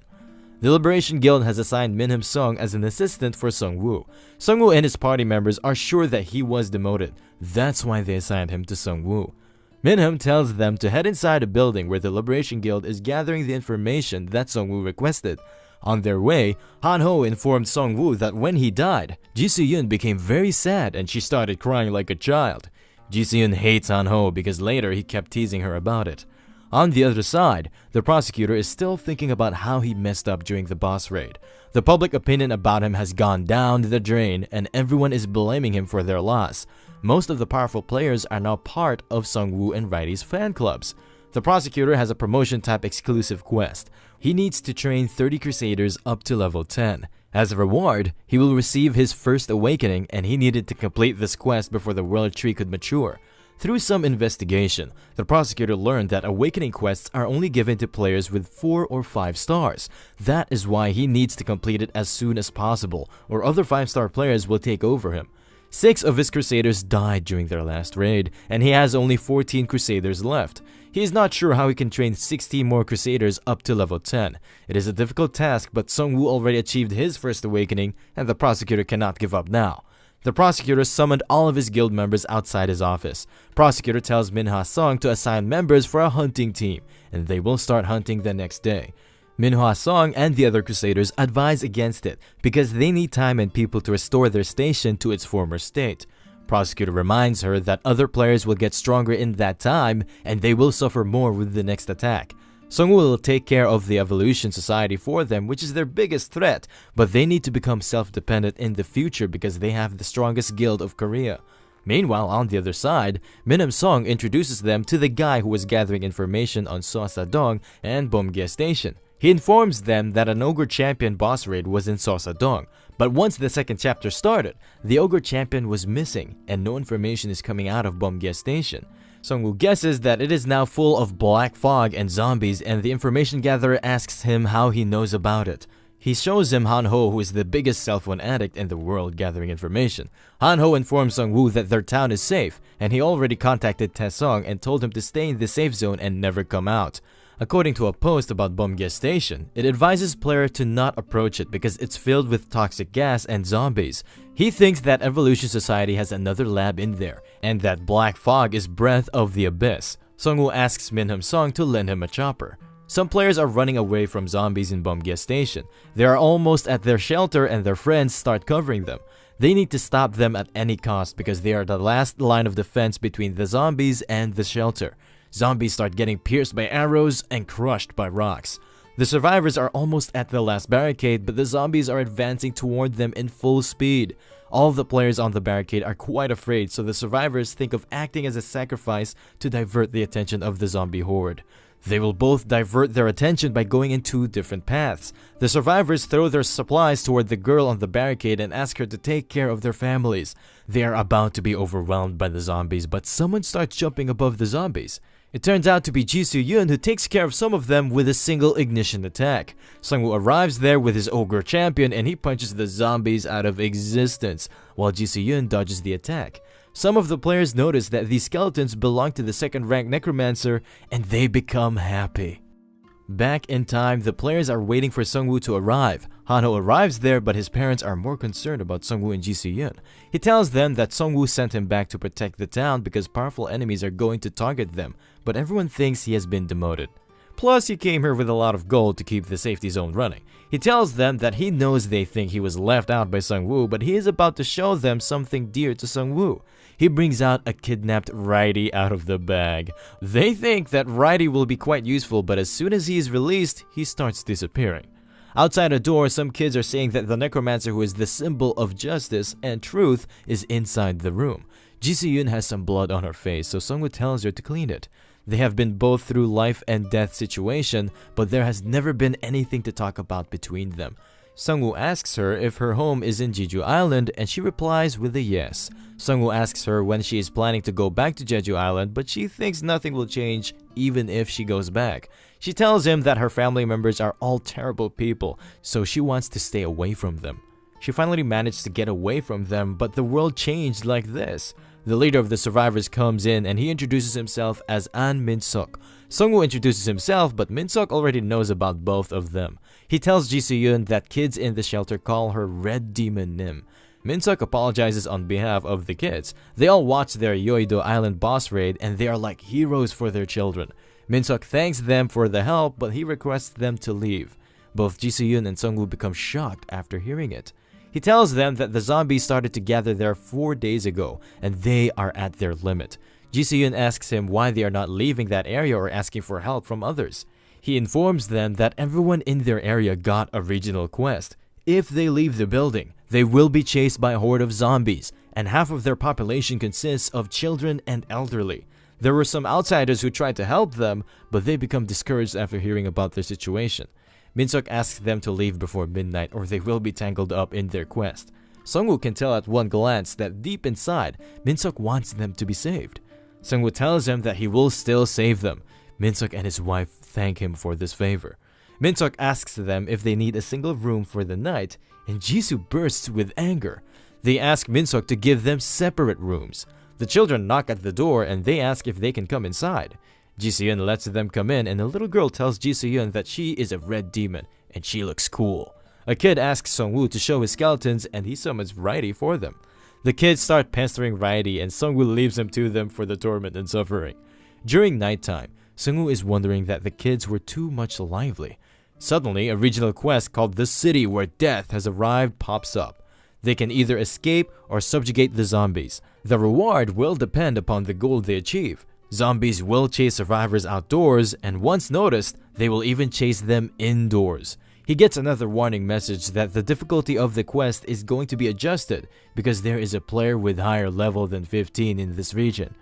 Speaker 1: The Liberation Guild has assigned Minhum Song as an assistant for Sungwoo. Sungwoo and his party members are sure that he was demoted. That's why they assigned him to Sungwoo. Minhum tells them to head inside a building where the Liberation Guild is gathering the information that Sungwoo requested. On their way, Han-ho informed Sung-woo that when he died, Ji Soo-yeon became very sad and she started crying like a child. Ji Soo-yeon hates Han-ho because later he kept teasing her about it. On the other side, the prosecutor is still thinking about how he messed up during the boss raid. The public opinion about him has gone down the drain and everyone is blaming him for their loss. Most of the powerful players are now part of Sung-woo and Righty's fan clubs. The prosecutor has a promotion-type exclusive quest. He needs to train 30 Crusaders up to level 10. As a reward, he will receive his first awakening and he needed to complete this quest before the world tree could mature. Through some investigation, the prosecutor learned that awakening quests are only given to players with 4 or 5 stars. That is why he needs to complete it as soon as possible, or other 5-star players will take over him. 6 of his Crusaders died during their last raid, and he has only 14 Crusaders left. He is not sure how he can train 16 more Crusaders up to level 10. It is a difficult task, but Sung-woo already achieved his first awakening, and the prosecutor cannot give up now. The prosecutor summoned all of his guild members outside his office. Prosecutor tells Min Ha-sung to assign members for a hunting team, and they will start hunting the next day. Min Ha-sung and the other Crusaders advise against it because they need time and people to restore their station to its former state. Prosecutor reminds her that other players will get stronger in that time and they will suffer more with the next attack. Sung-woo will take care of the Evolution Society for them, which is their biggest threat, but they need to become self-dependent in the future because they have the strongest guild of Korea. Meanwhile, on the other side, Min Ham-sung introduces them to the guy who was gathering information on Sosa-dong and Bomgye Station. He informs them that an Ogre Champion boss raid was in Sosa-dong, but once the second chapter started, the Ogre Champion was missing and no information is coming out of Bomgye Station. Sung-woo guesses that it is now full of black fog and zombies and the information gatherer asks him how he knows about it. He shows him Han-ho, who is the biggest cell phone addict in the world, gathering information. Han-ho informs Sung-woo that their town is safe and he already contacted Taesung and told him to stay in the safe zone and never come out. According to a post about Bomgye Station, it advises player to not approach it because it's filled with toxic gas and zombies. He thinks that Evolution Society has another lab in there, and that black fog is breath of the abyss. Sung-woo asks Min Ham-sung to lend him a chopper. Some players are running away from zombies in Bomgye Station. They are almost at their shelter and their friends start covering them. They need to stop them at any cost because they are the last line of defense between the zombies and the shelter. Zombies start getting pierced by arrows and crushed by rocks. The survivors are almost at the last barricade, but the zombies are advancing toward them in full speed. All of the players on the barricade are quite afraid, so the survivors think of acting as a sacrifice to divert the attention of the zombie horde. They will both divert their attention by going in 2 different paths. The survivors throw their supplies toward the girl on the barricade and ask her to take care of their families. They are about to be overwhelmed by the zombies, but someone starts jumping above the zombies. It turns out to be Ji Soo-yeon, who takes care of some of them with a single ignition attack. Sung-woo arrives there with his Ogre Champion and he punches the zombies out of existence, while Ji Soo-yeon dodges the attack. Some of the players notice that these skeletons belong to the second-rank Necromancer and they become happy. Back in time, the players are waiting for Sung-woo to arrive. Han-ho arrives there, but his parents are more concerned about Sung-woo and Ji Soo-yeon. He tells them that Sung-woo sent him back to protect the town because powerful enemies are going to target them, but everyone thinks he has been demoted. Plus, he came here with a lot of gold to keep the safety zone running. He tells them that he knows they think he was left out by Sung-woo, but he is about to show them something dear to Sung-woo. He brings out a kidnapped Righty out of the bag. They think that Righty will be quite useful, but as soon as he is released, he starts disappearing. Outside a door, some kids are saying that the Necromancer, who is the symbol of justice and truth, is inside the room. Ji Soo-yeon has some blood on her face, so Sung-woo tells her to clean it. They have been both through life and death situation, but there has never been anything to talk about between them. Sung-woo asks her if her home is in Jeju Island and she replies with a yes. Sung-woo asks her when she is planning to go back to Jeju Island, but she thinks nothing will change even if she goes back. She tells him that her family members are all terrible people, so she wants to stay away from them. She finally managed to get away from them, but the world changed like this. The leader of the survivors comes in and he introduces himself as An Min-seok. Sung-woo introduces himself, but Min-seok already knows about both of them. He tells Ji Soo-yeon that kids in the shelter call her Red Demon Nim. Min-seok apologizes on behalf of the kids. They all watch their Yeouido Island boss raid and they are like heroes for their children. Min-seok thanks them for the help, but he requests them to leave. Both Ji Se-yoon and Sung-woo become shocked after hearing it. He tells them that the zombies started to gather there 4 days ago and they are at their limit. Ji Se-yoon asks him why they are not leaving that area or asking for help from others. He informs them that everyone in their area got a regional quest. If they leave the building, they will be chased by a horde of zombies, and half of their population consists of children and elderly. There were some outsiders who tried to help them, but they become discouraged after hearing about their situation. Min-seok asks them to leave before midnight or they will be tangled up in their quest. Sung-woo can tell at one glance that deep inside, Min-seok wants them to be saved. Sung-woo tells him that he will still save them. Min-seok and his wife thank him for this favor. Min-seok asks them if they need a single room for the night, and Jisoo bursts with anger. They ask Min-seok to give them separate rooms. The children knock at the door and they ask if they can come inside. Ji Se-yoon lets them come in and a little girl tells Ji Se-yoon that she is a red demon and she looks cool. A kid asks Sung-woo to show his skeletons and he summons Righty for them. The kids start pestering Righty and Sung-woo leaves him to them for the torment and suffering. During nighttime, Sung-woo is wondering that the kids were too much lively. Suddenly, a regional quest called The City Where Death Has Arrived pops up. They can either escape or subjugate the zombies. The reward will depend upon the goal they achieve. Zombies will chase survivors outdoors, and once noticed, they will even chase them indoors. He gets another warning message that the difficulty of the quest is going to be adjusted because there is a player with higher level than 15 in this region.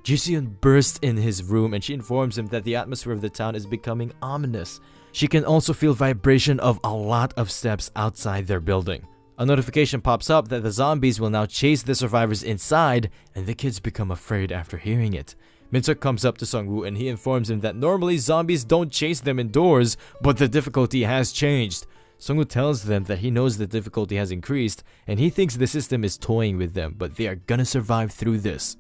Speaker 1: Ji Se-yoon bursts in his room and she informs him that the atmosphere of the town is becoming ominous. She can also feel vibration of a lot of steps outside their building. A notification pops up that the zombies will now chase the survivors inside, and the kids become afraid after hearing it. Min-seok comes up to Sung-woo and he informs him that normally zombies don't chase them indoors, but the difficulty has changed. Sung-woo tells them that he knows the difficulty has increased and he thinks the system is toying with them, but they are gonna survive through this.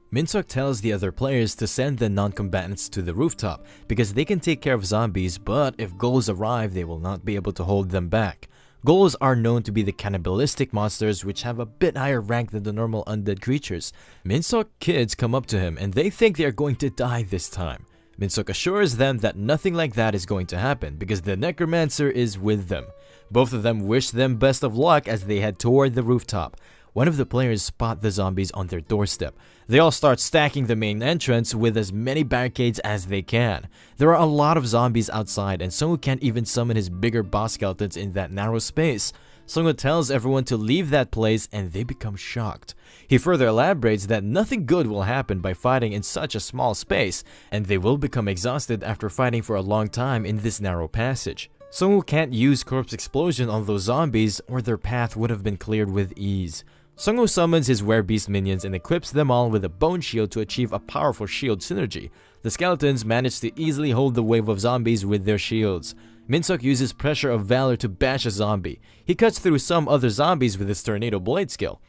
Speaker 1: Min-seok tells the other players to send the non-combatants to the rooftop because they can take care of zombies, but if ghouls arrive, they will not be able to hold them back. Ghouls are known to be the cannibalistic monsters which have a bit higher rank than the normal undead creatures. Min-seok kids come up to him and they think they are going to die this time. Min-seok assures them that nothing like that is going to happen because the necromancer is with them. Both of them wish them best of luck as they head toward the rooftop. One of the players spot the zombies on their doorstep. They all start stacking the main entrance with as many barricades as they can. There are a lot of zombies outside and Sung-woo can't even summon his bigger boss skeletons in that narrow space. Sung-woo tells everyone to leave that place and they become shocked. He further elaborates that nothing good will happen by fighting in such a small space and they will become exhausted after fighting for a long time in this narrow passage. Sung-woo can't use corpse explosion on those zombies or their path would have been cleared with ease. Sung-woo summons his werebeast minions and equips them all with a bone shield to achieve a powerful shield synergy. The skeletons manage to easily hold the wave of zombies with their shields. Min-seok uses Pressure of Valor to bash a zombie. He cuts through some other zombies with his Tornado Blade skill.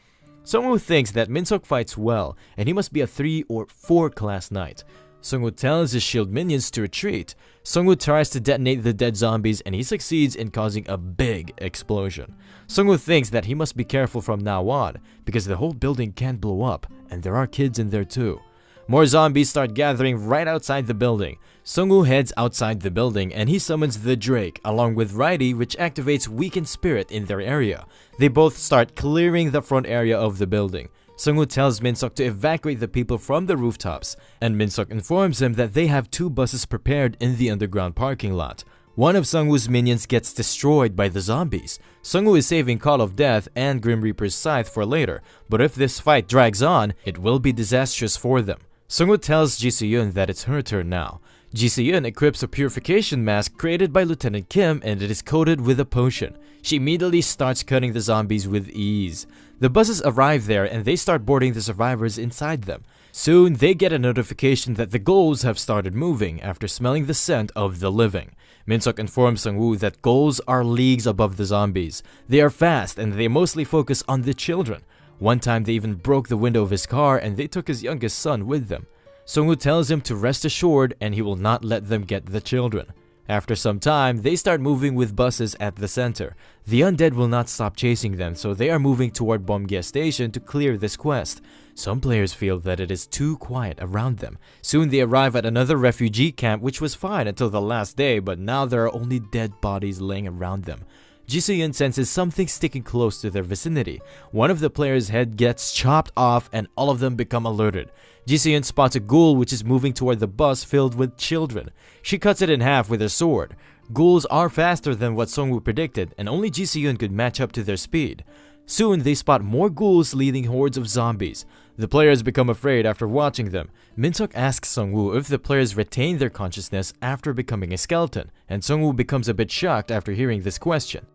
Speaker 1: Sung-woo thinks that Min-seok fights well and he must be a 3 or 4 class knight. Sung-woo tells his shield minions to retreat. Sung-woo tries to detonate the dead zombies and he succeeds in causing a big explosion. Sung-woo thinks that he must be careful from now on because the whole building can blow up and there are kids in there too. More zombies start gathering right outside the building. Sung-woo heads outside the building and he summons the Drake along with Righty, which activates Weakened Spirit in their area. They both start clearing the front area of the building. Sung-woo tells Min-seok to evacuate the people from the rooftops, and Min-seok informs him that they have 2 buses prepared in the underground parking lot. One of Sung-woo's minions gets destroyed by the zombies. Sung-woo is saving Call of Death and Grim Reaper's Scythe for later, but if this fight drags on, it will be disastrous for them. Sung-woo tells Ji Se-yoon that it's her turn now. Ji Se-yoon equips a purification mask created by Lieutenant Kim and it is coated with a potion. She immediately starts cutting the zombies with ease. The buses arrive there and they start boarding the survivors inside them. Soon, they get a notification that the ghouls have started moving after smelling the scent of the living. Min-seok informs Sung-woo that ghouls are leagues above the zombies. They are fast and they mostly focus on the children. One time they even broke the window of his car and they took his youngest son with them. Sung-woo tells him to rest assured and he will not let them get the children. After some time, they start moving with buses at the center. The undead will not stop chasing them, so they are moving toward Bomgia Station to clear this quest. Some players feel that it is too quiet around them. Soon they arrive at another refugee camp, which was fine until the last day, but now there are only dead bodies laying around them. Ji Se-yeon senses something sticking close to their vicinity. One of the players' head gets chopped off and all of them become alerted. Ji Se-yeon spots a ghoul which is moving toward the bus filled with children. She cuts it in half with her sword. Ghouls are faster than what Sung-woo predicted, and only Ji Se-yeon could match up to their speed. Soon they spot more ghouls leading hordes of zombies. The players become afraid after watching them. Min-seok asks Sung-woo if the players retain their consciousness after becoming a skeleton, and Sung-woo becomes a bit shocked after hearing this question.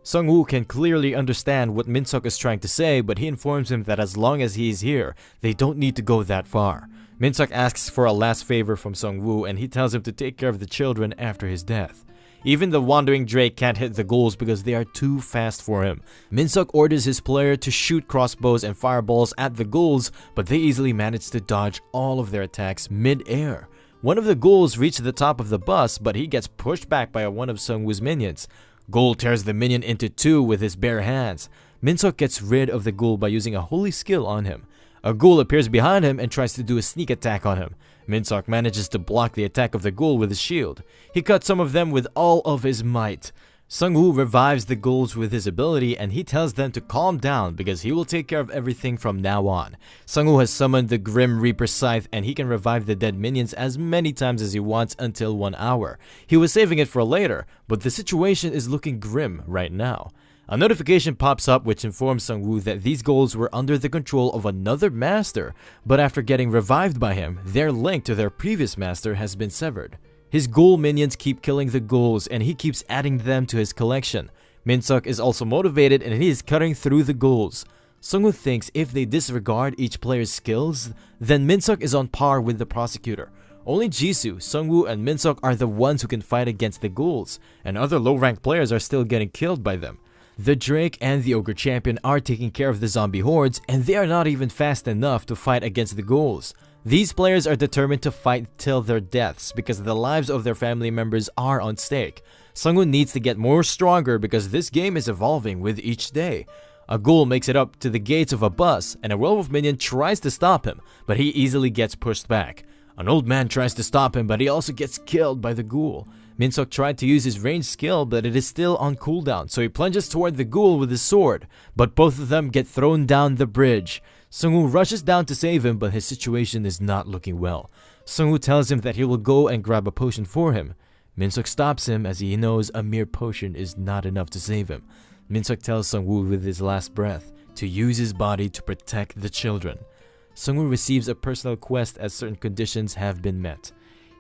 Speaker 1: Sung-woo can clearly understand what Min-seok is trying to say, but he informs him that as long as he is here, they don't need to go that far. Min-seok asks for a last favor from Sung-woo, and he tells him to take care of the children after his death. Even the wandering Drake can't hit the ghouls because they are too fast for him. Min-seok orders his player to shoot crossbows and fireballs at the ghouls, but they easily manage to dodge all of their attacks mid-air. One of the ghouls reaches the top of the bus, but he gets pushed back by one of Sung-woo's minions. Ghoul tears the minion into two with his bare hands. Min-seok gets rid of the ghoul by using a holy skill on him. A ghoul appears behind him and tries to do a sneak attack on him. Min-seok manages to block the attack of the ghoul with his shield. He cuts some of them with all of his might. Sung-woo revives the ghouls with his ability and he tells them to calm down because he will take care of everything from now on. Sung-woo has summoned the Grim Reaper Scythe and he can revive the dead minions as many times as he wants until 1 hour. He was saving it for later, but the situation is looking grim right now. A notification pops up which informs Sung-woo that these ghouls were under the control of another master, but after getting revived by him, their link to their previous master has been severed. His ghoul minions keep killing the ghouls and he keeps adding them to his collection. Min-seok is also motivated and he is cutting through the ghouls. Sung-woo thinks if they disregard each player's skills, then Min-seok is on par with the prosecutor. Only Jisoo, Sung-woo, and Min-seok are the ones who can fight against the ghouls, and other low-ranked players are still getting killed by them. The Drake and the Ogre Champion are taking care of the zombie hordes and they are not even fast enough to fight against the ghouls. These players are determined to fight till their deaths because the lives of their family members are on stake. Sung-woo needs to get more stronger because this game is evolving with each day. A ghoul makes it up to the gates of a bus and a werewolf minion tries to stop him, but he easily gets pushed back. An old man tries to stop him, but he also gets killed by the ghoul. Min-seok tried to use his ranged skill, but it is still on cooldown, so he plunges toward the ghoul with his sword, but both of them get thrown down the bridge. Sung-woo rushes down to save him, but his situation is not looking well. Sung-woo tells him that he will go and grab a potion for him. Min-seok stops him as he knows a mere potion is not enough to save him. Min-seok tells Sung-woo with his last breath to use his body to protect the children. Sung-woo receives a personal quest as certain conditions have been met.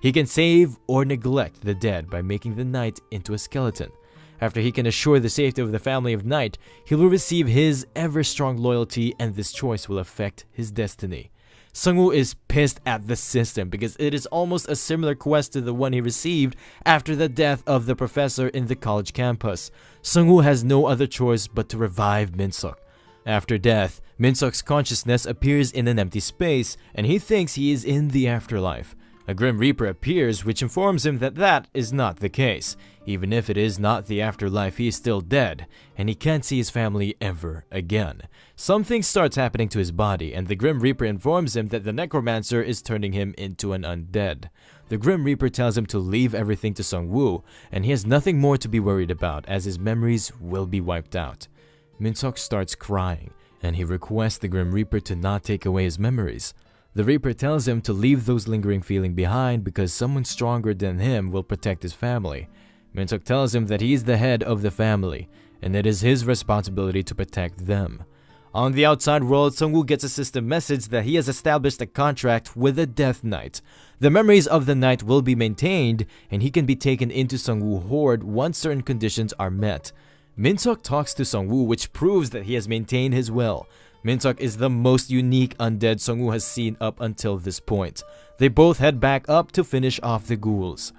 Speaker 1: He can save or neglect the dead by making the knight into a skeleton. After he can assure the safety of the family of Knight, he will receive his ever-strong loyalty and this choice will affect his destiny. Sung-woo is pissed at the system because it is almost a similar quest to the one he received after the death of the professor in the college campus. Sung-woo has no other choice but to revive Min-seok. After death, Min-seok's consciousness appears in an empty space and he thinks he is in the afterlife. A Grim Reaper appears which informs him that that is not the case. Even if it is not the afterlife, he is still dead, and he can't see his family ever again. Something starts happening to his body, and the Grim Reaper informs him that the Necromancer is turning him into an undead. The Grim Reaper tells him to leave everything to Sung-woo, and he has nothing more to be worried about as his memories will be wiped out. Min-seok starts crying, and he requests the Grim Reaper to not take away his memories. The Reaper tells him to leave those lingering feelings behind because someone stronger than him will protect his family. Min-seok tells him that he is the head of the family, and it is his responsibility to protect them. On the outside world, Sung-woo gets a system message that he has established a contract with the Death Knight. The memories of the Knight will be maintained, and he can be taken into Sung-woo Horde once certain conditions are met. Min-seok talks to Sung-woo, which proves that he has maintained his will. Min-seok is the most unique undead Sung-woo has seen up until this point. They both head back up to finish off the ghouls.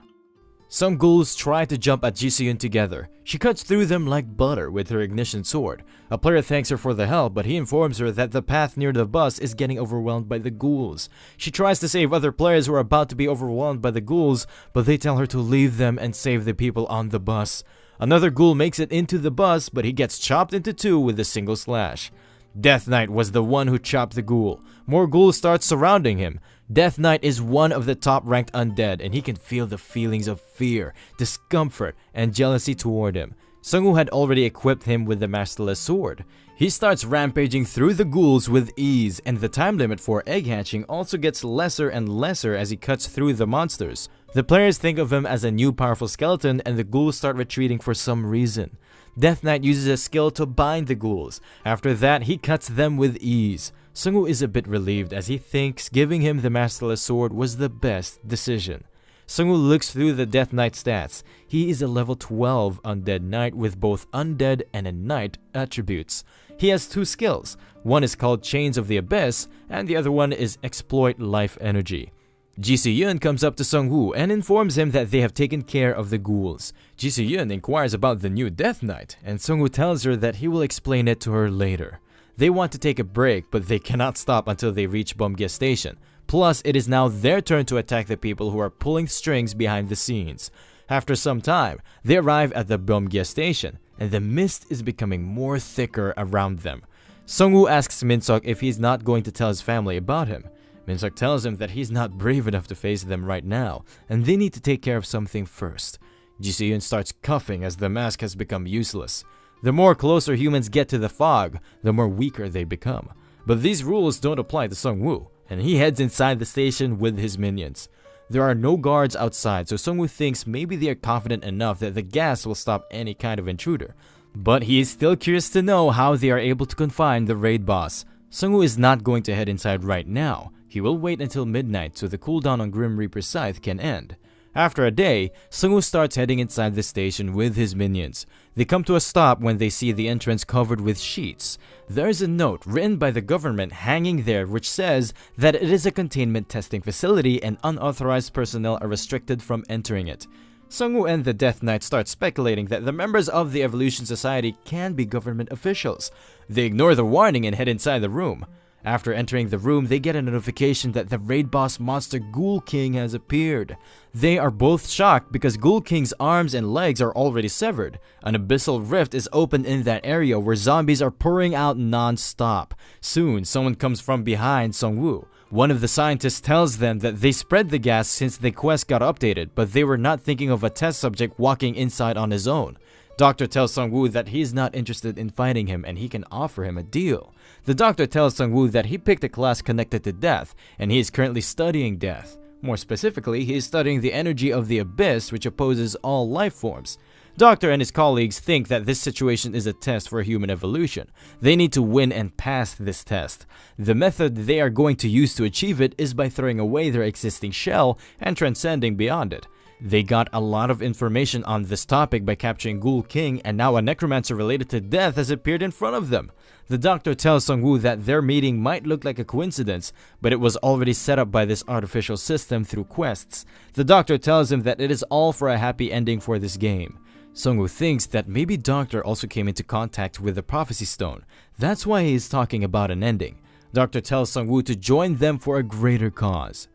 Speaker 1: Some ghouls try to jump at Ji-seon together. She cuts through them like butter with her ignition sword. A player thanks her for the help, but he informs her that the path near the bus is getting overwhelmed by the ghouls. She tries to save other players who are about to be overwhelmed by the ghouls, but they tell her to leave them and save the people on the bus. Another ghoul makes it into the bus, but he gets chopped into two with a single slash. Death Knight was the one who chopped the ghoul. More ghouls start surrounding him. Death Knight is one of the top-ranked undead, and he can feel the feelings of fear, discomfort, and jealousy toward him. Sung-woo had already equipped him with the Masterless Sword. He starts rampaging through the ghouls with ease, and the time limit for egg hatching also gets lesser and lesser as he cuts through the monsters. The players think of him as a new powerful skeleton, and the ghouls start retreating for some reason. Death Knight uses a skill to bind the ghouls. After that, he cuts them with ease. Sung-woo is a bit relieved as he thinks giving him the Masterless Sword was the best decision. Sung-woo looks through the Death Knight stats. He is a level 12 Undead Knight with both Undead and a Knight attributes. He has two skills. One is called Chains of the Abyss, and the other one is Exploit Life Energy. Ji-seon comes up to Sung-woo and informs him that they have taken care of the ghouls. Ji-seon inquires about the new Death Knight, and Sung-woo tells her that he will explain it to her later. They want to take a break, but they cannot stop until they reach Beomgye Station. Plus, it is now their turn to attack the people who are pulling strings behind the scenes. After some time, they arrive at the Beomgye Station, and the mist is becoming more thicker around them. Sung-woo asks Min-seok if he's not going to tell his family about him. Min-seok tells him that he's not brave enough to face them right now, and they need to take care of something first. Ji-seon starts coughing as the mask has become useless. The more closer humans get to the fog, the more weaker they become. But these rules don't apply to Sung-woo, and he heads inside the station with his minions. There are no guards outside, so Sung-woo thinks maybe they are confident enough that the gas will stop any kind of intruder. But he is still curious to know how they are able to confine the raid boss. Sung-woo is not going to head inside right now. He will wait until midnight so the cooldown on Grim Reaper's Scythe can end. After a day, Sung-woo starts heading inside the station with his minions. They come to a stop when they see the entrance covered with sheets. There is a note written by the government hanging there which says that it is a containment testing facility and unauthorized personnel are restricted from entering it. Sung-woo and the Death Knight start speculating that the members of the Evolution Society can be government officials. They ignore the warning and head inside the room. After entering the room, they get a notification that the raid boss monster Ghoul King has appeared. They are both shocked because Ghoul King's arms and legs are already severed. An abyssal rift is opened in that area where zombies are pouring out non-stop. Soon, someone comes from behind Sung-woo. One of the scientists tells them that they spread the gas since the quest got updated, but they were not thinking of a test subject walking inside on his own. Doctor tells Sung-woo that he is not interested in fighting him and he can offer him a deal. The doctor tells Sung-woo that he picked a class connected to death and he is currently studying death. More specifically, he is studying the energy of the abyss which opposes all life forms. Doctor and his colleagues think that this situation is a test for human evolution. They need to win and pass this test. The method they are going to use to achieve it is by throwing away their existing shell and transcending beyond it. They got a lot of information on this topic by capturing Ghoul King, and now a necromancer related to death has appeared in front of them. The doctor tells Sung-woo that their meeting might look like a coincidence, but it was already set up by this artificial system through quests. The doctor tells him that it is all for a happy ending for this game. Sung-woo thinks that maybe Doctor also came into contact with the Prophecy Stone. That's why he is talking about an ending. Doctor tells Sung-woo to join them for a greater cause.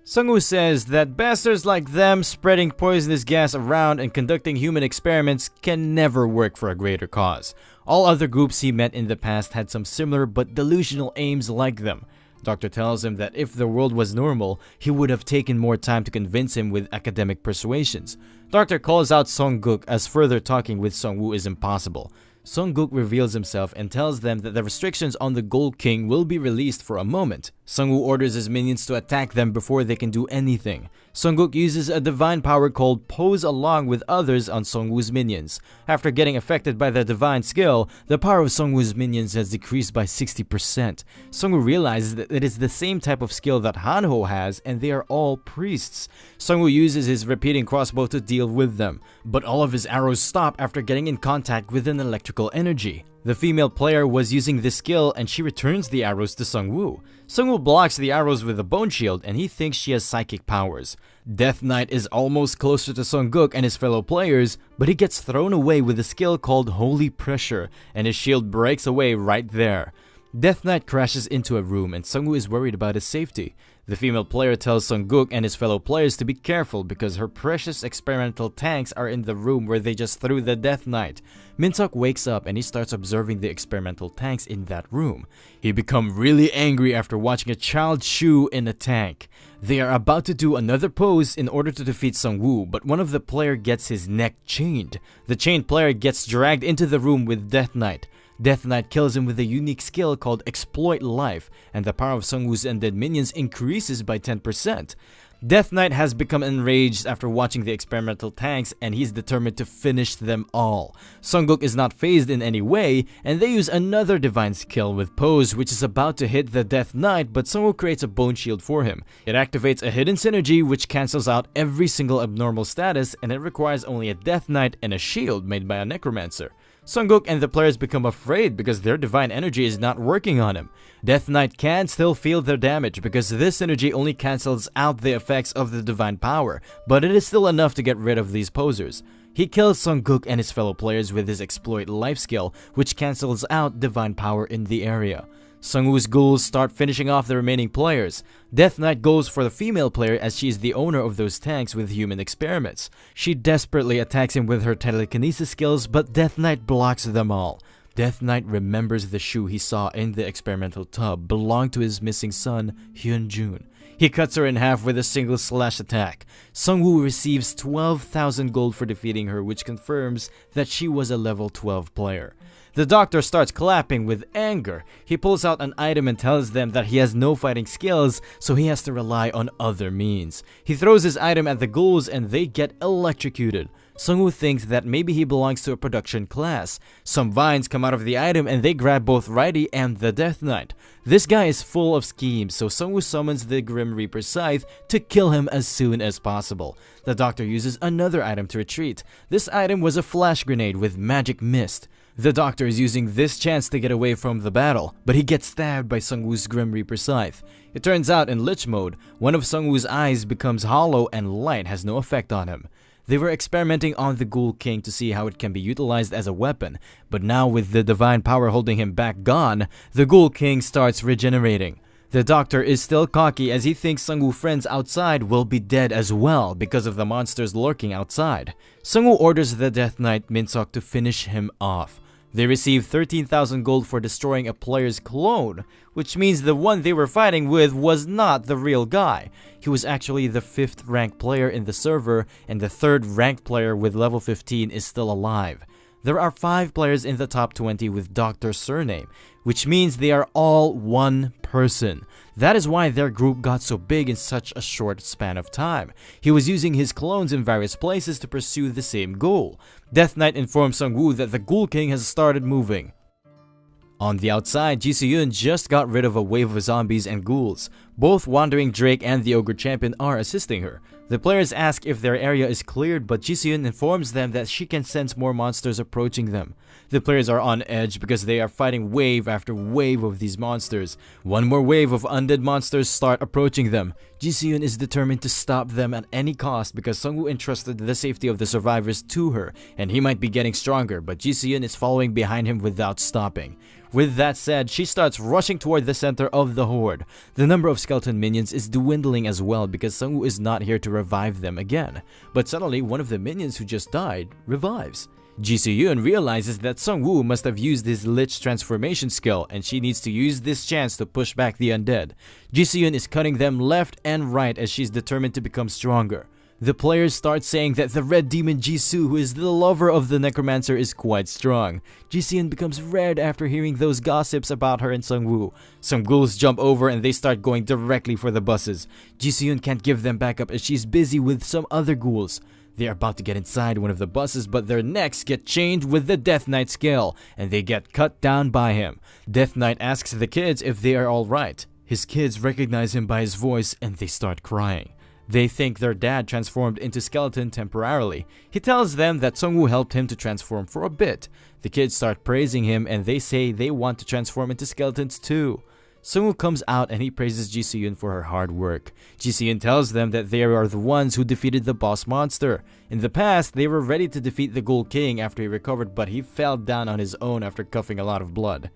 Speaker 1: Sung-woo says that bastards like them spreading poisonous gas around and conducting human experiments can never work for a greater cause. All other groups he met in the past had some similar but delusional aims like them. Doctor tells him that if the world was normal, he would have taken more time to convince him with academic persuasions. Doctor calls out Sung-guk as further talking with Sung-woo is impossible. Sung-guk reveals himself and tells them that the restrictions on the Ghoul King will be released for a moment. Sung-woo orders his minions to attack them before they can do anything. Sung-guk uses a divine power called Pose along with others on Sung-woo's minions. After getting affected by the divine skill, the power of Sung-woo's minions has decreased by 60%. Sung-woo realizes that it is the same type of skill that Hanho has and they are all priests. Sung-woo uses his repeating crossbow to deal with them, but all of his arrows stop after getting in contact with an electrical energy. The female player was using this skill and she returns the arrows to Sungwoo. Sungwoo blocks the arrows with a bone shield and he thinks she has psychic powers. Death Knight is almost closer to Sungguk and his fellow players, but he gets thrown away with a skill called Holy Pressure and his shield breaks away right there. Death Knight crashes into a room and Sungwoo is worried about his safety. The female player tells Sungguk and his fellow players to be careful because her precious experimental tanks are in the room where they just threw the Death Knight. Minseok wakes up and he starts observing the experimental tanks in that room. He becomes really angry after watching a child shoe in a tank. They are about to do another pose in order to defeat Sungwoo, but one of the player gets his neck chained. The chained player gets dragged into the room with Death Knight. Death Knight kills him with a unique skill called Exploit Life, and the power of Sungwoo's undead minions increases by 10%. Death Knight has become enraged after watching the experimental tanks and he's determined to finish them all. Sungguk is not phased in any way, and they use another divine skill with Pose which is about to hit the Death Knight, but Sungwoo creates a bone shield for him. It activates a hidden synergy which cancels out every single abnormal status, and it requires only a Death Knight and a shield made by a necromancer. Sungguk and the players become afraid because their divine energy is not working on him. Death Knight can still feel their damage because this energy only cancels out the effects of the divine power, but it is still enough to get rid of these posers. He kills Sungguk and his fellow players with his Exploit Life skill, which cancels out divine power in the area. Sungwoo's ghouls start finishing off the remaining players. Death Knight goes for the female player as she is the owner of those tanks with human experiments. She desperately attacks him with her telekinesis skills, but Death Knight blocks them all. Death Knight remembers the shoe he saw in the experimental tub belonged to his missing son, Hyunjun. He cuts her in half with a single slash attack. Sungwoo receives 12,000 gold for defeating her, which confirms that she was a level 12 player. The doctor starts clapping with anger. He pulls out an item and tells them that he has no fighting skills, so he has to rely on other means. He throws his item at the ghouls and they get electrocuted. Sungwoo thinks that maybe he belongs to a production class. Some vines come out of the item and they grab both Righty and the Death Knight. This guy is full of schemes, so Sungwoo summons the Grim Reaper Scythe to kill him as soon as possible. The doctor uses another item to retreat. This item was a flash grenade with magic mist. The doctor is using this chance to get away from the battle, but he gets stabbed by Sungwoo's Grim Reaper Scythe. It turns out in Lich mode, one of Sungwoo's eyes becomes hollow and light has no effect on him. They were experimenting on the Ghoul King to see how it can be utilized as a weapon, but now with the divine power holding him back gone, the Ghoul King starts regenerating. The doctor is still cocky as he thinks Sungwoo friends outside will be dead as well because of the monsters lurking outside. Sungwoo orders the Death Knight Minseok to finish him off. They receive 13,000 gold for destroying a player's clone, which means the one they were fighting with was not the real guy. He was actually the 5th ranked player in the server, and the 3rd ranked player with level 15 is still alive. There are 5 players in the top 20 with Doctor's surname, which means they are all one person. That is why their group got so big in such a short span of time. He was using his clones in various places to pursue the same goal. Death Knight informs Sungwoo that the Ghoul King has started moving. On the outside, Ji Se-yoon just got rid of a wave of zombies and ghouls. Both Wandering Drake and the Ogre Champion are assisting her. The players ask if their area is cleared, but Ji Se-yoon informs them that she can sense more monsters approaching them. The players are on edge because they are fighting wave after wave of these monsters. One more wave of undead monsters start approaching them. Ji Se-yoon is determined to stop them at any cost because Sungwoo entrusted the safety of the survivors to her, and he might be getting stronger, but Ji Se-yoon is following behind him without stopping. With that said, she starts rushing toward the center of the horde. The number of skeleton minions is dwindling as well because Sungwoo is not here to revive them again. But suddenly, one of the minions who just died revives. Ji Se-yoon realizes that Sungwoo must have used his Lich transformation skill and she needs to use this chance to push back the undead. Ji Se-yoon is cutting them left and right as she's determined to become stronger. The players start saying that the red demon Jisoo, who is the lover of the necromancer, is quite strong. Ji Se-yoon becomes red after hearing those gossips about her and Sungwoo. Some ghouls jump over and they start going directly for the buses. Ji Se-yoon can't give them backup as she's busy with some other ghouls. They are about to get inside one of the buses, but their necks get chained with the Death Knight skill, and they get cut down by him. Death Knight asks the kids if they are alright. His kids recognize him by his voice and they start crying. They think their dad transformed into skeleton temporarily. He tells them that Sungwoo helped him to transform for a bit. The kids start praising him and they say they want to transform into skeletons too. Sungwoo comes out and he praises Ji Se-yoon for her hard work. Ji Se-yoon tells them that they are the ones who defeated the boss monster. In the past, they were ready to defeat the Ghoul King after he recovered, but he fell down on his own after coughing a lot of blood.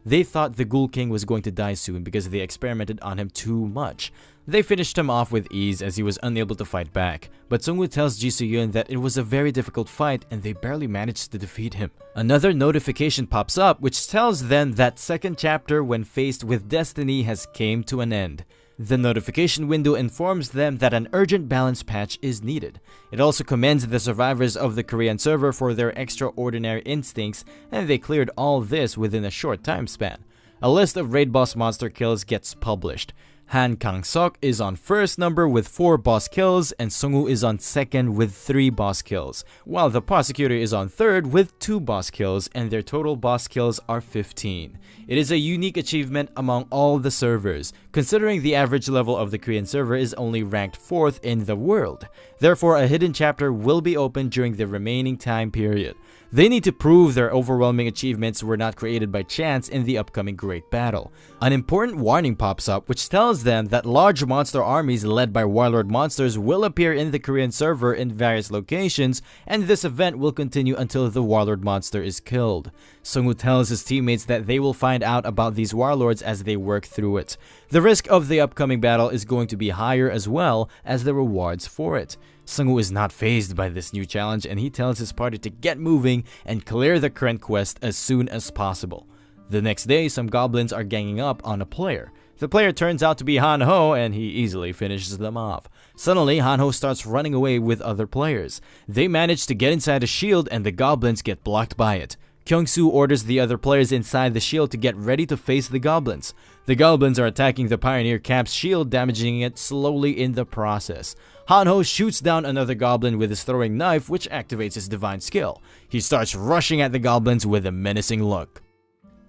Speaker 1: They thought the Ghoul King was going to die soon because they experimented on him too much. They finished him off with ease as he was unable to fight back, but Sungwoo tells Ji Se-yoon that it was a very difficult fight and they barely managed to defeat him. Another notification pops up which tells them that second chapter when faced with destiny has came to an end. The notification window informs them that an urgent balance patch is needed. It also commends the survivors of the Korean server for their extraordinary instincts, and they cleared all this within a short time span. A list of raid boss monster kills gets published. Han Kang-seok is on first number with 4 boss kills and Sungwoo is on second with 3 boss kills, while the prosecutor is on third with 2 boss kills and their total boss kills are 15. It is a unique achievement among all the servers, considering the average level of the Korean server is only ranked 4th in the world. Therefore, a hidden chapter will be opened during the remaining time period. They need to prove their overwhelming achievements were not created by chance in the upcoming great battle. An important warning pops up which tells them that large monster armies led by warlord monsters will appear in the Korean server in various locations, and this event will continue until the warlord monster is killed. Sungwoo tells his teammates that they will find out about these warlords as they work through it. The risk of the upcoming battle is going to be higher as well as the rewards for it. Sungwoo is not fazed by this new challenge and he tells his party to get moving and clear the current quest as soon as possible. The next day, some goblins are ganging up on a player. The player turns out to be Han-ho and he easily finishes them off. Suddenly, Han-ho starts running away with other players. They manage to get inside a shield and the goblins get blocked by it. Kyung-soo orders the other players inside the shield to get ready to face the goblins. The goblins are attacking the Pioneer Camp's shield, damaging it slowly in the process. Han-ho shoots down another goblin with his throwing knife, which activates his divine skill. He starts rushing at the goblins with a menacing look.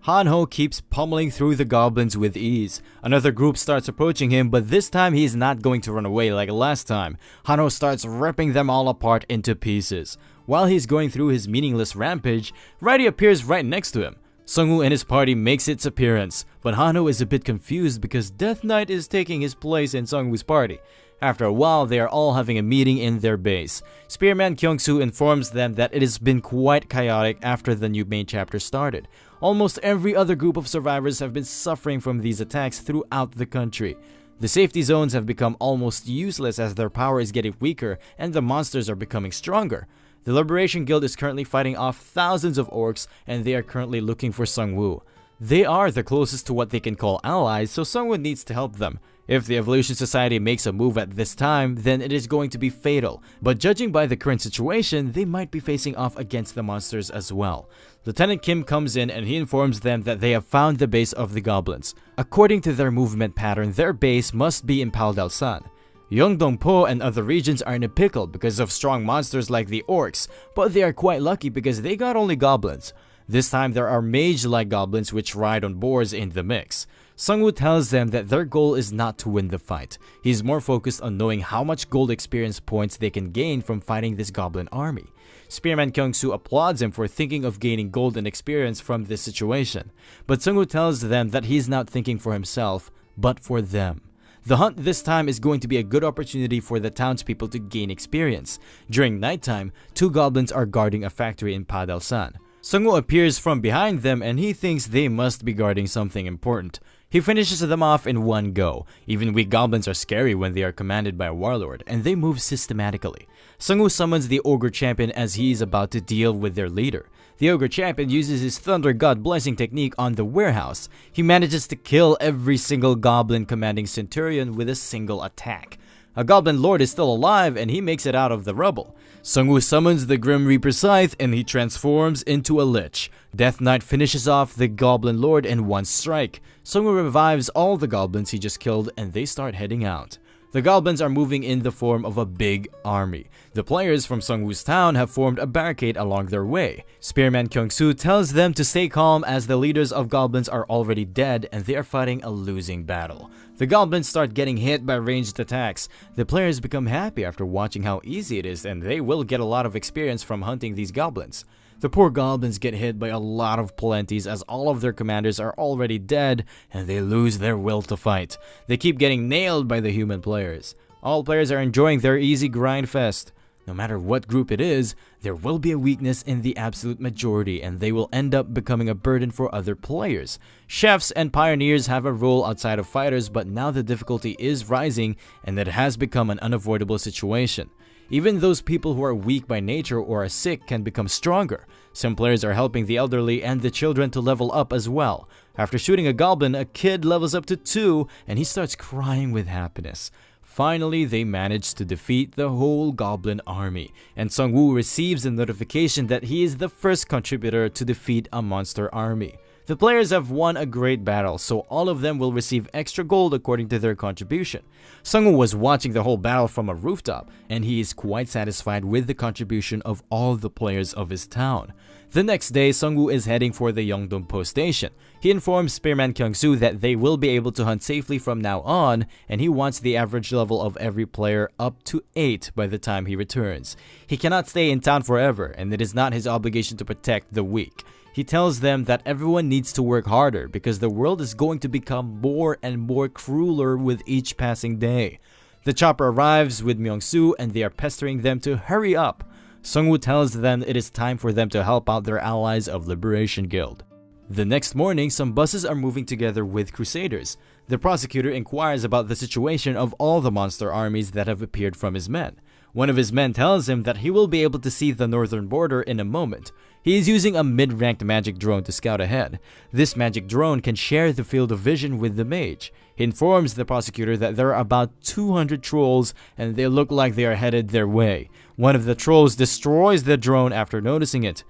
Speaker 1: Han-ho keeps pummeling through the goblins with ease. Another group starts approaching him, but this time he is not going to run away like last time. Han-ho starts ripping them all apart into pieces. While he's going through his meaningless rampage, Raidi appears right next to him. Sungwoo and his party makes its appearance, but Han-ho is a bit confused because Death Knight is taking his place in Sungwoo's party. After a while, they are all having a meeting in their base. Spearman Kyung-soo informs them that it has been quite chaotic after the new main chapter started. Almost every other group of survivors have been suffering from these attacks throughout the country. The safety zones have become almost useless as their power is getting weaker and the monsters are becoming stronger. The Liberation Guild is currently fighting off thousands of orcs and they are currently looking for Sungwoo. They are the closest to what they can call allies, so Sungwoo needs to help them. If the Evolution Society makes a move at this time, then it is going to be fatal. But judging by the current situation, they might be facing off against the monsters as well. Lieutenant Kim comes in and he informs them that they have found the base of the goblins. According to their movement pattern, their base must be in Paldao-san. Yeongdong-po and other regions are in a pickle because of strong monsters like the orcs, but they are quite lucky because they got only goblins. This time there are mage-like goblins which ride on boars in the mix. Sungwoo tells them that their goal is not to win the fight. He's more focused on knowing how much gold experience points they can gain from fighting this goblin army. Spearman Kyung-soo applauds him for thinking of gaining gold and experience from this situation. But Sungwoo tells them that he's not thinking for himself, but for them. The hunt this time is going to be a good opportunity for the townspeople to gain experience. During nighttime, 2 goblins are guarding a factory in Paldao-san. Sungwoo appears from behind them and he thinks they must be guarding something important. He finishes them off in one go. Even weak goblins are scary when they are commanded by a warlord, and they move systematically. Sungwoo summons the Ogre Champion as he is about to deal with their leader. The Ogre Champion uses his Thunder God Blessing technique on the warehouse. He manages to kill every single goblin commanding Centurion with a single attack. A Goblin Lord is still alive and he makes it out of the rubble. Sungwoo summons the Grim Reaper Scythe and he transforms into a Lich. Death Knight finishes off the Goblin Lord in one strike. Sungwoo revives all the goblins he just killed and they start heading out. The goblins are moving in the form of a big army. The players from Sungwoo's town have formed a barricade along their way. Spearman Kyung-soo tells them to stay calm as the leaders of goblins are already dead and they are fighting a losing battle. The goblins start getting hit by ranged attacks. The players become happy after watching how easy it is, and they will get a lot of experience from hunting these goblins. The poor goblins get hit by a lot of plenties as all of their commanders are already dead and they lose their will to fight. They keep getting nailed by the human players. All players are enjoying their easy grind fest. No matter what group it is, there will be a weakness in the absolute majority and they will end up becoming a burden for other players. Chefs and pioneers have a role outside of fighters, but now the difficulty is rising and it has become an unavoidable situation. Even those people who are weak by nature or are sick can become stronger. Some players are helping the elderly and the children to level up as well. After shooting a goblin, a kid levels up to 2 and he starts crying with happiness. Finally, they manage to defeat the whole goblin army, and Sungwoo receives a notification that he is the first contributor to defeat a monster army. The players have won a great battle, so all of them will receive extra gold according to their contribution. Sungwoo was watching the whole battle from a rooftop, and he is quite satisfied with the contribution of all the players of his town. The next day, Sungwoo is heading for the Yeongdong Post Station. He informs Spearman Kyung-soo that they will be able to hunt safely from now on, and he wants the average level of every player up to 8 by the time he returns. He cannot stay in town forever, and it is not his obligation to protect the weak. He tells them that everyone needs to work harder because the world is going to become more and more crueler with each passing day. The chopper arrives with Myung-soo and they are pestering them to hurry up. Sungwoo tells them it is time for them to help out their allies of Liberation Guild. The next morning, some buses are moving together with Crusaders. The prosecutor inquires about the situation of all the monster armies that have appeared from his men. One of his men tells him that he will be able to see the northern border in a moment. He is using a mid-ranked magic drone to scout ahead. This magic drone can share the field of vision with the mage. He informs the prosecutor that there are about 200 trolls and they look like they are headed their way. One of the trolls destroys the drone after noticing it.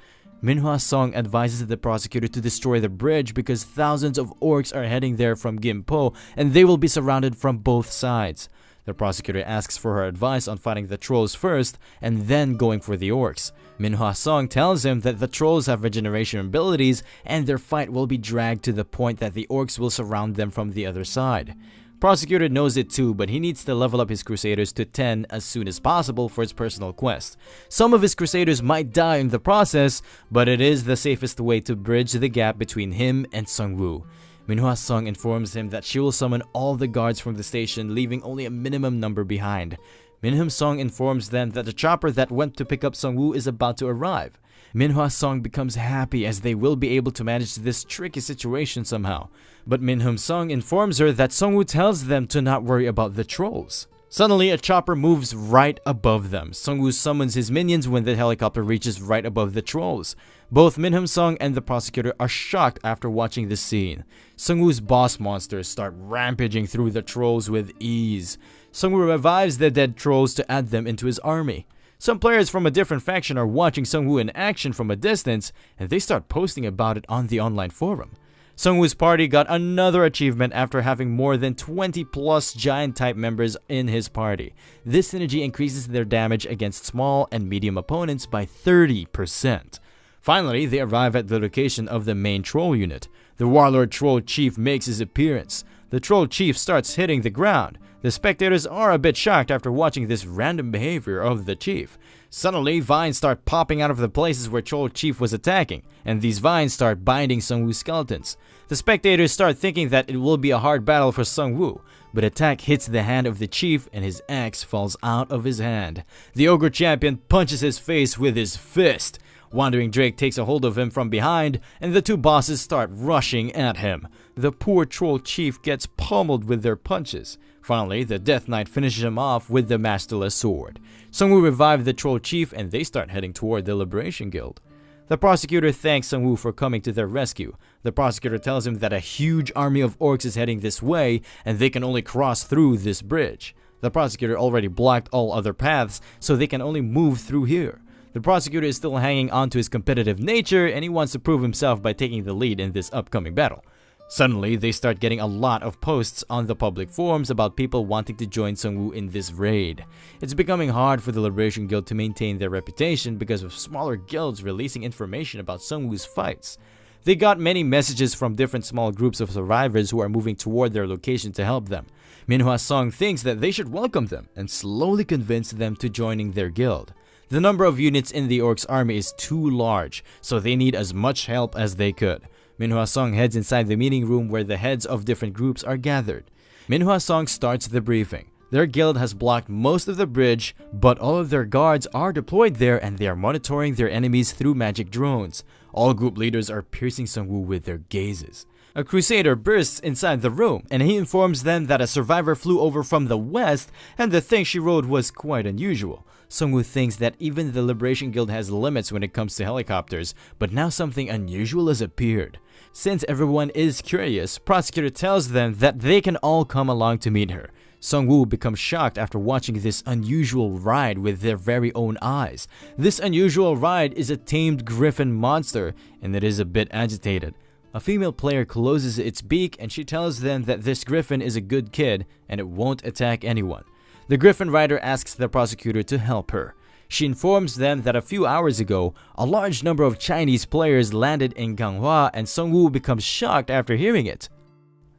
Speaker 1: Minhwa Song advises the prosecutor to destroy the bridge because thousands of orcs are heading there from Gimpo and they will be surrounded from both sides. The prosecutor asks for her advice on fighting the trolls first and then going for the orcs. Minhwa Song tells him that the trolls have regeneration abilities and their fight will be dragged to the point that the orcs will surround them from the other side. Prosecutor knows it too, but he needs to level up his Crusaders to 10 as soon as possible for his personal quest. Some of his Crusaders might die in the process, but it is the safest way to bridge the gap between him and Sungwoo. Minhwa Song informs him that she will summon all the guards from the station, leaving only a minimum number behind. Minhwa Song informs them that the chopper that went to pick up Sungwoo is about to arrive. Minhwa Song becomes happy as they will be able to manage this tricky situation somehow. But Minhwa Song informs her that Sungwoo tells them to not worry about the trolls. Suddenly, a chopper moves right above them. Sungwoo summons his minions when the helicopter reaches right above the trolls. Both Minhwa Song and the prosecutor are shocked after watching this scene. Sungwoo's boss monsters start rampaging through the trolls with ease. Sungwoo revives the dead trolls to add them into his army. Some players from a different faction are watching Sungwoo in action from a distance, and they start posting about it on the online forum. Sungwoo's party got another achievement after having more than 20 plus giant type members in his party. This synergy increases their damage against small and medium opponents by 30%. Finally, they arrive at the location of the main troll unit. The warlord troll chief makes his appearance. The troll chief starts hitting the ground. The spectators are a bit shocked after watching this random behavior of the chief. Suddenly, vines start popping out of the places where Troll Chief was attacking, and these vines start binding Sungwoo's skeletons. The spectators start thinking that it will be a hard battle for Sungwoo, but attack hits the hand of the chief and his axe falls out of his hand. The ogre champion punches his face with his fist. Wandering Drake takes a hold of him from behind, and the two bosses start rushing at him. The poor troll chief gets pummeled with their punches. Finally, the Death Knight finishes him off with the masterless sword. Sungwoo revives the troll chief and they start heading toward the Liberation Guild. The prosecutor thanks Sungwoo for coming to their rescue. The prosecutor tells him that a huge army of orcs is heading this way and they can only cross through this bridge. The prosecutor already blocked all other paths, so they can only move through here. The prosecutor is still hanging on to his competitive nature and he wants to prove himself by taking the lead in this upcoming battle. Suddenly, they start getting a lot of posts on the public forums about people wanting to join Sungwoo in this raid. It's becoming hard for the Liberation Guild to maintain their reputation because of smaller guilds releasing information about Sungwoo's fights. They got many messages from different small groups of survivors who are moving toward their location to help them. Minhwa Song thinks that they should welcome them and slowly convince them to joining their guild. The number of units in the Orcs army is too large, so they need as much help as they could. Minhwa Song heads inside the meeting room where the heads of different groups are gathered. Minhwa Song starts the briefing. Their guild has blocked most of the bridge, but all of their guards are deployed there and they are monitoring their enemies through magic drones. All group leaders are piercing Sungwoo with their gazes. A crusader bursts inside the room and he informs them that a survivor flew over from the west and the thing she rode was quite unusual. Sungwoo thinks that even the Liberation Guild has limits when it comes to helicopters, but now something unusual has appeared. Since everyone is curious, Prosecutor tells them that they can all come along to meet her. Sungwoo becomes shocked after watching this unusual ride with their very own eyes. This unusual ride is a tamed griffin monster and it is a bit agitated. A female player closes its beak and she tells them that this griffin is a good kid and it won't attack anyone. The griffin rider asks the prosecutor to help her. She informs them that a few hours ago, a large number of Chinese players landed in Ganghwa and Sungwoo becomes shocked after hearing it.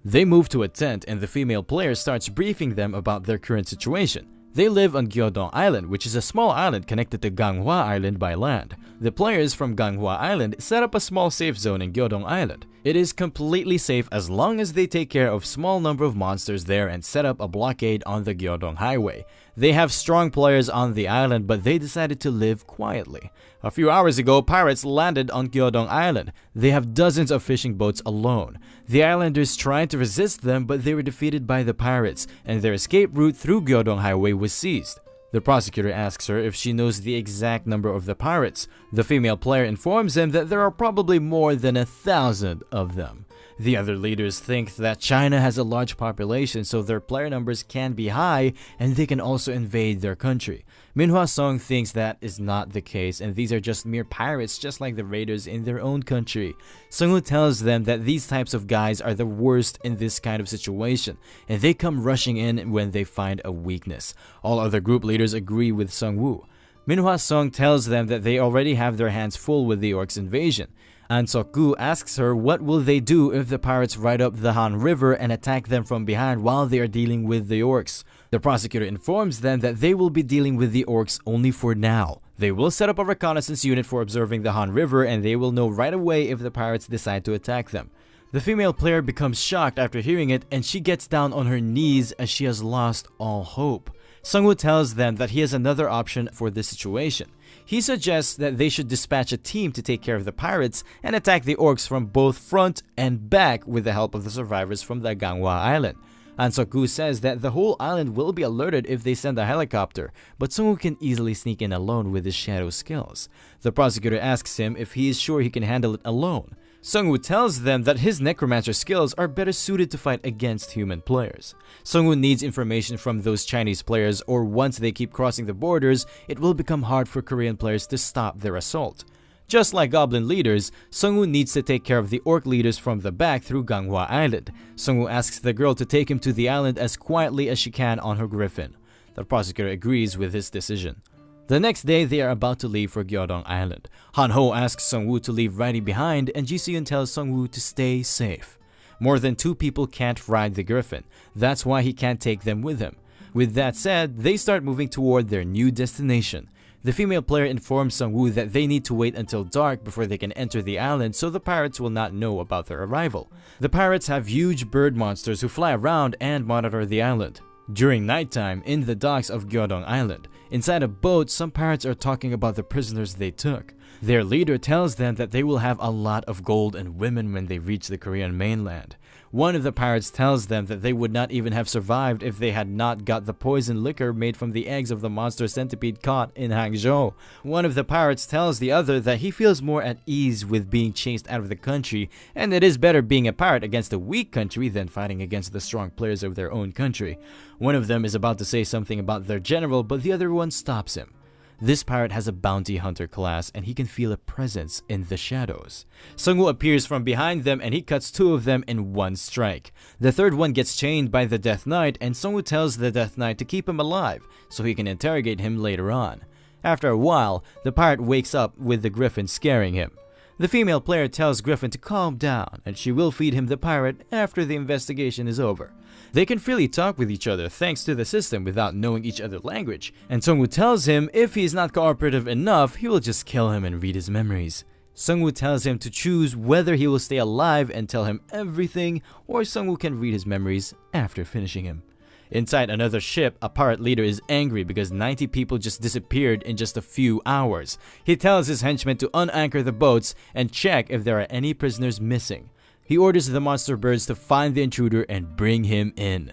Speaker 1: They move to a tent and the female player starts briefing them about their current situation. They live on Gyeodong Island, which is a small island connected to Ganghwa Island by land. The players from Ganghwa Island set up a small safe zone in Gyeodong Island. It is completely safe as long as they take care of a small number of monsters there and set up a blockade on the Gyeodong Highway. They have strong players on the island, but they decided to live quietly. A few hours ago, pirates landed on Gyeodong Island. They have dozens of fishing boats alone. The islanders tried to resist them, but they were defeated by the pirates, and their escape route through Gyeodong Highway was seized. The prosecutor asks her if she knows the exact number of the pirates. The female player informs him that there are probably more than 1,000 of them. The other leaders think that China has a large population, so their player numbers can be high and they can also invade their country. Minhwa Song thinks that is not the case and these are just mere pirates just like the raiders in their own country. Sungwoo tells them that these types of guys are the worst in this kind of situation and they come rushing in when they find a weakness. All other group leaders agree with Sungwoo. Minhwa Song tells them that they already have their hands full with the Orcs invasion. An Sok-gu asks her what will they do if the pirates ride up the Han River and attack them from behind while they are dealing with the Orcs. The prosecutor informs them that they will be dealing with the Orcs only for now. They will set up a reconnaissance unit for observing the Han River and they will know right away if the pirates decide to attack them. The female player becomes shocked after hearing it and she gets down on her knees as she has lost all hope. Sungwoo tells them that he has another option for this situation. He suggests that they should dispatch a team to take care of the pirates and attack the Orcs from both front and back with the help of the survivors from the Ganghwa Island. An Sok-gu says that the whole island will be alerted if they send a helicopter, but Sungwoo can easily sneak in alone with his shadow skills. The prosecutor asks him if he is sure he can handle it alone. Sungwoo tells them that his necromancer skills are better suited to fight against human players. Sungwoo needs information from those Chinese players, or once they keep crossing the borders, it will become hard for Korean players to stop their assault. Just like Goblin leaders, Sungwoo needs to take care of the Orc leaders from the back through Ganghwa Island. Sungwoo asks the girl to take him to the island as quietly as she can on her griffin. The prosecutor agrees with his decision. The next day, they are about to leave for Gyeodong Island. Han Ho asks Sungwoo to leave riding behind and Ji Se-yoon tells Sungwoo to stay safe. More than 2 people can't ride the griffin. That's why he can't take them with him. With that said, they start moving toward their new destination. The female player informs Sungwoo that they need to wait until dark before they can enter the island so the pirates will not know about their arrival. The pirates have huge bird monsters who fly around and monitor the island. During nighttime, in the docks of Gyeodong Island, inside a boat, some pirates are talking about the prisoners they took. Their leader tells them that they will have a lot of gold and women when they reach the Korean mainland. One of the pirates tells them that they would not even have survived if they had not got the poison liquor made from the eggs of the monster centipede caught in Hangzhou. One of the pirates tells the other that he feels more at ease with being chased out of the country, and it is better being a pirate against a weak country than fighting against the strong players of their own country. One of them is about to say something about their general, but the other one stops him. This pirate has a bounty hunter class and he can feel a presence in the shadows. Sung-woo appears from behind them and he cuts 2 of them in one strike. The third one gets chained by the Death Knight and Sung-woo tells the Death Knight to keep him alive so he can interrogate him later on. After a while, the pirate wakes up with the Griffin scaring him. The female player tells Griffin to calm down and she will feed him the pirate after the investigation is over. They can freely talk with each other thanks to the system without knowing each other's language, and Sung-woo tells him if he is not cooperative enough, he will just kill him and read his memories. Sung-woo tells him to choose whether he will stay alive and tell him everything, or Sung-woo can read his memories after finishing him. Inside another ship, a pirate leader is angry because 90 people just disappeared in just a few hours. He tells his henchmen to unanchor the boats and check if there are any prisoners missing. He orders the monster birds to find the intruder and bring him in.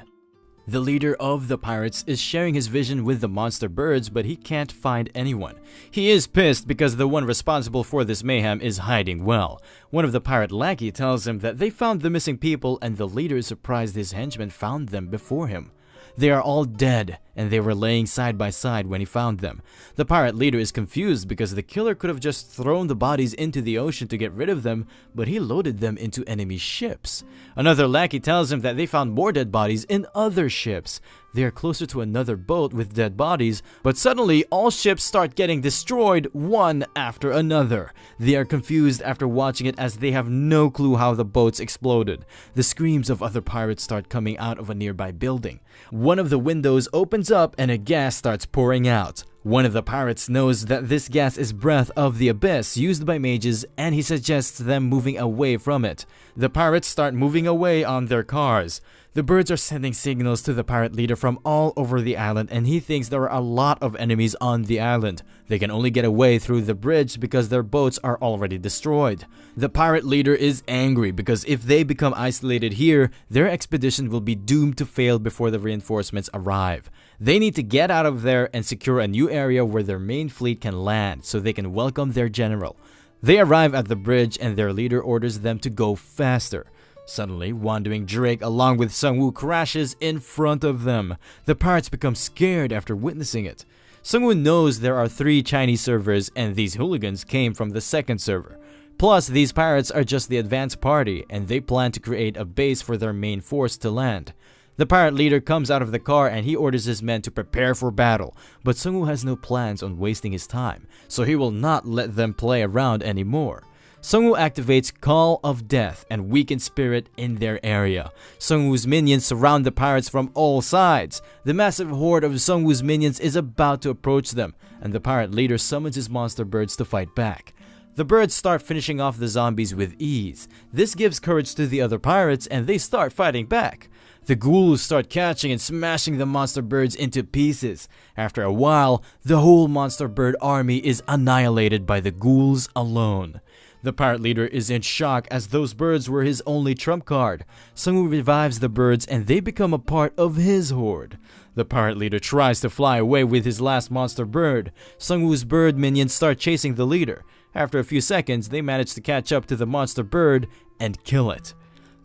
Speaker 1: The leader of the pirates is sharing his vision with the monster birds, but he can't find anyone. He is pissed because the one responsible for this mayhem is hiding well. One of the pirate lackey tells him that they found the missing people and the leader is surprised his henchmen found them before him. They are all dead, and they were laying side by side when he found them. The pirate leader is confused because the killer could have just thrown the bodies into the ocean to get rid of them, but he loaded them into enemy ships. Another lackey tells him that they found more dead bodies in other ships. They are closer to another boat with dead bodies, but suddenly all ships start getting destroyed one after another. They are confused after watching it as they have no clue how the boats exploded. The screams of other pirates start coming out of a nearby building. One of the windows opens up and a gas starts pouring out. One of the pirates knows that this gas is breath of the abyss used by mages and he suggests them moving away from it. The pirates start moving away on their cars. The birds are sending signals to the pirate leader from all over the island and he thinks there are a lot of enemies on the island. They can only get away through the bridge because their boats are already destroyed. The pirate leader is angry because if they become isolated here, their expedition will be doomed to fail before the reinforcements arrive. They need to get out of there and secure a new area where their main fleet can land so they can welcome their general. They arrive at the bridge and their leader orders them to go faster. Suddenly, Wandering Drake along with Sung-woo crashes in front of them. The pirates become scared after witnessing it. Sung-woo knows there are 3 Chinese servers and these hooligans came from the second server. Plus, these pirates are just the advance party and they plan to create a base for their main force to land. The pirate leader comes out of the car and he orders his men to prepare for battle, but Sung-woo has no plans on wasting his time, so he will not let them play around anymore. Sung-woo activates Call of Death and Weaken Spirit in their area. Sung-woo's minions surround the pirates from all sides. The massive horde of Sung-woo's minions is about to approach them, and the pirate leader summons his monster birds to fight back. The birds start finishing off the zombies with ease. This gives courage to the other pirates and they start fighting back. The ghouls start catching and smashing the monster birds into pieces. After a while, the whole monster bird army is annihilated by the ghouls alone. The pirate leader is in shock as those birds were his only trump card. Sung-woo revives the birds and they become a part of his horde. The pirate leader tries to fly away with his last monster bird. Sung-woo's bird minions start chasing the leader. After a few seconds, they manage to catch up to the monster bird and kill it.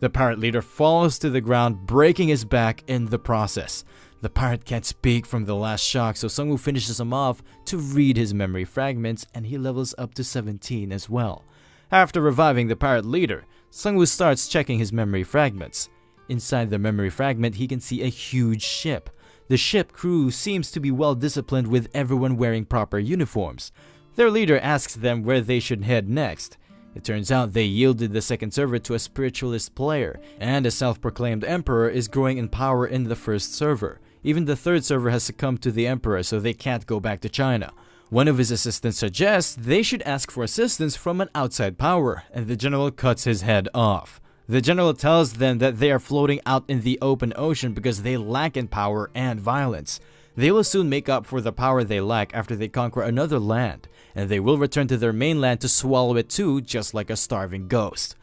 Speaker 1: The pirate leader falls to the ground, breaking his back in the process. The pirate can't speak from the last shock, so Sung-woo finishes him off to read his memory fragments and he levels up to 17 as well. After reviving the pirate leader, Sung-woo starts checking his memory fragments. Inside the memory fragment, he can see a huge ship. The ship crew seems to be well disciplined with everyone wearing proper uniforms. Their leader asks them where they should head next. It turns out they yielded the second server to a spiritualist player, and a self-proclaimed emperor is growing in power in the first server. Even the third server has succumbed to the emperor, so they can't go back to China. One of his assistants suggests they should ask for assistance from an outside power, and the general cuts his head off. The general tells them that they are floating out in the open ocean because they lack in power and violence. They will soon make up for the power they lack after they conquer another land, and they will return to their mainland to swallow it too, just like a starving ghost.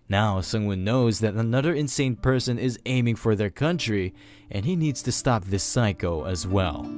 Speaker 1: Now, Sung-woo knows that another insane person is aiming for their country, and he needs to stop this psycho as well.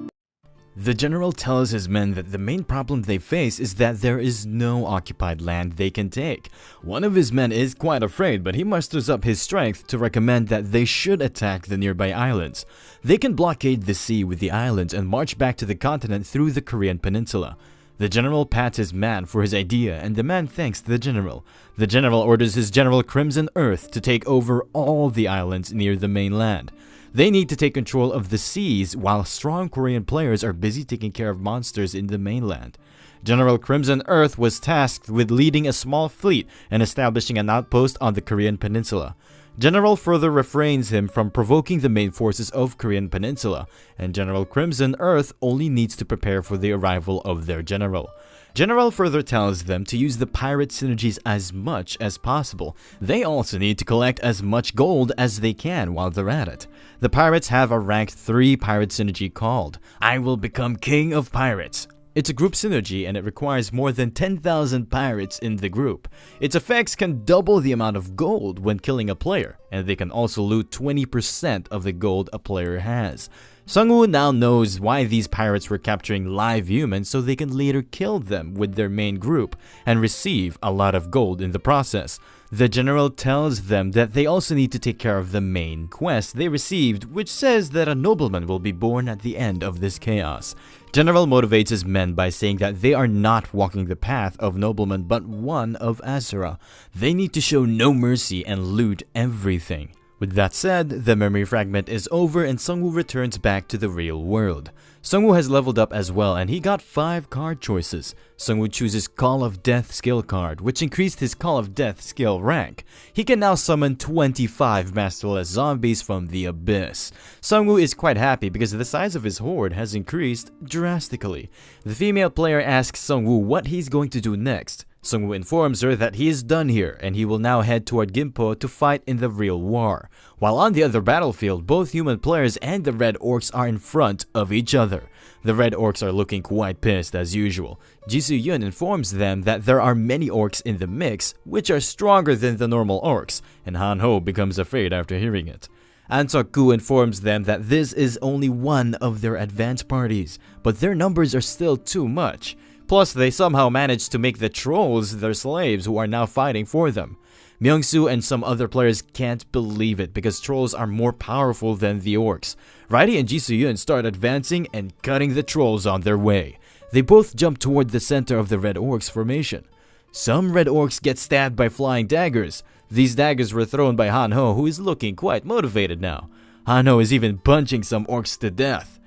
Speaker 1: The general tells his men that the main problem they face is that there is no occupied land they can take. One of his men is quite afraid, but he musters up his strength to recommend that they should attack the nearby islands. They can blockade the sea with the islands and march back to the continent through the Korean peninsula. The general pats his man for his idea, and the man thanks the general. The general orders his general Crimson Earth to take over all the islands near the mainland. They need to take control of the seas while strong Korean players are busy taking care of monsters in the mainland. General Crimson Earth was tasked with leading a small fleet and establishing an outpost on the Korean peninsula. General further refrains him from provoking the main forces of Korean peninsula, and General Crimson Earth only needs to prepare for the arrival of their general. General further tells them to use the pirate synergies as much as possible. They also need to collect as much gold as they can while they're at it. The pirates have a rank 3 pirate synergy called I Will Become King of Pirates. It's a group synergy and it requires more than 10,000 pirates in the group. Its effects can double the amount of gold when killing a player, and they can also loot 20% of the gold a player has. Sungwoo now knows why these pirates were capturing live humans so they can later kill them with their main group and receive a lot of gold in the process. The general tells them that they also need to take care of the main quest they received, which says that a nobleman will be born at the end of this chaos. General motivates his men by saying that they are not walking the path of noblemen but one of Asura. They need to show no mercy and loot everything. With that said, the memory fragment is over and Sungwoo returns back to the real world. Sungwoo has leveled up as well and he got 5 card choices. Sungwoo chooses Call of Death skill card, which increased his Call of Death skill rank. He can now summon 25 masterless zombies from the abyss. Sungwoo is quite happy because the size of his horde has increased drastically. The female player asks Sungwoo what he's going to do next. Sungwoo informs her that he is done here and he will now head toward Gimpo to fight in the real war. While on the other battlefield, both human players and the Red Orcs are in front of each other. The Red Orcs are looking quite pissed as usual. Jisoo-yun informs them that there are many orcs in the mix, which are stronger than the normal orcs, and Han-ho becomes afraid after hearing it. An Seok-gu informs them that this is only one of their advance parties, but their numbers are still too much. Plus, they somehow managed to make the trolls their slaves who are now fighting for them. Myung-soo and some other players can't believe it because trolls are more powerful than the orcs. Raidi and Jisoo-yun start advancing and cutting the trolls on their way. They both jump toward the center of the Red Orcs formation. Some Red Orcs get stabbed by flying daggers. These daggers were thrown by Han-ho, who is looking quite motivated now. Han-ho is even punching some orcs to death.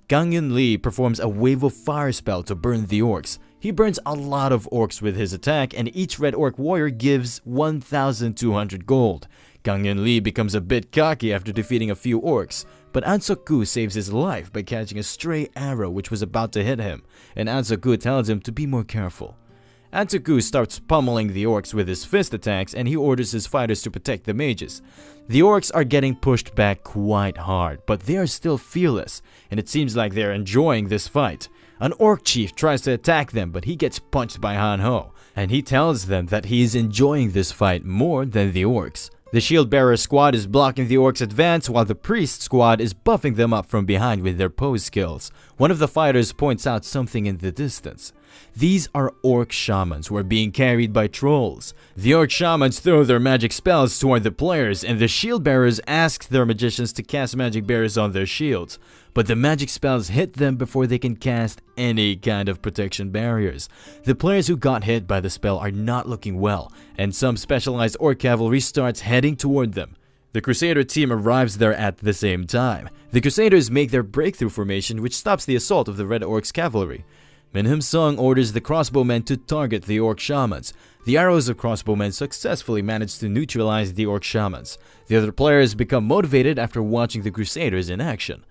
Speaker 1: Gang-eun Lee performs a wave of fire spell to burn the orcs. He burns a lot of orcs with his attack and each Red Orc warrior gives 1,200 gold. Gang-eun Lee becomes a bit cocky after defeating a few orcs, but An Seok-gu saves his life by catching a stray arrow which was about to hit him, and An Seok-gu tells him to be more careful. An Seok-gu starts pummeling the orcs with his fist attacks and he orders his fighters to protect the mages. The orcs are getting pushed back quite hard, but they are still fearless, and it seems like they are enjoying this fight. An orc chief tries to attack them, but he gets punched by Han-ho, and he tells them that he is enjoying this fight more than the orcs. The shield bearer squad is blocking the orcs' advance while the priest squad is buffing them up from behind with their pose skills. One of the fighters points out something in the distance. These are orc shamans who are being carried by trolls. The orc shamans throw their magic spells toward the players and the shield bearers ask their magicians to cast magic barriers on their shields. But the magic spells hit them before they can cast any kind of protection barriers. The players who got hit by the spell are not looking well, and some specialized orc cavalry starts heading toward them. The Crusader team arrives there at the same time. The Crusaders make their breakthrough formation which stops the assault of the Red Orcs cavalry. Min Him-sung orders the crossbowmen to target the orc shamans. The arrows of crossbowmen successfully manage to neutralize the orc shamans. The other players become motivated after watching the Crusaders in action.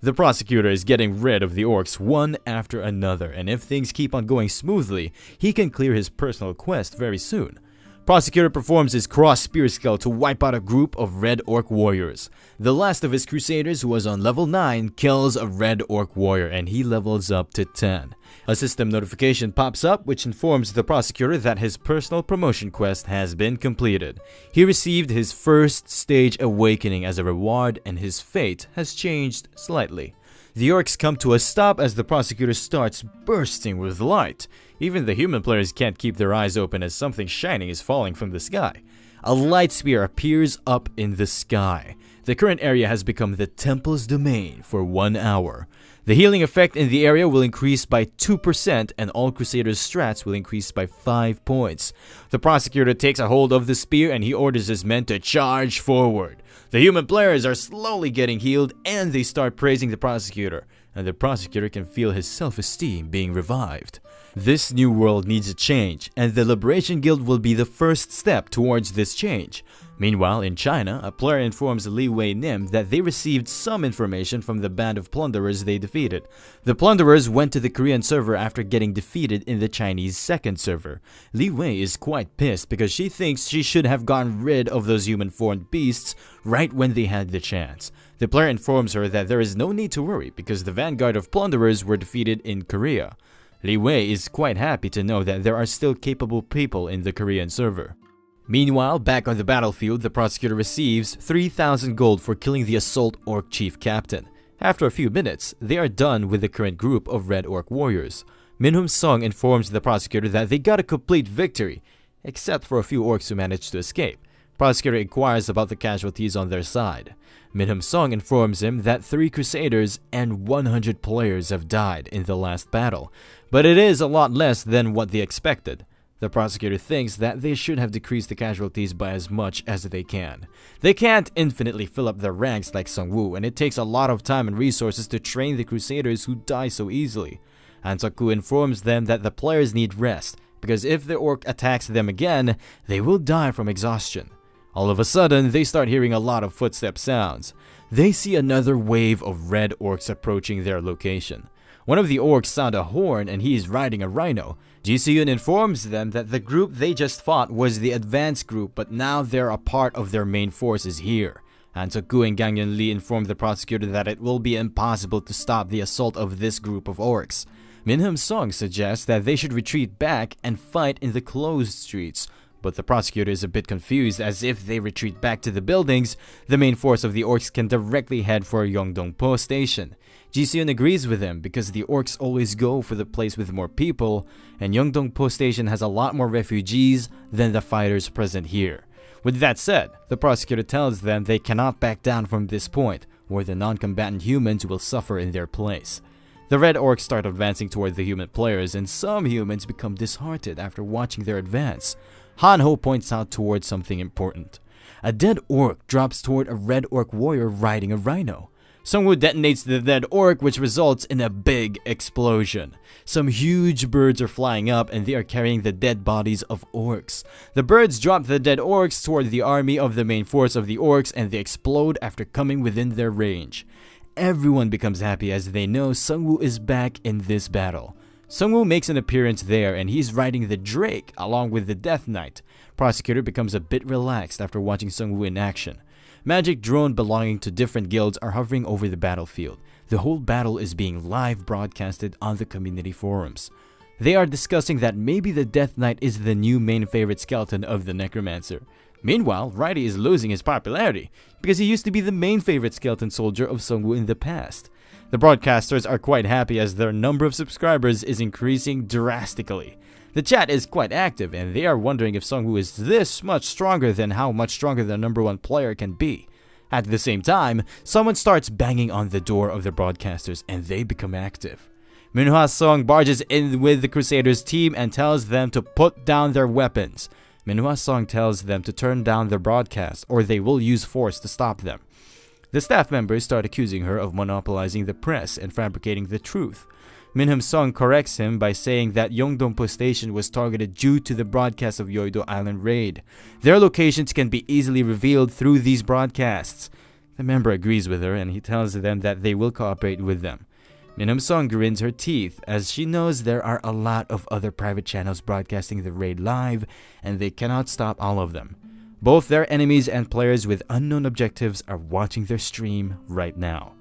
Speaker 1: The prosecutor is getting rid of the orcs one after another, and if things keep on going smoothly, he can clear his personal quest very soon. Prosecutor performs his cross spear skill to wipe out a group of Red Orc warriors. The last of his Crusaders, who was on level 9, kills a Red Orc warrior and he levels up to 10. A system notification pops up which informs the prosecutor that his personal promotion quest has been completed. He received his first stage awakening as a reward and his fate has changed slightly. The orcs come to a stop as the prosecutor starts bursting with light. Even the human players can't keep their eyes open as something shining is falling from the sky. A light spear appears up in the sky. The current area has become the temple's domain for 1 hour. The healing effect in the area will increase by 2% and all Crusaders' strats will increase by 5 points. The prosecutor takes a hold of the spear and he orders his men to charge forward. The human players are slowly getting healed and they start praising the prosecutor, and the prosecutor can feel his self-esteem being revived. This new world needs a change, and the Liberation Guild will be the first step towards this change. Meanwhile, in China, a player informs Li Wei Nim that they received some information from the band of plunderers they defeated. The plunderers went to the Korean server after getting defeated in the Chinese second server. Li Wei is quite pissed because she thinks she should have gotten rid of those human-formed beasts right when they had the chance. The player informs her that there is no need to worry because the vanguard of plunderers were defeated in Korea. Li Wei is quite happy to know that there are still capable people in the Korean server. Meanwhile, back on the battlefield, the prosecutor receives 3,000 gold for killing the assault orc chief captain. After a few minutes, they are done with the current group of red orc warriors. Minhum Song informs the prosecutor that they got a complete victory, except for a few orcs who managed to escape. Prosecutor inquires about the casualties on their side. Minhum Song informs him that 3 crusaders and 100 players have died in the last battle, but it is a lot less than what they expected. The prosecutor thinks that they should have decreased the casualties by as much as they can. They can't infinitely fill up their ranks like Sung-woo, and it takes a lot of time and resources to train the crusaders who die so easily. Ansaku informs them that the players need rest, because if the orc attacks them again, they will die from exhaustion. All of a sudden, they start hearing a lot of footstep sounds. They see another wave of red orcs approaching their location. One of the orcs sound a horn and he is riding a rhino. Ji Se-yoon informs them that the group they just fought was the advanced group, but now they're a part of their main forces here. Han Seok-gu and Gang Yeon-lee inform the prosecutor that it will be impossible to stop the assault of this group of orcs. Minhum Song suggests that they should retreat back and fight in the closed streets, but the prosecutor is a bit confused as if they retreat back to the buildings, the main force of the orcs can directly head for Yeongdong-po Station. Ji Se-yoon agrees with him because the orcs always go for the place with more people, and Yeongdong-po Station has a lot more refugees than the fighters present here. With that said, the prosecutor tells them they cannot back down from this point, or the non-combatant humans will suffer in their place. The red orcs start advancing toward the human players, and some humans become disheartened after watching their advance. Han-ho points out towards something important. A dead orc drops toward a red orc warrior riding a rhino. Sung-woo detonates the dead orc, which results in a big explosion. Some huge birds are flying up and they are carrying the dead bodies of orcs. The birds drop the dead orcs toward the army of the main force of the orcs and they explode after coming within their range. Everyone becomes happy as they know Sung-woo is back in this battle. Sung-woo makes an appearance there and he's riding the Drake along with the Death Knight. Prosecutor becomes a bit relaxed after watching Sung-woo in action. Magic drone belonging to different guilds are hovering over the battlefield. The whole battle is being live broadcasted on the community forums. They are discussing that maybe the Death Knight is the new main favorite skeleton of the Necromancer. Meanwhile, Raidi is losing his popularity because he used to be the main favorite skeleton soldier of Sung-woo in the past. The broadcasters are quite happy as their number of subscribers is increasing drastically. The chat is quite active and they are wondering if Sung-woo is this much stronger than how much stronger the #1 player can be. At the same time, someone starts banging on the door of the broadcasters and they become active. Minhwa Song barges in with the Crusaders team and tells them to put down their weapons. Minhwa Song tells them to turn down their broadcast or they will use force to stop them. The staff members start accusing her of monopolizing the press and fabricating the truth. Minhum Song corrects him by saying that Yeongdong-po Station was targeted due to the broadcast of Yeouido Island raid. Their locations can be easily revealed through these broadcasts. The member agrees with her and he tells them that they will cooperate with them. Minhum Song grins her teeth as she knows there are a lot of other private channels broadcasting the raid live and they cannot stop all of them. Both their enemies and players with unknown objectives are watching their stream right now.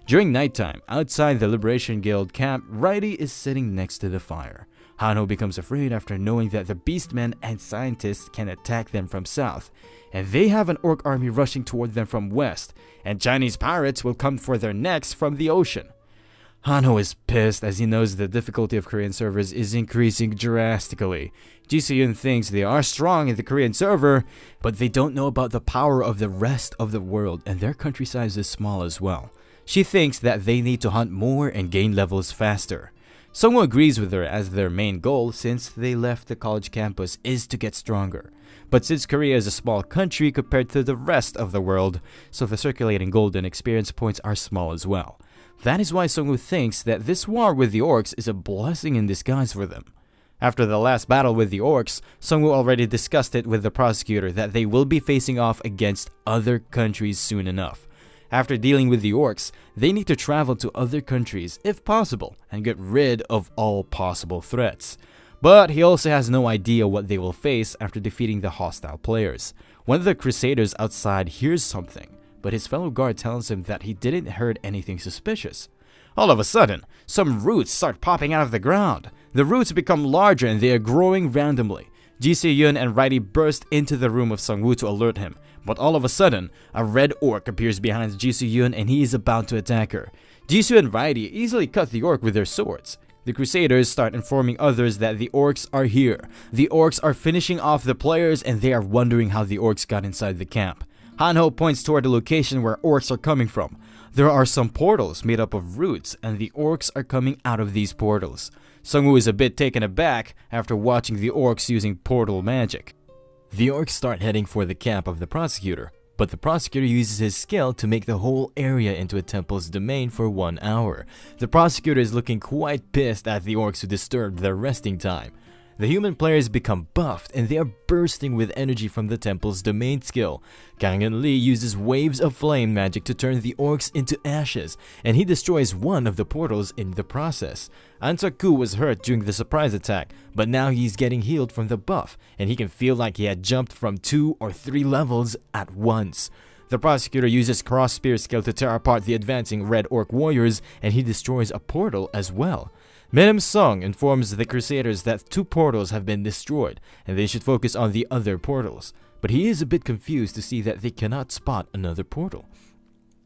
Speaker 1: During nighttime, outside the Liberation Guild camp, Raidi is sitting next to the fire. Han-ho becomes afraid after knowing that the Beastmen and scientists can attack them from south, and they have an orc army rushing toward them from west, and Chinese pirates will come for their necks from the ocean. Hanho is pissed as he knows the difficulty of Korean servers is increasing drastically. Ji Se-yoon thinks they are strong in the Korean server, but they don't know about the power of the rest of the world, and their country size is small as well. She thinks that they need to hunt more and gain levels faster. Sungwoo agrees with her as their main goal since they left the college campus is to get stronger. But since Korea is a small country compared to the rest of the world, so the circulating golden experience points are small as well. That is why Sungwoo thinks that this war with the orcs is a blessing in disguise for them. After the last battle with the orcs, Sungwoo already discussed it with the prosecutor that they will be facing off against other countries soon enough. After dealing with the orcs, they need to travel to other countries if possible and get rid of all possible threats. But he also has no idea what they will face after defeating the hostile players. One of the crusaders outside hears something, but his fellow guard tells him that he didn't hear anything suspicious. All of a sudden, some roots start popping out of the ground. The roots become larger and they are growing randomly. Ji Se-yoon and Righty burst into the room of Sungwoo to alert him, but all of a sudden, a red orc appears behind Ji Se-yoon and he is about to attack her. Jisoo and Righty easily cut the orc with their swords. The Crusaders start informing others that the orcs are here. The orcs are finishing off the players and they are wondering how the orcs got inside the camp. Hanho points toward the location where orcs are coming from. There are some portals made up of roots and the orcs are coming out of these portals. Sungwoo is a bit taken aback after watching the orcs using portal magic. The orcs start heading for the camp of the prosecutor, but the prosecutor uses his skill to make the whole area into a temple's domain for 1 hour. The prosecutor is looking quite pissed at the orcs who disturbed their resting time. The human players become buffed and they are bursting with energy from the temple's domain skill. Kang In Lee uses waves of flame magic to turn the orcs into ashes, and he destroys one of the portals in the process. An Seok-gu was hurt during the surprise attack, but now he's getting healed from the buff, and he can feel like he had jumped from 2 or 3 levels at once. The prosecutor uses cross spear skill to tear apart the advancing red orc warriors, and he destroys a portal as well. Min Sung informs the Crusaders that 2 portals have been destroyed and they should focus on the other portals, but he is a bit confused to see that they cannot spot another portal.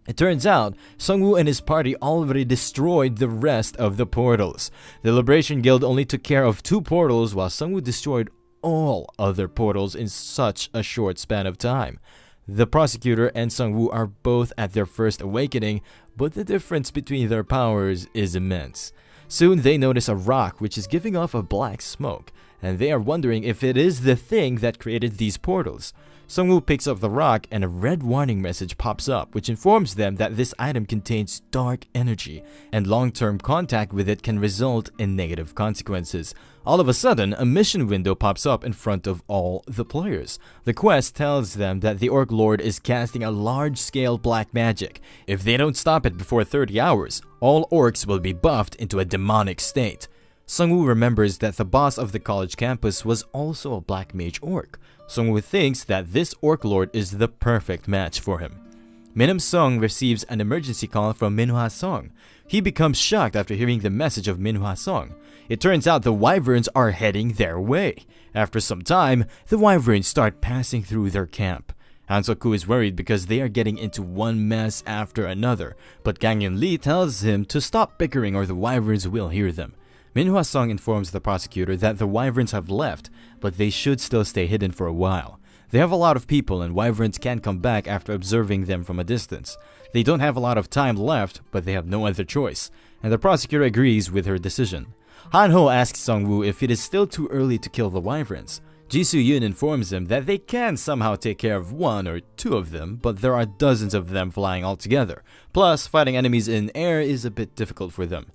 Speaker 1: It turns out, Sungwoo and his party already destroyed the rest of the portals. The Liberation Guild only took care of 2 portals while Sungwoo destroyed all other portals in such a short span of time. The prosecutor and Sungwoo are both at their first awakening, but the difference between their powers is immense. Soon they notice a rock which is giving off a black smoke, and they are wondering if it is the thing that created these portals. Sungwoo picks up the rock and a red warning message pops up which informs them that this item contains dark energy and long-term contact with it can result in negative consequences. All of a sudden, a mission window pops up in front of all the players. The quest tells them that the Orc Lord is casting a large-scale black magic. If they don't stop it before 30 hours, all orcs will be buffed into a demonic state. Sungwoo remembers that the boss of the college campus was also a black mage orc. Sungwoo thinks that this Orc Lord is the perfect match for him. Min Sung receives an emergency call from Min Sung. He becomes shocked after hearing the message of Min Sung. It turns out the wyverns are heading their way. After some time, the wyverns start passing through their camp. An Seok-gu is worried because they are getting into one mess after another, but Kang In Lee tells him to stop bickering or the wyverns will hear them. Min Sung informs the prosecutor that the wyverns have left, but they should still stay hidden for a while. They have a lot of people and wyverns can come back after observing them from a distance. They don't have a lot of time left, but they have no other choice, and the prosecutor agrees with her decision. Hanho asks Sungwoo if it is still too early to kill the wyverns. Ji Se-yoon informs them that they can somehow take care of 1 or 2 of them, but there are dozens of them flying altogether. Plus, fighting enemies in air is a bit difficult for them.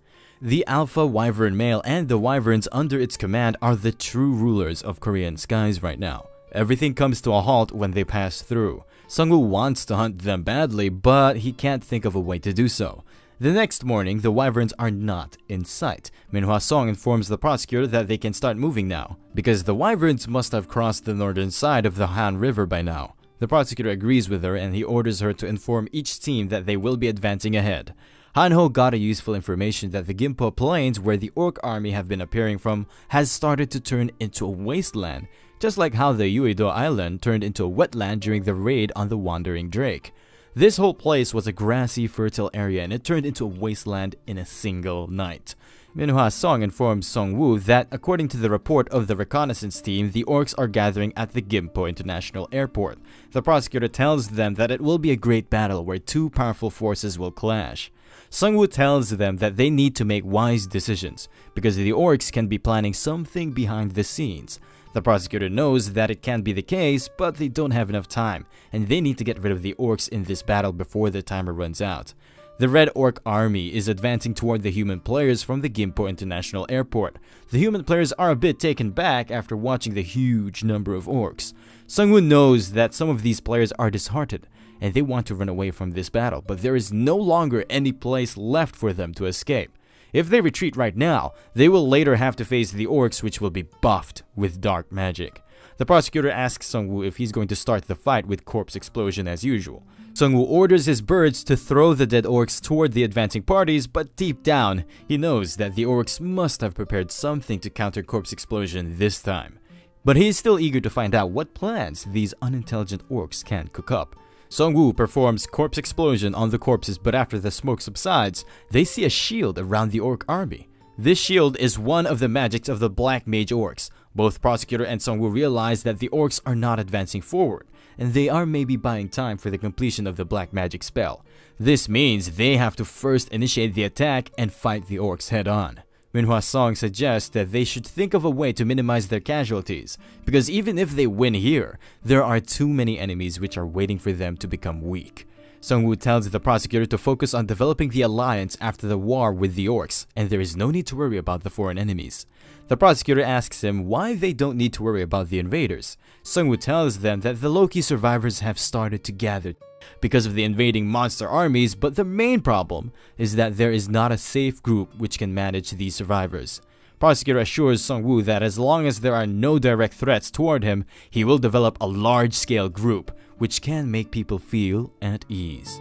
Speaker 1: The Alpha Wyvern male and the wyverns under its command are the true rulers of Korean skies right now. Everything comes to a halt when they pass through. Sungwoo wants to hunt them badly, but he can't think of a way to do so. The next morning, the wyverns are not in sight. Min Sung informs the prosecutor that they can start moving now, because the wyverns must have crossed the northern side of the Han River by now. The prosecutor agrees with her and he orders her to inform each team that they will be advancing ahead. Hanho got a useful information that the Gimpo Plains, where the Orc army have been appearing from, has started to turn into a wasteland, just like how the Uido Island turned into a wetland during the raid on the Wandering Drake. This whole place was a grassy, fertile area and it turned into a wasteland in a single night. Minhwa Song informs Song-woo that according to the report of the reconnaissance team, the orcs are gathering at the Gimpo International Airport. The prosecutor tells them that it will be a great battle where two powerful forces will clash. Sung-woo tells them that they need to make wise decisions because the orcs can be planning something behind the scenes. The prosecutor knows that it can be the case, but they don't have enough time, and they need to get rid of the orcs in this battle before the timer runs out. The Red Orc Army is advancing toward the human players from the Gimpo International Airport. The human players are a bit taken back after watching the huge number of orcs. Sung-woo knows that some of these players are disheartened, and they want to run away from this battle, but there is no longer any place left for them to escape. If they retreat right now, they will later have to face the orcs, which will be buffed with dark magic. The prosecutor asks Sung-woo if he's going to start the fight with corpse explosion as usual. Sung-woo orders his birds to throw the dead orcs toward the advancing parties, but deep down, he knows that the orcs must have prepared something to counter corpse explosion this time. But he is still eager to find out what plans these unintelligent orcs can cook up. Sung-woo performs corpse explosion on the corpses, but after the smoke subsides, they see a shield around the orc army. This shield is one of the magics of the Black Mage orcs. Both prosecutor and Sung-woo realize that the orcs are not advancing forward, and they are maybe buying time for the completion of the black magic spell. This means they have to first initiate the attack and fight the orcs head-on. Minhwa Song suggests that they should think of a way to minimize their casualties, because even if they win here, there are too many enemies which are waiting for them to become weak. Sung-woo tells the prosecutor to focus on developing the alliance after the war with the orcs, and there is no need to worry about the foreign enemies. The prosecutor asks him why they don't need to worry about the invaders. Sung-woo tells them that the Loki survivors have started to gather because of the invading monster armies, but the main problem is that there is not a safe group which can manage these survivors. Prosecutor assures Sung-woo that as long as there are no direct threats toward him, he will develop a large-scale group which can make people feel at ease.